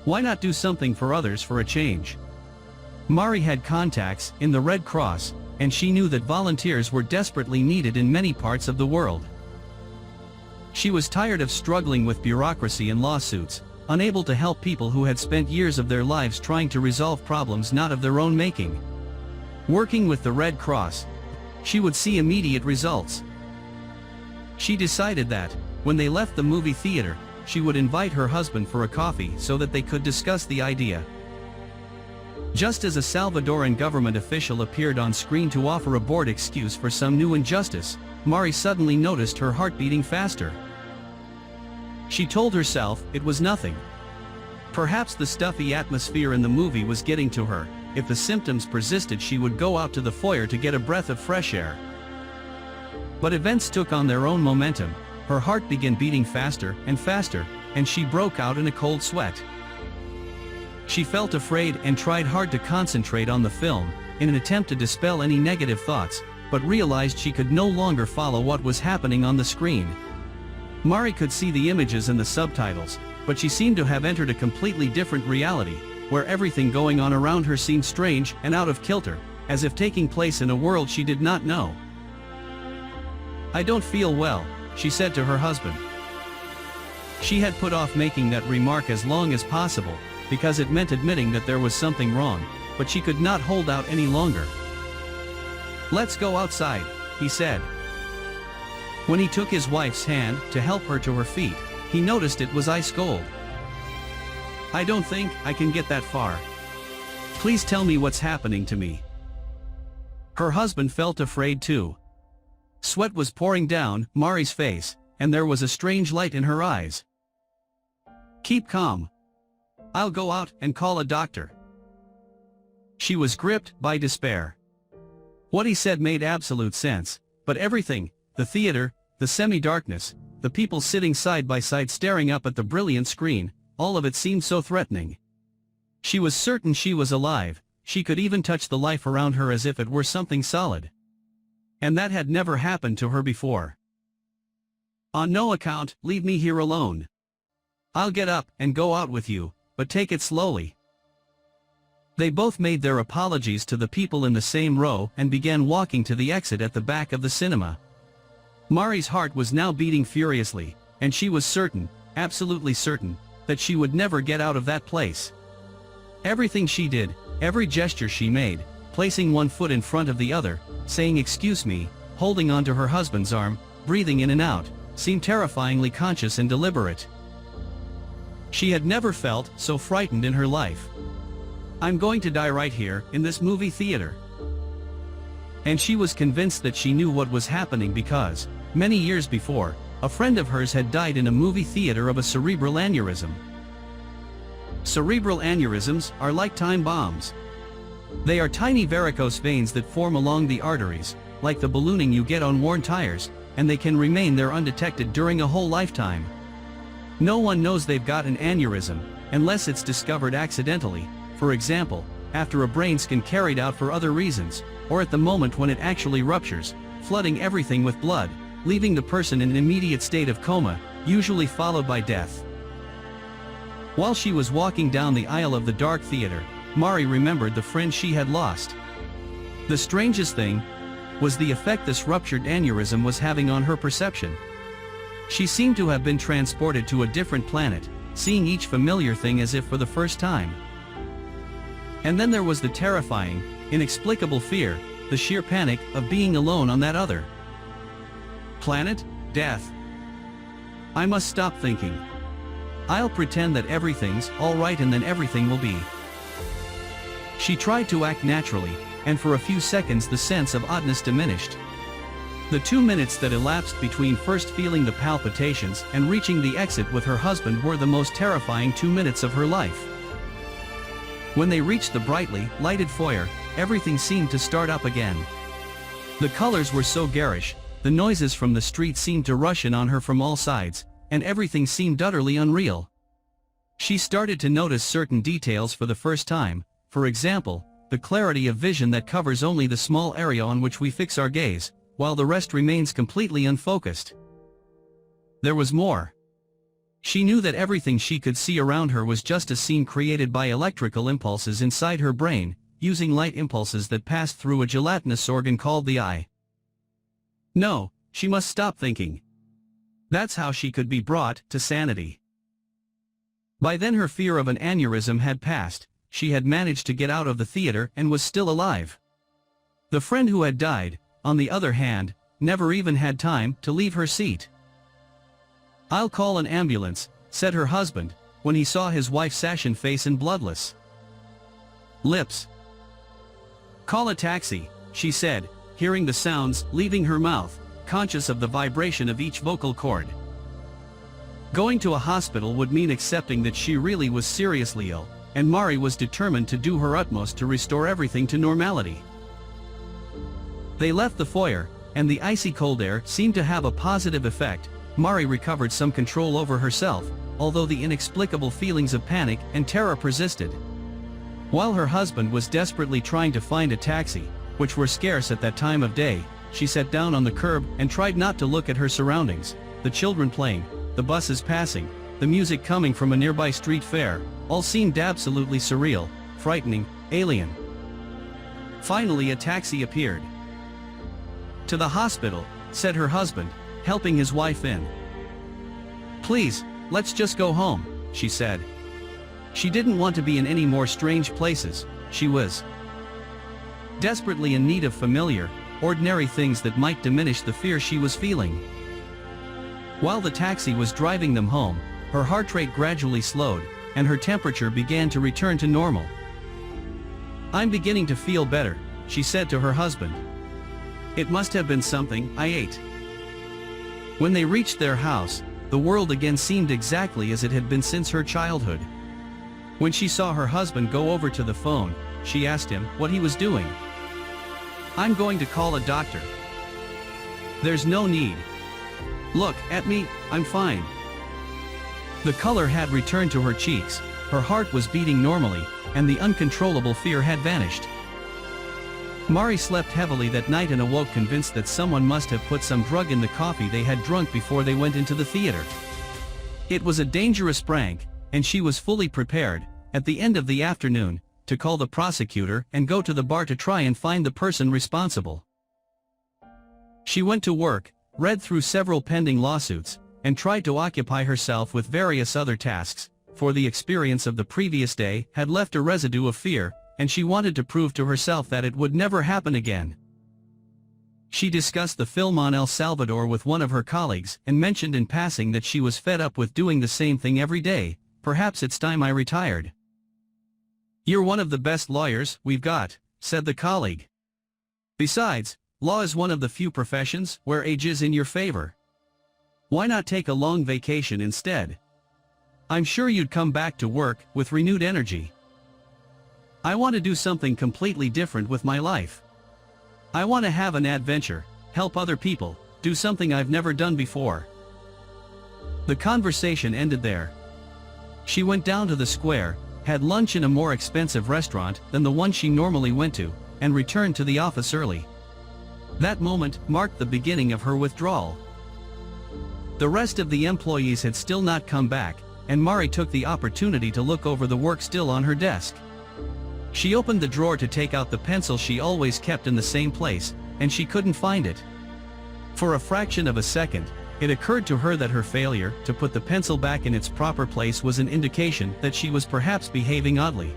Why not do something for others for a change? Mari had contacts in the Red Cross, and she knew that volunteers were desperately needed in many parts of the world. She was tired of struggling with bureaucracy and lawsuits, unable to help people who had spent years of their lives trying to resolve problems not of their own making. Working with the Red Cross, she would see immediate results. She decided that, when they left the movie theater, she would invite her husband for a coffee so that they could discuss the idea. Just as a Salvadoran government official appeared on screen to offer a bored excuse for some new injustice, Mari suddenly noticed her heart beating faster. She told herself it was nothing. Perhaps the stuffy atmosphere in the movie was getting to her. If the symptoms persisted, she would go out to the foyer to get a breath of fresh air. But events took on their own momentum. Her heart began beating faster and faster, and she broke out in a cold sweat. She felt afraid and tried hard to concentrate on the film, in an attempt to dispel any negative thoughts, but realized she could no longer follow what was happening on the screen. Mari could see the images and the subtitles, but she seemed to have entered a completely different reality, where everything going on around her seemed strange and out of kilter, as if taking place in a world she did not know. "I don't feel well," she said to her husband. She had put off making that remark as long as possible, because it meant admitting that there was something wrong, but she could not hold out any longer. "Let's go outside," he said. When he took his wife's hand to help her to her feet, he noticed it was ice cold. "I don't think I can get that far. Please tell me what's happening to me." Her husband felt afraid too. Sweat was pouring down Mari's face, and there was a strange light in her eyes. "Keep calm. I'll go out and call a doctor." She was gripped by despair. What he said made absolute sense, but everything, the theater, the semi-darkness, the people sitting side by side staring up at the brilliant screen, all of it seemed so threatening. She was certain she was alive, she could even touch the life around her as if it were something solid. And that had never happened to her before. "On no account, leave me here alone. I'll get up and go out with you, but take it slowly." They both made their apologies to the people in the same row and began walking to the exit at the back of the cinema. Mari's heart was now beating furiously, and she was certain, absolutely certain, that she would never get out of that place. Everything she did, every gesture she made, placing one foot in front of the other, saying "excuse me," holding onto her husband's arm, breathing in and out, seemed terrifyingly conscious and deliberate. She had never felt so frightened in her life. "I'm going to die right here, in this movie theater." And she was convinced that she knew what was happening because, many years before, a friend of hers had died in a movie theater of a cerebral aneurysm. Cerebral aneurysms are like time bombs. They are tiny varicose veins that form along the arteries, like the ballooning you get on worn tires, and they can remain there undetected during a whole lifetime. No one knows they've got an aneurysm, unless it's discovered accidentally, for example, after a brain scan carried out for other reasons, or at the moment when it actually ruptures, flooding everything with blood, leaving the person in an immediate state of coma, usually followed by death. While she was walking down the aisle of the dark theater, Mari remembered the friend she had lost. The strangest thing was the effect this ruptured aneurysm was having on her perception. She seemed to have been transported to a different planet, seeing each familiar thing as if for the first time. And then there was the terrifying, inexplicable fear, the sheer panic of being alone on that other planet, death. "I must stop thinking. I'll pretend that everything's all right and then everything will be." She tried to act naturally, and for a few seconds the sense of oddness diminished. The 2 minutes that elapsed between first feeling the palpitations and reaching the exit with her husband were the most terrifying 2 minutes of her life. When they reached the brightly lighted foyer, everything seemed to start up again. The colors were so garish, the noises from the street seemed to rush in on her from all sides, and everything seemed utterly unreal. She started to notice certain details for the first time, for example, the clarity of vision that covers only the small area on which we fix our gaze, while the rest remains completely unfocused. There was more. She knew that everything she could see around her was just a scene created by electrical impulses inside her brain, using light impulses that passed through a gelatinous organ called the eye. No, she must stop thinking. That's how she could be brought to sanity. By then her fear of an aneurysm had passed, she had managed to get out of the theater and was still alive. The friend who had died, on the other hand, never even had time to leave her seat. "I'll call an ambulance," said her husband, when he saw his wife's ashen face and bloodless. Lips. "Call a taxi," she said, hearing the sounds leaving her mouth, conscious of the vibration of each vocal cord. Going to a hospital would mean accepting that she really was seriously ill, and Mari was determined to do her utmost to restore everything to normality. They left the foyer, and the icy cold air seemed to have a positive effect. Mari recovered some control over herself, although the inexplicable feelings of panic and terror persisted. While her husband was desperately trying to find a taxi, which were scarce at that time of day, she sat down on the curb and tried not to look at her surroundings. The children playing, the buses passing, the music coming from a nearby street fair, all seemed absolutely surreal, frightening, alien. Finally a taxi appeared. "To the hospital," said her husband, helping his wife in. "Please, let's just go home," she said. She didn't want to be in any more strange places. She was desperately in need of familiar, ordinary things that might diminish the fear she was feeling. While the taxi was driving them home, her heart rate gradually slowed, and her temperature began to return to normal. "I'm beginning to feel better," she said to her husband. "It must have been something I ate." When they reached their house, the world again seemed exactly as it had been since her childhood. When she saw her husband go over to the phone, she asked him what he was doing. "I'm going to call a doctor." "There's no need. Look at me, I'm fine." The color had returned to her cheeks, her heart was beating normally, and the uncontrollable fear had vanished. Mari slept heavily that night and awoke convinced that someone must have put some drug in the coffee they had drunk before they went into the theater. It was a dangerous prank, and she was fully prepared, at the end of the afternoon, to call the prosecutor and go to the bar to try and find the person responsible. She went to work, read through several pending lawsuits, and tried to occupy herself with various other tasks, for the experience of the previous day had left a residue of fear, and she wanted to prove to herself that it would never happen again. She discussed the film on El Salvador with one of her colleagues and mentioned in passing that she was fed up with doing the same thing every day. "Perhaps it's time I retired." "You're one of the best lawyers we've got," said the colleague. "Besides, law is one of the few professions where age is in your favor. Why not take a long vacation instead? I'm sure you'd come back to work with renewed energy." "I want to do something completely different with my life. I want to have an adventure, help other people, do something I've never done before." The conversation ended there. She went down to the square, had lunch in a more expensive restaurant than the one she normally went to, and returned to the office early. That moment marked the beginning of her withdrawal. The rest of the employees had still not come back, and Mari took the opportunity to look over the work still on her desk. She opened the drawer to take out the pencil she always kept in the same place, and she couldn't find it. For a fraction of a second, it occurred to her that her failure to put the pencil back in its proper place was an indication that she was perhaps behaving oddly.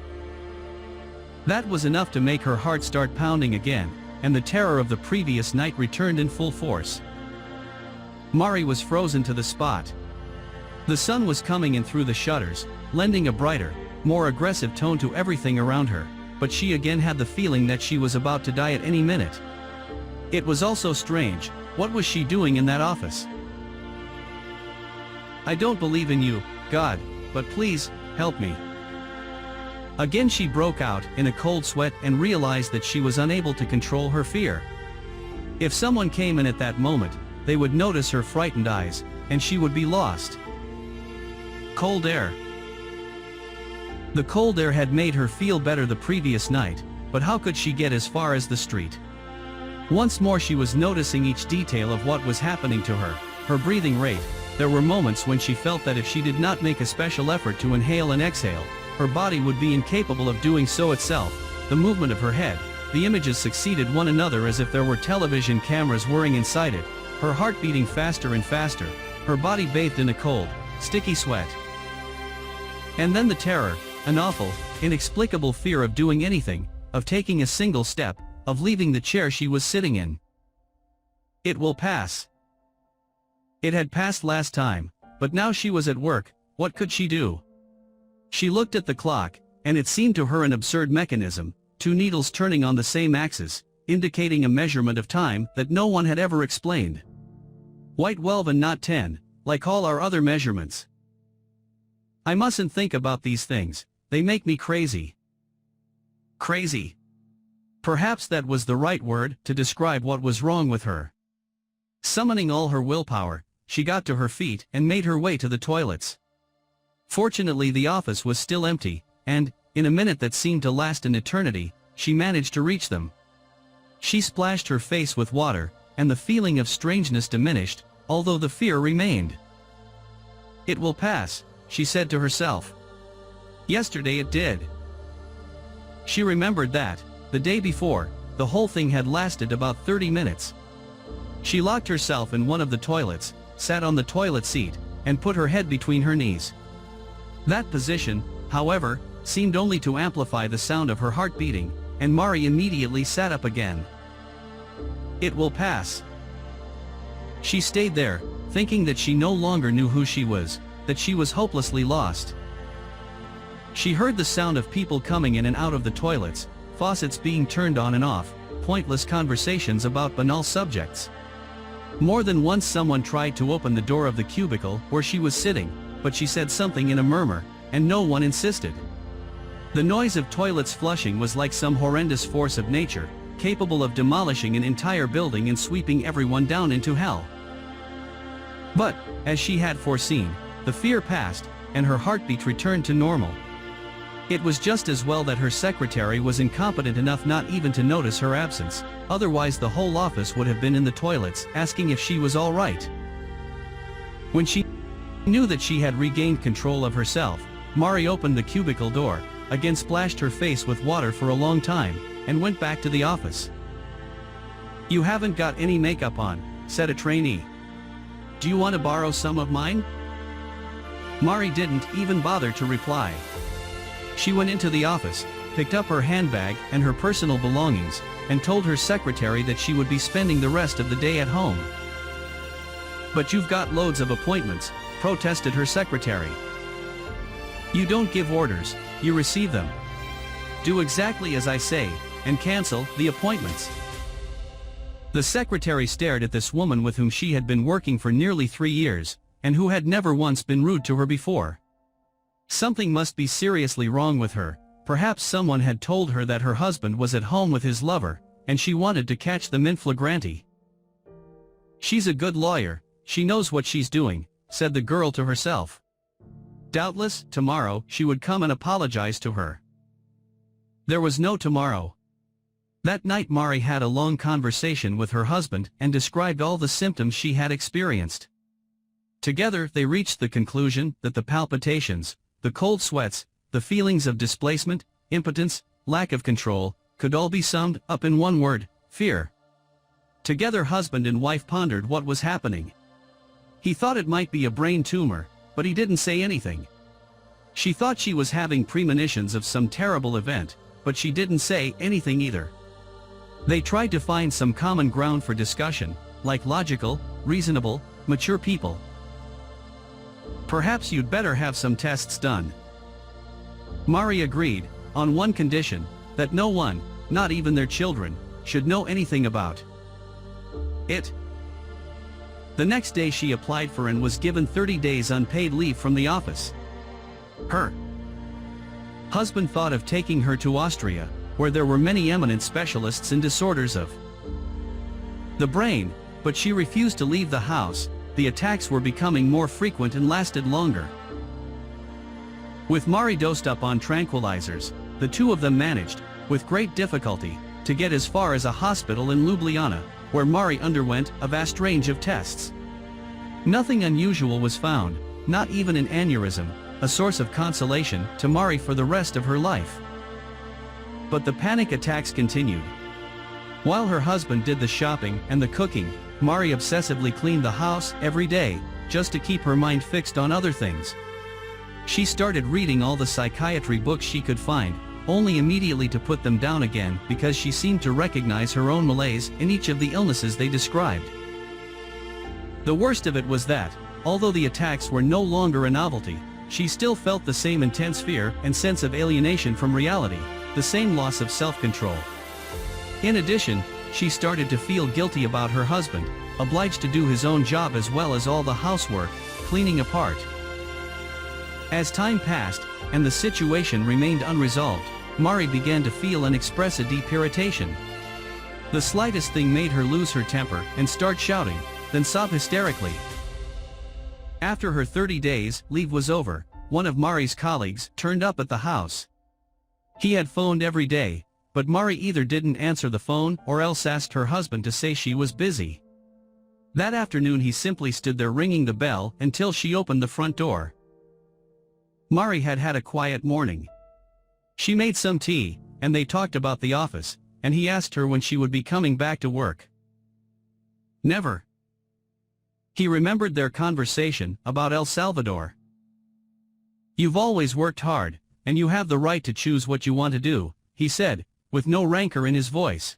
That was enough to make her heart start pounding again, and the terror of the previous night returned in full force. Mari was frozen to the spot. The sun was coming in through the shutters, lending a brighter, more aggressive tone to everything around her, but she again had the feeling that she was about to die at any minute. It was also strange, what was she doing in that office? "I don't believe in you, God, but please, help me." Again she broke out in a cold sweat and realized that she was unable to control her fear. If someone came in at that moment, they would notice her frightened eyes, and she would be lost. Cold air. The cold air had made her feel better the previous night, but how could she get as far as the street? Once more she was noticing each detail of what was happening to her, her breathing rate. There were moments when she felt that if she did not make a special effort to inhale and exhale, her body would be incapable of doing so itself. The movement of her head, the images succeeded one another as if there were television cameras whirring inside it, her heart beating faster and faster, her body bathed in a cold, sticky sweat. And then the terror, an awful, inexplicable fear of doing anything, of taking a single step, of leaving the chair she was sitting in. It will pass. It had passed last time, but now she was at work. What could she do? She looked at the clock, and it seemed to her an absurd mechanism, two needles turning on the same axis, indicating a measurement of time that no one had ever explained. Why 12 and not 10, like all our other measurements? I mustn't think about these things, they make me crazy. Crazy. Perhaps that was the right word to describe what was wrong with her. Summoning all her willpower, she got to her feet and made her way to the toilets. Fortunately, the office was still empty, and, in a minute that seemed to last an eternity, she managed to reach them. She splashed her face with water, and the feeling of strangeness diminished, although the fear remained. "It will pass," she said to herself. "Yesterday it did." She remembered that, the day before, the whole thing had lasted about 30 minutes. She locked herself in one of the toilets, sat on the toilet seat, and put her head between her knees. That position, however, seemed only to amplify the sound of her heart beating, and Mari immediately sat up again. "It will pass." She stayed there, thinking that she no longer knew who she was, that she was hopelessly lost. She heard the sound of people coming in and out of the toilets, faucets being turned on and off, pointless conversations about banal subjects. More than once someone tried to open the door of the cubicle where she was sitting, but she said something in a murmur, and no one insisted. The noise of toilets flushing was like some horrendous force of nature, capable of demolishing an entire building and sweeping everyone down into hell. But, as she had foreseen, the fear passed, and her heartbeat returned to normal. It was just as well that her secretary was incompetent enough not even to notice her absence, otherwise the whole office would have been in the toilets, asking if she was all right. When she knew that she had regained control of herself, Mari opened the cubicle door, again splashed her face with water for a long time, and went back to the office. "You haven't got any makeup on," said a trainee. "Do you want to borrow some of mine?" Mari didn't even bother to reply. She went into the office, picked up her handbag and her personal belongings, and told her secretary that she would be spending the rest of the day at home. "But you've got loads of appointments," protested her secretary. "You don't give orders, you receive them. Do exactly as I say, and cancel the appointments." The secretary stared at this woman with whom she had been working for nearly 3 years, and who had never once been rude to her before. Something must be seriously wrong with her. Perhaps someone had told her that her husband was at home with his lover, and she wanted to catch them in flagrante. "She's a good lawyer, she knows what she's doing," said the girl to herself. Doubtless, tomorrow, she would come and apologize to her. There was no tomorrow. That night Mari had a long conversation with her husband and described all the symptoms she had experienced. Together they reached the conclusion that the palpitations, the cold sweats, the feelings of displacement, impotence, lack of control, could all be summed up in one word: fear. Together husband and wife pondered what was happening. He thought it might be a brain tumor, but he didn't say anything. She thought she was having premonitions of some terrible event, but she didn't say anything either. They tried to find some common ground for discussion, like logical, reasonable, mature people. "Perhaps you'd better have some tests done." Mari agreed, on one condition, that no one, not even their children, should know anything about it. The next day she applied for and was given 30 days unpaid leave from the office. Her husband thought of taking her to Austria, where there were many eminent specialists in disorders of the brain, but she refused to leave the house. The attacks were becoming more frequent and lasted longer. With Mari dosed up on tranquilizers, the two of them managed, with great difficulty, to get as far as a hospital in Ljubljana, where Mari underwent a vast range of tests. Nothing unusual was found, not even an aneurysm, a source of consolation to Mari for the rest of her life. But the panic attacks continued. While her husband did the shopping and the cooking, Mari obsessively cleaned the house every day, just to keep her mind fixed on other things. She started reading all the psychiatry books she could find, only immediately to put them down again because she seemed to recognize her own malaise in each of the illnesses they described. The worst of it was that, although the attacks were no longer a novelty, she still felt the same intense fear and sense of alienation from reality, the same loss of self-control. In addition, she started to feel guilty about her husband, obliged to do his own job as well as all the housework, cleaning apart. As time passed, and the situation remained unresolved, Mari began to feel and express a deep irritation. The slightest thing made her lose her temper and start shouting, then sob hysterically. After her 30 days leave was over, one of Mari's colleagues turned up at the house. He had phoned every day, but Mari either didn't answer the phone or else asked her husband to say she was busy. That afternoon he simply stood there ringing the bell until she opened the front door. Mari had had a quiet morning. She made some tea, and they talked about the office, and he asked her when she would be coming back to work. Never. He remembered their conversation about El Salvador. You've always worked hard, and you have the right to choose what you want to do, he said, with no rancor in his voice.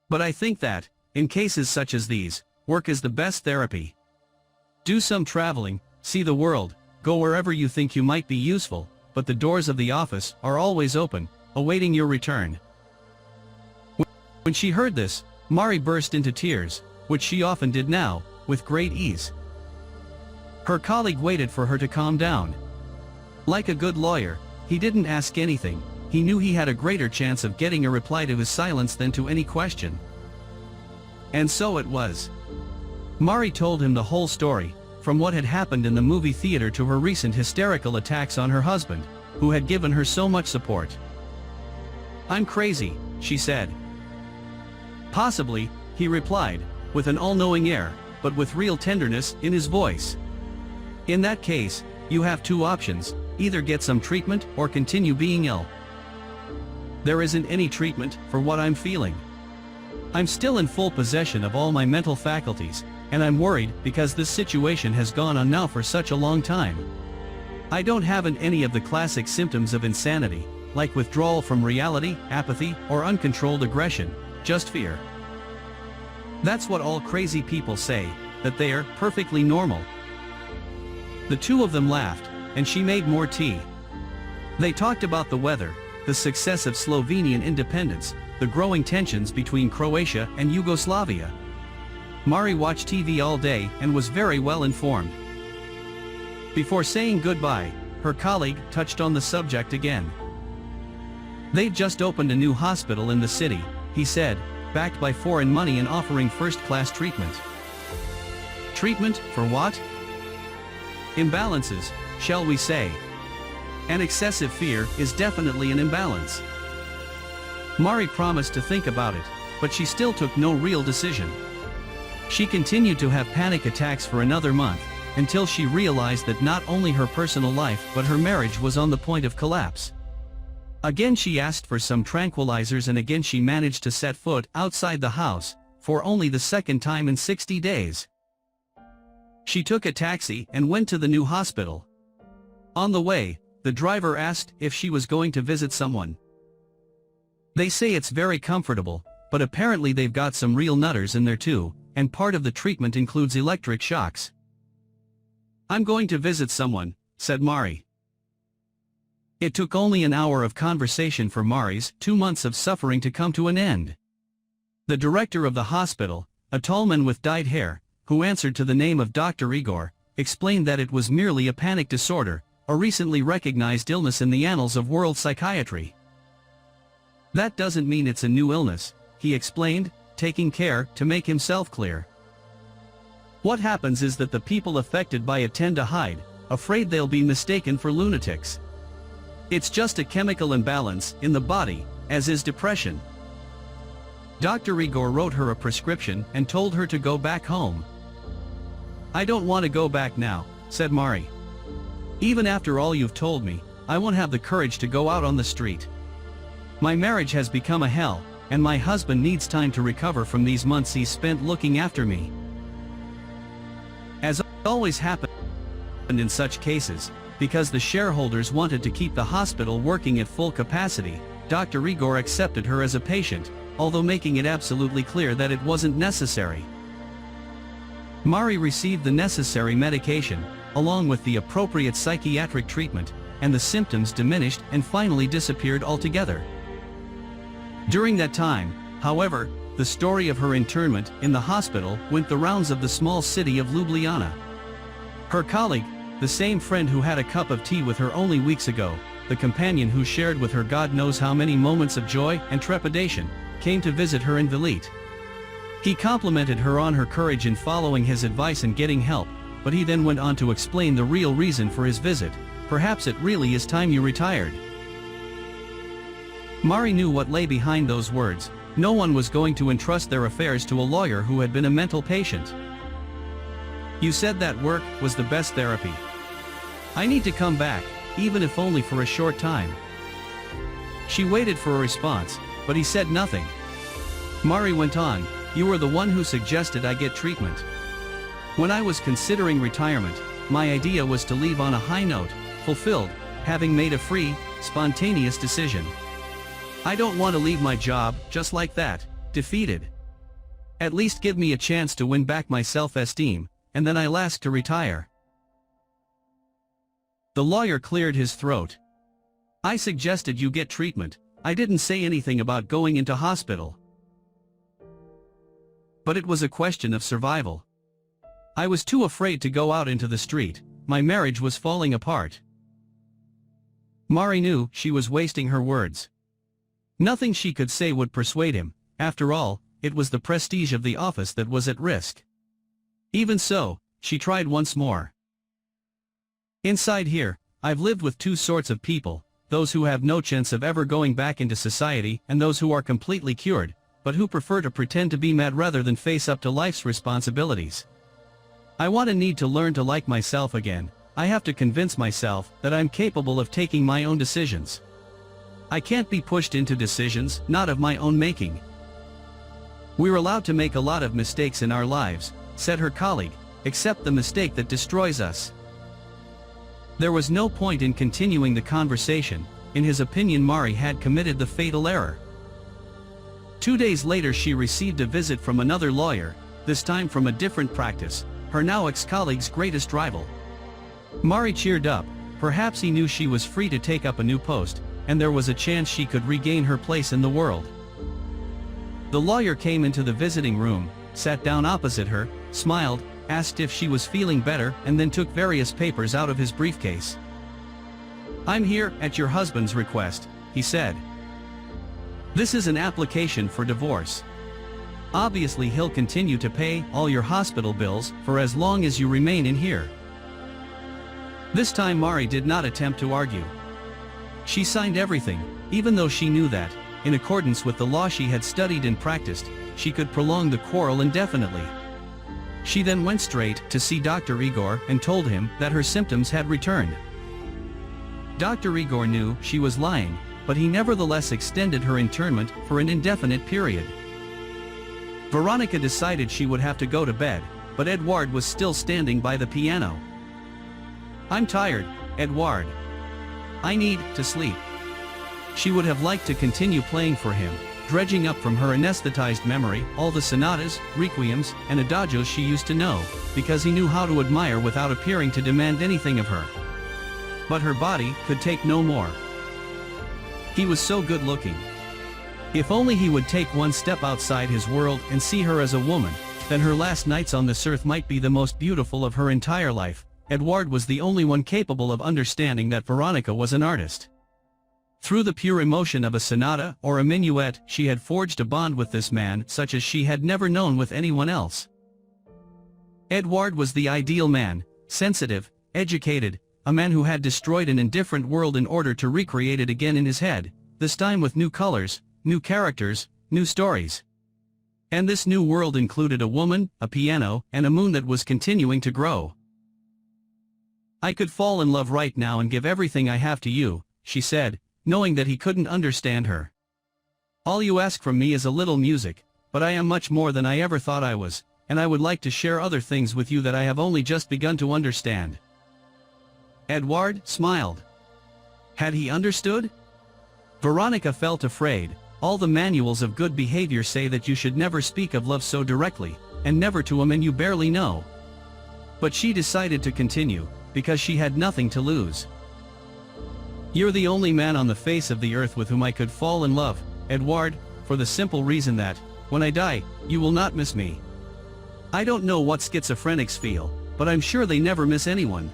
But I think that, in cases such as these, work is the best therapy. Do some traveling, see the world, go wherever you think you might be useful, but the doors of the office are always open, awaiting your return. When she heard this, Mari burst into tears, which she often did now, with great ease. Her colleague waited for her to calm down. Like a good lawyer, he didn't ask anything. He knew he had a greater chance of getting a reply to his silence than to any question. And so it was. Mari told him the whole story, from what had happened in the movie theater to her recent hysterical attacks on her husband, who had given her so much support. "I'm crazy," she said. "Possibly," he replied, with an all-knowing air, but with real tenderness in his voice. "In that case, you have two options, either get some treatment or continue being ill." "There isn't any treatment for what I'm feeling. I'm still in full possession of all my mental faculties, and I'm worried because this situation has gone on now for such a long time. I don't have any of the classic symptoms of insanity, like withdrawal from reality, apathy, or uncontrolled aggression, just fear. That's what all crazy people say, that they are perfectly normal." The two of them laughed, and she made more tea. They talked about the weather, the success of Slovenian independence, the growing tensions between Croatia and Yugoslavia. Mari watched TV all day and was very well informed. Before saying goodbye, her colleague touched on the subject again. "They'd just opened a new hospital in the city," he said, "backed by foreign money and offering first-class treatment." "Treatment for what?" "Imbalances, shall we say. An excessive fear is definitely an imbalance." Mari promised to think about it, but she still took no real decision. She continued to have panic attacks for another month, until she realized that not only her personal life but her marriage was on the point of collapse. Again she asked for some tranquilizers, and again she managed to set foot outside the house, for only the second time in 60 days. She took a taxi and went to the new hospital. On the way, the driver asked if she was going to visit someone. "They say it's very comfortable, but apparently they've got some real nutters in there too, and part of the treatment includes electric shocks." "I'm going to visit someone," said Mari. It took only an hour of conversation for Mari's 2 months of suffering to come to an end. The director of the hospital, a tall man with dyed hair, who answered to the name of Dr. Igor, explained that it was merely a panic disorder, a recently recognized illness in the annals of world psychiatry. "That doesn't mean it's a new illness," he explained, taking care to make himself clear. "What happens is that the people affected by it tend to hide, afraid they'll be mistaken for lunatics. It's just a chemical imbalance in the body, as is depression." Dr. Igor wrote her a prescription and told her to go back home. "I don't want to go back now," said Mari. "Even after all you've told me, I won't have the courage to go out on the street. My marriage has become a hell, and my husband needs time to recover from these months he's spent looking after me." As always happened in such cases, because the shareholders wanted to keep the hospital working at full capacity, Dr. Igor accepted her as a patient, although making it absolutely clear that it wasn't necessary. Mari received the necessary medication, along with the appropriate psychiatric treatment, and the symptoms diminished and finally disappeared altogether. During that time, however, the story of her internment in the hospital went the rounds of the small city of Ljubljana. Her colleague, the same friend who had a cup of tea with her only weeks ago, the companion who shared with her God knows how many moments of joy and trepidation, came to visit her in Velite. He complimented her on her courage in following his advice and getting help, but he then went on to explain the real reason for his visit. Perhaps it really is time you retired. Mari knew what lay behind those words. No one was going to entrust their affairs to a lawyer who had been a mental patient. You said that work was the best therapy. I need to come back, even if only for a short time. She waited for a response, but he said nothing. Mari went on, you were the one who suggested I get treatment. When I was considering retirement, my idea was to leave on a high note, fulfilled, having made a free, spontaneous decision. I don't want to leave my job, just like that, defeated. At least give me a chance to win back my self-esteem, and then I'll ask to retire. The lawyer cleared his throat. I suggested you get treatment. I didn't say anything about going into hospital. But it was a question of survival. I was too afraid to go out into the street. My marriage was falling apart. Mari knew she was wasting her words. Nothing she could say would persuade him. After all, it was the prestige of the office that was at risk. Even so, she tried once more. Inside here, I've lived with two sorts of people, those who have no chance of ever going back into society and those who are completely cured, but who prefer to pretend to be mad rather than face up to life's responsibilities. I want and need to learn to like myself again. I have to convince myself that I'm capable of taking my own decisions. I can't be pushed into decisions, not of my own making. We're allowed to make a lot of mistakes in our lives, said her colleague, except the mistake that destroys us. There was no point in continuing the conversation. In his opinion, Mari had committed the fatal error. 2 days later she received a visit from another lawyer, this time from a different practice, her now ex-colleague's greatest rival. Mari cheered up. Perhaps he knew she was free to take up a new post, and there was a chance she could regain her place in the world. The lawyer came into the visiting room, sat down opposite her, smiled, asked if she was feeling better, and then took various papers out of his briefcase. I'm here, at your husband's request, he said. This is an application for divorce. Obviously he'll continue to pay all your hospital bills for as long as you remain in here. This time Mari did not attempt to argue. She signed everything, even though she knew that, in accordance with the law she had studied and practiced, she could prolong the quarrel indefinitely. She then went straight to see Dr. Igor and told him that her symptoms had returned. Dr. Igor knew she was lying, but he nevertheless extended her internment for an indefinite period. Veronika decided she would have to go to bed, but Edouard was still standing by the piano. I'm tired, Edouard. I need to sleep. She would have liked to continue playing for him, dredging up from her anesthetized memory all the sonatas, requiems, and adagios she used to know, because he knew how to admire without appearing to demand anything of her. But her body could take no more. He was so good looking. If only he would take one step outside his world and see her as a woman, then her last nights on this earth might be the most beautiful of her entire life. Edouard was the only one capable of understanding that Veronika was an artist. Through the pure emotion of a sonata or a minuet, she had forged a bond with this man such as she had never known with anyone else. Edouard was the ideal man, sensitive, educated, a man who had destroyed an indifferent world in order to recreate it again in his head, this time with new colors, new characters, new stories. And this new world included a woman, a piano, and a moon that was continuing to grow. I could fall in love right now and give everything I have to you, she said, knowing that he couldn't understand her. All you ask from me is a little music, but I am much more than I ever thought I was, and I would like to share other things with you that I have only just begun to understand. Edouard smiled. Had he understood? Veronika felt afraid. All the manuals of good behavior say that you should never speak of love so directly, and never to a man you barely know. But she decided to continue. because she had nothing to lose. "You're the only man on the face of the earth with whom I could fall in love, Edward, for the simple reason that, when I die, you will not miss me. I don't know what schizophrenics feel, but I'm sure they never miss anyone.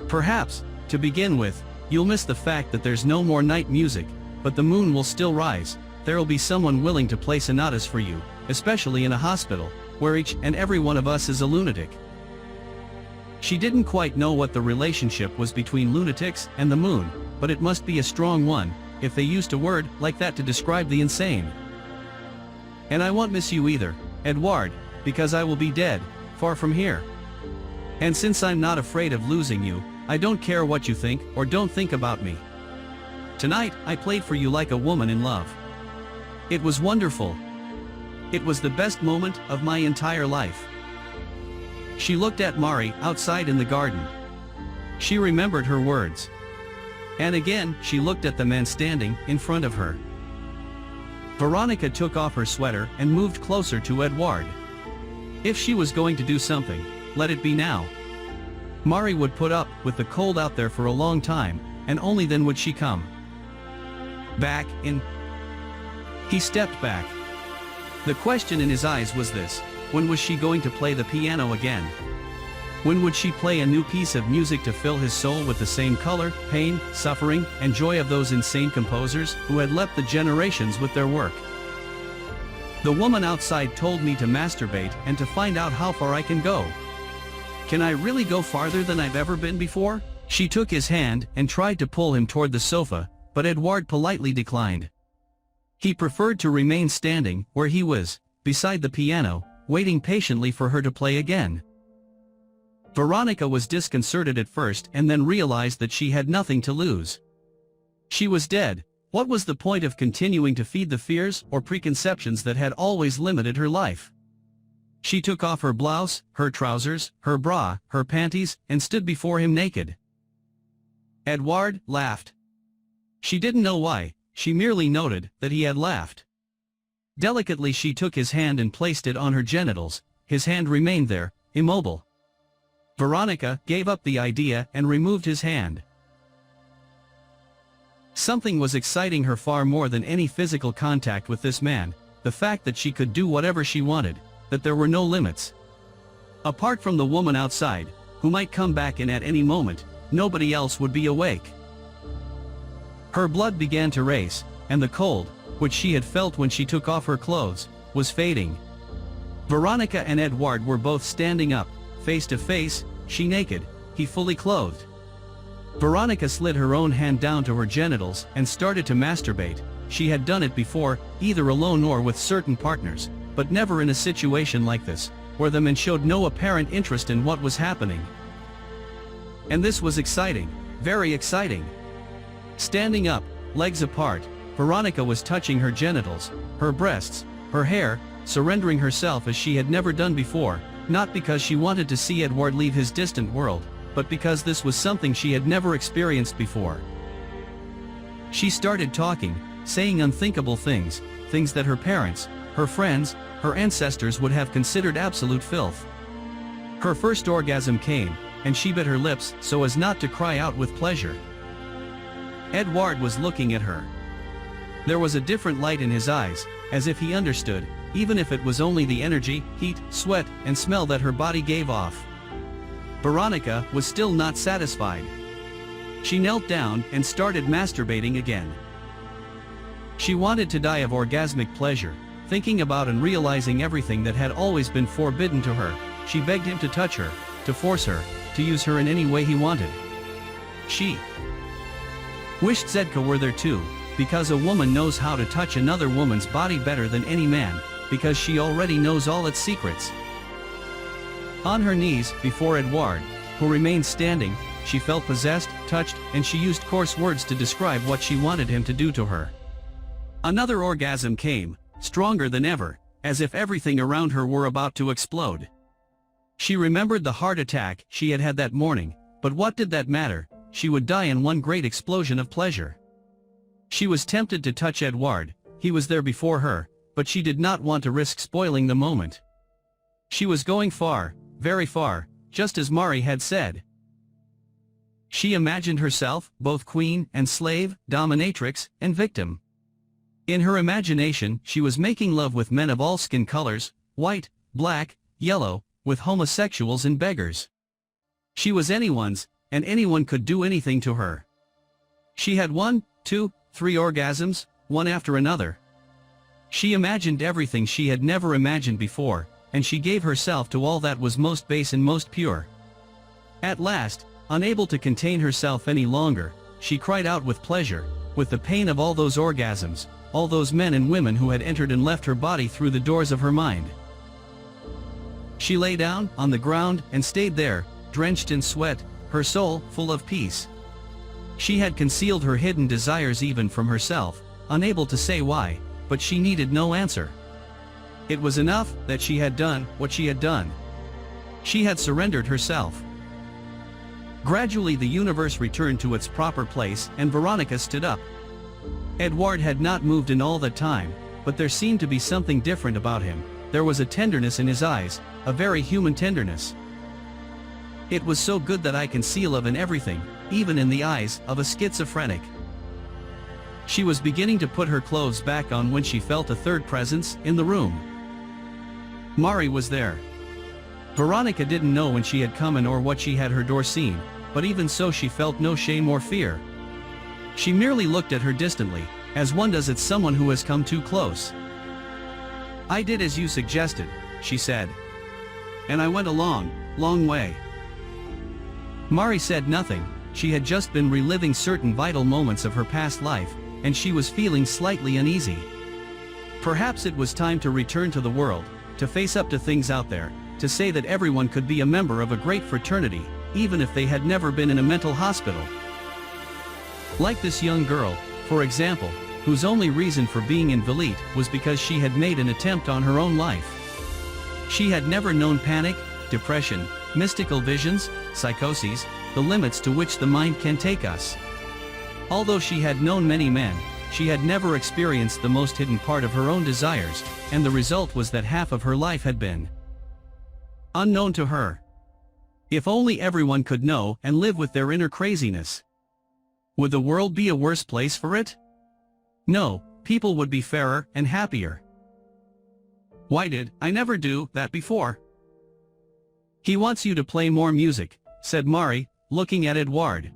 Perhaps, to begin with, you'll miss the fact that there's no more night music, but the moon will still rise. There'll be someone willing to play sonatas for you, especially in a hospital, where each and every one of us is a lunatic." She didn't quite know what the relationship was between lunatics and the moon, but it must be a strong one, if they used a word like that to describe the insane. "And I won't miss you either, Edward, because I will be dead, far from here. And since I'm not afraid of losing you, I don't care what you think or don't think about me. Tonight, I played for you like a woman in love. It was wonderful. It was the best moment of my entire life." She looked at Mari outside in the garden. She remembered her words. And again, she looked at the man standing in front of her. Veronika took off her sweater and moved closer to Edward. If she was going to do something, let it be now. Mari would put up with the cold out there for a long time, and only then would she come back in. He stepped back. The question in his eyes was this: when was she going to play the piano again? When would she play a new piece of music to fill his soul with the same color, pain, suffering, and joy of those insane composers who had leapt the generations with their work? "The woman outside told me to masturbate and to find out how far I can go. Can I really go farther than I've ever been before?" She took his hand and tried to pull him toward the sofa, but Edward politely declined. He preferred to remain standing where he was, beside the piano, waiting patiently for her to play again. Veronika was disconcerted at first and then realized that she had nothing to lose. She was dead. What was the point of continuing to feed the fears or preconceptions that had always limited her life? She took off her blouse, her trousers, her bra, her panties, and stood before him naked. Edward laughed. She didn't know why, she merely noted that he had laughed. Delicately she took his hand and placed it on her genitals. His hand remained there, immobile. Veronika gave up the idea and removed his hand. Something was exciting her far more than any physical contact with this man, the fact that she could do whatever she wanted, that there were no limits. Apart from the woman outside, who might come back in at any moment, nobody else would be awake. Her blood began to race, and the cold, which she had felt when she took off her clothes, was fading. Veronika and Edward were both standing up, face to face, she naked, he fully clothed. Veronika slid her own hand down to her genitals and started to masturbate. She had done it before, either alone or with certain partners, but never in a situation like this, where the men showed no apparent interest in what was happening. And this was exciting, very exciting. Standing up, legs apart, Veronika was touching her genitals, her breasts, her hair, surrendering herself as she had never done before, not because she wanted to see Edward leave his distant world, but because this was something she had never experienced before. She started talking, saying unthinkable things, things that her parents, her friends, her ancestors would have considered absolute filth. Her first orgasm came, and she bit her lips so as not to cry out with pleasure. Edward was looking at her. There was a different light in his eyes, as if he understood, even if it was only the energy, heat, sweat, and smell that her body gave off. Veronika was still not satisfied. She knelt down and started masturbating again. She wanted to die of orgasmic pleasure, thinking about and realizing everything that had always been forbidden to her. She begged him to touch her, to force her, to use her in any way he wanted. She wished Zedka were there too, because a woman knows how to touch another woman's body better than any man, because she already knows all its secrets. On her knees, before Edward, who remained standing, she felt possessed, touched, and she used coarse words to describe what she wanted him to do to her. Another orgasm came, stronger than ever, as if everything around her were about to explode. She remembered the heart attack she had had that morning, but what did that matter? She would die in one great explosion of pleasure. She was tempted to touch Edward, he was there before her, but she did not want to risk spoiling the moment. She was going far, very far, just as Mari had said. She imagined herself both queen and slave, dominatrix and victim. In her imagination, she was making love with men of all skin colors, white, black, yellow, with homosexuals and beggars. She was anyone's, and anyone could do anything to her. She had 1, 2, 3 orgasms, one after another. She imagined everything she had never imagined before, and she gave herself to all that was most base and most pure. At last, unable to contain herself any longer, she cried out with pleasure, with the pain of all those orgasms, all those men and women who had entered and left her body through the doors of her mind. She lay down on the ground and stayed there, drenched in sweat, her soul full of peace. She had concealed her hidden desires even from herself, unable to say why, but she needed no answer. It was enough that she had done what she had done. She had surrendered herself. Gradually the universe returned to its proper place and Veronika stood up. Edward had not moved in all that time, but there seemed to be something different about him. There was a tenderness in his eyes, a very human tenderness. It was so good that I can see love in everything, even in the eyes of a schizophrenic. She was beginning to put her clothes back on when she felt a third presence in the room. Mari was there. Veronika didn't know when she had come in or what she had her door seen, but even so she felt no shame or fear. She merely looked at her distantly, as one does at someone who has come too close. "I did as you suggested," she said. "And I went a long, long way." Mari said nothing. She had just been reliving certain vital moments of her past life, and she was feeling slightly uneasy. Perhaps it was time to return to the world, to face up to things out there, to say that everyone could be a member of a great fraternity, even if they had never been in a mental hospital. Like this young girl, for example, whose only reason for being invalid was because she had made an attempt on her own life. She had never known panic, depression, mystical visions, psychoses, the limits to which the mind can take us. Although she had known many men, she had never experienced the most hidden part of her own desires, and the result was that half of her life had been unknown to her. If only everyone could know and live with their inner craziness. Would the world be a worse place for it? No, people would be fairer and happier. Why did I never do that before? "He wants you to play more music," said Mari, looking at Edward.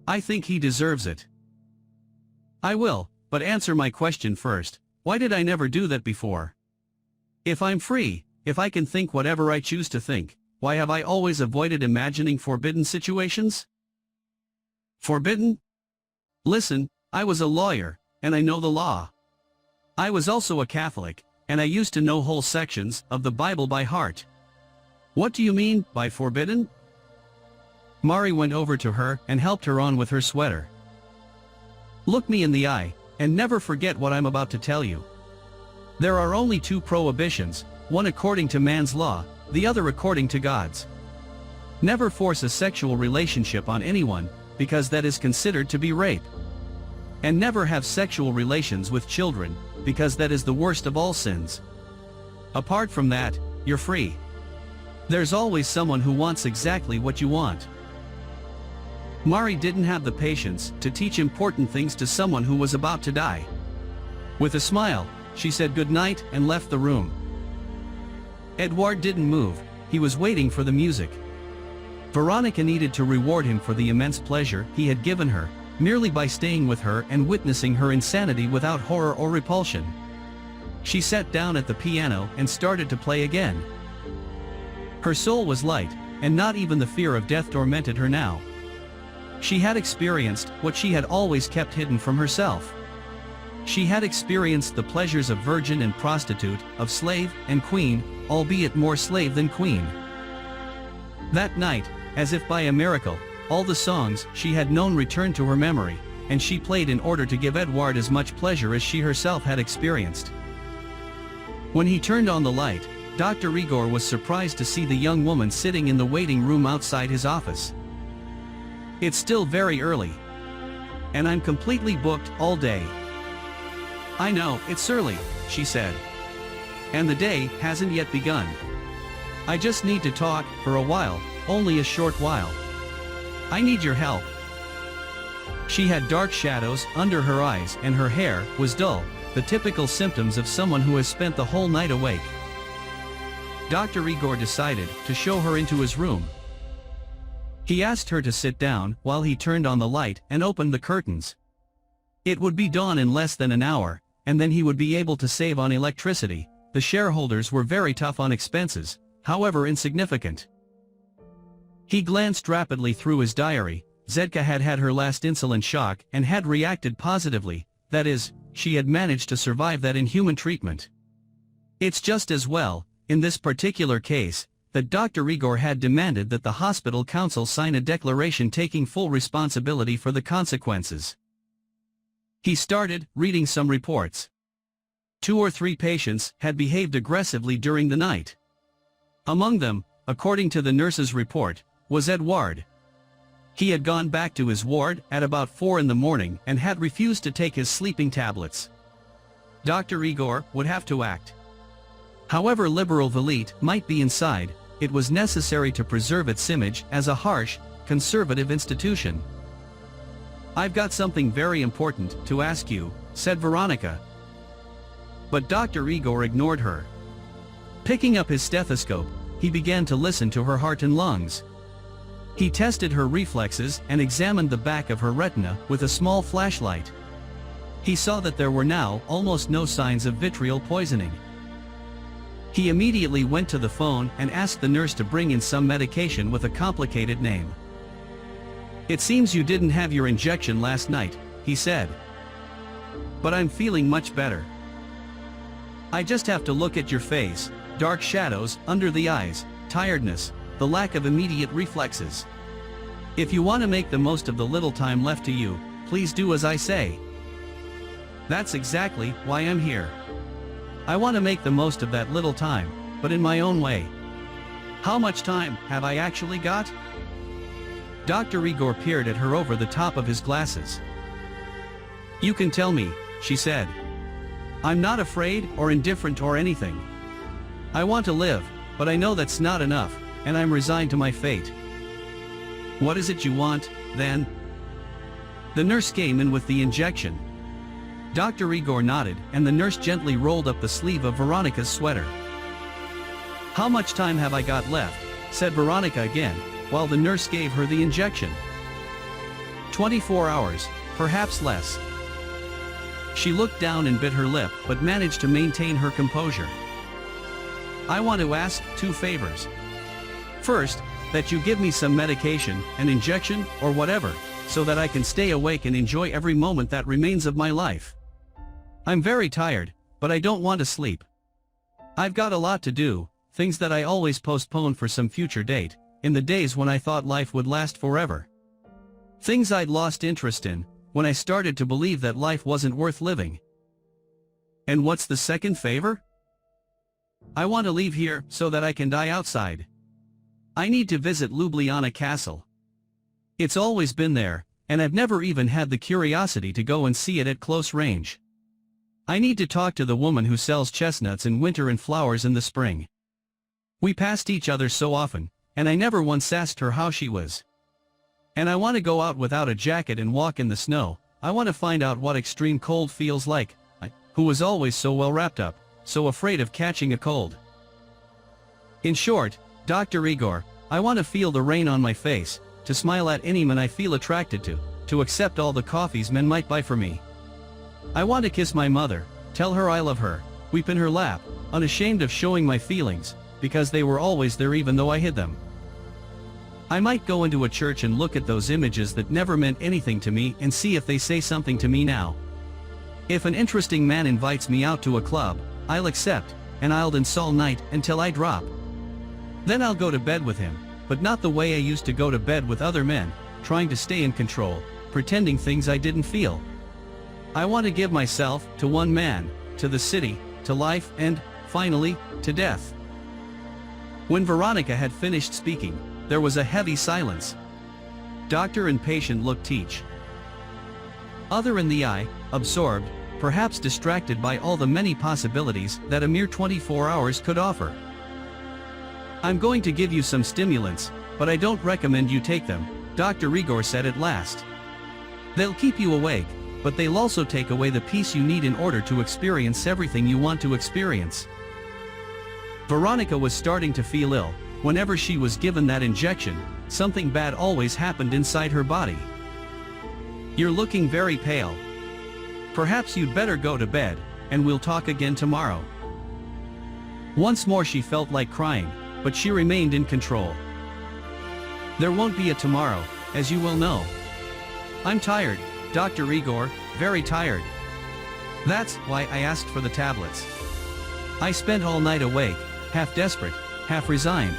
"I think he deserves it." "I will, but answer my question first. Why did I never do that before? If I'm free, if I can think whatever I choose to think, why have I always avoided imagining forbidden situations?" "Forbidden? Listen, I was a lawyer, and I know the law. I was also a Catholic, and I used to know whole sections of the Bible by heart. What do you mean by forbidden?" Mari went over to her and helped her on with her sweater. "Look me in the eye, and never forget what I'm about to tell you. There are only 2 prohibitions, one according to man's law, the other according to God's. Never force a sexual relationship on anyone, because that is considered to be rape. And never have sexual relations with children, because that is the worst of all sins. Apart from that, you're free. There's always someone who wants exactly what you want." Mari didn't have the patience to teach important things to someone who was about to die. With a smile, she said good night and left the room. Edward didn't move. He was waiting for the music. Veronika needed to reward him for the immense pleasure he had given her, merely by staying with her and witnessing her insanity without horror or repulsion. She sat down at the piano and started to play again. Her soul was light, and not even the fear of death tormented her now. She had experienced what she had always kept hidden from herself. She had experienced the pleasures of virgin and prostitute, of slave and queen, albeit more slave than queen. That night, as if by a miracle, all the songs she had known returned to her memory, and she played in order to give Edward as much pleasure as she herself had experienced. When he turned on the light, Dr. Igor was surprised to see the young woman sitting in the waiting room outside his office. "It's still very early. And I'm completely booked all day." "I know, it's early," she said. "And the day hasn't yet begun. I just need to talk for a while, only a short while." I need your help." She had dark shadows under her eyes and her hair was dull, the typical symptoms of someone who has spent the whole night awake. Dr. Igor decided to show her into his room. He asked her to sit down while he turned on the light and opened the curtains. It would be dawn in less than an hour, and then he would be able to save on electricity. The shareholders were very tough on expenses, however insignificant. He glanced rapidly through his diary. Zedka had had her last insulin shock and had reacted positively, that is, she had managed to survive that inhuman treatment. It's just as well, in this particular case, that Dr. Igor had demanded that the hospital council sign a declaration taking full responsibility for the consequences. He started reading some reports. 2 or 3 patients had behaved aggressively during the night. Among them, according to the nurse's report, was Edouard. He had gone back to his ward at about 4 in the morning and had refused to take his sleeping tablets. Dr. Igor would have to act. However liberal Velite might be inside, it was necessary to preserve its image as a harsh, conservative institution. "I've got something very important to ask you," said Veronika. But Dr. Igor ignored her. Picking up his stethoscope, he began to listen to her heart and lungs. He tested her reflexes and examined the back of her retina with a small flashlight. He saw that there were now almost no signs of vitriol poisoning. He immediately went to the phone and asked the nurse to bring in some medication with a complicated name. "It seems you didn't have your injection last night," he said. "But I'm feeling much better. I just have to look at your face, dark shadows under the eyes, tiredness, the lack of immediate reflexes. If you want to make the most of the little time left to you, please do as I say." "That's exactly why I'm here. I want to make the most of that little time, but in my own way. How much time have I actually got?" Dr. Igor peered at her over the top of his glasses. "You can tell me," she said. "I'm not afraid or indifferent or anything. I want to live, but I know that's not enough, and I'm resigned to my fate." "What is it you want, then?" The nurse came in with the injection. Dr. Igor nodded and the nurse gently rolled up the sleeve of Veronika's sweater. "How much time have I got left?" said Veronika again, while the nurse gave her the injection. 24 hours, perhaps less." She looked down and bit her lip but managed to maintain her composure. "I want to ask 2 favors. First, that you give me some medication, an injection, or whatever, so that I can stay awake and enjoy every moment that remains of my life. I'm very tired, but I don't want to sleep. I've got a lot to do, things that I always postpone for some future date, in the days when I thought life would last forever. Things I'd lost interest in, when I started to believe that life wasn't worth living." "And what's the second favor?" "I want to leave here so that I can die outside. I need to visit Ljubljana Castle. It's always been there, and I've never even had the curiosity to go and see it at close range. I need to talk to the woman who sells chestnuts in winter and flowers in the spring. We passed each other so often, and I never once asked her how she was. And I want to go out without a jacket and walk in the snow. I want to find out what extreme cold feels like, who was always so well wrapped up, so afraid of catching a cold. In short, Dr. Igor, I want to feel the rain on my face, to smile at any man I feel attracted to accept all the coffees men might buy for me. I want to kiss my mother, tell her I love her, weep in her lap, unashamed of showing my feelings, because they were always there even though I hid them. I might go into a church and look at those images that never meant anything to me and see if they say something to me now. If an interesting man invites me out to a club, I'll accept, and I'll dance all night until I drop. Then I'll go to bed with him, but not the way I used to go to bed with other men, trying to stay in control, pretending things I didn't feel. I want to give myself to one man, to the city, to life and, finally, to death." When Veronika had finished speaking, there was a heavy silence. Doctor and patient looked each other in the eye, absorbed, perhaps distracted by all the many possibilities that a mere 24 hours could offer. "I'm going to give you some stimulants, but I don't recommend you take them," Dr. Igor said at last. "They'll keep you awake, but they'll also take away the peace you need in order to experience everything you want to experience." Veronika was starting to feel ill. Whenever she was given that injection, something bad always happened inside her body. "You're looking very pale. Perhaps you'd better go to bed, and we'll talk again tomorrow." Once more she felt like crying, but she remained in control. "There won't be a tomorrow, as you well know. I'm tired, Dr. Igor, very tired. That's why I asked for the tablets. I spent all night awake, half desperate, half resigned.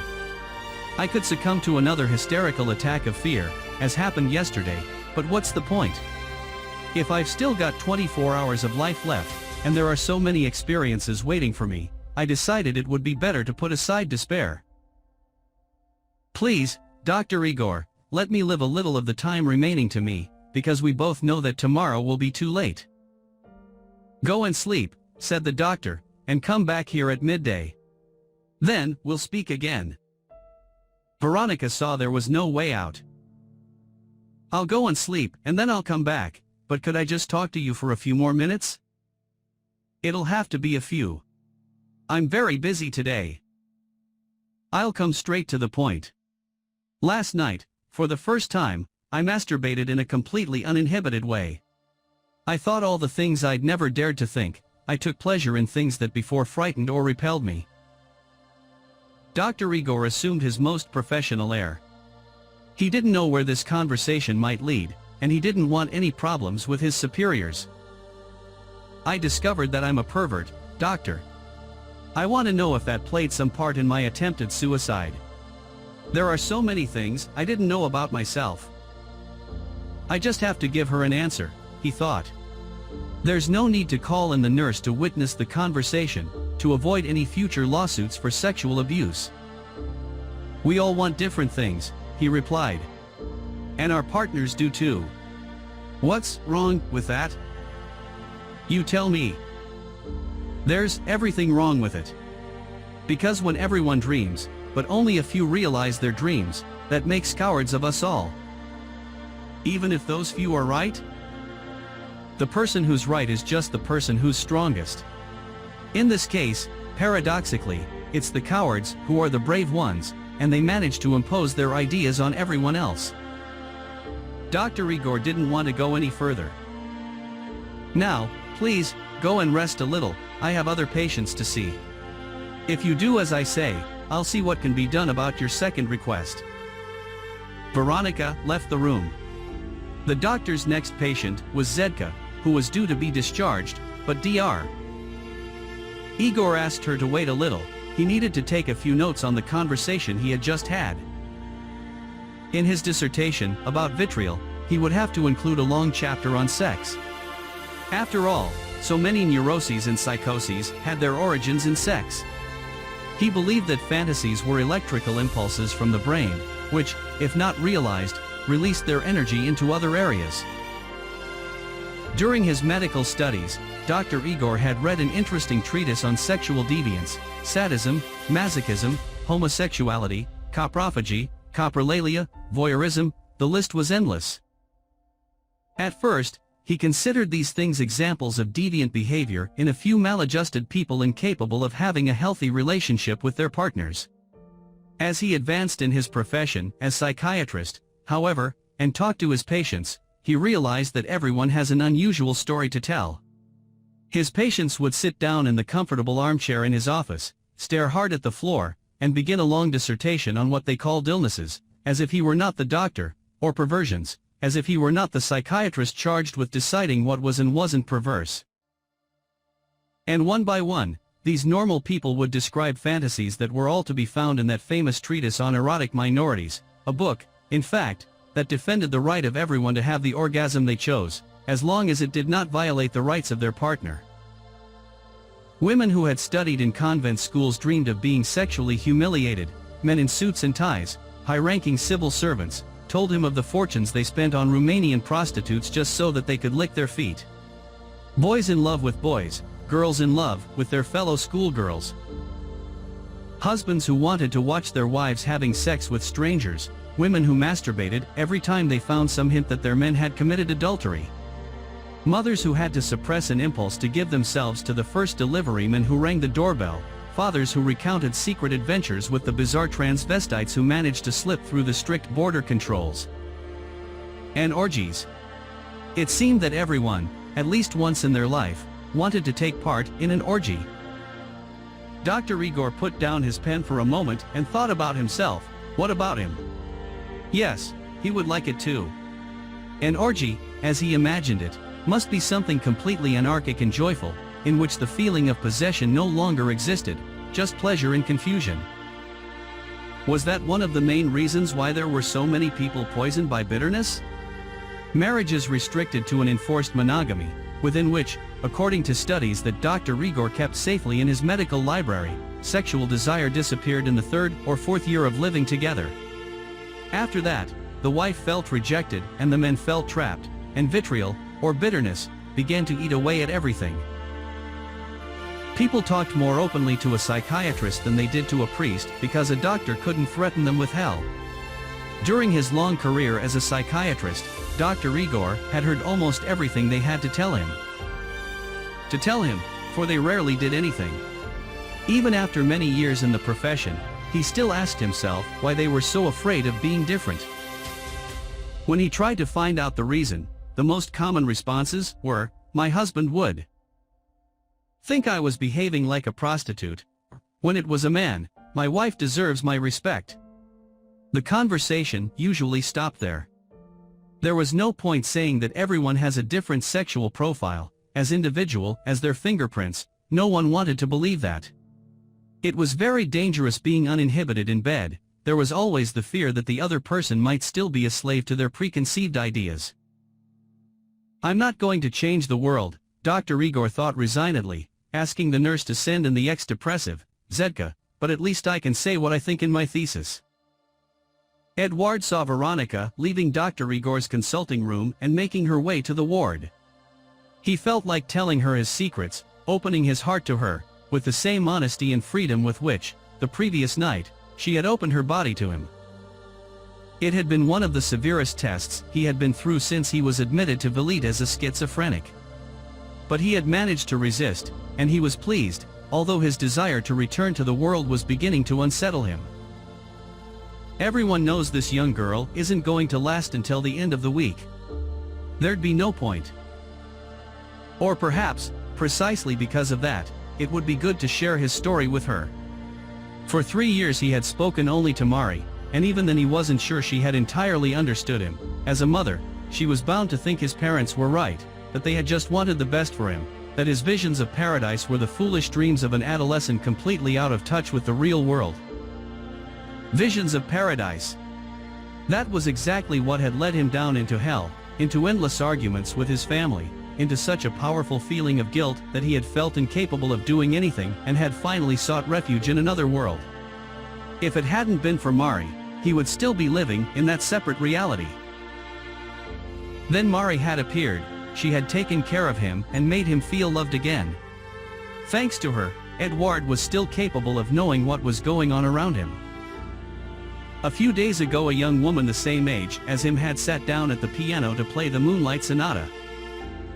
I could succumb to another hysterical attack of fear, as happened yesterday, but what's the point? If I've still got 24 hours of life left, and there are so many experiences waiting for me, I decided it would be better to put aside despair. Please, Dr. Igor, let me live a little of the time remaining to me, because we both know that tomorrow will be too late." "Go and sleep," said the doctor, "and come back here at midday. Then, we'll speak again." Veronika saw there was no way out. "I'll go and sleep, and then I'll come back, but could I just talk to you for a few more minutes?" "It'll have to be a few. I'm very busy today." "I'll come straight to the point. Last night, for the first time, I masturbated in a completely uninhibited way. I thought all the things I'd never dared to think. I took pleasure in things that before frightened or repelled me." Dr. Igor assumed his most professional air. He didn't know where this conversation might lead, and he didn't want any problems with his superiors. "I discovered that I'm a pervert, doctor. I want to know if that played some part in my attempted suicide. There are so many things I didn't know about myself. I just have to give her an answer," he thought. "There's no need to call in the nurse to witness the conversation, to avoid any future lawsuits for sexual abuse. We all want different things," he replied. "And our partners do too. What's wrong with that? You tell me." "There's everything wrong with it. Because when everyone dreams, but only a few realize their dreams, that makes cowards of us all. Even if those few are right? The person who's right is just the person who's strongest. In this case, paradoxically, it's the cowards who are the brave ones, and they manage to impose their ideas on everyone else." Dr. Igor didn't want to go any further. "Now, please, go and rest a little, I have other patients to see. If you do as I say, I'll see what can be done about your second request." Veronika left the room. The doctor's next patient was Zedka, who was due to be discharged, but Dr. Igor asked her to wait a little. He needed to take a few notes on the conversation he had just had. In his dissertation about vitriol, he would have to include a long chapter on sex. After all, so many neuroses and psychoses had their origins in sex. He believed that fantasies were electrical impulses from the brain, which, if not realized, released their energy into other areas. During his medical studies, Dr. Igor had read an interesting treatise on sexual deviance, sadism, masochism, homosexuality, coprophagy, coprolalia, voyeurism, the list was endless. At first, he considered these things examples of deviant behavior in a few maladjusted people incapable of having a healthy relationship with their partners. As he advanced in his profession as psychiatrist, however, and talked to his patients, he realized that everyone has an unusual story to tell. His patients would sit down in the comfortable armchair in his office, stare hard at the floor, and begin a long dissertation on what they called illnesses, as if he were not the doctor, or perversions, as if he were not the psychiatrist charged with deciding what was and wasn't perverse. And one by one, these normal people would describe fantasies that were all to be found in that famous treatise on erotic minorities, a book, in fact, that defended the right of everyone to have the orgasm they chose, as long as it did not violate the rights of their partner. Women who had studied in convent schools dreamed of being sexually humiliated. Men in suits and ties, high-ranking civil servants, told him of the fortunes they spent on Romanian prostitutes just so that they could lick their feet. Boys in love with boys, girls in love with their fellow schoolgirls. Husbands who wanted to watch their wives having sex with strangers, women who masturbated every time they found some hint that their men had committed adultery. Mothers who had to suppress an impulse to give themselves to the first deliveryman who rang the doorbell, fathers who recounted secret adventures with the bizarre transvestites who managed to slip through the strict border controls. And orgies. It seemed that everyone, at least once in their life, wanted to take part in an orgy. Dr. Igor put down his pen for a moment and thought about himself. What about him? Yes, he would like it too. An orgy, as he imagined it, must be something completely anarchic and joyful, in which the feeling of possession no longer existed, just pleasure and confusion. Was that one of the main reasons why there were so many people poisoned by bitterness? Marriages restricted to an enforced monogamy, within which, according to studies that Dr. Igor kept safely in his medical library, sexual desire disappeared in the third or fourth year of living together. After that, the wife felt rejected and the men felt trapped, and vitriol, or bitterness, began to eat away at everything. People talked more openly to a psychiatrist than they did to a priest because a doctor couldn't threaten them with hell. During his long career as a psychiatrist, Dr. Igor had heard almost everything they had to tell him. To tell him, for they rarely did anything. Even after many years in the profession, he still asked himself why they were so afraid of being different. When he tried to find out the reason, the most common responses were, "My husband would think I was behaving like a prostitute. When it was a man, my wife deserves my respect." The conversation usually stopped there. There was no point saying that everyone has a different sexual profile, as individual as their fingerprints. No one wanted to believe that. It was very dangerous being uninhibited in bed. There was always the fear that the other person might still be a slave to their preconceived ideas. "I'm not going to change the world," Dr. Igor thought resignedly, asking the nurse to send in the ex-depressive, Zedka, "but at least I can say what I think in my thesis." Edward saw Veronika leaving Dr. Igor's consulting room and making her way to the ward. He felt like telling her his secrets, opening his heart to her, with the same honesty and freedom with which, the previous night, she had opened her body to him. It had been one of the severest tests he had been through since he was admitted to Velite as a schizophrenic. But he had managed to resist, and he was pleased, although his desire to return to the world was beginning to unsettle him. Everyone knows this young girl isn't going to last until the end of the week. There'd be no point. Or perhaps, precisely because of that, it would be good to share his story with her. For 3 years he had spoken only to Mari, and even then he wasn't sure she had entirely understood him. As a mother, she was bound to think his parents were right, that they had just wanted the best for him, that his visions of paradise were the foolish dreams of an adolescent completely out of touch with the real world. Visions of paradise. That was exactly what had led him down into hell, into endless arguments with his family, into such a powerful feeling of guilt that he had felt incapable of doing anything and had finally sought refuge in another world. If it hadn't been for Mari, he would still be living in that separate reality. Then Mari had appeared. She had taken care of him and made him feel loved again. Thanks to her, Edward was still capable of knowing what was going on around him. A few days ago a young woman the same age as him had sat down at the piano to play the Moonlight Sonata.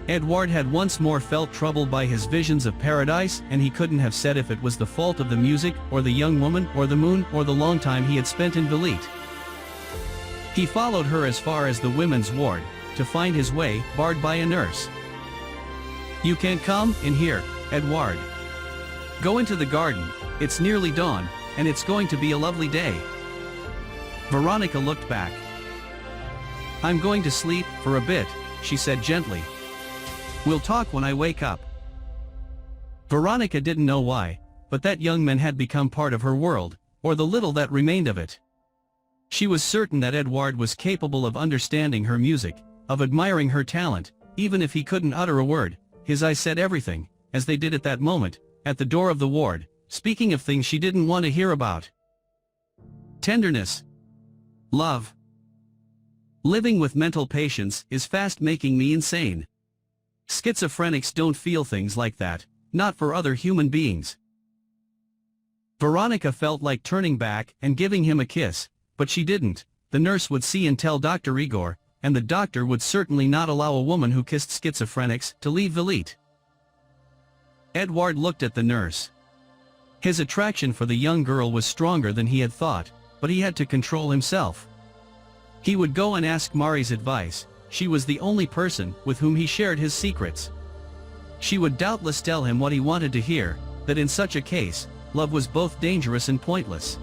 Edward had once more felt troubled by his visions of paradise, and he couldn't have said if it was the fault of the music, or the young woman, or the moon, or the long time he had spent in Velite. He followed her as far as the women's ward, to find his way barred by a nurse. "You can't come in here, Edward. Go into the garden, it's nearly dawn, and it's going to be a lovely day." Veronika looked back. "I'm going to sleep for a bit," she said gently. "We'll talk when I wake up." Veronika didn't know why, but that young man had become part of her world, or the little that remained of it. She was certain that Edward was capable of understanding her music, of admiring her talent, even if he couldn't utter a word. His eyes said everything, as they did at that moment, at the door of the ward, speaking of things she didn't want to hear about. Tenderness. Love. Living with mental patients is fast making me insane. Schizophrenics don't feel things like that, not for other human beings. Veronika felt like turning back and giving him a kiss, but she didn't. the nurse would see and tell Dr. Igor, and the doctor would certainly not allow a woman who kissed schizophrenics to leave Velit. Edward looked at the nurse. His attraction for the young girl was stronger than he had thought, but he had to control himself. He would go and ask Mari's advice. She was the only person with whom he shared his secrets. She would doubtless tell him what he wanted to hear, that in such a case, love was both dangerous and pointless.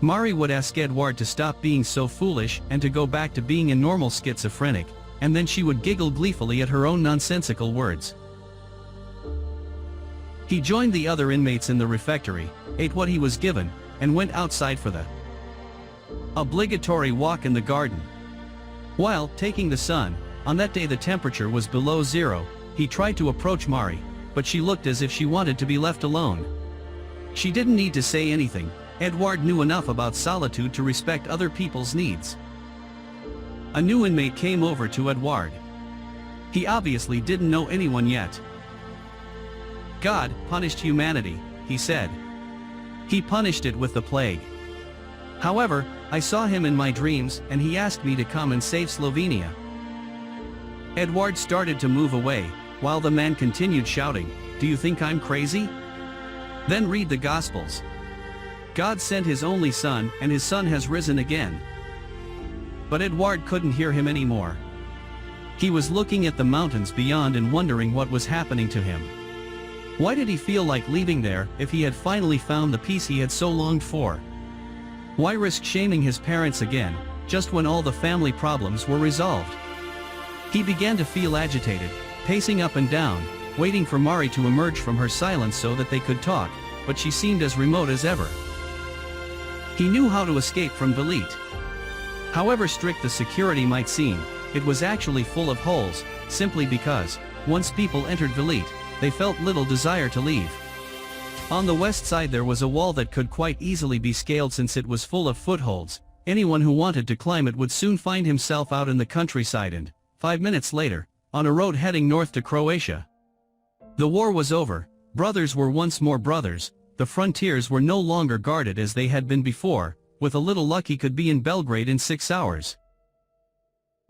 Mari would ask Edward to stop being so foolish and to go back to being a normal schizophrenic, and then she would giggle gleefully at her own nonsensical words. He joined the other inmates in the refectory, ate what he was given, and went outside for the obligatory walk in the garden. While taking the sun, on that day the temperature was below zero, he tried to approach Mari, but she looked as if she wanted to be left alone. She didn't need to say anything. Edward knew enough about solitude to respect other people's needs. A new inmate came over to Edward. He obviously didn't know anyone yet. God punished humanity, he said. He punished it with the plague. However, I saw him in my dreams and he asked me to come and save Slovenia. Edward started to move away, while the man continued shouting, "Do you think I'm crazy? Then read the Gospels. God sent his only son and his son has risen again." But Edward couldn't hear him anymore. He was looking at the mountains beyond and wondering what was happening to him. Why did he feel like leaving there if he had finally found the peace he had so longed for? Why risk shaming his parents again, just when all the family problems were resolved? He began to feel agitated, pacing up and down, waiting for Mari to emerge from her silence so that they could talk, but she seemed as remote as ever. He knew how to escape from Velit. However strict the security might seem, it was actually full of holes, simply because, once people entered Velit, they felt little desire to leave. On the west side there was a wall that could quite easily be scaled since it was full of footholds. Anyone who wanted to climb it would soon find himself out in the countryside and, 5 minutes later, on a road heading north to Croatia. The war was over, brothers were once more brothers, the frontiers were no longer guarded as they had been before, with a little luck he could be in Belgrade in 6 hours.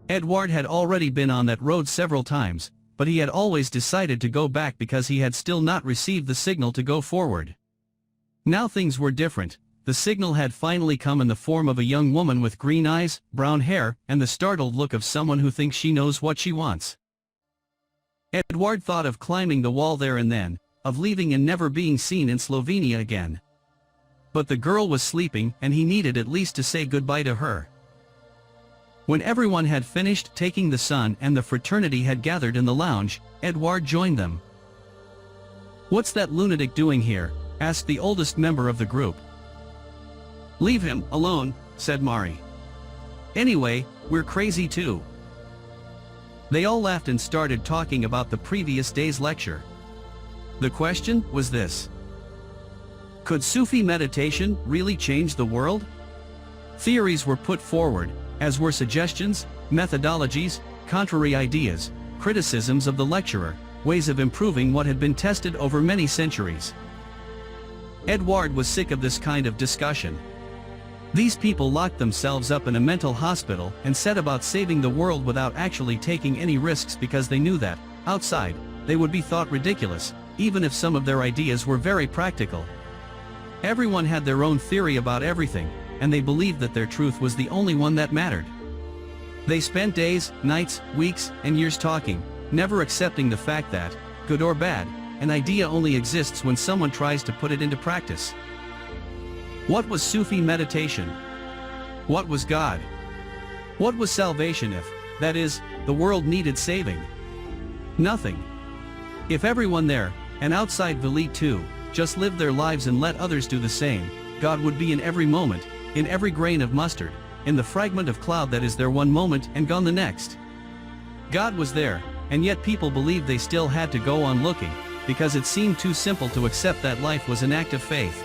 Edward had already been on that road several times, but he had always decided to go back because he had still not received the signal to go forward. Now things were different. The signal had finally come in the form of a young woman with green eyes, brown hair, and the startled look of someone who thinks she knows what she wants. Edward thought of climbing the wall there and then, of leaving and never being seen in Slovenia again. But the girl was sleeping and he needed at least to say goodbye to her. When everyone had finished taking the sun and the fraternity had gathered in the lounge, Edward joined them. "What's that lunatic doing here?" asked the oldest member of the group. "Leave him alone," said Mari. "Anyway, we're crazy too." They all laughed and started talking about the previous day's lecture. The question was this: could Sufi meditation really change the world? Theories were put forward, as were suggestions, methodologies, contrary ideas, criticisms of the lecturer, ways of improving what had been tested over many centuries. Edward was sick of this kind of discussion. These people locked themselves up in a mental hospital and set about saving the world without actually taking any risks because they knew that, outside, they would be thought ridiculous, even if some of their ideas were very practical. Everyone had their own theory about everything, and they believed that their truth was the only one that mattered. They spent days, nights, weeks, and years talking, never accepting the fact that, good or bad, an idea only exists when someone tries to put it into practice. What was Sufi meditation? What was God? What was salvation if, that is, the world needed saving? Nothing. If everyone there, and outside Velit too, just lived their lives and let others do the same, God would be in every moment, in every grain of mustard, in the fragment of cloud that is there one moment and gone the next. God was there, and yet people believed they still had to go on looking, because it seemed too simple to accept that life was an act of faith.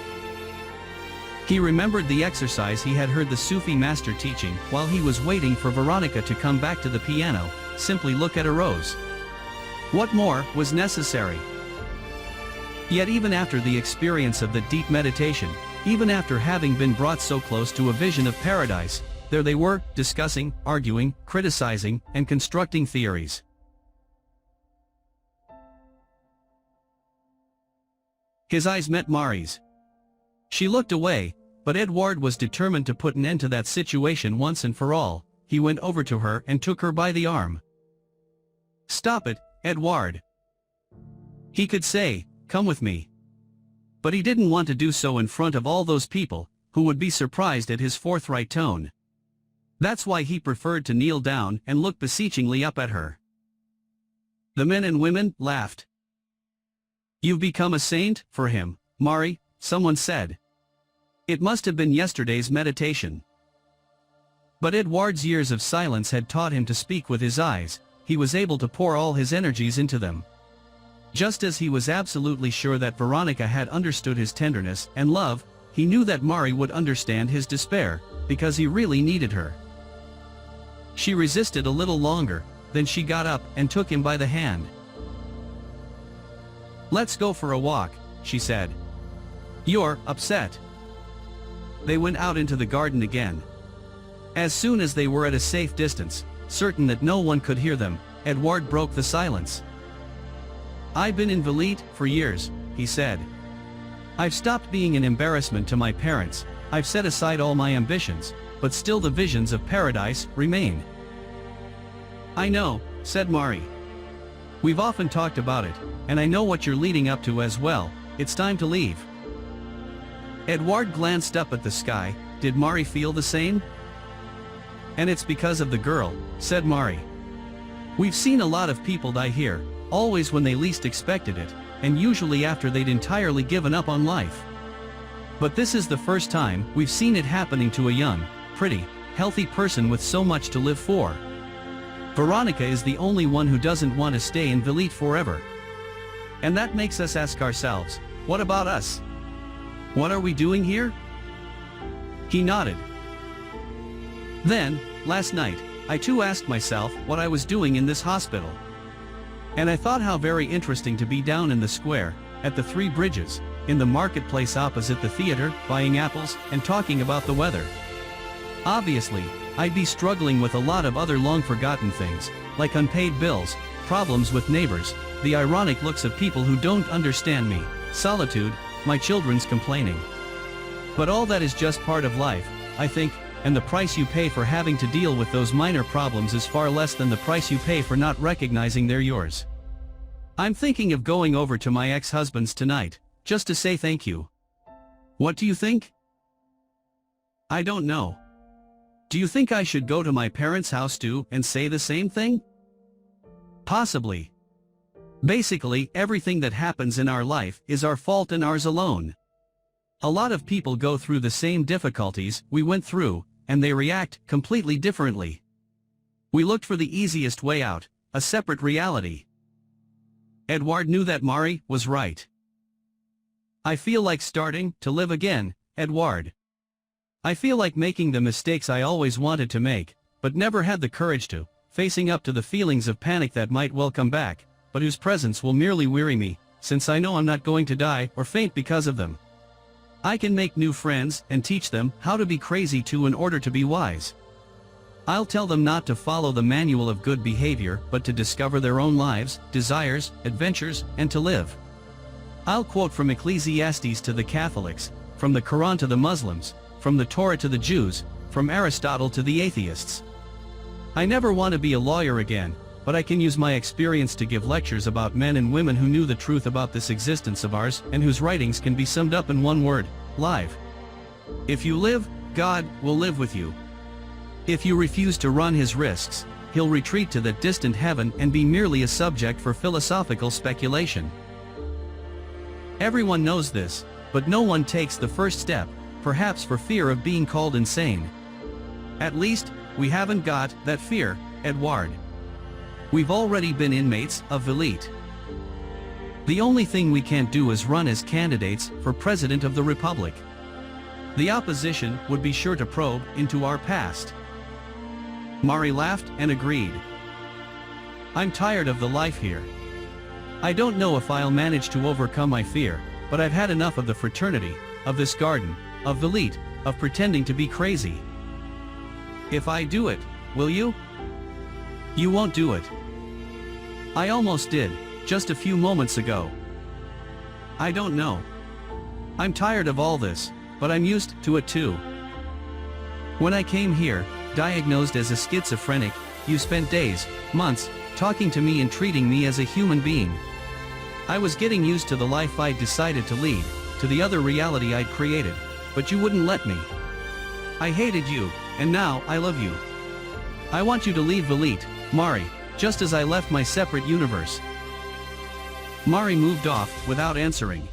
He remembered the exercise he had heard the Sufi master teaching while he was waiting for Veronika to come back to the piano: simply look at a rose. What more was necessary? Yet even after the experience of the deep meditation, even after having been brought so close to a vision of paradise, there they were, discussing, arguing, criticizing, and constructing theories. His eyes met Mari's. She looked away, but Edward was determined to put an end to that situation once and for all. He went over to her and took her by the arm. "Stop it, Edward." He could say, "Come with me." But he didn't want to do so in front of all those people, who would be surprised at his forthright tone. That's why he preferred to kneel down and look beseechingly up at her. The men and women laughed. "You've become a saint for him, Mari," someone said. It must have been yesterday's meditation. But Edward's years of silence had taught him to speak with his eyes. He was able to pour all his energies into them. Just as he was absolutely sure that Veronika had understood his tenderness and love, he knew that Mari would understand his despair, because he really needed her. She resisted a little longer, then she got up and took him by the hand. "Let's go for a walk," she said. "You're upset." They went out into the garden again. As soon as they were at a safe distance, certain that no one could hear them, Edward broke the silence. "I've been in Velite for years," he said. "I've stopped being an embarrassment to my parents, I've set aside all my ambitions, but still the visions of paradise remain." "I know," said Mari. "We've often talked about it, and I know what you're leading up to as well. It's time to leave." Edward glanced up at the sky. Did Mari feel the same? "And it's because of the girl," said Mari. "We've seen a lot of people die here, always when they least expected it, and usually after they'd entirely given up on life. But this is the first time we've seen it happening to a young, pretty, healthy person with so much to live for. Veronika is the only one who doesn't want to stay in Velite forever. And that makes us ask ourselves, what about us? What are we doing here?" He nodded. "Then, last night, I too asked myself what I was doing in this hospital. And I thought how very interesting to be down in the square, at the Three Bridges, in the marketplace opposite the theater, buying apples, and talking about the weather. Obviously, I'd be struggling with a lot of other long-forgotten things, like unpaid bills, problems with neighbors, the ironic looks of people who don't understand me, solitude, my children's complaining. But all that is just part of life, I think, and the price you pay for having to deal with those minor problems is far less than the price you pay for not recognizing they're yours. I'm thinking of going over to my ex-husband's tonight, just to say thank you. What do you think?" "I don't know. Do you think I should go to my parents' house too and say the same thing?" "Possibly. Basically, everything that happens in our life is our fault and ours alone. A lot of people go through the same difficulties we went through, and they react completely differently. We looked for the easiest way out, a separate reality." Edward knew that Mari was right. "I feel like starting to live again, Edward. I feel like making the mistakes I always wanted to make, but never had the courage to, facing up to the feelings of panic that might well come back, but whose presence will merely weary me, since I know I'm not going to die or faint because of them. I can make new friends and teach them how to be crazy too in order to be wise. I'll tell them not to follow the manual of good behavior but to discover their own lives, desires, adventures, and to live. I'll quote from Ecclesiastes to the Catholics, from the Quran to the Muslims, from the Torah to the Jews, from Aristotle to the atheists. I never want to be a lawyer again, but I can use my experience to give lectures about men and women who knew the truth about this existence of ours and whose writings can be summed up in one word: live. If you live, God will live with you. If you refuse to run his risks, he'll retreat to that distant heaven and be merely a subject for philosophical speculation. Everyone knows this, but no one takes the first step, perhaps for fear of being called insane. At least, we haven't got that fear, Edward. We've already been inmates of Velite. The only thing we can't do is run as candidates for President of the Republic. The opposition would be sure to probe into our past." Mari laughed and agreed. "I'm tired of the life here. I don't know if I'll manage to overcome my fear, but I've had enough of the fraternity, of this garden, of Velite, of pretending to be crazy. If I do it, will you? You won't do it. I almost did, just a few moments ago. I don't know. I'm tired of all this, but I'm used to it too. When I came here, diagnosed as a schizophrenic, you spent days, months, talking to me and treating me as a human being. I was getting used to the life I'd decided to lead, to the other reality I'd created, but you wouldn't let me. I hated you, and now I love you. I want you to leave Velit, Mari, just as I left my separate universe. Mari moved off, without answering.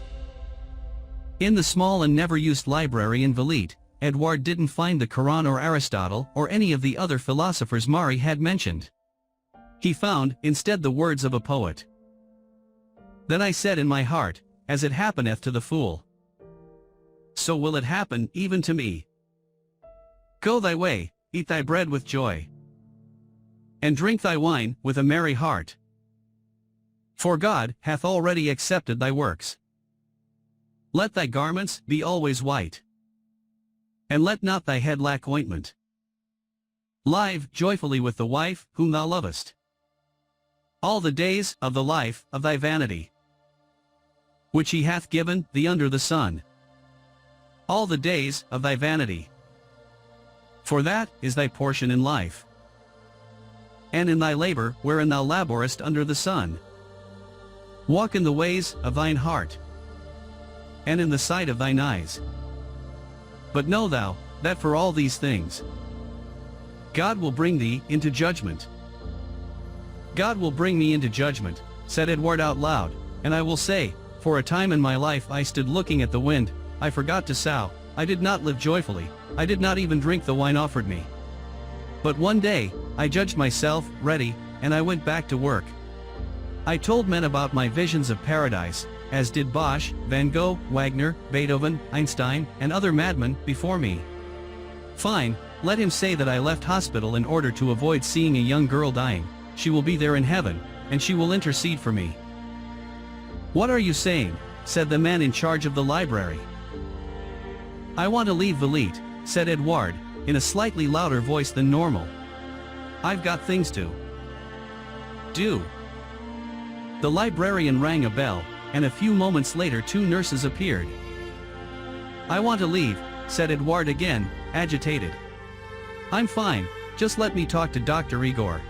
In the small and never-used library in Velit, Edward didn't find the Quran or Aristotle or any of the other philosophers Mari had mentioned. He found, instead, the words of a poet. Then I said in my heart, as it happeneth to the fool, so will it happen even to me. Go thy way, eat thy bread with joy, and drink thy wine with a merry heart. For God hath already accepted thy works. Let thy garments be always white, and let not thy head lack ointment. Live joyfully with the wife whom thou lovest, all the days of the life of thy vanity, which he hath given thee under the sun. All the days of thy vanity, for that is thy portion in life, and in thy labor wherein thou laborest under the sun. Walk in the ways of thine heart, and in the sight of thine eyes. But know thou, that for all these things, God will bring thee into judgment. God will bring me into judgment, said Edward out loud, and I will say, for a time in my life I stood looking at the wind, I forgot to sow, I did not live joyfully, I did not even drink the wine offered me. But one day, I judged myself ready, and I went back to work. I told men about my visions of paradise, as did Bosch, Van Gogh, Wagner, Beethoven, Einstein, and other madmen before me. Fine, let him say that I left hospital in order to avoid seeing a young girl dying, she will be there in heaven, and she will intercede for me. What are you saying? Said the man in charge of the library. I want to leave Velit, said Edward, in a slightly louder voice than normal. I've got things to do. The librarian rang a bell, and a few moments later 2 nurses appeared. I want to leave, said Edward again, agitated. I'm fine, just let me talk to Dr. Igor.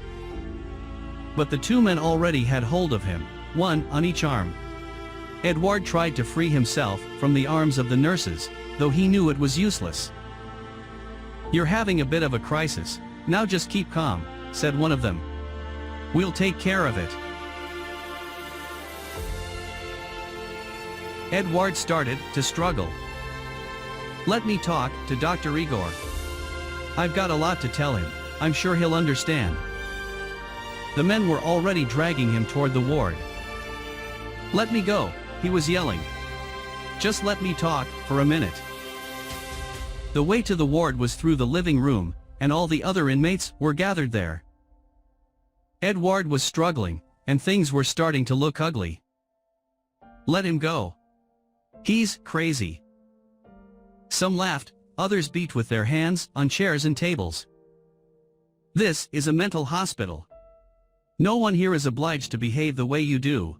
But the 2 men already had hold of him, one on each arm. Edward tried to free himself from the arms of the nurses, though he knew it was useless. You're having a bit of a crisis, now just keep calm, said one of them. We'll take care of it. Edward started to struggle. Let me talk to Dr. Igor. I've got a lot to tell him, I'm sure he'll understand. The men were already dragging him toward the ward. Let me go, he was yelling. Just let me talk for a minute. The way to the ward was through the living room, and all the other inmates were gathered there. Edward was struggling, and things were starting to look ugly. Let him go. He's crazy. Some laughed, others beat with their hands on chairs and tables. This is a mental hospital. No one here is obliged to behave the way you do.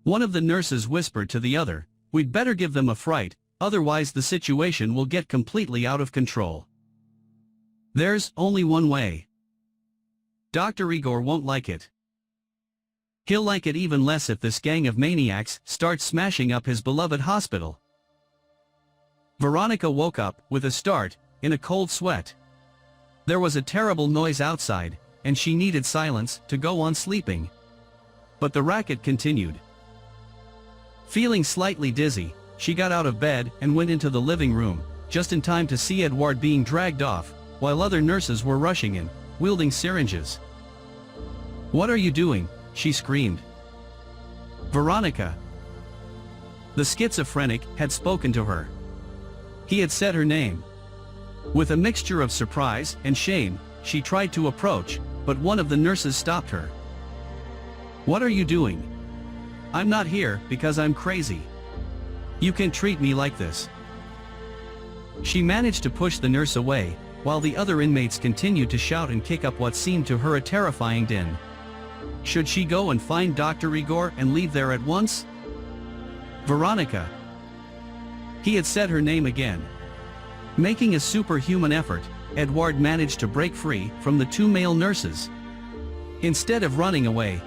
One of the nurses whispered to the other, we'd better give them a fright, otherwise the situation will get completely out of control. There's only one way. Dr. Igor won't like it. He'll like it even less if this gang of maniacs starts smashing up his beloved hospital. Veronika woke up, with a start, in a cold sweat. There was a terrible noise outside, and she needed silence to go on sleeping. But the racket continued. Feeling slightly dizzy, she got out of bed and went into the living room, just in time to see Edward being dragged off, while other nurses were rushing in, wielding syringes. What are you doing? She screamed. Veronika. The schizophrenic had spoken to her. He had said her name. With a mixture of surprise and shame, she tried to approach, but one of the nurses stopped her. What are you doing? I'm not here because I'm crazy. You can't treat me like this. She managed to push the nurse away, while the other inmates continued to shout and kick up what seemed to her a terrifying din. Should she go and find Dr. Igor and leave there at once? Veronika. He had said her name again. Making a superhuman effort, Edward managed to break free from the two male nurses. Instead of running away,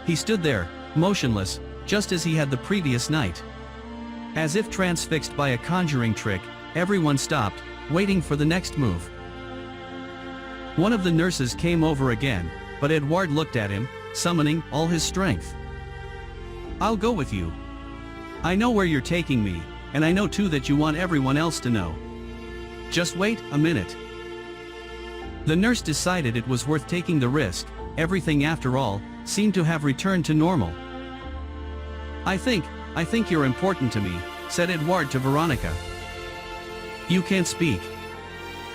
he stood there, motionless, just as he had the previous night. As if transfixed by a conjuring trick, everyone stopped, waiting for the next move. One of the nurses came over again, but Edward looked at him, summoning all his strength. "I'll go with you. I know where you're taking me, and I know too that you want everyone else to know. Just wait a minute." The nurse decided it was worth taking the risk. Everything, after all, seemed to have returned to normal. I think you're important to me," said Edward to Veronika. "You can't speak.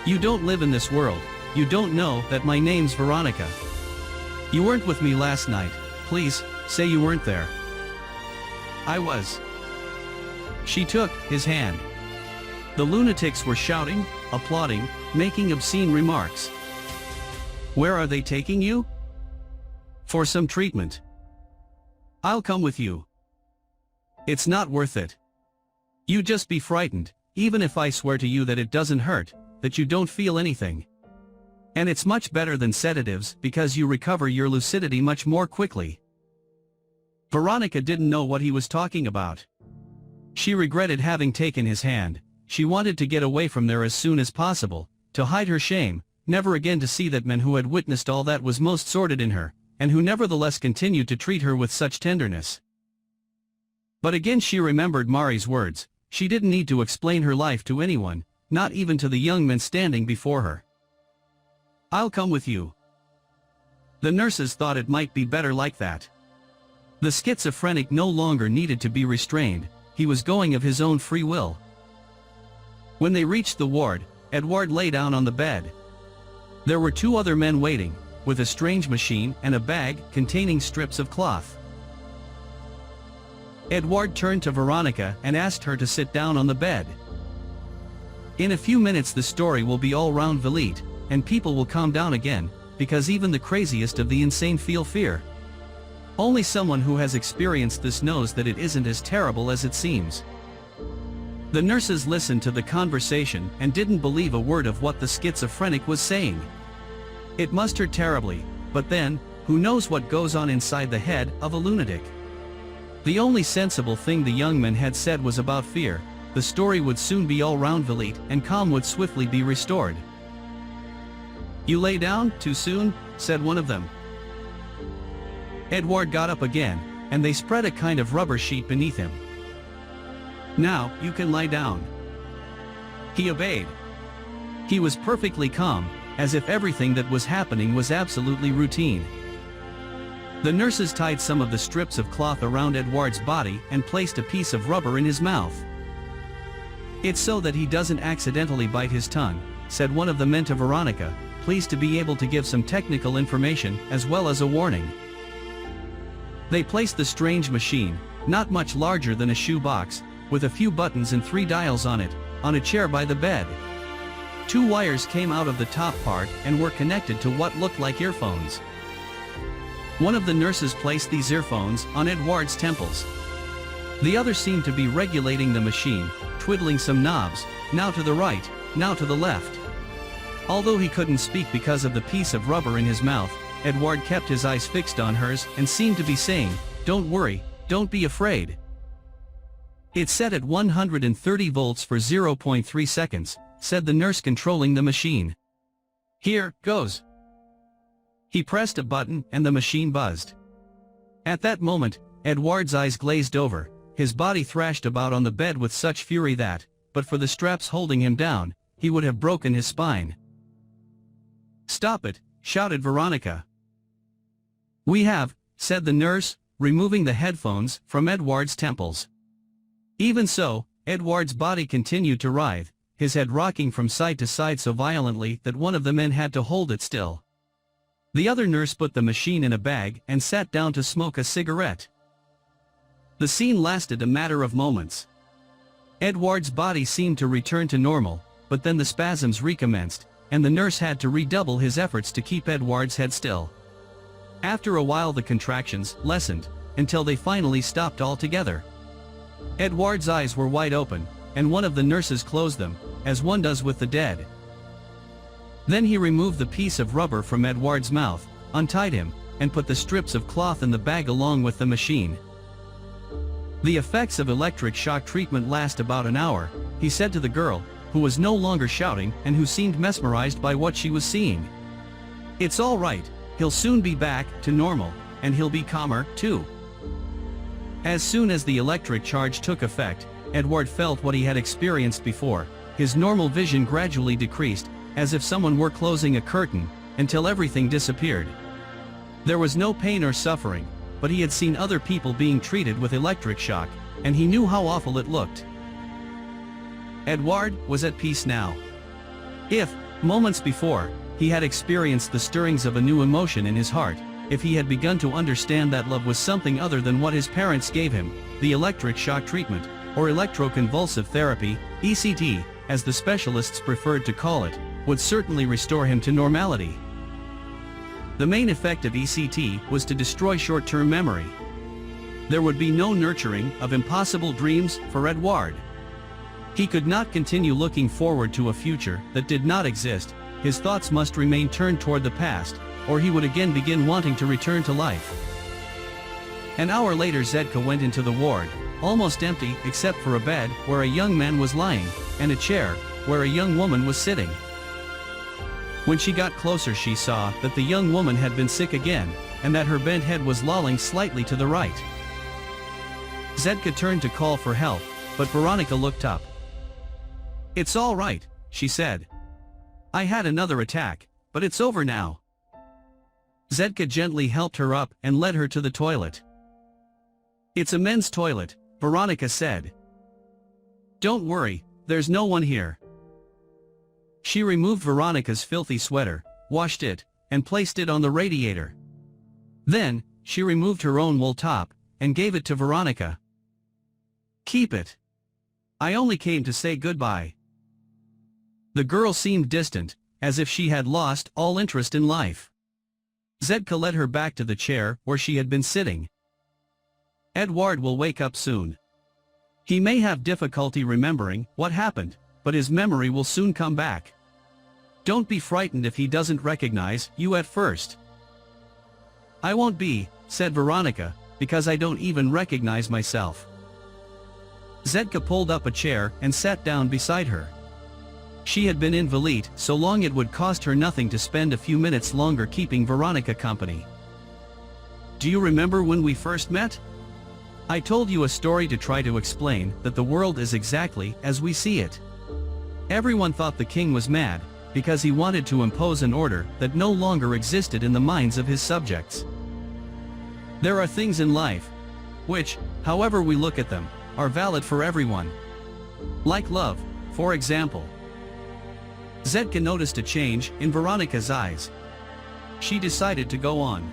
You don't live in this world, you don't know that my name's Veronika. You weren't with me last night, please, say you weren't there." "I was." She took his hand. The lunatics were shouting, applauding, making obscene remarks. "Where are they taking you?" "For some treatment." "I'll come with you." "It's not worth it. You just be frightened, even if I swear to you that it doesn't hurt, that you don't feel anything. And it's much better than sedatives because you recover your lucidity much more quickly." Veronika didn't know what he was talking about. She regretted having taken his hand. She wanted to get away from there as soon as possible, to hide her shame, never again to see that man who had witnessed all that was most sordid in her, and who nevertheless continued to treat her with such tenderness. But again she remembered Mari's words. She didn't need to explain her life to anyone, not even to the young men standing before her. "I'll come with you." The nurses thought it might be better like that. The schizophrenic no longer needed to be restrained, he was going of his own free will. When they reached the ward, Edward lay down on the bed. There were two other men waiting, with a strange machine and a bag containing strips of cloth. Edward turned to Veronika and asked her to sit down on the bed. "In a few minutes the story will be all round Velite, and people will calm down again, because even the craziest of the insane feel fear. Only someone who has experienced this knows that it isn't as terrible as it seems." The nurses listened to the conversation and didn't believe a word of what the schizophrenic was saying. It must hurt terribly, but then, who knows what goes on inside the head of a lunatic? The only sensible thing the young men had said was about fear. The story would soon be all round Velite and calm would swiftly be restored. "You lay down too soon," said one of them. Edward got up again, and they spread a kind of rubber sheet beneath him. "Now, you can lie down." He obeyed. He was perfectly calm, as if everything that was happening was absolutely routine. The nurses tied some of the strips of cloth around Edward's body and placed a piece of rubber in his mouth. "It's so that he doesn't accidentally bite his tongue," said one of the men to Veronika, pleased to be able to give some technical information as well as a warning. They placed the strange machine, not much larger than a shoe box, with a few buttons and 3 dials on it, on a chair by the bed. 2 wires came out of the top part and were connected to what looked like earphones. One of the nurses placed these earphones on Edward's temples. The other seemed to be regulating the machine, twiddling some knobs, now to the right, now to the left. Although he couldn't speak because of the piece of rubber in his mouth, Edward kept his eyes fixed on hers and seemed to be saying, "Don't worry, don't be afraid." "It's set at 130 volts for 0.3 seconds, said the nurse controlling the machine. "Here goes." He pressed a button and the machine buzzed. At that moment, Edward's eyes glazed over, his body thrashed about on the bed with such fury that, but for the straps holding him down, he would have broken his spine. "Stop it," shouted Veronika. "We have," said the nurse, removing the headphones from Edward's temples. Even so, Edward's body continued to writhe, his head rocking from side to side so violently that one of the men had to hold it still. The other nurse put the machine in a bag and sat down to smoke a cigarette. The scene lasted a matter of moments. Edward's body seemed to return to normal, but then the spasms recommenced, and the nurse had to redouble his efforts to keep Edward's head still. After a while the contractions lessened, until they finally stopped altogether. Edward's eyes were wide open, and one of the nurses closed them, as one does with the dead. Then he removed the piece of rubber from Edward's mouth, untied him, and put the strips of cloth in the bag along with the machine. The effects of electric shock treatment last about an hour, he said to the girl, who was no longer shouting and who seemed mesmerized by what she was seeing. It's all right, he'll soon be back to normal, and he'll be calmer, too. As soon as the electric charge took effect, Edward felt what he had experienced before. His normal vision gradually decreased, as if someone were closing a curtain, until everything disappeared. There was no pain or suffering, but he had seen other people being treated with electric shock, and he knew how awful it looked. Edward was at peace now. If, moments before, he had experienced the stirrings of a new emotion in his heart, if he had begun to understand that love was something other than what his parents gave him, the electric shock treatment, or electroconvulsive therapy, ECT, as the specialists preferred to call it, would certainly restore him to normality. The main effect of ECT was to destroy short-term memory. There would be no nurturing of impossible dreams for Edward. He could not continue looking forward to a future that did not exist. His thoughts must remain turned toward the past, or he would again begin wanting to return to life. An hour later Zedka went into the ward, almost empty except for a bed where a young man was lying, and a chair where a young woman was sitting. When she got closer she saw that the young woman had been sick again, and that her bent head was lolling slightly to the right. Zedka turned to call for help, but Veronika looked up. "It's all right," she said. "I had another attack, but it's over now." Zedka gently helped her up and led her to the toilet. "It's a men's toilet," Veronika said. "Don't worry, there's no one here." She removed Veronika's filthy sweater, washed it, and placed it on the radiator. Then, she removed her own wool top, and gave it to Veronika. "Keep it. I only came to say goodbye." The girl seemed distant, as if she had lost all interest in life. Zedka led her back to the chair where she had been sitting. "Edward will wake up soon. He may have difficulty remembering what happened, but his memory will soon come back. Don't be frightened if he doesn't recognize you at first." "I won't be," said Veronika, "because I don't even recognize myself." Zedka pulled up a chair and sat down beside her. She had been invalid so long it would cost her nothing to spend a few minutes longer keeping Veronika company. "Do you remember when we first met? I told you a story to try to explain that the world is exactly as we see it. Everyone thought the king was mad, because he wanted to impose an order that no longer existed in the minds of his subjects. There are things in life, which, however we look at them, are valid for everyone. Like love, for example." Zedka noticed a change in Veronika's eyes. She decided to go on.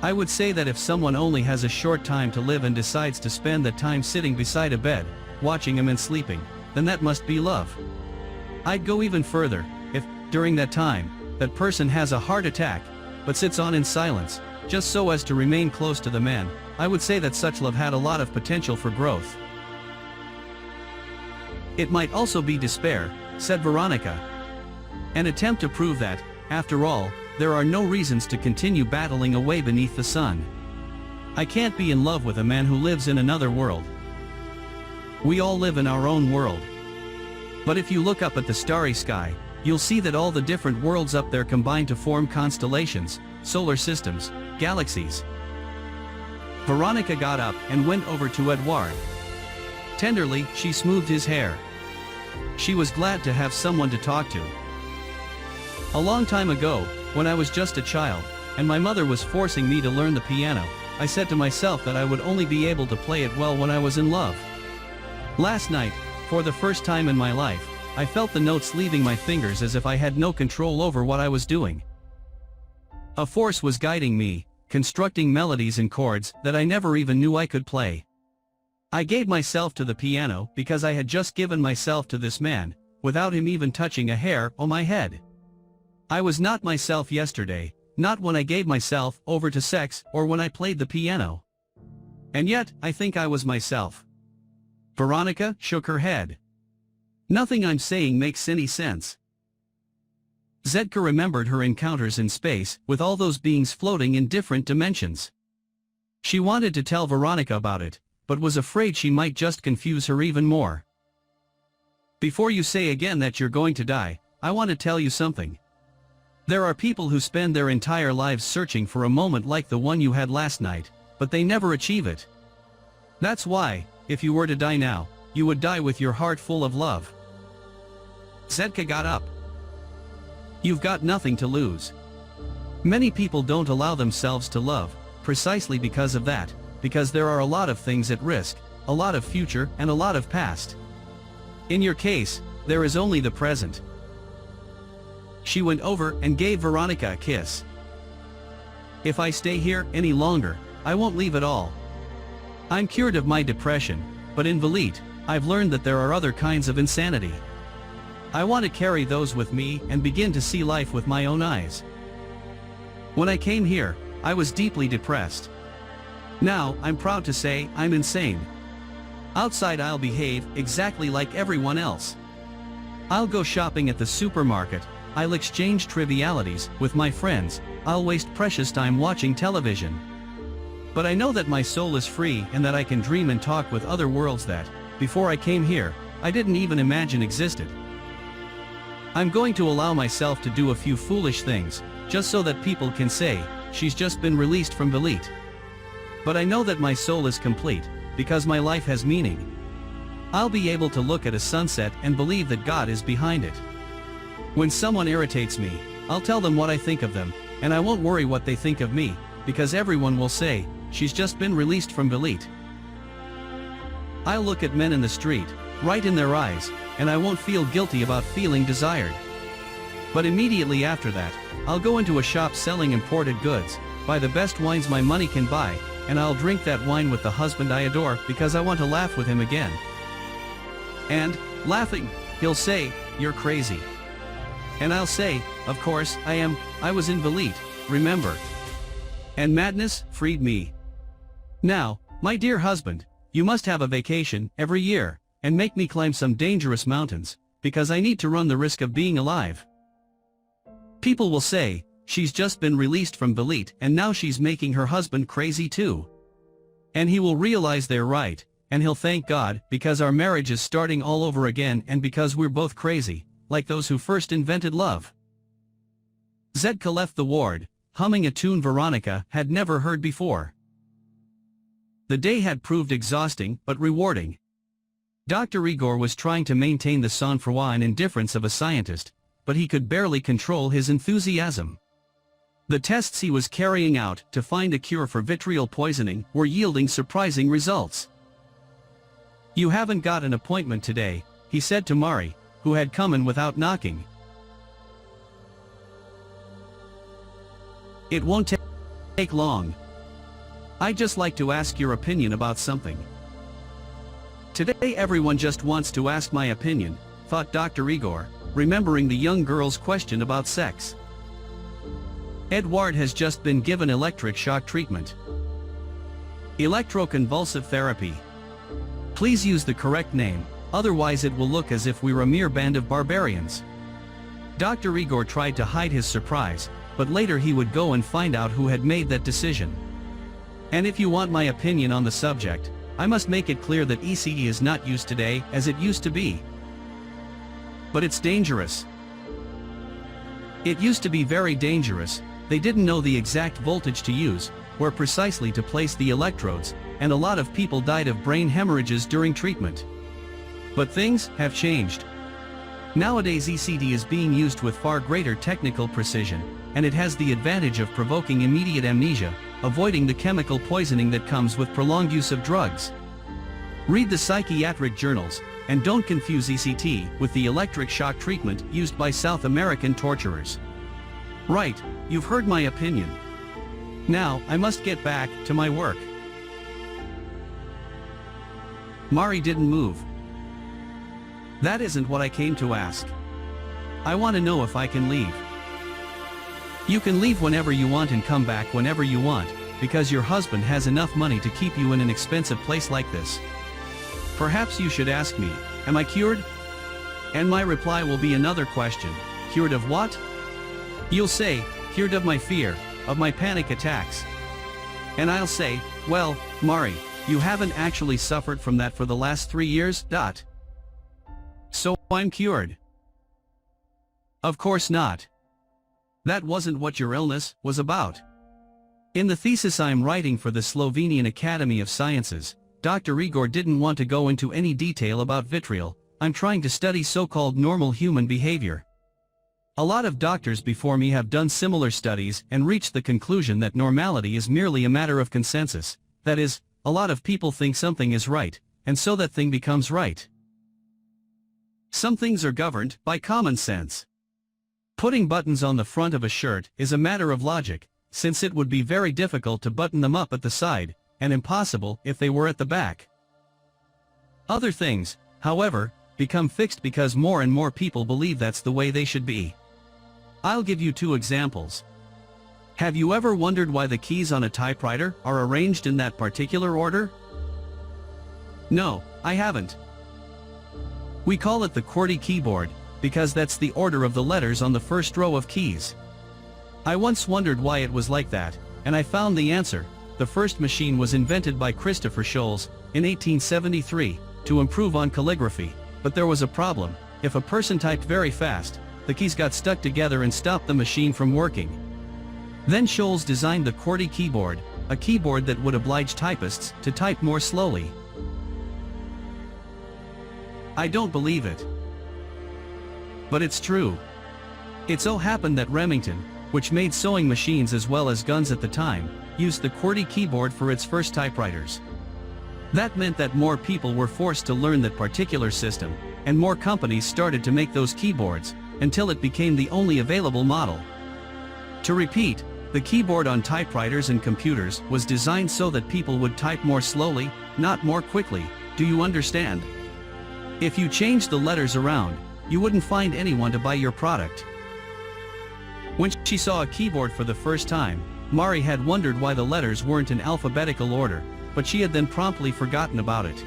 "I would say that if someone only has a short time to live and decides to spend that time sitting beside a bed, watching him and sleeping, then that must be love. I'd go even further. If, during that time, that person has a heart attack, but sits on in silence, just so as to remain close to the man, I would say that such love had a lot of potential for growth." "It might also be despair," said Veronika. "An attempt to prove that, after all, there are no reasons to continue battling away beneath the sun. I can't be in love with a man who lives in another world. We all live in our own world. But if you look up at the starry sky, you'll see that all the different worlds up there combine to form constellations, solar systems, galaxies." Veronika got up and went over to Edward. Tenderly, she smoothed his hair. She was glad to have someone to talk to. "A long time ago, when I was just a child, and my mother was forcing me to learn the piano, I said to myself that I would only be able to play it well when I was in love. Last night, for the first time in my life, I felt the notes leaving my fingers as if I had no control over what I was doing. A force was guiding me, constructing melodies and chords that I never even knew I could play. I gave myself to the piano because I had just given myself to this man, without him even touching a hair on my head. I was not myself yesterday, not when I gave myself over to sex or when I played the piano. And yet, I think I was myself. Veronika shook her head. Nothing I'm saying makes any sense. Zetka remembered her encounters in space, with all those beings floating in different dimensions. She wanted to tell Veronika about it, but was afraid she might just confuse her even more. Before you say again that you're going to die, I want to tell you something. There are people who spend their entire lives searching for a moment like the one you had last night, but they never achieve it. That's why, if you were to die now, you would die with your heart full of love. Zetka got up. You've got nothing to lose. Many people don't allow themselves to love, precisely because of that, because there are a lot of things at risk, a lot of future and a lot of past. In your case, there is only the present. She went over and gave Veronika a kiss. If I stay here any longer, I won't leave at all. I'm cured of my depression, but in Velit, I've learned that there are other kinds of insanity. I want to carry those with me and begin to see life with my own eyes. When I came here, I was deeply depressed. Now, I'm proud to say, I'm insane. Outside I'll behave exactly like everyone else. I'll go shopping at the supermarket, I'll exchange trivialities with my friends, I'll waste precious time watching television. But I know that my soul is free and that I can dream and talk with other worlds that, before I came here, I didn't even imagine existed. I'm going to allow myself to do a few foolish things, just so that people can say, she's just been released from Velit. But I know that my soul is complete, because my life has meaning. I'll be able to look at a sunset and believe that God is behind it. When someone irritates me, I'll tell them what I think of them, and I won't worry what they think of me, because everyone will say, she's just been released from Velit. I'll look at men in the street, right in their eyes, and I won't feel guilty about feeling desired. But immediately after that, I'll go into a shop selling imported goods, buy the best wines my money can buy, and I'll drink that wine with the husband I adore because I want to laugh with him again. And, laughing, he'll say, you're crazy. And I'll say, of course, I was in Velit, remember. And madness freed me. Now, my dear husband, you must have a vacation every year, and make me climb some dangerous mountains, because I need to run the risk of being alive. People will say, she's just been released from Velit and now she's making her husband crazy too. And he will realize they're right, and he'll thank God because our marriage is starting all over again and because we're both crazy, like those who first invented love. Zetka left the ward, humming a tune Veronika had never heard before. The day had proved exhausting but rewarding. Dr. Igor was trying to maintain the sang-froid and indifference of a scientist, but he could barely control his enthusiasm. The tests he was carrying out to find a cure for vitriol poisoning were yielding surprising results. You haven't got an appointment today, he said to Mari, who had come in without knocking. It won't take long. I'd just like to ask your opinion about something. Today everyone just wants to ask my opinion, thought Dr. Igor, remembering the young girl's question about sex. Edward has just been given electric shock treatment. Electroconvulsive therapy. Please use the correct name, otherwise it will look as if we're a mere band of barbarians. Dr. Igor tried to hide his surprise, but later he would go and find out who had made that decision. And if you want my opinion on the subject, I must make it clear that ECE is not used today as it used to be. But it's dangerous. It used to be very dangerous. They didn't know the exact voltage to use, where precisely to place the electrodes, and a lot of people died of brain hemorrhages during treatment. But things have changed. Nowadays ECD is being used with far greater technical precision, and it has the advantage of provoking immediate amnesia, avoiding the chemical poisoning that comes with prolonged use of drugs. Read the psychiatric journals, and don't confuse ECT with the electric shock treatment used by South American torturers. Right, you've heard my opinion. Now, I must get back to my work. That isn't what I came to ask. I want to know if I can leave. You can leave whenever you want and come back whenever you want, because your husband has enough money to keep you in an expensive place like this. Perhaps you should ask me, am I cured? And my reply will be another question, cured of what? You'll say, cured of my fear, of my panic attacks. And I'll say, well, Mari, you haven't actually suffered from that for the last 3 years, . So I'm cured. Of course not. That wasn't what your illness was about. In the thesis I'm writing for the Slovenian Academy of Sciences, Dr. Igor didn't want to go into any detail about vitriol. I'm trying to study so-called normal human behavior. A lot of doctors before me have done similar studies and reached the conclusion that normality is merely a matter of consensus. That is, a lot of people think something is right, and so that thing becomes right. Some things are governed by common sense. Putting buttons on the front of a shirt is a matter of logic, since it would be very difficult to button them up at the side, and impossible if they were at the back. Other things, however, become fixed because more and more people believe that's the way they should be. I'll give you 2 examples. Have you ever wondered why the keys on a typewriter are arranged in that particular order? No, I haven't. We call it the QWERTY keyboard, because that's the order of the letters on the first row of keys. I once wondered why it was like that, and I found the answer. The first machine was invented by Christopher Scholes in 1873 to improve on calligraphy, but there was a problem. If a person typed very fast, the keys got stuck together and stopped the machine from working. Then Scholes designed the QWERTY keyboard, a keyboard that would oblige typists to type more slowly. I don't believe it. But it's true. It so happened that Remington, which made sewing machines as well as guns at the time, used the QWERTY keyboard for its first typewriters. That meant that more people were forced to learn that particular system, and more companies started to make those keyboards, until it became the only available model. To repeat, the keyboard on typewriters and computers was designed so that people would type more slowly, not more quickly. Do you understand? If you changed the letters around, you wouldn't find anyone to buy your product. When she saw a keyboard for the first time, Mari had wondered why the letters weren't in alphabetical order, but she had then promptly forgotten about it.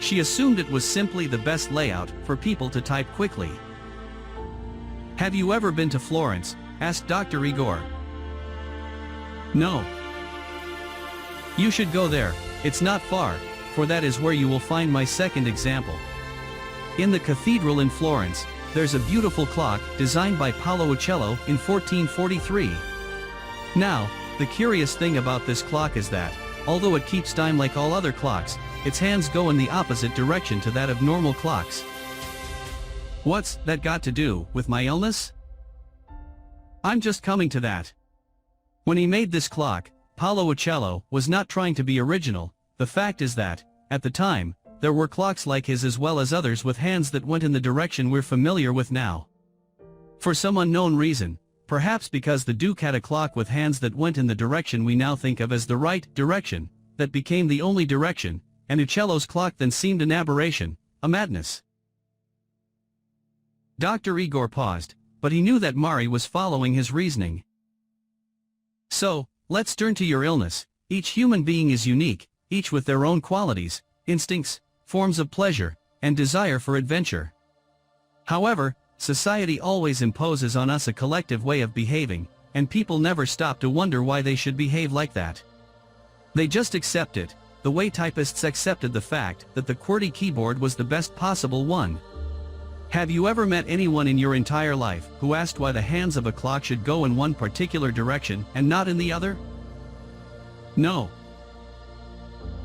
She assumed it was simply the best layout for people to type quickly. Have you ever been to Florence? Asked Dr. Igor. No. You should go there, it's not far, for that is where you will find my second example. In the cathedral in Florence, there's a beautiful clock designed by Paulo in 1443. Now, the curious thing about this clock is that, although it keeps time like all other clocks, its hands go in the opposite direction to that of normal clocks. What's that got to do with my illness? I'm just coming to that. When he made this clock, Paulo was not trying to be original. The fact is that, at the time, there were clocks like his as well as others with hands that went in the direction we're familiar with now. For some unknown reason, perhaps because the Duke had a clock with hands that went in the direction we now think of as the right direction, that became the only direction, and Uccello's clock then seemed an aberration, a madness. Dr. Igor paused, but he knew that Mari was following his reasoning. So, let's turn to your illness. Each human being is unique, each with their own qualities, instincts, forms of pleasure, and desire for adventure. However, society always imposes on us a collective way of behaving, and people never stop to wonder why they should behave like that. They just accept it, the way typists accepted the fact that the QWERTY keyboard was the best possible one. Have you ever met anyone in your entire life who asked why the hands of a clock should go in one particular direction and not in the other? No.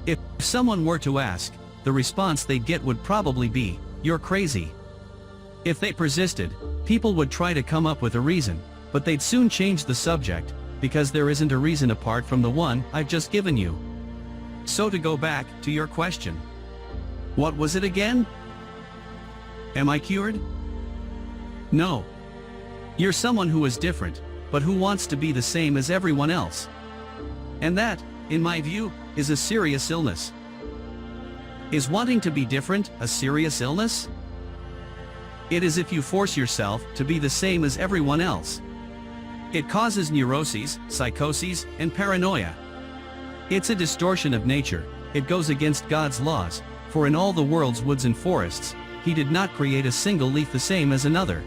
If someone were to ask, the response they'd get would probably be, "You're crazy." If they persisted, people would try to come up with a reason, but they'd soon change the subject, because there isn't a reason apart from the one I've just given you. So to go back to your question. What was it again? Am I cured? No. You're someone who is different, but who wants to be the same as everyone else. And that, in my view, is a serious illness. Is wanting to be different a serious illness? It is if you force yourself to be the same as everyone else. It causes neuroses, psychoses, and paranoia. It's a distortion of nature. It goes against God's laws, for in all the world's woods and forests, He did not create a single leaf the same as another.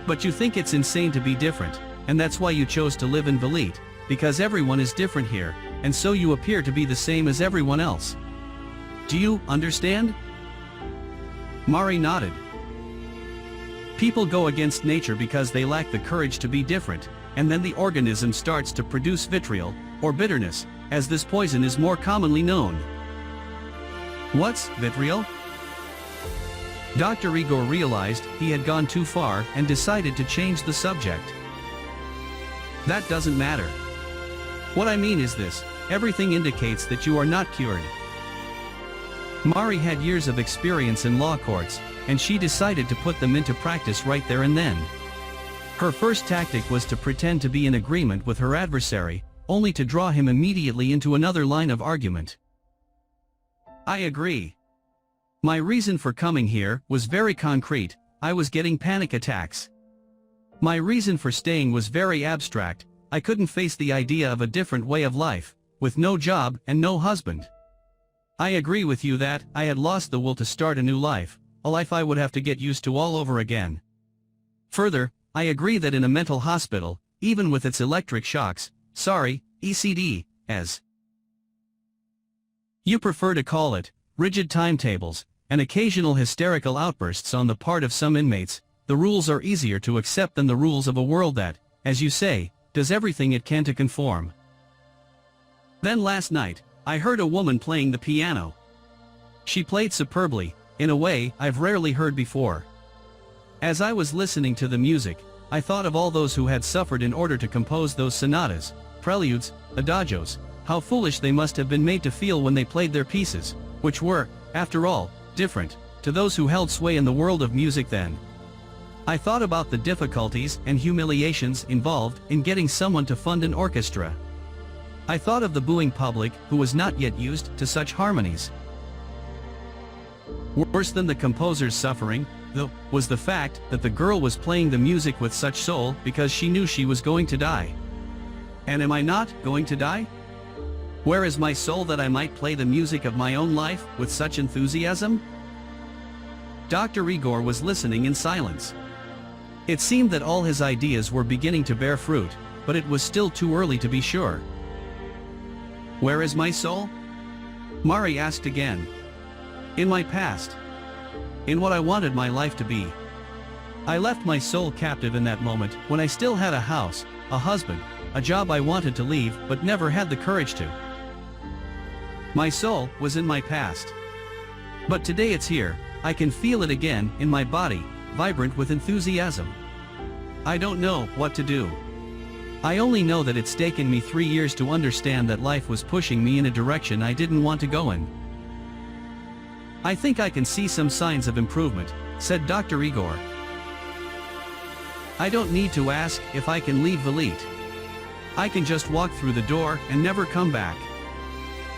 But you think it's insane to be different, and that's why you chose to live in Velit, because everyone is different here, and so you appear to be the same as everyone else. Do you understand? Mari nodded. People go against nature because they lack the courage to be different, and then the organism starts to produce vitriol, or bitterness, as this poison is more commonly known. What's vitriol? Dr. Igor realized he had gone too far and decided to change the subject. That doesn't matter. What I mean is this: everything indicates that you are not cured. Mari had years of experience in law courts, and she decided to put them into practice right there and then. Her first tactic was to pretend to be in agreement with her adversary, only to draw him immediately into another line of argument. I agree. My reason for coming here was very concrete. I was getting panic attacks. My reason for staying was very abstract. I couldn't face the idea of a different way of life, with no job and no husband. I agree with you that I had lost the will to start a new life, a life I would have to get used to all over again. Further, I agree that in a mental hospital, even with its electric shocks, ECD, as you prefer to call it, rigid timetables, and occasional hysterical outbursts on the part of some inmates, the rules are easier to accept than the rules of a world that, as you say, does everything it can to conform. Then last night, I heard a woman playing the piano. She played superbly, in a way I've rarely heard before. As I was listening to the music, I thought of all those who had suffered in order to compose those sonatas, preludes, adagios, how foolish they must have been made to feel when they played their pieces, which were, after all, different, to those who held sway in the world of music then. I thought about the difficulties and humiliations involved in getting someone to fund an orchestra. I thought of the booing public who was not yet used to such harmonies. Worse than the composer's suffering, though, was the fact that the girl was playing the music with such soul because she knew she was going to die. And am I not going to die? Where is my soul that I might play the music of my own life with such enthusiasm? Dr. Igor was listening in silence. It seemed that all his ideas were beginning to bear fruit, but it was still too early to be sure. Where is my soul? Mari asked again. In my past. In what I wanted my life to be. I left my soul captive in that moment, when I still had a house, a husband, a job I wanted to leave but never had the courage to. My soul was in my past. But today it's here, I can feel it again in my body, vibrant with enthusiasm. I don't know what to do. I only know that it's taken me 3 years to understand that life was pushing me in a direction I didn't want to go in. I think I can see some signs of improvement, said Dr. Igor. I don't need to ask if I can leave Velit. I can just walk through the door and never come back.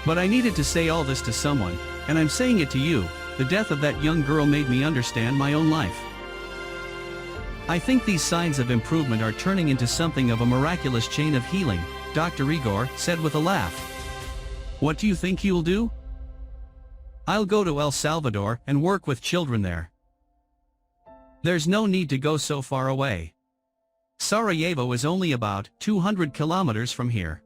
But I needed to say all this to someone, and I'm saying it to you. The death of that young girl made me understand my own life. I think these signs of improvement are turning into something of a miraculous chain of healing, Dr. Igor said with a laugh. What do you think you'll do? I'll go to El Salvador and work with children there. There's no need to go so far away. Sarajevo is only about 200 kilometers from here.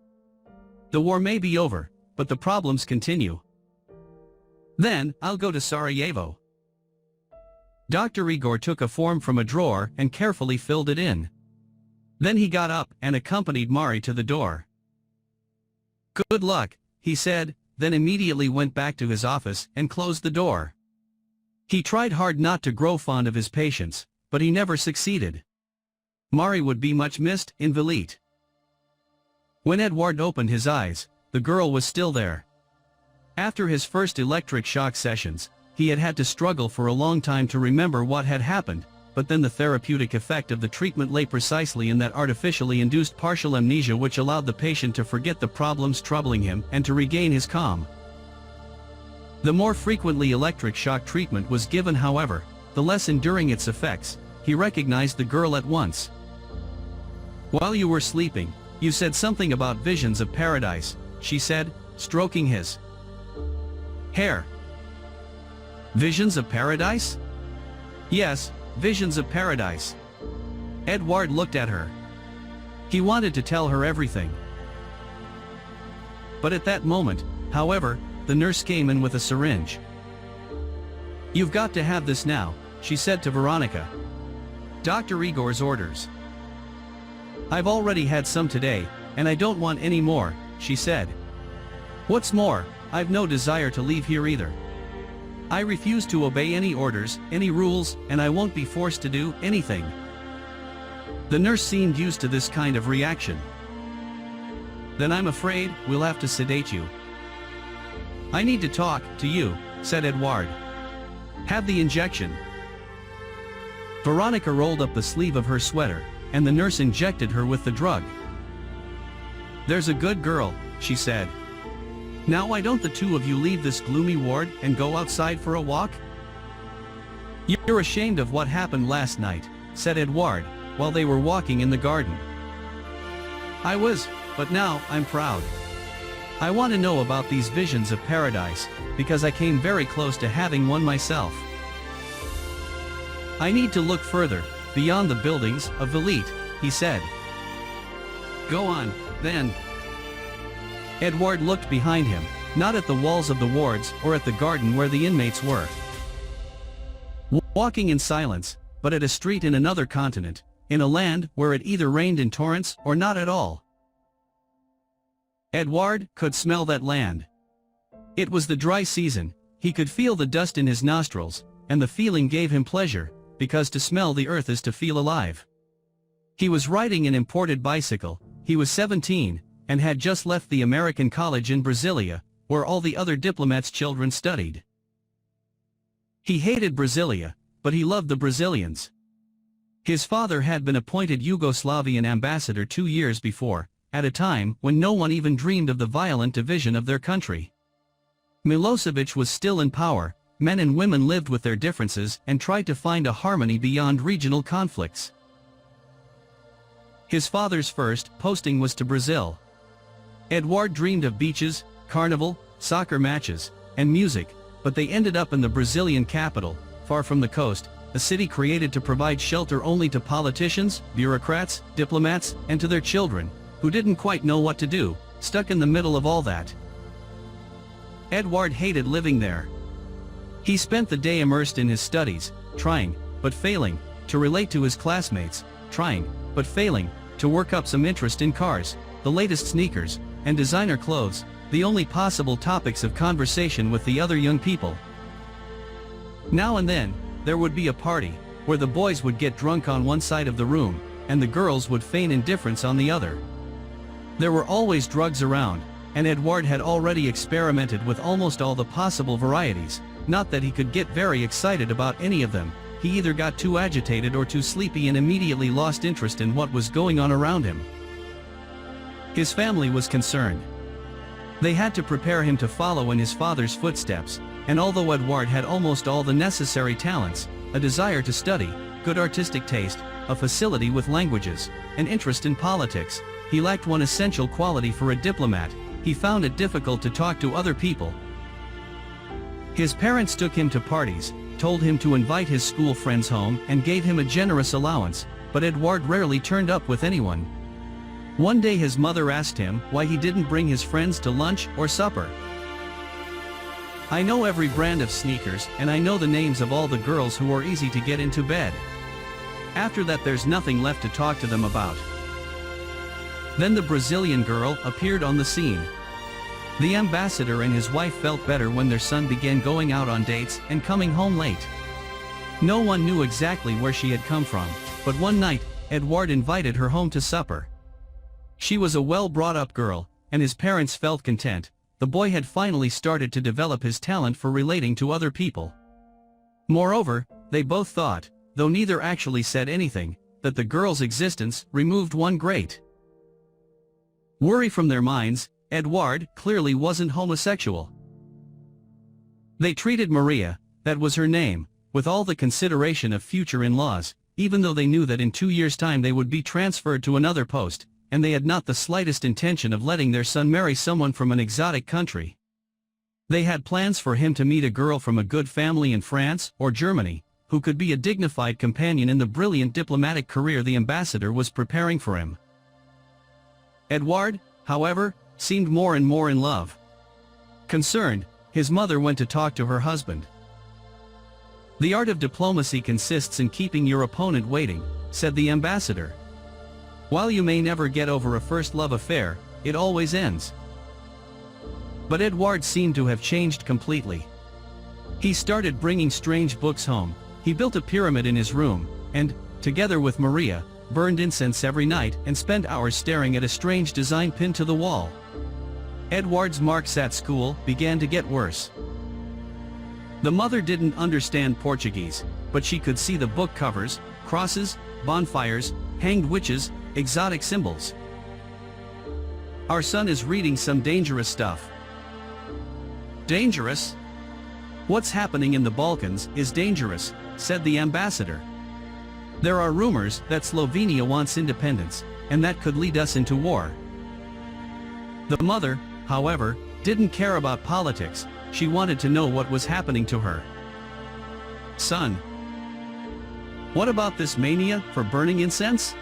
The war may be over, but the problems continue. Then, I'll go to Sarajevo. Dr. Igor took a form from a drawer and carefully filled it in. Then he got up and accompanied Mari to the door. Good luck, he said, then immediately went back to his office and closed the door. He tried hard not to grow fond of his patients, but he never succeeded. Mari would be much missed in Velit. When Edward opened his eyes, the girl was still there. After his first electric shock sessions, he had had to struggle for a long time to remember what had happened, but then the therapeutic effect of the treatment lay precisely in that artificially induced partial amnesia which allowed the patient to forget the problems troubling him and to regain his calm. The more frequently electric shock treatment was given, however, the the less enduring its effects, he recognized the girl at once. "While you were sleeping, you said something about visions of paradise," she said, stroking his hair. "Visions of paradise?" "Yes, visions of paradise." Edward looked at her. He wanted to tell her everything. But at that moment, however, the nurse came in with a syringe. "You've got to have this now," she said to Veronika. "Dr. Igor's orders." "I've already had some today, and I don't want any more," she said. "What's more, I've no desire to leave here either. I refuse to obey any orders, any rules, and I won't be forced to do anything." The nurse seemed used to this kind of reaction. "Then I'm afraid we'll have to sedate you." "I need to talk to you," said Edward. "Have the injection." Veronika rolled up the sleeve of her sweater, and the nurse injected her with the drug. "There's a good girl," she said. "Now why don't the two of you leave this gloomy ward and go outside for a walk?" "You're ashamed of what happened last night," said Edward, while they were walking in the garden. "I was, but now I'm proud. I want to know about these visions of paradise, because I came very close to having one myself. I need to look further, beyond the buildings of Velite," he said. "Go on, then." Edward looked behind him, not at the walls of the wards or at the garden where the inmates were. Walking in silence, but at a street in another continent, in a land where it either rained in torrents or not at all. Edward could smell that land. It was the dry season, he could feel the dust in his nostrils, and the feeling gave him pleasure, because to smell the earth is to feel alive. He was riding an imported bicycle, he was 17, and had just left the American college in Brasilia, where all the other diplomats' children studied. He hated Brasilia, but he loved the Brazilians. His father had been appointed Yugoslavian ambassador 2 years before, at a time when no one even dreamed of the violent division of their country. Milosevic was still in power, men and women lived with their differences and tried to find a harmony beyond regional conflicts. His father's first posting was to Brazil. Edward dreamed of beaches, carnival, soccer matches, and music, but they ended up in the Brazilian capital, far from the coast, a city created to provide shelter only to politicians, bureaucrats, diplomats, and to their children, who didn't quite know what to do, stuck in the middle of all that. Edward hated living there. He spent the day immersed in his studies, trying, but failing, to relate to his classmates, trying, but failing, to work up some interest in cars, the latest sneakers, and designer clothes, the only possible topics of conversation with the other young people. Now and then, there would be a party, where the boys would get drunk on one side of the room, and the girls would feign indifference on the other. There were always drugs around, and Edward had already experimented with almost all the possible varieties, not that he could get very excited about any of them, he either got too agitated or too sleepy and immediately lost interest in what was going on around him. His family was concerned. They had to prepare him to follow in his father's footsteps, and although Edward had almost all the necessary talents, a desire to study, good artistic taste, a facility with languages, an interest in politics, he lacked one essential quality for a diplomat: he found it difficult to talk to other people. His parents took him to parties, told him to invite his school friends home and gave him a generous allowance, but Edward rarely turned up with anyone. One day his mother asked him why he didn't bring his friends to lunch or supper. "I know every brand of sneakers and I know the names of all the girls who are easy to get into bed. After that there's nothing left to talk to them about." Then the Brazilian girl appeared on the scene. The ambassador and his wife felt better when their son began going out on dates and coming home late. No one knew exactly where she had come from, but one night, Edward invited her home to supper. She was a well-brought-up girl, and his parents felt content. The boy had finally started to develop his talent for relating to other people. Moreover, they both thought, though neither actually said anything, that the girl's existence removed one great worry from their minds: Edward clearly wasn't homosexual. They treated Maria, that was her name, with all the consideration of future in-laws, even though they knew that in 2 years' time they would be transferred to another post, and they had not the slightest intention of letting their son marry someone from an exotic country. They had plans for him to meet a girl from a good family in France or Germany, who could be a dignified companion in the brilliant diplomatic career the ambassador was preparing for him. Edouard, however, seemed more and more in love. Concerned, his mother went to talk to her husband. "The art of diplomacy consists in keeping your opponent waiting," said the ambassador. "While you may never get over a first love affair, it always ends." But Edouard seemed to have changed completely. He started bringing strange books home, he built a pyramid in his room, and, together with Maria, burned incense every night and spent hours staring at a strange design pinned to the wall. Edouard's marks at school began to get worse. The mother didn't understand Portuguese, but she could see the book covers, crosses, bonfires, hanged witches, exotic symbols. "Our son is reading some dangerous stuff." "Dangerous? What's happening in the Balkans is dangerous," said the ambassador. "There are rumors that Slovenia wants independence, and that could lead us into war." The mother, however, didn't care about politics, she wanted to know what was happening to her son. "What about this mania for burning incense?"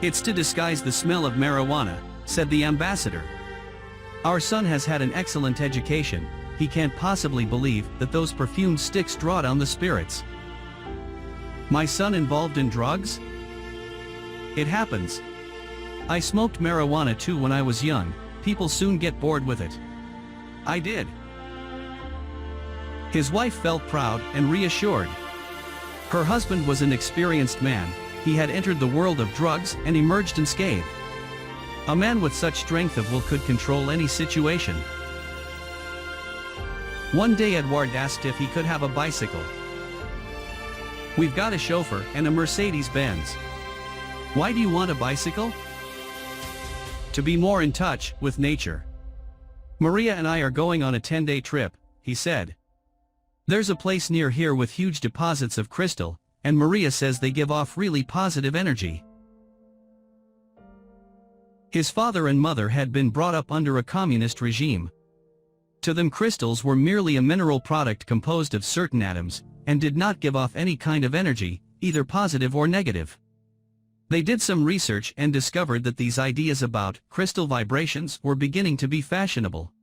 "It's to disguise the smell of marijuana," said the ambassador. "Our son has had an excellent education, he can't possibly believe that those perfumed sticks draw down the spirits." "My son involved in drugs?" "It happens. I smoked marijuana too when I was young, people soon get bored with it." "I did." His wife felt proud and reassured. Her husband was an experienced man, he had entered the world of drugs and emerged unscathed. A man with such strength of will could control any situation. One day Edouard asked if he could have a bicycle. "We've got a chauffeur and a Mercedes-Benz." "Why do you want a bicycle?" "To be more in touch with nature. Maria and I are going on a 10-day trip," he said. "There's a place near here with huge deposits of crystal, and Maria says they give off really positive energy." His father and mother had been brought up under a communist regime. To them crystals were merely a mineral product composed of certain atoms, and did not give off any kind of energy, either positive or negative. They did some research and discovered that these ideas about crystal vibrations were beginning to be fashionable.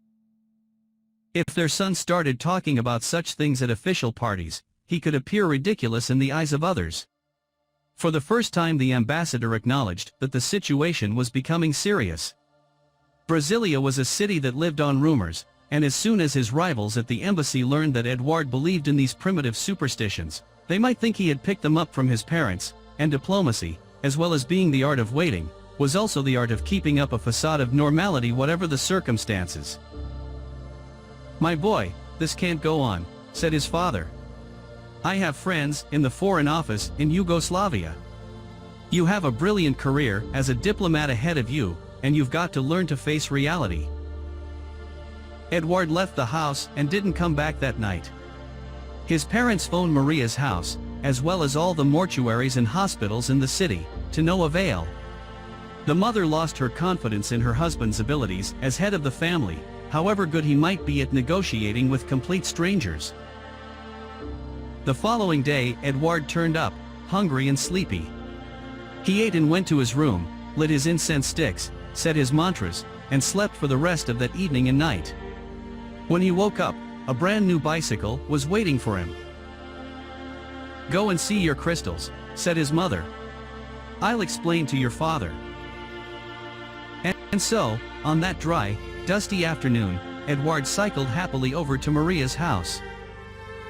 If their son started talking about such things at official parties, he could appear ridiculous in the eyes of others. For the first time the ambassador acknowledged that the situation was becoming serious. Brasilia was a city that lived on rumors, and as soon as his rivals at the embassy learned that Edouard believed in these primitive superstitions, they might think he had picked them up from his parents, and diplomacy, as well as being the art of waiting, was also the art of keeping up a facade of normality whatever the circumstances. "My boy, this can't go on," said his father. "I have friends in the Foreign Office in Yugoslavia. You have a brilliant career as a diplomat ahead of you, and you've got to learn to face reality." Edouard left the house and didn't come back that night. His parents phoned Maria's house, as well as all the mortuaries and hospitals in the city, to no avail. The mother lost her confidence in her husband's abilities as head of the family, however good he might be at negotiating with complete strangers. The following day Edouard turned up, hungry and sleepy. He ate and went to his room, lit his incense sticks, said his mantras, and slept for the rest of that evening and night. When he woke up, a brand new bicycle was waiting for him. "Go and see your crystals," said his mother. "I'll explain to your father." And so, on that dry, dusty afternoon, Edouard cycled happily over to Maria's house.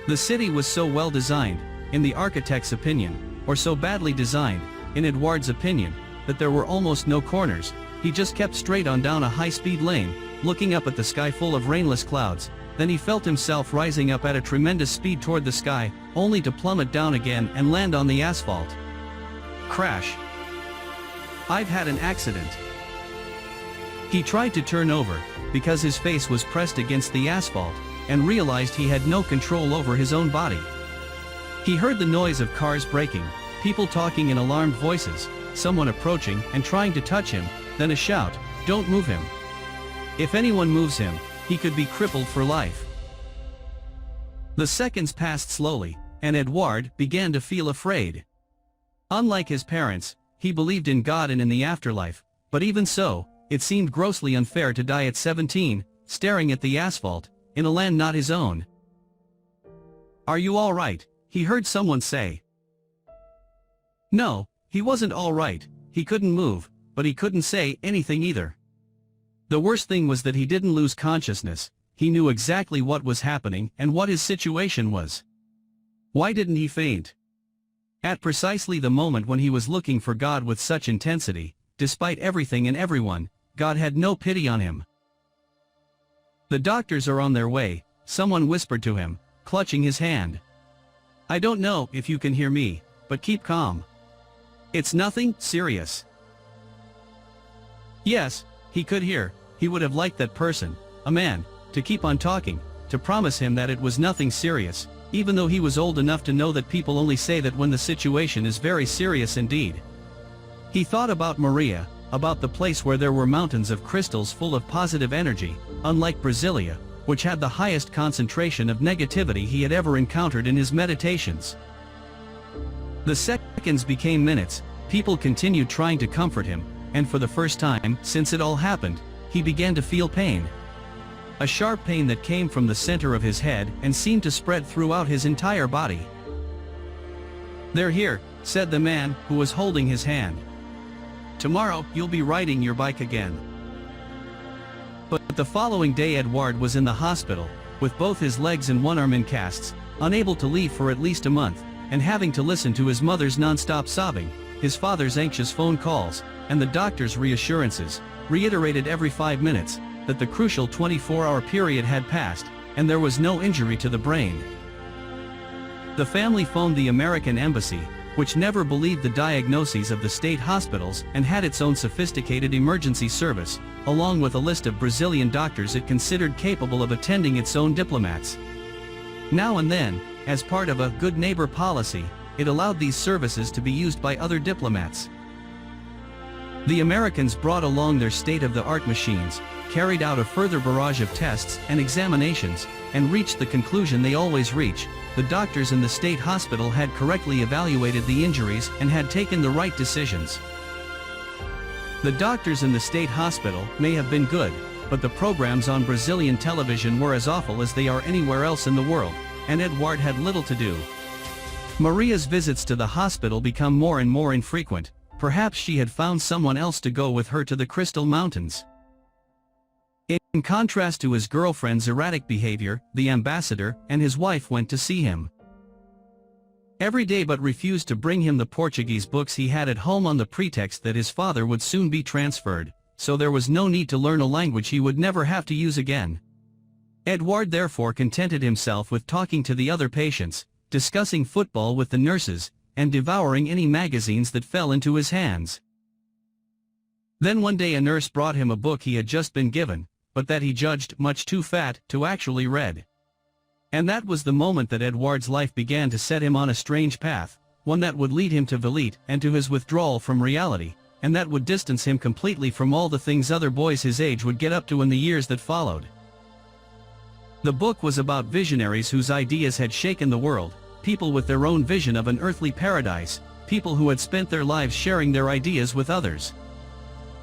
The city was so well designed, in the architect's opinion, or so badly designed, in Edouard's opinion, that there were almost no corners. He just kept straight on down a high-speed lane, looking up at the sky full of rainless clouds. Then he felt himself rising up at a tremendous speed toward the sky, only to plummet down again and land on the asphalt. Crash. "I've had an accident." He tried to turn over, because his face was pressed against the asphalt, and realized he had no control over his own body. He heard the noise of cars braking, people talking in alarmed voices, someone approaching and trying to touch him, then a shout, "Don't move him. If anyone moves him, he could be crippled for life." The seconds passed slowly, and Edouard began to feel afraid. Unlike his parents, he believed in God and in the afterlife, but even so, it seemed grossly unfair to die at 17, staring at the asphalt, in a land not his own. "Are you all right?" he heard someone say. No, he wasn't all right. He couldn't move, but he couldn't say anything either. The worst thing was that he didn't lose consciousness. He knew exactly what was happening and what his situation was. Why didn't he faint? At precisely the moment when he was looking for God with such intensity, despite everything and everyone, God had no pity on him. "The doctors are on their way," someone whispered to him, clutching his hand. "I don't know if you can hear me, but keep calm. It's nothing serious." Yes, he could hear. He would have liked that person, a man, to keep on talking, to promise him that it was nothing serious, even though he was old enough to know that people only say that when the situation is very serious indeed. He thought about Maria, about the place where there were mountains of crystals full of positive energy, unlike Brasilia, which had the highest concentration of negativity he had ever encountered in his meditations. The seconds became minutes, people continued trying to comfort him, and for the first time since it all happened, he began to feel pain. A sharp pain that came from the center of his head and seemed to spread throughout his entire body. "They're here," said the man who was holding his hand. "Tomorrow you'll be riding your bike again." But the following day Edouard was in the hospital, with both his legs and one arm in casts, unable to leave for at least a month, and having to listen to his mother's non-stop sobbing, his father's anxious phone calls, and the doctor's reassurances, reiterated every 5 minutes, that the crucial 24-hour period had passed, and there was no injury to the brain. The family phoned the American embassy, which never believed the diagnoses of the state hospitals and had its own sophisticated emergency service, along with a list of Brazilian doctors it considered capable of attending its own diplomats. Now and then, as part of a good neighbor policy, it allowed these services to be used by other diplomats. The Americans brought along their state-of-the-art machines, carried out a further barrage of tests and examinations, and reached the conclusion they always reach: the doctors in the state hospital had correctly evaluated the injuries and had taken the right decisions. The doctors in the state hospital may have been good, but the programs on Brazilian television were as awful as they are anywhere else in the world, and Edouard had little to do. Maria's visits to the hospital become more and more infrequent. Perhaps she had found someone else to go with her to the Crystal Mountains. In contrast to his girlfriend's erratic behavior, the ambassador and his wife went to see him every day but refused to bring him the Portuguese books he had at home on the pretext that his father would soon be transferred, so there was no need to learn a language he would never have to use again. Edouard therefore contented himself with talking to the other patients, discussing football with the nurses, and devouring any magazines that fell into his hands. Then one day a nurse brought him a book he had just been given, but that he judged much too fat to actually read. And that was the moment that Edouard's life began to set him on a strange path, one that would lead him to Velite and to his withdrawal from reality, and that would distance him completely from all the things other boys his age would get up to in the years that followed. The book was about visionaries whose ideas had shaken the world, people with their own vision of an earthly paradise, people who had spent their lives sharing their ideas with others.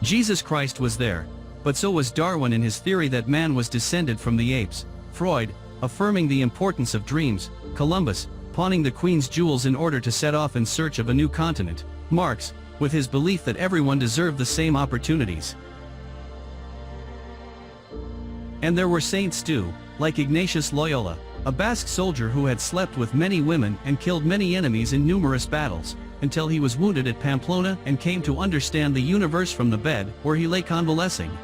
Jesus Christ was there, but so was Darwin in his theory that man was descended from the apes, Freud, affirming the importance of dreams, Columbus, pawning the Queen's jewels in order to set off in search of a new continent, Marx, with his belief that everyone deserved the same opportunities. And there were saints too, like Ignatius Loyola, a Basque soldier who had slept with many women and killed many enemies in numerous battles, until he was wounded at Pamplona and came to understand the universe from the bed where he lay convalescing.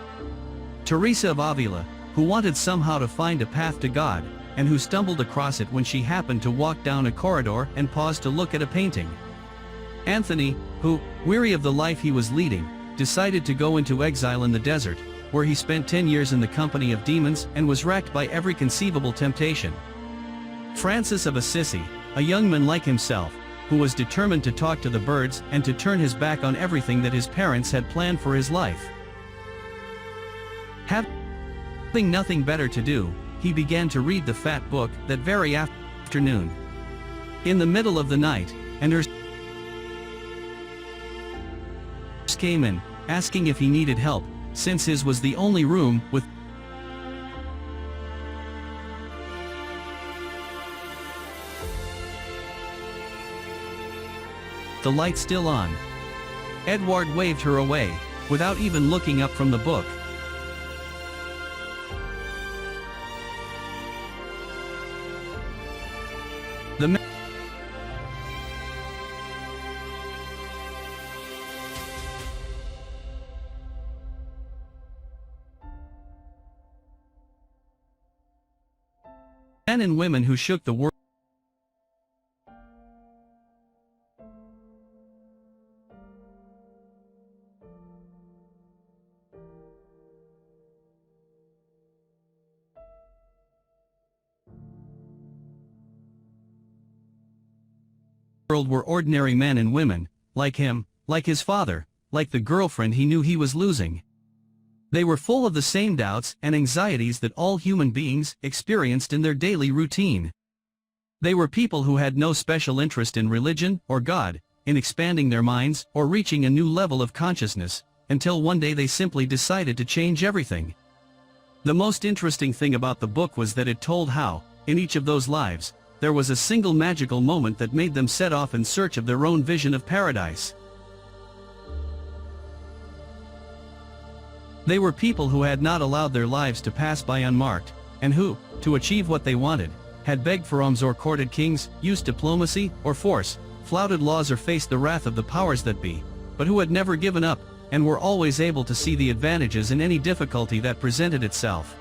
Teresa of Avila, who wanted somehow to find a path to God, and who stumbled across it when she happened to walk down a corridor and paused to look at a painting. Anthony, who, weary of the life he was leading, decided to go into exile in the desert, where he spent 10 years in the company of demons and was racked by every conceivable temptation. Francis of Assisi, a young man like himself, who was determined to talk to the birds and to turn his back on everything that his parents had planned for his life. Having nothing better to do, he began to read the fat book that very afternoon. In the middle of the night, and her came in, asking if he needed help, since his was the only room with the light still on. Edward waved her away, without even looking up from the book. The men and women who shook the world were ordinary men and women, like him, like his father, like the girlfriend he knew he was losing. They were full of the same doubts and anxieties that all human beings experienced in their daily routine. They were people who had no special interest in religion or God, in expanding their minds or reaching a new level of consciousness, until one day they simply decided to change everything. The most interesting thing about the book was that it told how, in each of those lives, there was a single magical moment that made them set off in search of their own vision of paradise. They were people who had not allowed their lives to pass by unmarked, and who, to achieve what they wanted, had begged for alms or courted kings, used diplomacy or force, flouted laws or faced the wrath of the powers that be, but who had never given up, and were always able to see the advantages in any difficulty that presented itself.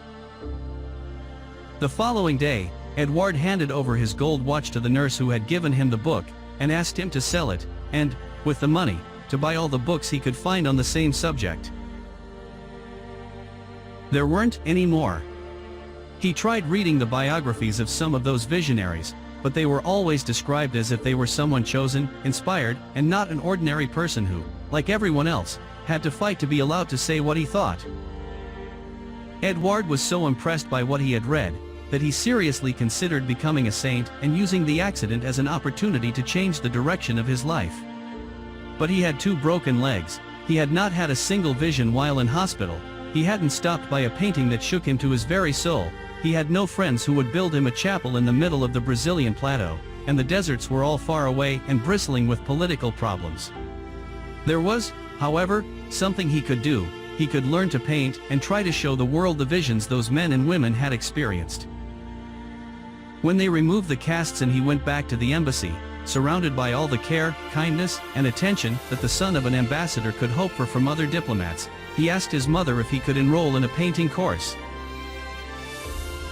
The following day, Edward handed over his gold watch to the nurse who had given him the book, and asked him to sell it, and, with the money, to buy all the books he could find on the same subject. There weren't any more. He tried reading the biographies of some of those visionaries, but they were always described as if they were someone chosen, inspired, and not an ordinary person who, like everyone else, had to fight to be allowed to say what he thought. Edward was so impressed by what he had read, that he seriously considered becoming a saint and using the accident as an opportunity to change the direction of his life. But he had 2 broken legs, he had not had a single vision while in hospital, he hadn't stopped by a painting that shook him to his very soul, he had no friends who would build him a chapel in the middle of the Brazilian plateau, and the deserts were all far away and bristling with political problems. There was, however, something he could do. He could learn to paint and try to show the world the visions those men and women had experienced. When they removed the casts and he went back to the embassy, surrounded by all the care, kindness, and attention that the son of an ambassador could hope for from other diplomats, he asked his mother if he could enroll in a painting course.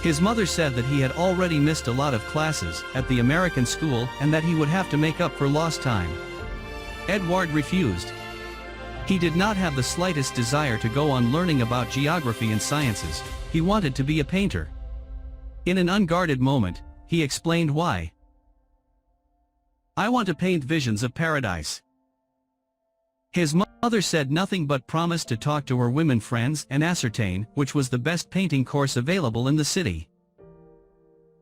His mother said that he had already missed a lot of classes at the American school and that he would have to make up for lost time. Edward refused. He did not have the slightest desire to go on learning about geography and sciences, he wanted to be a painter. In an unguarded moment, he explained why. "I want to paint visions of paradise." His mother said nothing but promised to talk to her women friends and ascertain which was the best painting course available in the city.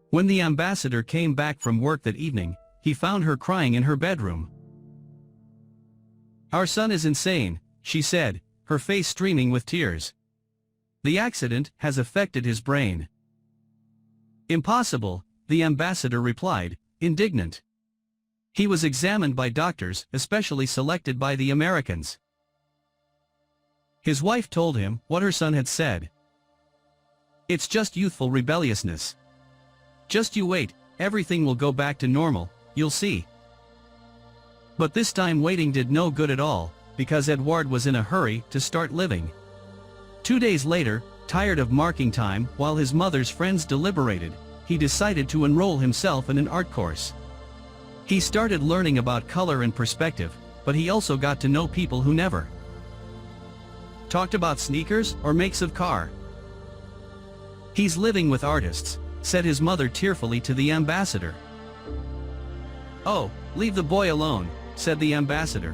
When the ambassador came back from work that evening, he found her crying in her bedroom. "Our son is insane," she said, her face streaming with tears. "The accident has affected his brain." "Impossible," the ambassador replied, indignant. "He was examined by doctors, especially selected by the Americans." His wife told him what her son had said. "It's just youthful rebelliousness. Just you wait, everything will go back to normal, you'll see." But this time waiting did no good at all, because Edward was in a hurry to start living. 2 days later, tired of marking time while his mother's friends deliberated, he decided to enroll himself in an art course. He started learning about color and perspective, but he also got to know people who never Talked about sneakers or makes of car? He's living with artists, said his mother tearfully to the ambassador. Oh, leave the boy alone, said the ambassador.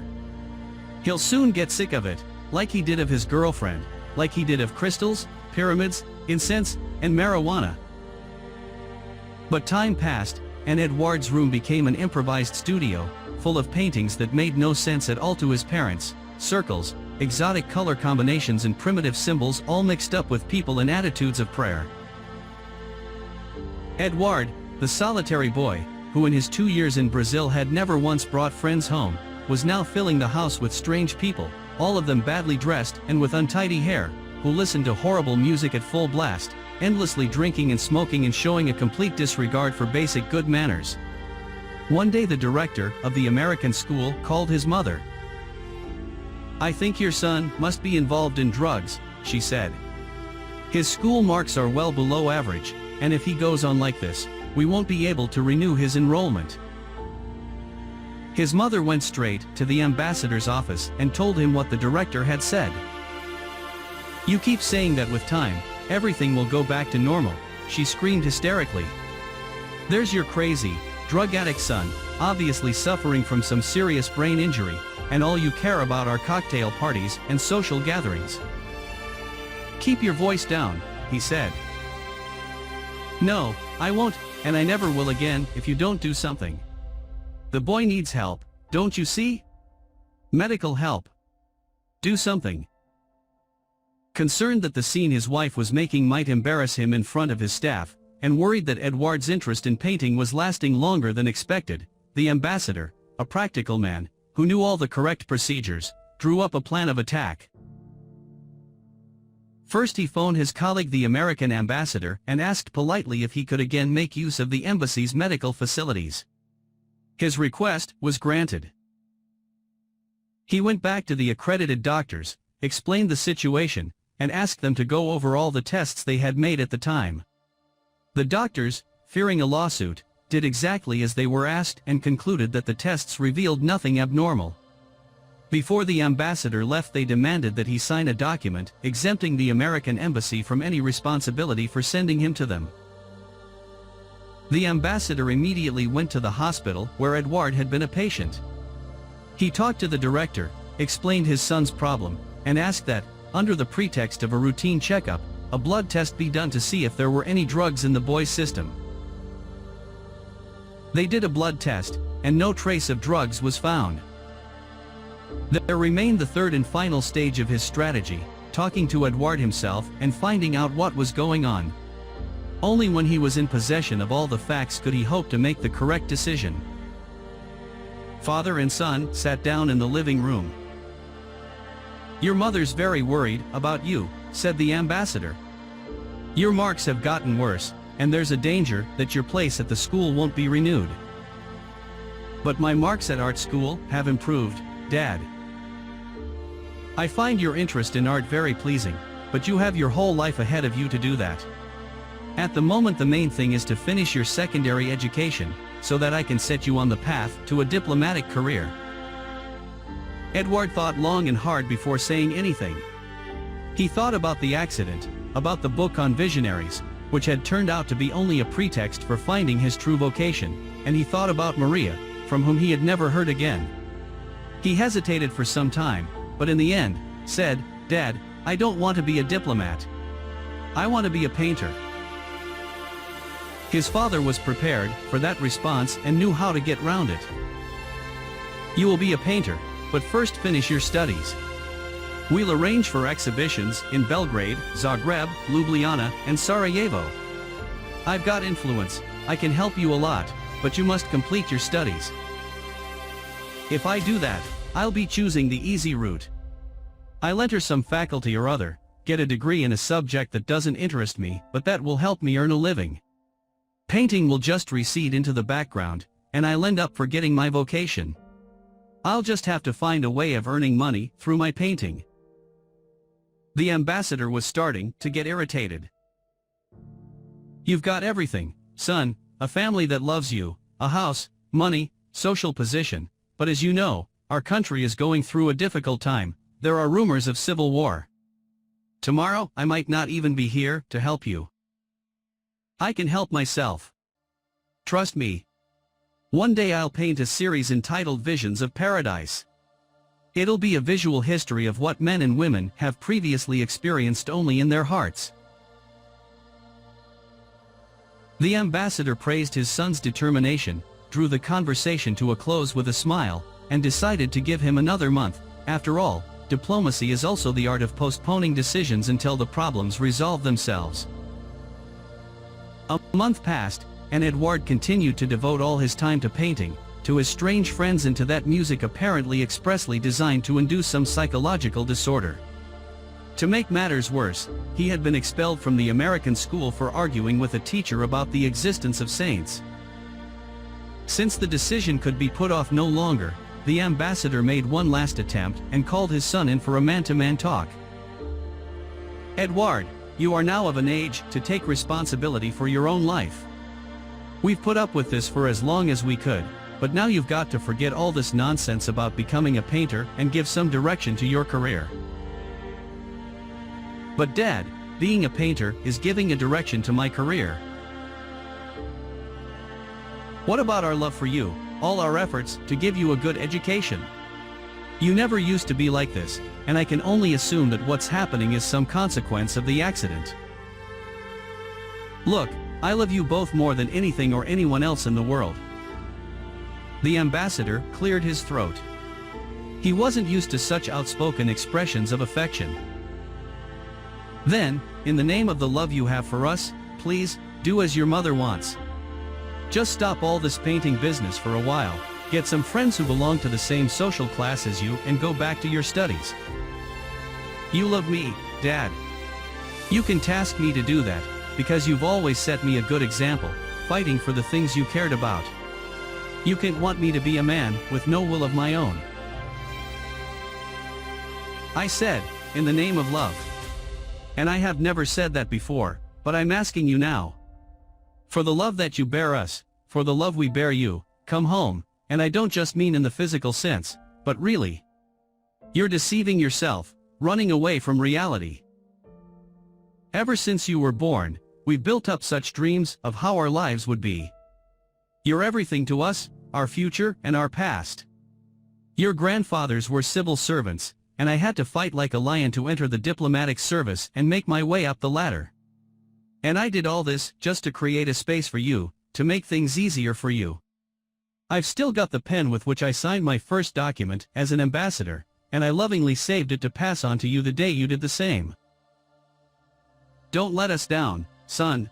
He'll soon get sick of it, like he did of his girlfriend, like he did of crystals, pyramids, incense, and marijuana. But time passed, and Edouard's room became an improvised studio, full of paintings that made no sense at all to his parents, circles, exotic color combinations and primitive symbols all mixed up with people and attitudes of prayer. Edouard, the solitary boy, who in his 2 years in Brazil had never once brought friends home, was now filling the house with strange people, all of them badly dressed and with untidy hair, who listened to horrible music at full blast, endlessly drinking and smoking and showing a complete disregard for basic good manners. One day the director of the American school called his mother. "I think your son must be involved in drugs," she said. "His school marks are well below average, and if he goes on like this, we won't be able to renew his enrollment." His mother went straight to the ambassador's office and told him what the director had said. "You keep saying that with time, everything will go back to normal," she screamed hysterically. "There's your crazy, drug addict son, obviously suffering from some serious brain injury, and all you care about are cocktail parties and social gatherings." "Keep your voice down," he said. "No, I won't, and I never will again if you don't do something. The boy needs help, don't you see? Medical help. Do something." Concerned that the scene his wife was making might embarrass him in front of his staff, and worried that Edouard's interest in painting was lasting longer than expected, the ambassador, a practical man, who knew all the correct procedures, drew up a plan of attack. First he phoned his colleague the American ambassador and asked politely if he could again make use of the embassy's medical facilities. His request was granted. He went back to the accredited doctors, explained the situation, and asked them to go over all the tests they had made at the time. The doctors, fearing a lawsuit, did exactly as they were asked and concluded that the tests revealed nothing abnormal. Before the ambassador left, they demanded that he sign a document exempting the American embassy from any responsibility for sending him to them. The ambassador immediately went to the hospital where Edouard had been a patient. He talked to the director, explained his son's problem, and asked that, under the pretext of a routine checkup, a blood test be done to see if there were any drugs in the boy's system. They did a blood test, and no trace of drugs was found. There remained the third and final stage of his strategy, talking to Edouard himself and finding out what was going on. Only when he was in possession of all the facts could he hope to make the correct decision. Father and son sat down in the living room. "Your mother's very worried about you," said the ambassador. "Your marks have gotten worse, and there's a danger that your place at the school won't be renewed." "But my marks at art school have improved, Dad. I find your interest in art very pleasing, but you have your whole life ahead of you to do that. At the moment the main thing is to finish your secondary education, so that I can set you on the path to a diplomatic career." Edouard thought long and hard before saying anything. He thought about the accident, about the book on visionaries, which had turned out to be only a pretext for finding his true vocation, and he thought about Maria, from whom he had never heard again. He hesitated for some time, but in the end, said, "Dad, I don't want to be a diplomat. I want to be a painter." His father was prepared for that response and knew how to get round it. "You will be a painter, but first finish your studies. We'll arrange for exhibitions in Belgrade, Zagreb, Ljubljana, and Sarajevo. I've got influence, I can help you a lot, but you must complete your studies. If I do that, I'll be choosing the easy route. I'll enter some faculty or other, get a degree in a subject that doesn't interest me, but that will help me earn a living. Painting will just recede into the background, and I'll end up forgetting my vocation. I'll just have to find a way of earning money through my painting." The ambassador was starting to get irritated. "You've got everything, son, a family that loves you, a house, money, social position, but as you know, our country is going through a difficult time, there are rumors of civil war. Tomorrow I might not even be here to help you. I can help myself. Trust me. One day I'll paint a series entitled Visions of Paradise. It'll be a visual history of what men and women have previously experienced only in their hearts. The ambassador praised his son's determination, drew the conversation to a close with a smile, and decided to give him another month. After all, diplomacy is also the art of postponing decisions until the problems resolve themselves. A month passed, and Edouard continued to devote all his time to painting, to his strange friends and to that music apparently expressly designed to induce some psychological disorder. To make matters worse, he had been expelled from the American school for arguing with a teacher about the existence of saints. Since the decision could be put off no longer, the ambassador made one last attempt and called his son in for a man-to-man talk. "Edouard, you are now of an age to take responsibility for your own life. We've put up with this for as long as we could, but now you've got to forget all this nonsense about becoming a painter and give some direction to your career." "But Dad, being a painter is giving a direction to my career. What about our love for you, all our efforts to give you a good education? You never used to be like this, and I can only assume that what's happening is some consequence of the accident. Look, I love you both more than anything or anyone else in the world." The ambassador cleared his throat. He wasn't used to such outspoken expressions of affection. "Then, in the name of the love you have for us, please, do as your mother wants. Just stop all this painting business for a while, get some friends who belong to the same social class as you and go back to your studies. You love me, Dad. You can task me to do that, because you've always set me a good example, fighting for the things you cared about. You can't want me to be a man with no will of my own." I said, "In the name of love. And I have never said that before, but I'm asking you now. For the love that you bear us, for the love we bear you, come home, and I don't just mean in the physical sense, but really. You're deceiving yourself, running away from reality. Ever since you were born, we've built up such dreams of how our lives would be. You're everything to us, our future and our past. Your grandfathers were civil servants, and I had to fight like a lion to enter the diplomatic service and make my way up the ladder. And I did all this just to create a space for you, to make things easier for you. I've still got the pen with which I signed my first document as an ambassador, and I lovingly saved it to pass on to you the day you did the same. Don't let us down, son.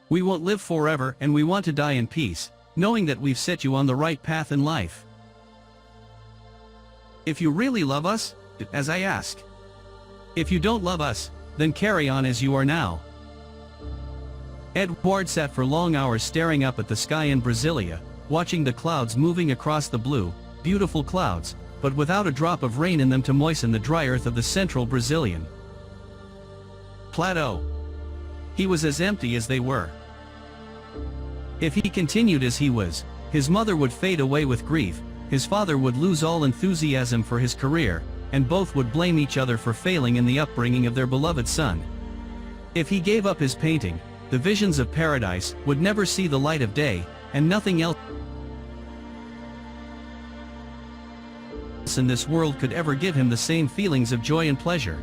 We won't live forever and we want to die in peace, knowing that we've set you on the right path in life. If you really love us, as I ask. If you don't love us, then carry on as you are now." Edouard sat for long hours staring up at the sky in Brasilia, watching the clouds moving across the blue, beautiful clouds, but without a drop of rain in them to moisten the dry earth of the central Brazilian plateau. He was as empty as they were. If he continued as he was, his mother would fade away with grief, his father would lose all enthusiasm for his career, and both would blame each other for failing in the upbringing of their beloved son. If he gave up his painting, the visions of paradise would never see the light of day, and nothing else in this world could ever give him the same feelings of joy and pleasure.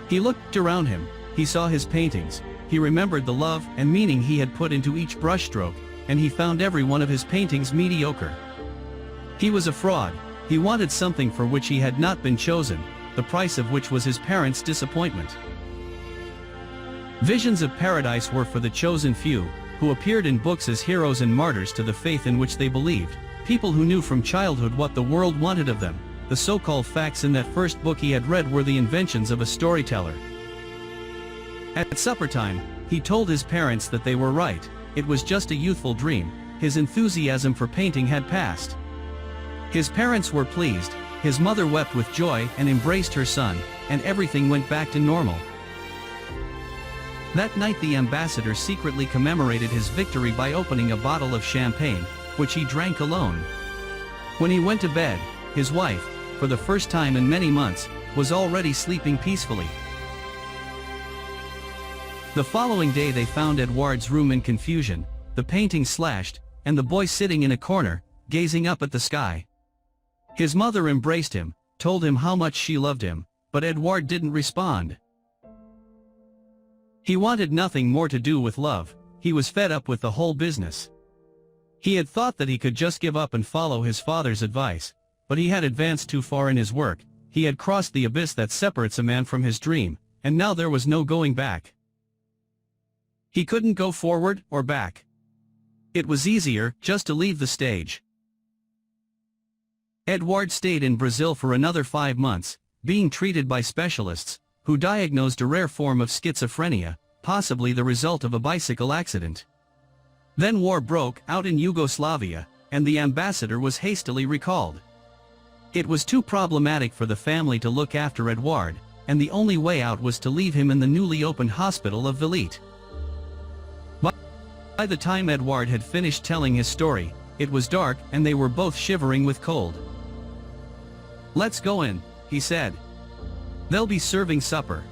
He looked around him, he saw his paintings, he remembered the love and meaning he had put into each brushstroke, and he found every one of his paintings mediocre. He was a fraud, he wanted something for which he had not been chosen, the price of which was his parents' disappointment. Visions of paradise were for the chosen few, who appeared in books as heroes and martyrs to the faith in which they believed, people who knew from childhood what the world wanted of them. The so-called facts in that first book he had read were the inventions of a storyteller. At supper time, he told his parents that they were right, it was just a youthful dream, his enthusiasm for painting had passed. His parents were pleased, his mother wept with joy and embraced her son, and everything went back to normal. That night the ambassador secretly commemorated his victory by opening a bottle of champagne, which he drank alone. When he went to bed, his wife, for the first time in many months, was already sleeping peacefully. The following day they found Edouard's room in confusion, the painting slashed, and the boy sitting in a corner, gazing up at the sky. His mother embraced him, told him how much she loved him, but Edouard didn't respond. He wanted nothing more to do with love, he was fed up with the whole business. He had thought that he could just give up and follow his father's advice, but he had advanced too far in his work, he had crossed the abyss that separates a man from his dream, and now there was no going back. He couldn't go forward or back. It was easier just to leave the stage. Edouard stayed in Brazil for another 5 months, being treated by specialists, who diagnosed a rare form of schizophrenia, possibly the result of a bicycle accident. Then war broke out in Yugoslavia, and the ambassador was hastily recalled. It was too problematic for the family to look after Edouard, and the only way out was to leave him in the newly opened hospital of Velite. By the time Edouard had finished telling his story, it was dark and they were both shivering with cold. "Let's go in," he said. "They'll be serving supper."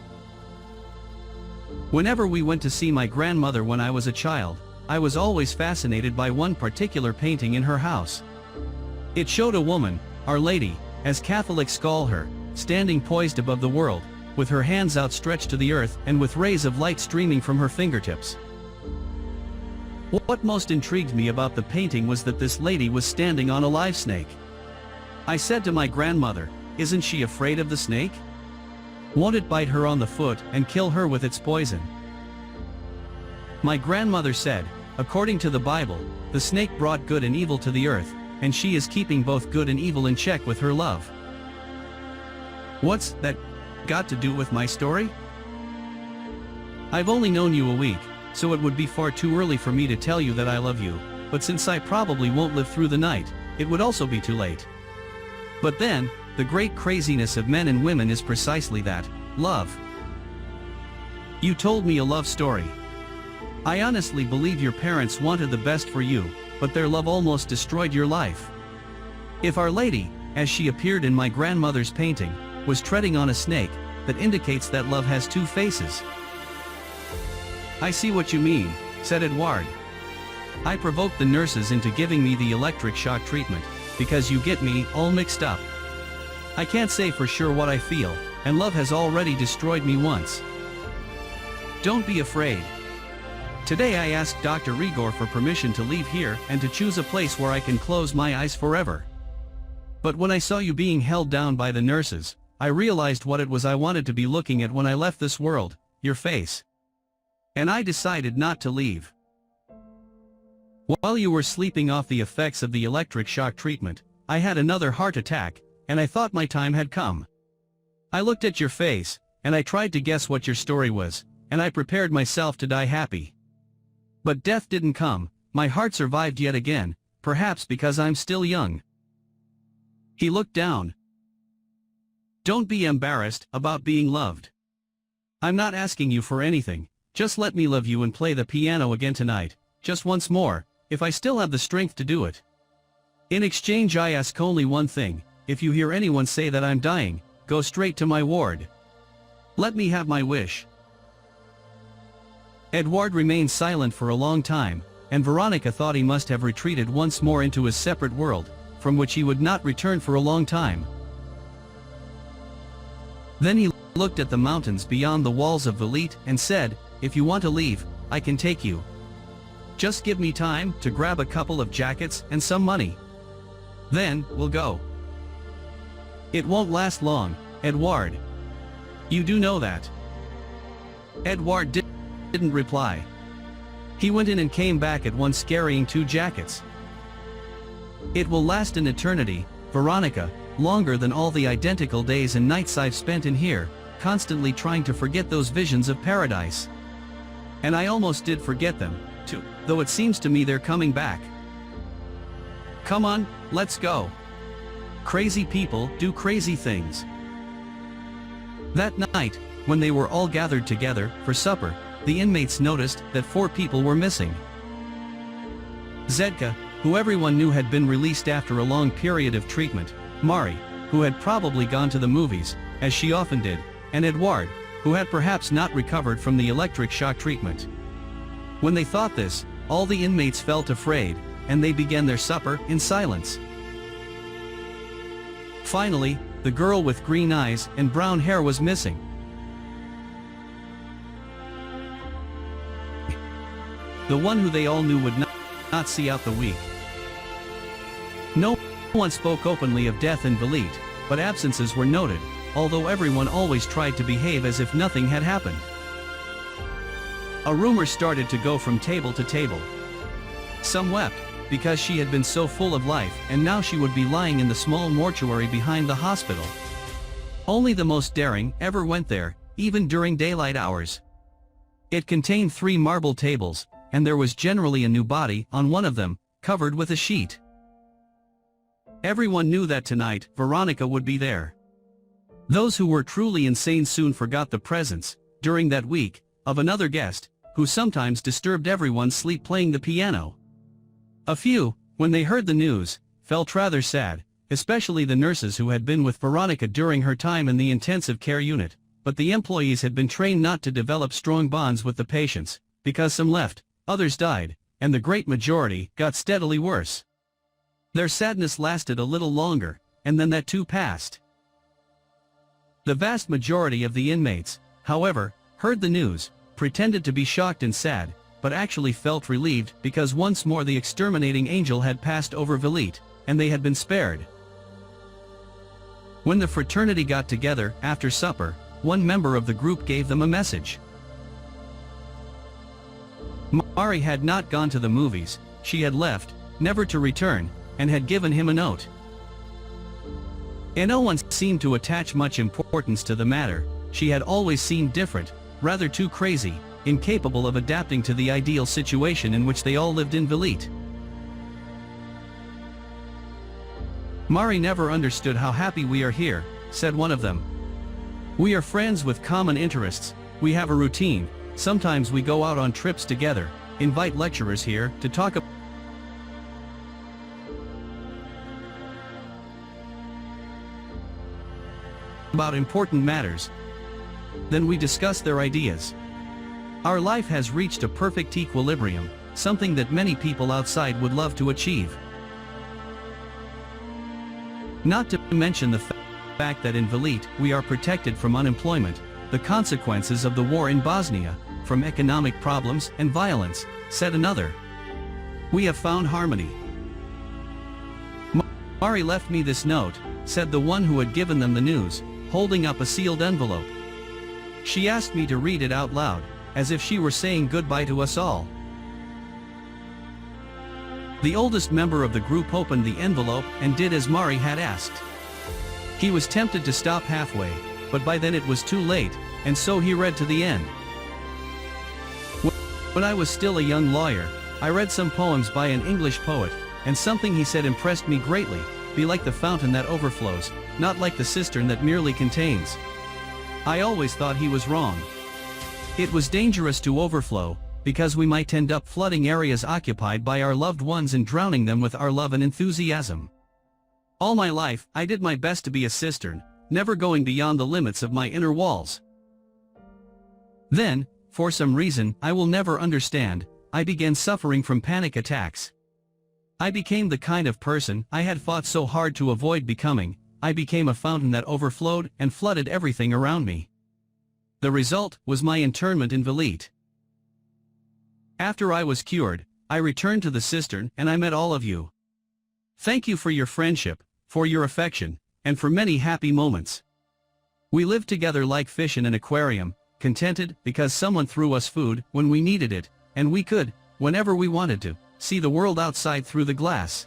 Whenever we went to see my grandmother when I was a child, I was always fascinated by one particular painting in her house. It showed a woman, Our Lady, as Catholics call her, standing poised above the world, with her hands outstretched to the earth and with rays of light streaming from her fingertips. What most intrigued me about the painting was that this lady was standing on a live snake. I said to my grandmother, "Isn't she afraid of the snake? Won't it bite her on the foot and kill her with its poison?" My grandmother said, "According to the Bible, the snake brought good and evil to the earth, and she is keeping both good and evil in check with her love." What's that got to do with my story? I've only known you a week, so it would be far too early for me to tell you that I love you, but since I probably won't live through the night, it would also be too late. But then, the great craziness of men and women is precisely that, love. You told me a love story. I honestly believe your parents wanted the best for you, but their love almost destroyed your life. If Our Lady, as she appeared in my grandmother's painting, was treading on a snake, that indicates that love has two faces. I see what you mean, said Edouard. I provoked the nurses into giving me the electric shock treatment, because you get me all mixed up. I can't say for sure what I feel, and love has already destroyed me once. Don't be afraid. Today I asked Dr. Rigor for permission to leave here and to choose a place where I can close my eyes forever. But when I saw you being held down by the nurses, I realized what it was I wanted to be looking at when I left this world, your face. And I decided not to leave. While you were sleeping off the effects of the electric shock treatment, I had another heart attack, and I thought my time had come. I looked at your face, and I tried to guess what your story was, and I prepared myself to die happy. But death didn't come, my heart survived yet again, perhaps because I'm still young. He looked down. Don't be embarrassed about being loved. I'm not asking you for anything. Just let me love you and play the piano again tonight, just once more, if I still have the strength to do it. In exchange I ask only one thing, if you hear anyone say that I'm dying, go straight to my ward. Let me have my wish. Edouard remained silent for a long time, and Veronika thought he must have retreated once more into his separate world, from which he would not return for a long time. Then he looked at the mountains beyond the walls of Velite and said, "If you want to leave, I can take you. Just give me time to grab a couple of jackets and some money. Then, we'll go." It won't last long, Edouard. You do know that. Edouard didn't reply. He went in and came back at once carrying 2 jackets. It will last an eternity, Veronika, longer than all the identical days and nights I've spent in here, constantly trying to forget those visions of paradise. And I almost did forget them, too, though it seems to me they're coming back. Come on, let's go. Crazy people do crazy things. That night, when they were all gathered together for supper, the inmates noticed that 4 people were missing. Zedka, who everyone knew had been released after a long period of treatment, Mari, who had probably gone to the movies, as she often did, and Edouard, who had perhaps not recovered from the electric shock treatment. When they thought this, all the inmates felt afraid, and they began their supper in silence. Finally, the girl with green eyes and brown hair was missing. The one who they all knew would not see out the week. No one spoke openly of death in Velite, but absences were noted, although everyone always tried to behave as if nothing had happened. A rumor started to go from table to table. Some wept, because she had been so full of life and now she would be lying in the small mortuary behind the hospital. Only the most daring ever went there, even during daylight hours. It contained 3 marble tables, and there was generally a new body on one of them, covered with a sheet. Everyone knew that tonight Veronika would be there. Those who were truly insane soon forgot the presence, during that week, of another guest, who sometimes disturbed everyone's sleep playing the piano. A few, when they heard the news, felt rather sad, especially the nurses who had been with Veronika during her time in the intensive care unit, but the employees had been trained not to develop strong bonds with the patients, because some left, others died, and the great majority got steadily worse. Their sadness lasted a little longer, and then that too passed. The vast majority of the inmates, however, heard the news, pretended to be shocked and sad, but actually felt relieved because once more the exterminating angel had passed over Velite, and they had been spared. When the fraternity got together after supper, one member of the group gave them a message. Mari had not gone to the movies, she had left, never to return, and had given him a note. And no one seemed to attach much importance to the matter. She had always seemed different, rather too crazy, incapable of adapting to the ideal situation in which they all lived in Velite. Mari never understood how happy we are here, said one of them. We are friends with common interests, we have a routine, sometimes we go out on trips together, invite lecturers here to talk about important matters. Then we discuss their ideas. Our life has reached a perfect equilibrium, something that many people outside would love to achieve. Not to mention the fact that in Velite we are protected from unemployment, the consequences of the war in Bosnia, from economic problems and violence, said another. We have found harmony. Mari left me this note, said the one who had given them the news, holding up a sealed envelope. She asked me to read it out loud, as if she were saying goodbye to us all. The oldest member of the group opened the envelope and did as Mari had asked. He was tempted to stop halfway, but by then it was too late, and so he read to the end. When I was still a young lawyer, I read some poems by an English poet, and something he said impressed me greatly. Be like the fountain that overflows, not like the cistern that merely contains. I always thought he was wrong. It was dangerous to overflow, because we might end up flooding areas occupied by our loved ones and drowning them with our love and enthusiasm. All my life, I did my best to be a cistern, never going beyond the limits of my inner walls. Then, for some reason I will never understand, I began suffering from panic attacks. I became the kind of person I had fought so hard to avoid becoming. I became a fountain that overflowed and flooded everything around me. The result was my internment in Velite. After I was cured, I returned to the cistern and I met all of you. Thank you for your friendship, for your affection, and for many happy moments. We lived together like fish in an aquarium, contented because someone threw us food when we needed it, and we could, whenever we wanted to, see the world outside through the glass.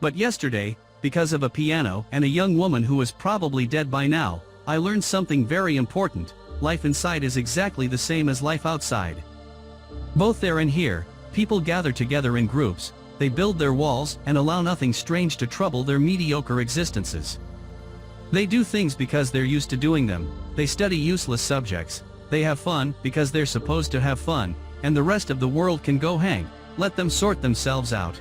But yesterday, because of a piano and a young woman who is probably dead by now, I learned something very important. Life inside is exactly the same as life outside. Both there and here, people gather together in groups, they build their walls and allow nothing strange to trouble their mediocre existences. They do things because they're used to doing them, they study useless subjects, they have fun because they're supposed to have fun, and the rest of the world can go hang, let them sort themselves out.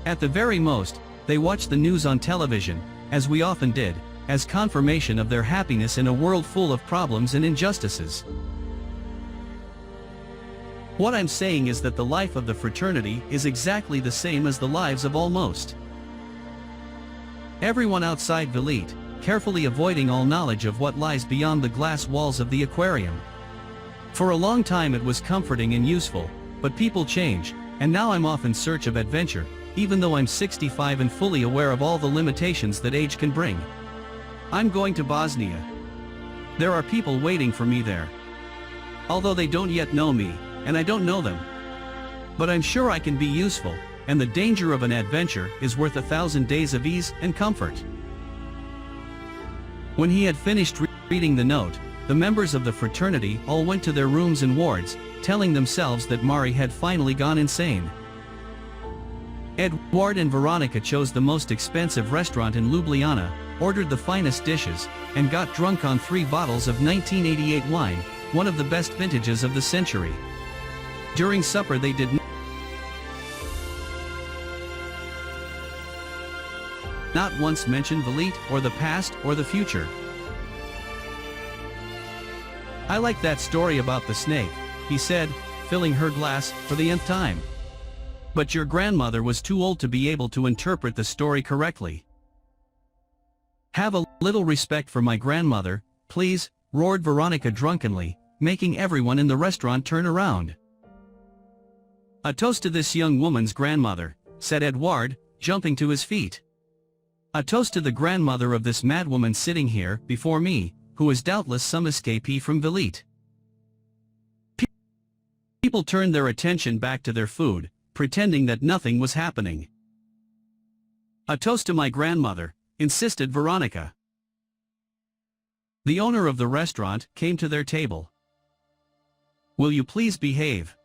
At the very most, They watched the news on television, as we often did, as confirmation of their happiness in a world full of problems and injustices. What I'm saying is that the life of the fraternity is exactly the same as the lives of almost everyone outside Velite, carefully avoiding all knowledge of what lies beyond the glass walls of the aquarium. For a long time it was comforting and useful, but people change, and now I'm off in search of adventure, even though I'm 65 and fully aware of all the limitations that age can bring. I'm going to Bosnia. There are people waiting for me there. Although they don't yet know me, and I don't know them. But I'm sure I can be useful, and the danger of an adventure is worth 1,000 days of ease and comfort. When he had finished reading the note, the members of the fraternity all went to their rooms and wards, telling themselves that Mari had finally gone insane. Edward and Veronika chose the most expensive restaurant in Ljubljana, ordered the finest dishes, and got drunk on 3 bottles of 1988 wine, one of the best vintages of the century. During supper they did not once mention Velite or the past or the future. I like that story about the snake, he said, filling her glass for the nth time. But your grandmother was too old to be able to interpret the story correctly. Have a little respect for my grandmother, please, roared Veronika drunkenly, making everyone in the restaurant turn around. A toast to this young woman's grandmother, said Edward, jumping to his feet. A toast to the grandmother of this madwoman sitting here before me, who is doubtless some escapee from Velite. People turned their attention back to their food, pretending that nothing was happening. A toast to my grandmother, insisted Veronika. The owner of the restaurant came to their table. Will you please behave?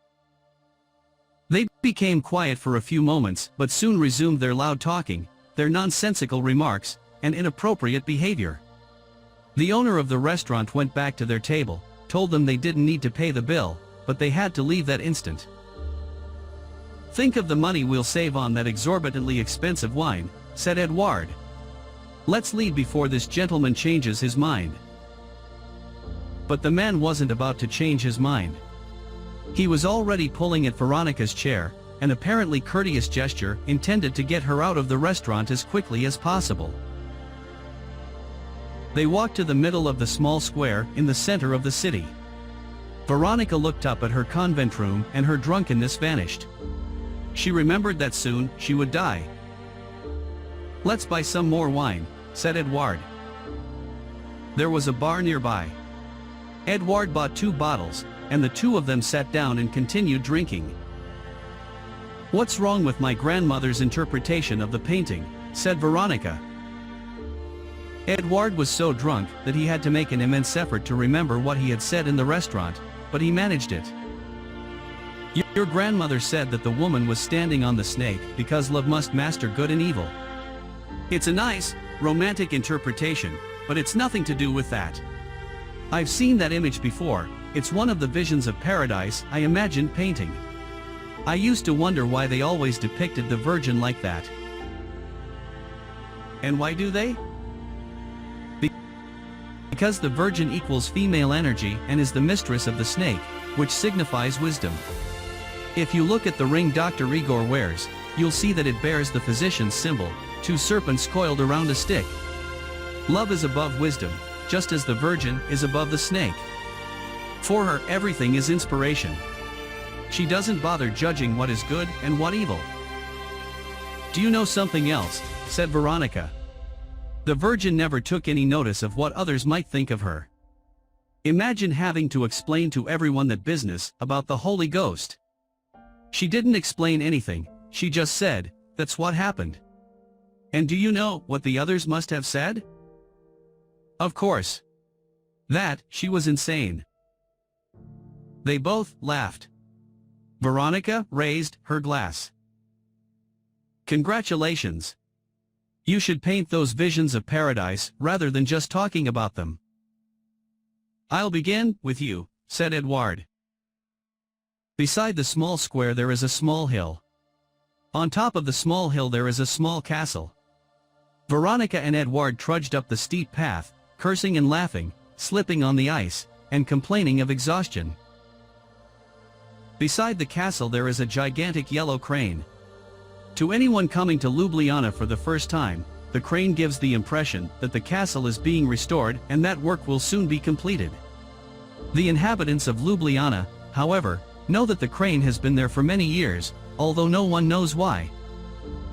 They became quiet for a few moments but soon resumed their loud talking, their nonsensical remarks, and inappropriate behavior. The owner of the restaurant went back to their table, told them they didn't need to pay the bill, but they had to leave that instant. Think of the money we'll save on that exorbitantly expensive wine, said Edward. Let's leave before this gentleman changes his mind. But the man wasn't about to change his mind. He was already pulling at Veronika's chair, an apparently courteous gesture intended to get her out of the restaurant as quickly as possible. They walked to the middle of the small square in the center of the city. Veronika looked up at her convent room and her drunkenness vanished. She remembered that soon she would die. Let's buy some more wine, said Edward. There was a bar nearby. Edward bought 2 bottles, and the 2 of them sat down and continued drinking. What's wrong with my grandmother's interpretation of the painting, said Veronika. Edward was so drunk that he had to make an immense effort to remember what he had said in the restaurant, but he managed it. Your grandmother said that the woman was standing on the snake because love must master good and evil. It's a nice, romantic interpretation, but it's nothing to do with that. I've seen that image before, it's one of the visions of paradise I imagined painting. I used to wonder why they always depicted the Virgin like that. And why do they? Because the Virgin equals female energy and is the mistress of the snake, which signifies wisdom. If you look at the ring Dr. Igor wears, you'll see that it bears the physician's symbol, 2 serpents coiled around a stick. Love is above wisdom, just as the Virgin is above the snake. For her, everything is inspiration. She doesn't bother judging what is good and what evil. Do you know something else, said Veronika. The Virgin never took any notice of what others might think of her. Imagine having to explain to everyone that business about the Holy Ghost. She didn't explain anything, she just said, that's what happened. And do you know what the others must have said? Of course. That she was insane. They both laughed. Veronika raised her glass. Congratulations. You should paint those visions of paradise rather than just talking about them. I'll begin with you, said Edward. Beside the small square there is a small hill. On top of the small hill there is a small castle. Veronika and Edward trudged up the steep path, cursing and laughing, slipping on the ice, and complaining of exhaustion. Beside the castle there is a gigantic yellow crane. To anyone coming to Ljubljana for the first time, the crane gives the impression that the castle is being restored and that work will soon be completed. The inhabitants of Ljubljana, however, know that the crane has been there for many years, although no one knows why.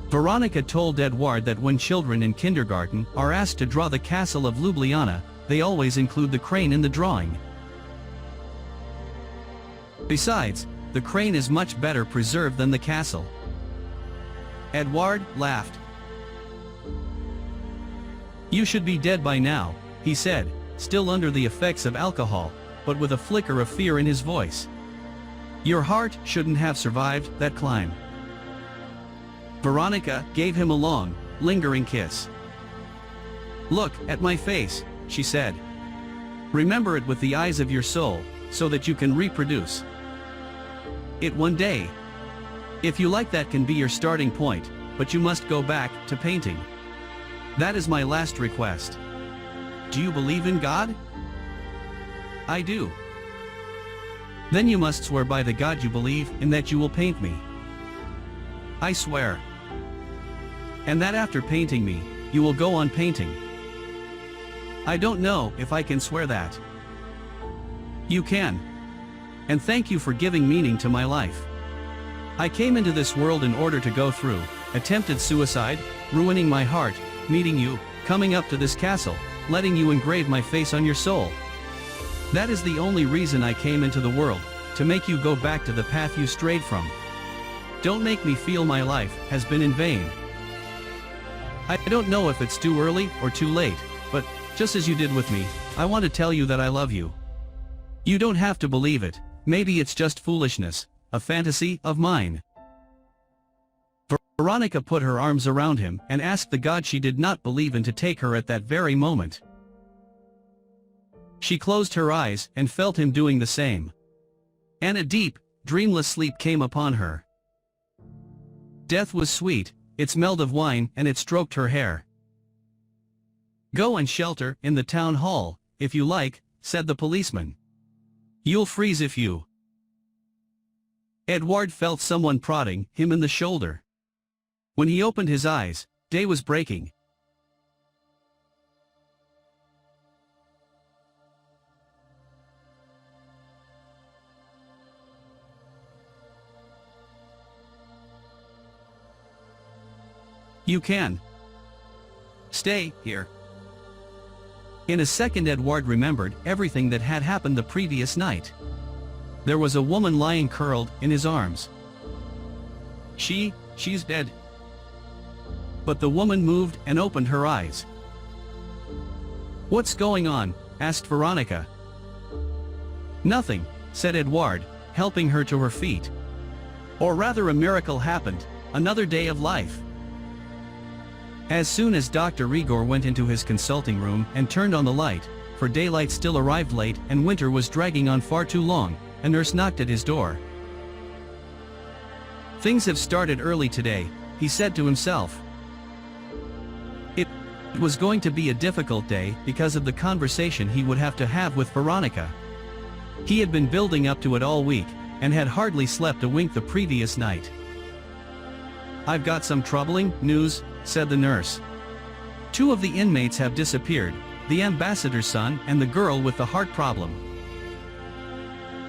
Veronika told Edward that when children in kindergarten are asked to draw the castle of Ljubljana, they always include the crane in the drawing. Besides, the crane is much better preserved than the castle. Edward laughed. "You should be dead by now," he said, still under the effects of alcohol, but with a flicker of fear in his voice. "Your heart shouldn't have survived that climb." Veronika gave him a long, lingering kiss. "Look at my face," she said. "Remember it with the eyes of your soul, so that you can reproduce it one day. If you like, that can be your starting point, but you must go back to painting. That is my last request. Do you believe in God?" "I do." "Then you must swear by the God you believe in that you will paint me." "I swear." "And that after painting me, you will go on painting." "I don't know if I can swear that." "You can. And thank you for giving meaning to my life. I came into this world in order to go through attempted suicide, ruining my heart, meeting you, coming up to this castle, letting you engrave my face on your soul. That is the only reason I came into the world, to make you go back to the path you strayed from. Don't make me feel my life has been in vain. I don't know if it's too early or too late, but, just as you did with me, I want to tell you that I love you. You don't have to believe it, maybe it's just foolishness, a fantasy of mine." Veronika put her arms around him and asked the God she did not believe in to take her at that very moment. She closed her eyes and felt him doing the same. And a deep, dreamless sleep came upon her. Death was sweet, it smelled of wine and it stroked her hair. "Go and shelter in the town hall, if you like," said the policeman. "You'll freeze if you—" Edward felt someone prodding him in the shoulder. When he opened his eyes, day was breaking. "You can stay here." In a second Edward remembered everything that had happened the previous night. There was a woman lying curled in his arms. She's dead." But the woman moved and opened her eyes. "What's going on?" asked Veronika. "Nothing," said Edward, helping her to her feet. "Or rather, a miracle happened, another day of life." As soon as Dr. Rigor went into his consulting room and turned on the light, for daylight still arrived late and winter was dragging on far too long, a nurse knocked at his door. "Things have started early today," he said to himself. It was going to be a difficult day because of the conversation he would have to have with Veronika. He had been building up to it all week, and had hardly slept a wink the previous night. "I've got some troubling news," said the nurse. "Two of the inmates have disappeared, the ambassador's son and the girl with the heart problem.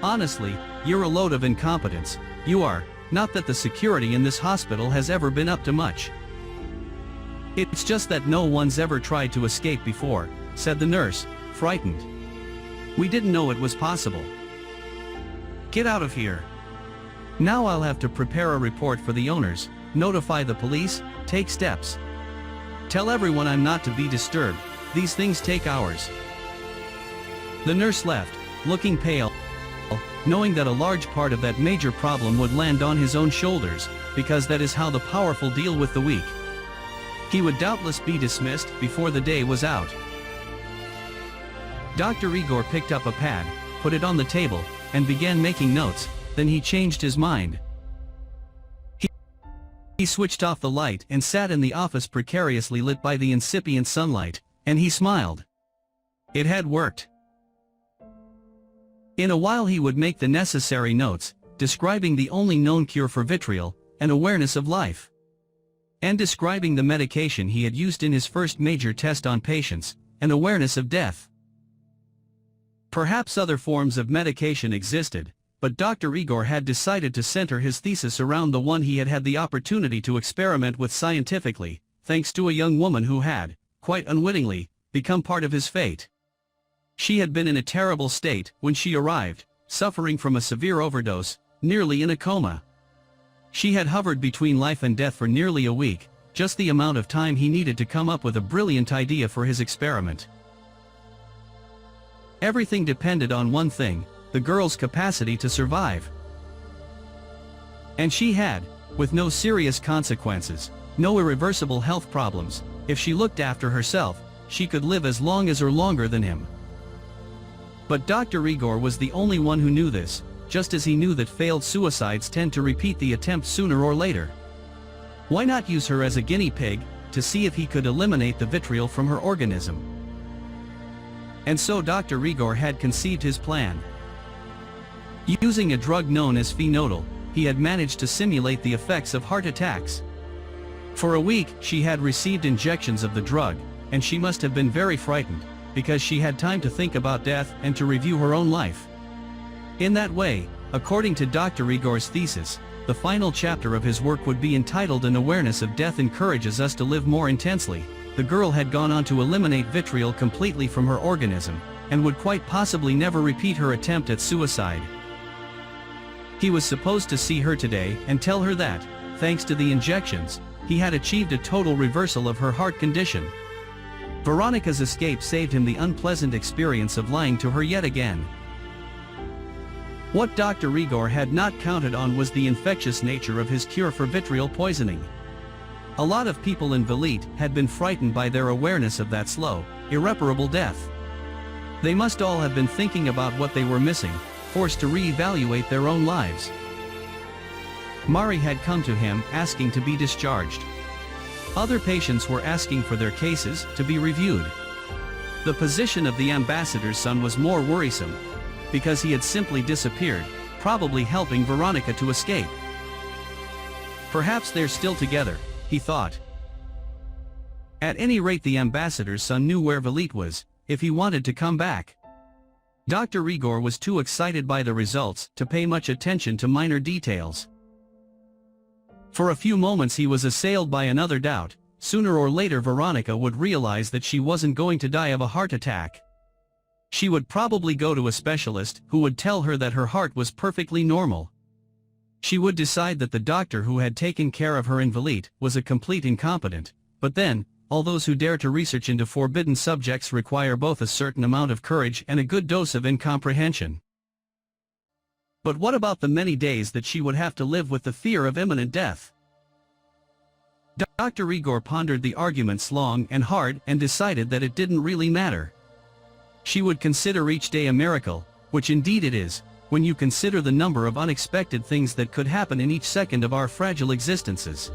Honestly, you're a load of incompetence, you are, not that the security in this hospital has ever been up to much. It's just that no one's ever tried to escape before," said the nurse, frightened. "We didn't know it was possible. Get out of here. Now I'll have to prepare a report for the owners, notify the police, take steps. Tell everyone I'm not to be disturbed, these things take hours." The nurse left, looking pale, knowing that a large part of that major problem would land on his own shoulders, because that is how the powerful deal with the weak. He would doubtless be dismissed before the day was out. Dr. Rigor picked up a pad, put it on the table, and began making notes, then he changed his mind. He switched off the light and sat in the office precariously lit by the incipient sunlight, and he smiled. It had worked. In a while he would make the necessary notes, describing the only known cure for vitriol, an awareness of life. And describing the medication he had used in his first major test on patients, an awareness of death. Perhaps other forms of medication existed, but Dr. Igor had decided to center his thesis around the one he had had the opportunity to experiment with scientifically, thanks to a young woman who had, quite unwittingly, become part of his fate. She had been in a terrible state when she arrived, suffering from a severe overdose, nearly in a coma. She had hovered between life and death for nearly a week, just the amount of time he needed to come up with a brilliant idea for his experiment. Everything depended on one thing, the girl's capacity to survive. And she had, with no serious consequences, no irreversible health problems. If she looked after herself, she could live as long as or longer than him. But Dr. Igor was the only one who knew this, just as he knew that failed suicides tend to repeat the attempt sooner or later. Why not use her as a guinea pig, to see if he could eliminate the vitriol from her organism? And so Dr. Igor had conceived his plan. Using a drug known as phenodal, he had managed to simulate the effects of heart attacks. For a week she had received injections of the drug, and she must have been very frightened, because she had time to think about death and to review her own life. In that way, according to Dr. Igor's thesis, the final chapter of his work would be entitled "An Awareness of Death Encourages Us to Live More Intensely." The girl had gone on to eliminate vitriol completely from her organism, and would quite possibly never repeat her attempt at suicide. He was supposed to see her today and tell her that, thanks to the injections, he had achieved a total reversal of her heart condition. Veronika's escape saved him the unpleasant experience of lying to her yet again. What Dr. Igor had not counted on was the infectious nature of his cure for vitriol poisoning. A lot of people in Velite had been frightened by their awareness of that slow, irreparable death. They must all have been thinking about what they were missing, forced to re-evaluate their own lives. Mari had come to him asking to be discharged. Other patients were asking for their cases to be reviewed. The position of the ambassador's son was more worrisome, because he had simply disappeared, probably helping Veronika to escape. Perhaps they're still together, he thought. At any rate, the ambassador's son knew where Velite was, if he wanted to come back. Dr. Igor was too excited by the results to pay much attention to minor details. For a few moments he was assailed by another doubt: sooner or later Veronika would realize that she wasn't going to die of a heart attack. She would probably go to a specialist who would tell her that her heart was perfectly normal. She would decide that the doctor who had taken care of her in Velite was a complete incompetent, but then, all those who dare to research into forbidden subjects require both a certain amount of courage and a good dose of incomprehension. But what about the many days that she would have to live with the fear of imminent death? Dr. Igor pondered the arguments long and hard and decided that it didn't really matter. She would consider each day a miracle, which indeed it is, when you consider the number of unexpected things that could happen in each second of our fragile existences.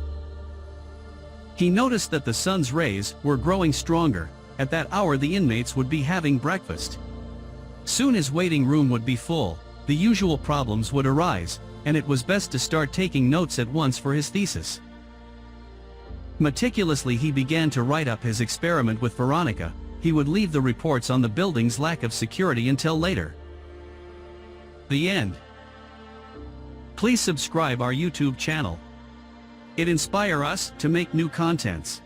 He noticed that the sun's rays were growing stronger. At that hour the inmates would be having breakfast. Soon his waiting room would be full, the usual problems would arise, and it was best to start taking notes at once for his thesis. Meticulously he began to write up his experiment with Veronika. He would leave the reports on the building's lack of security until later. The end. Please subscribe our YouTube channel. It inspires us to make new contents.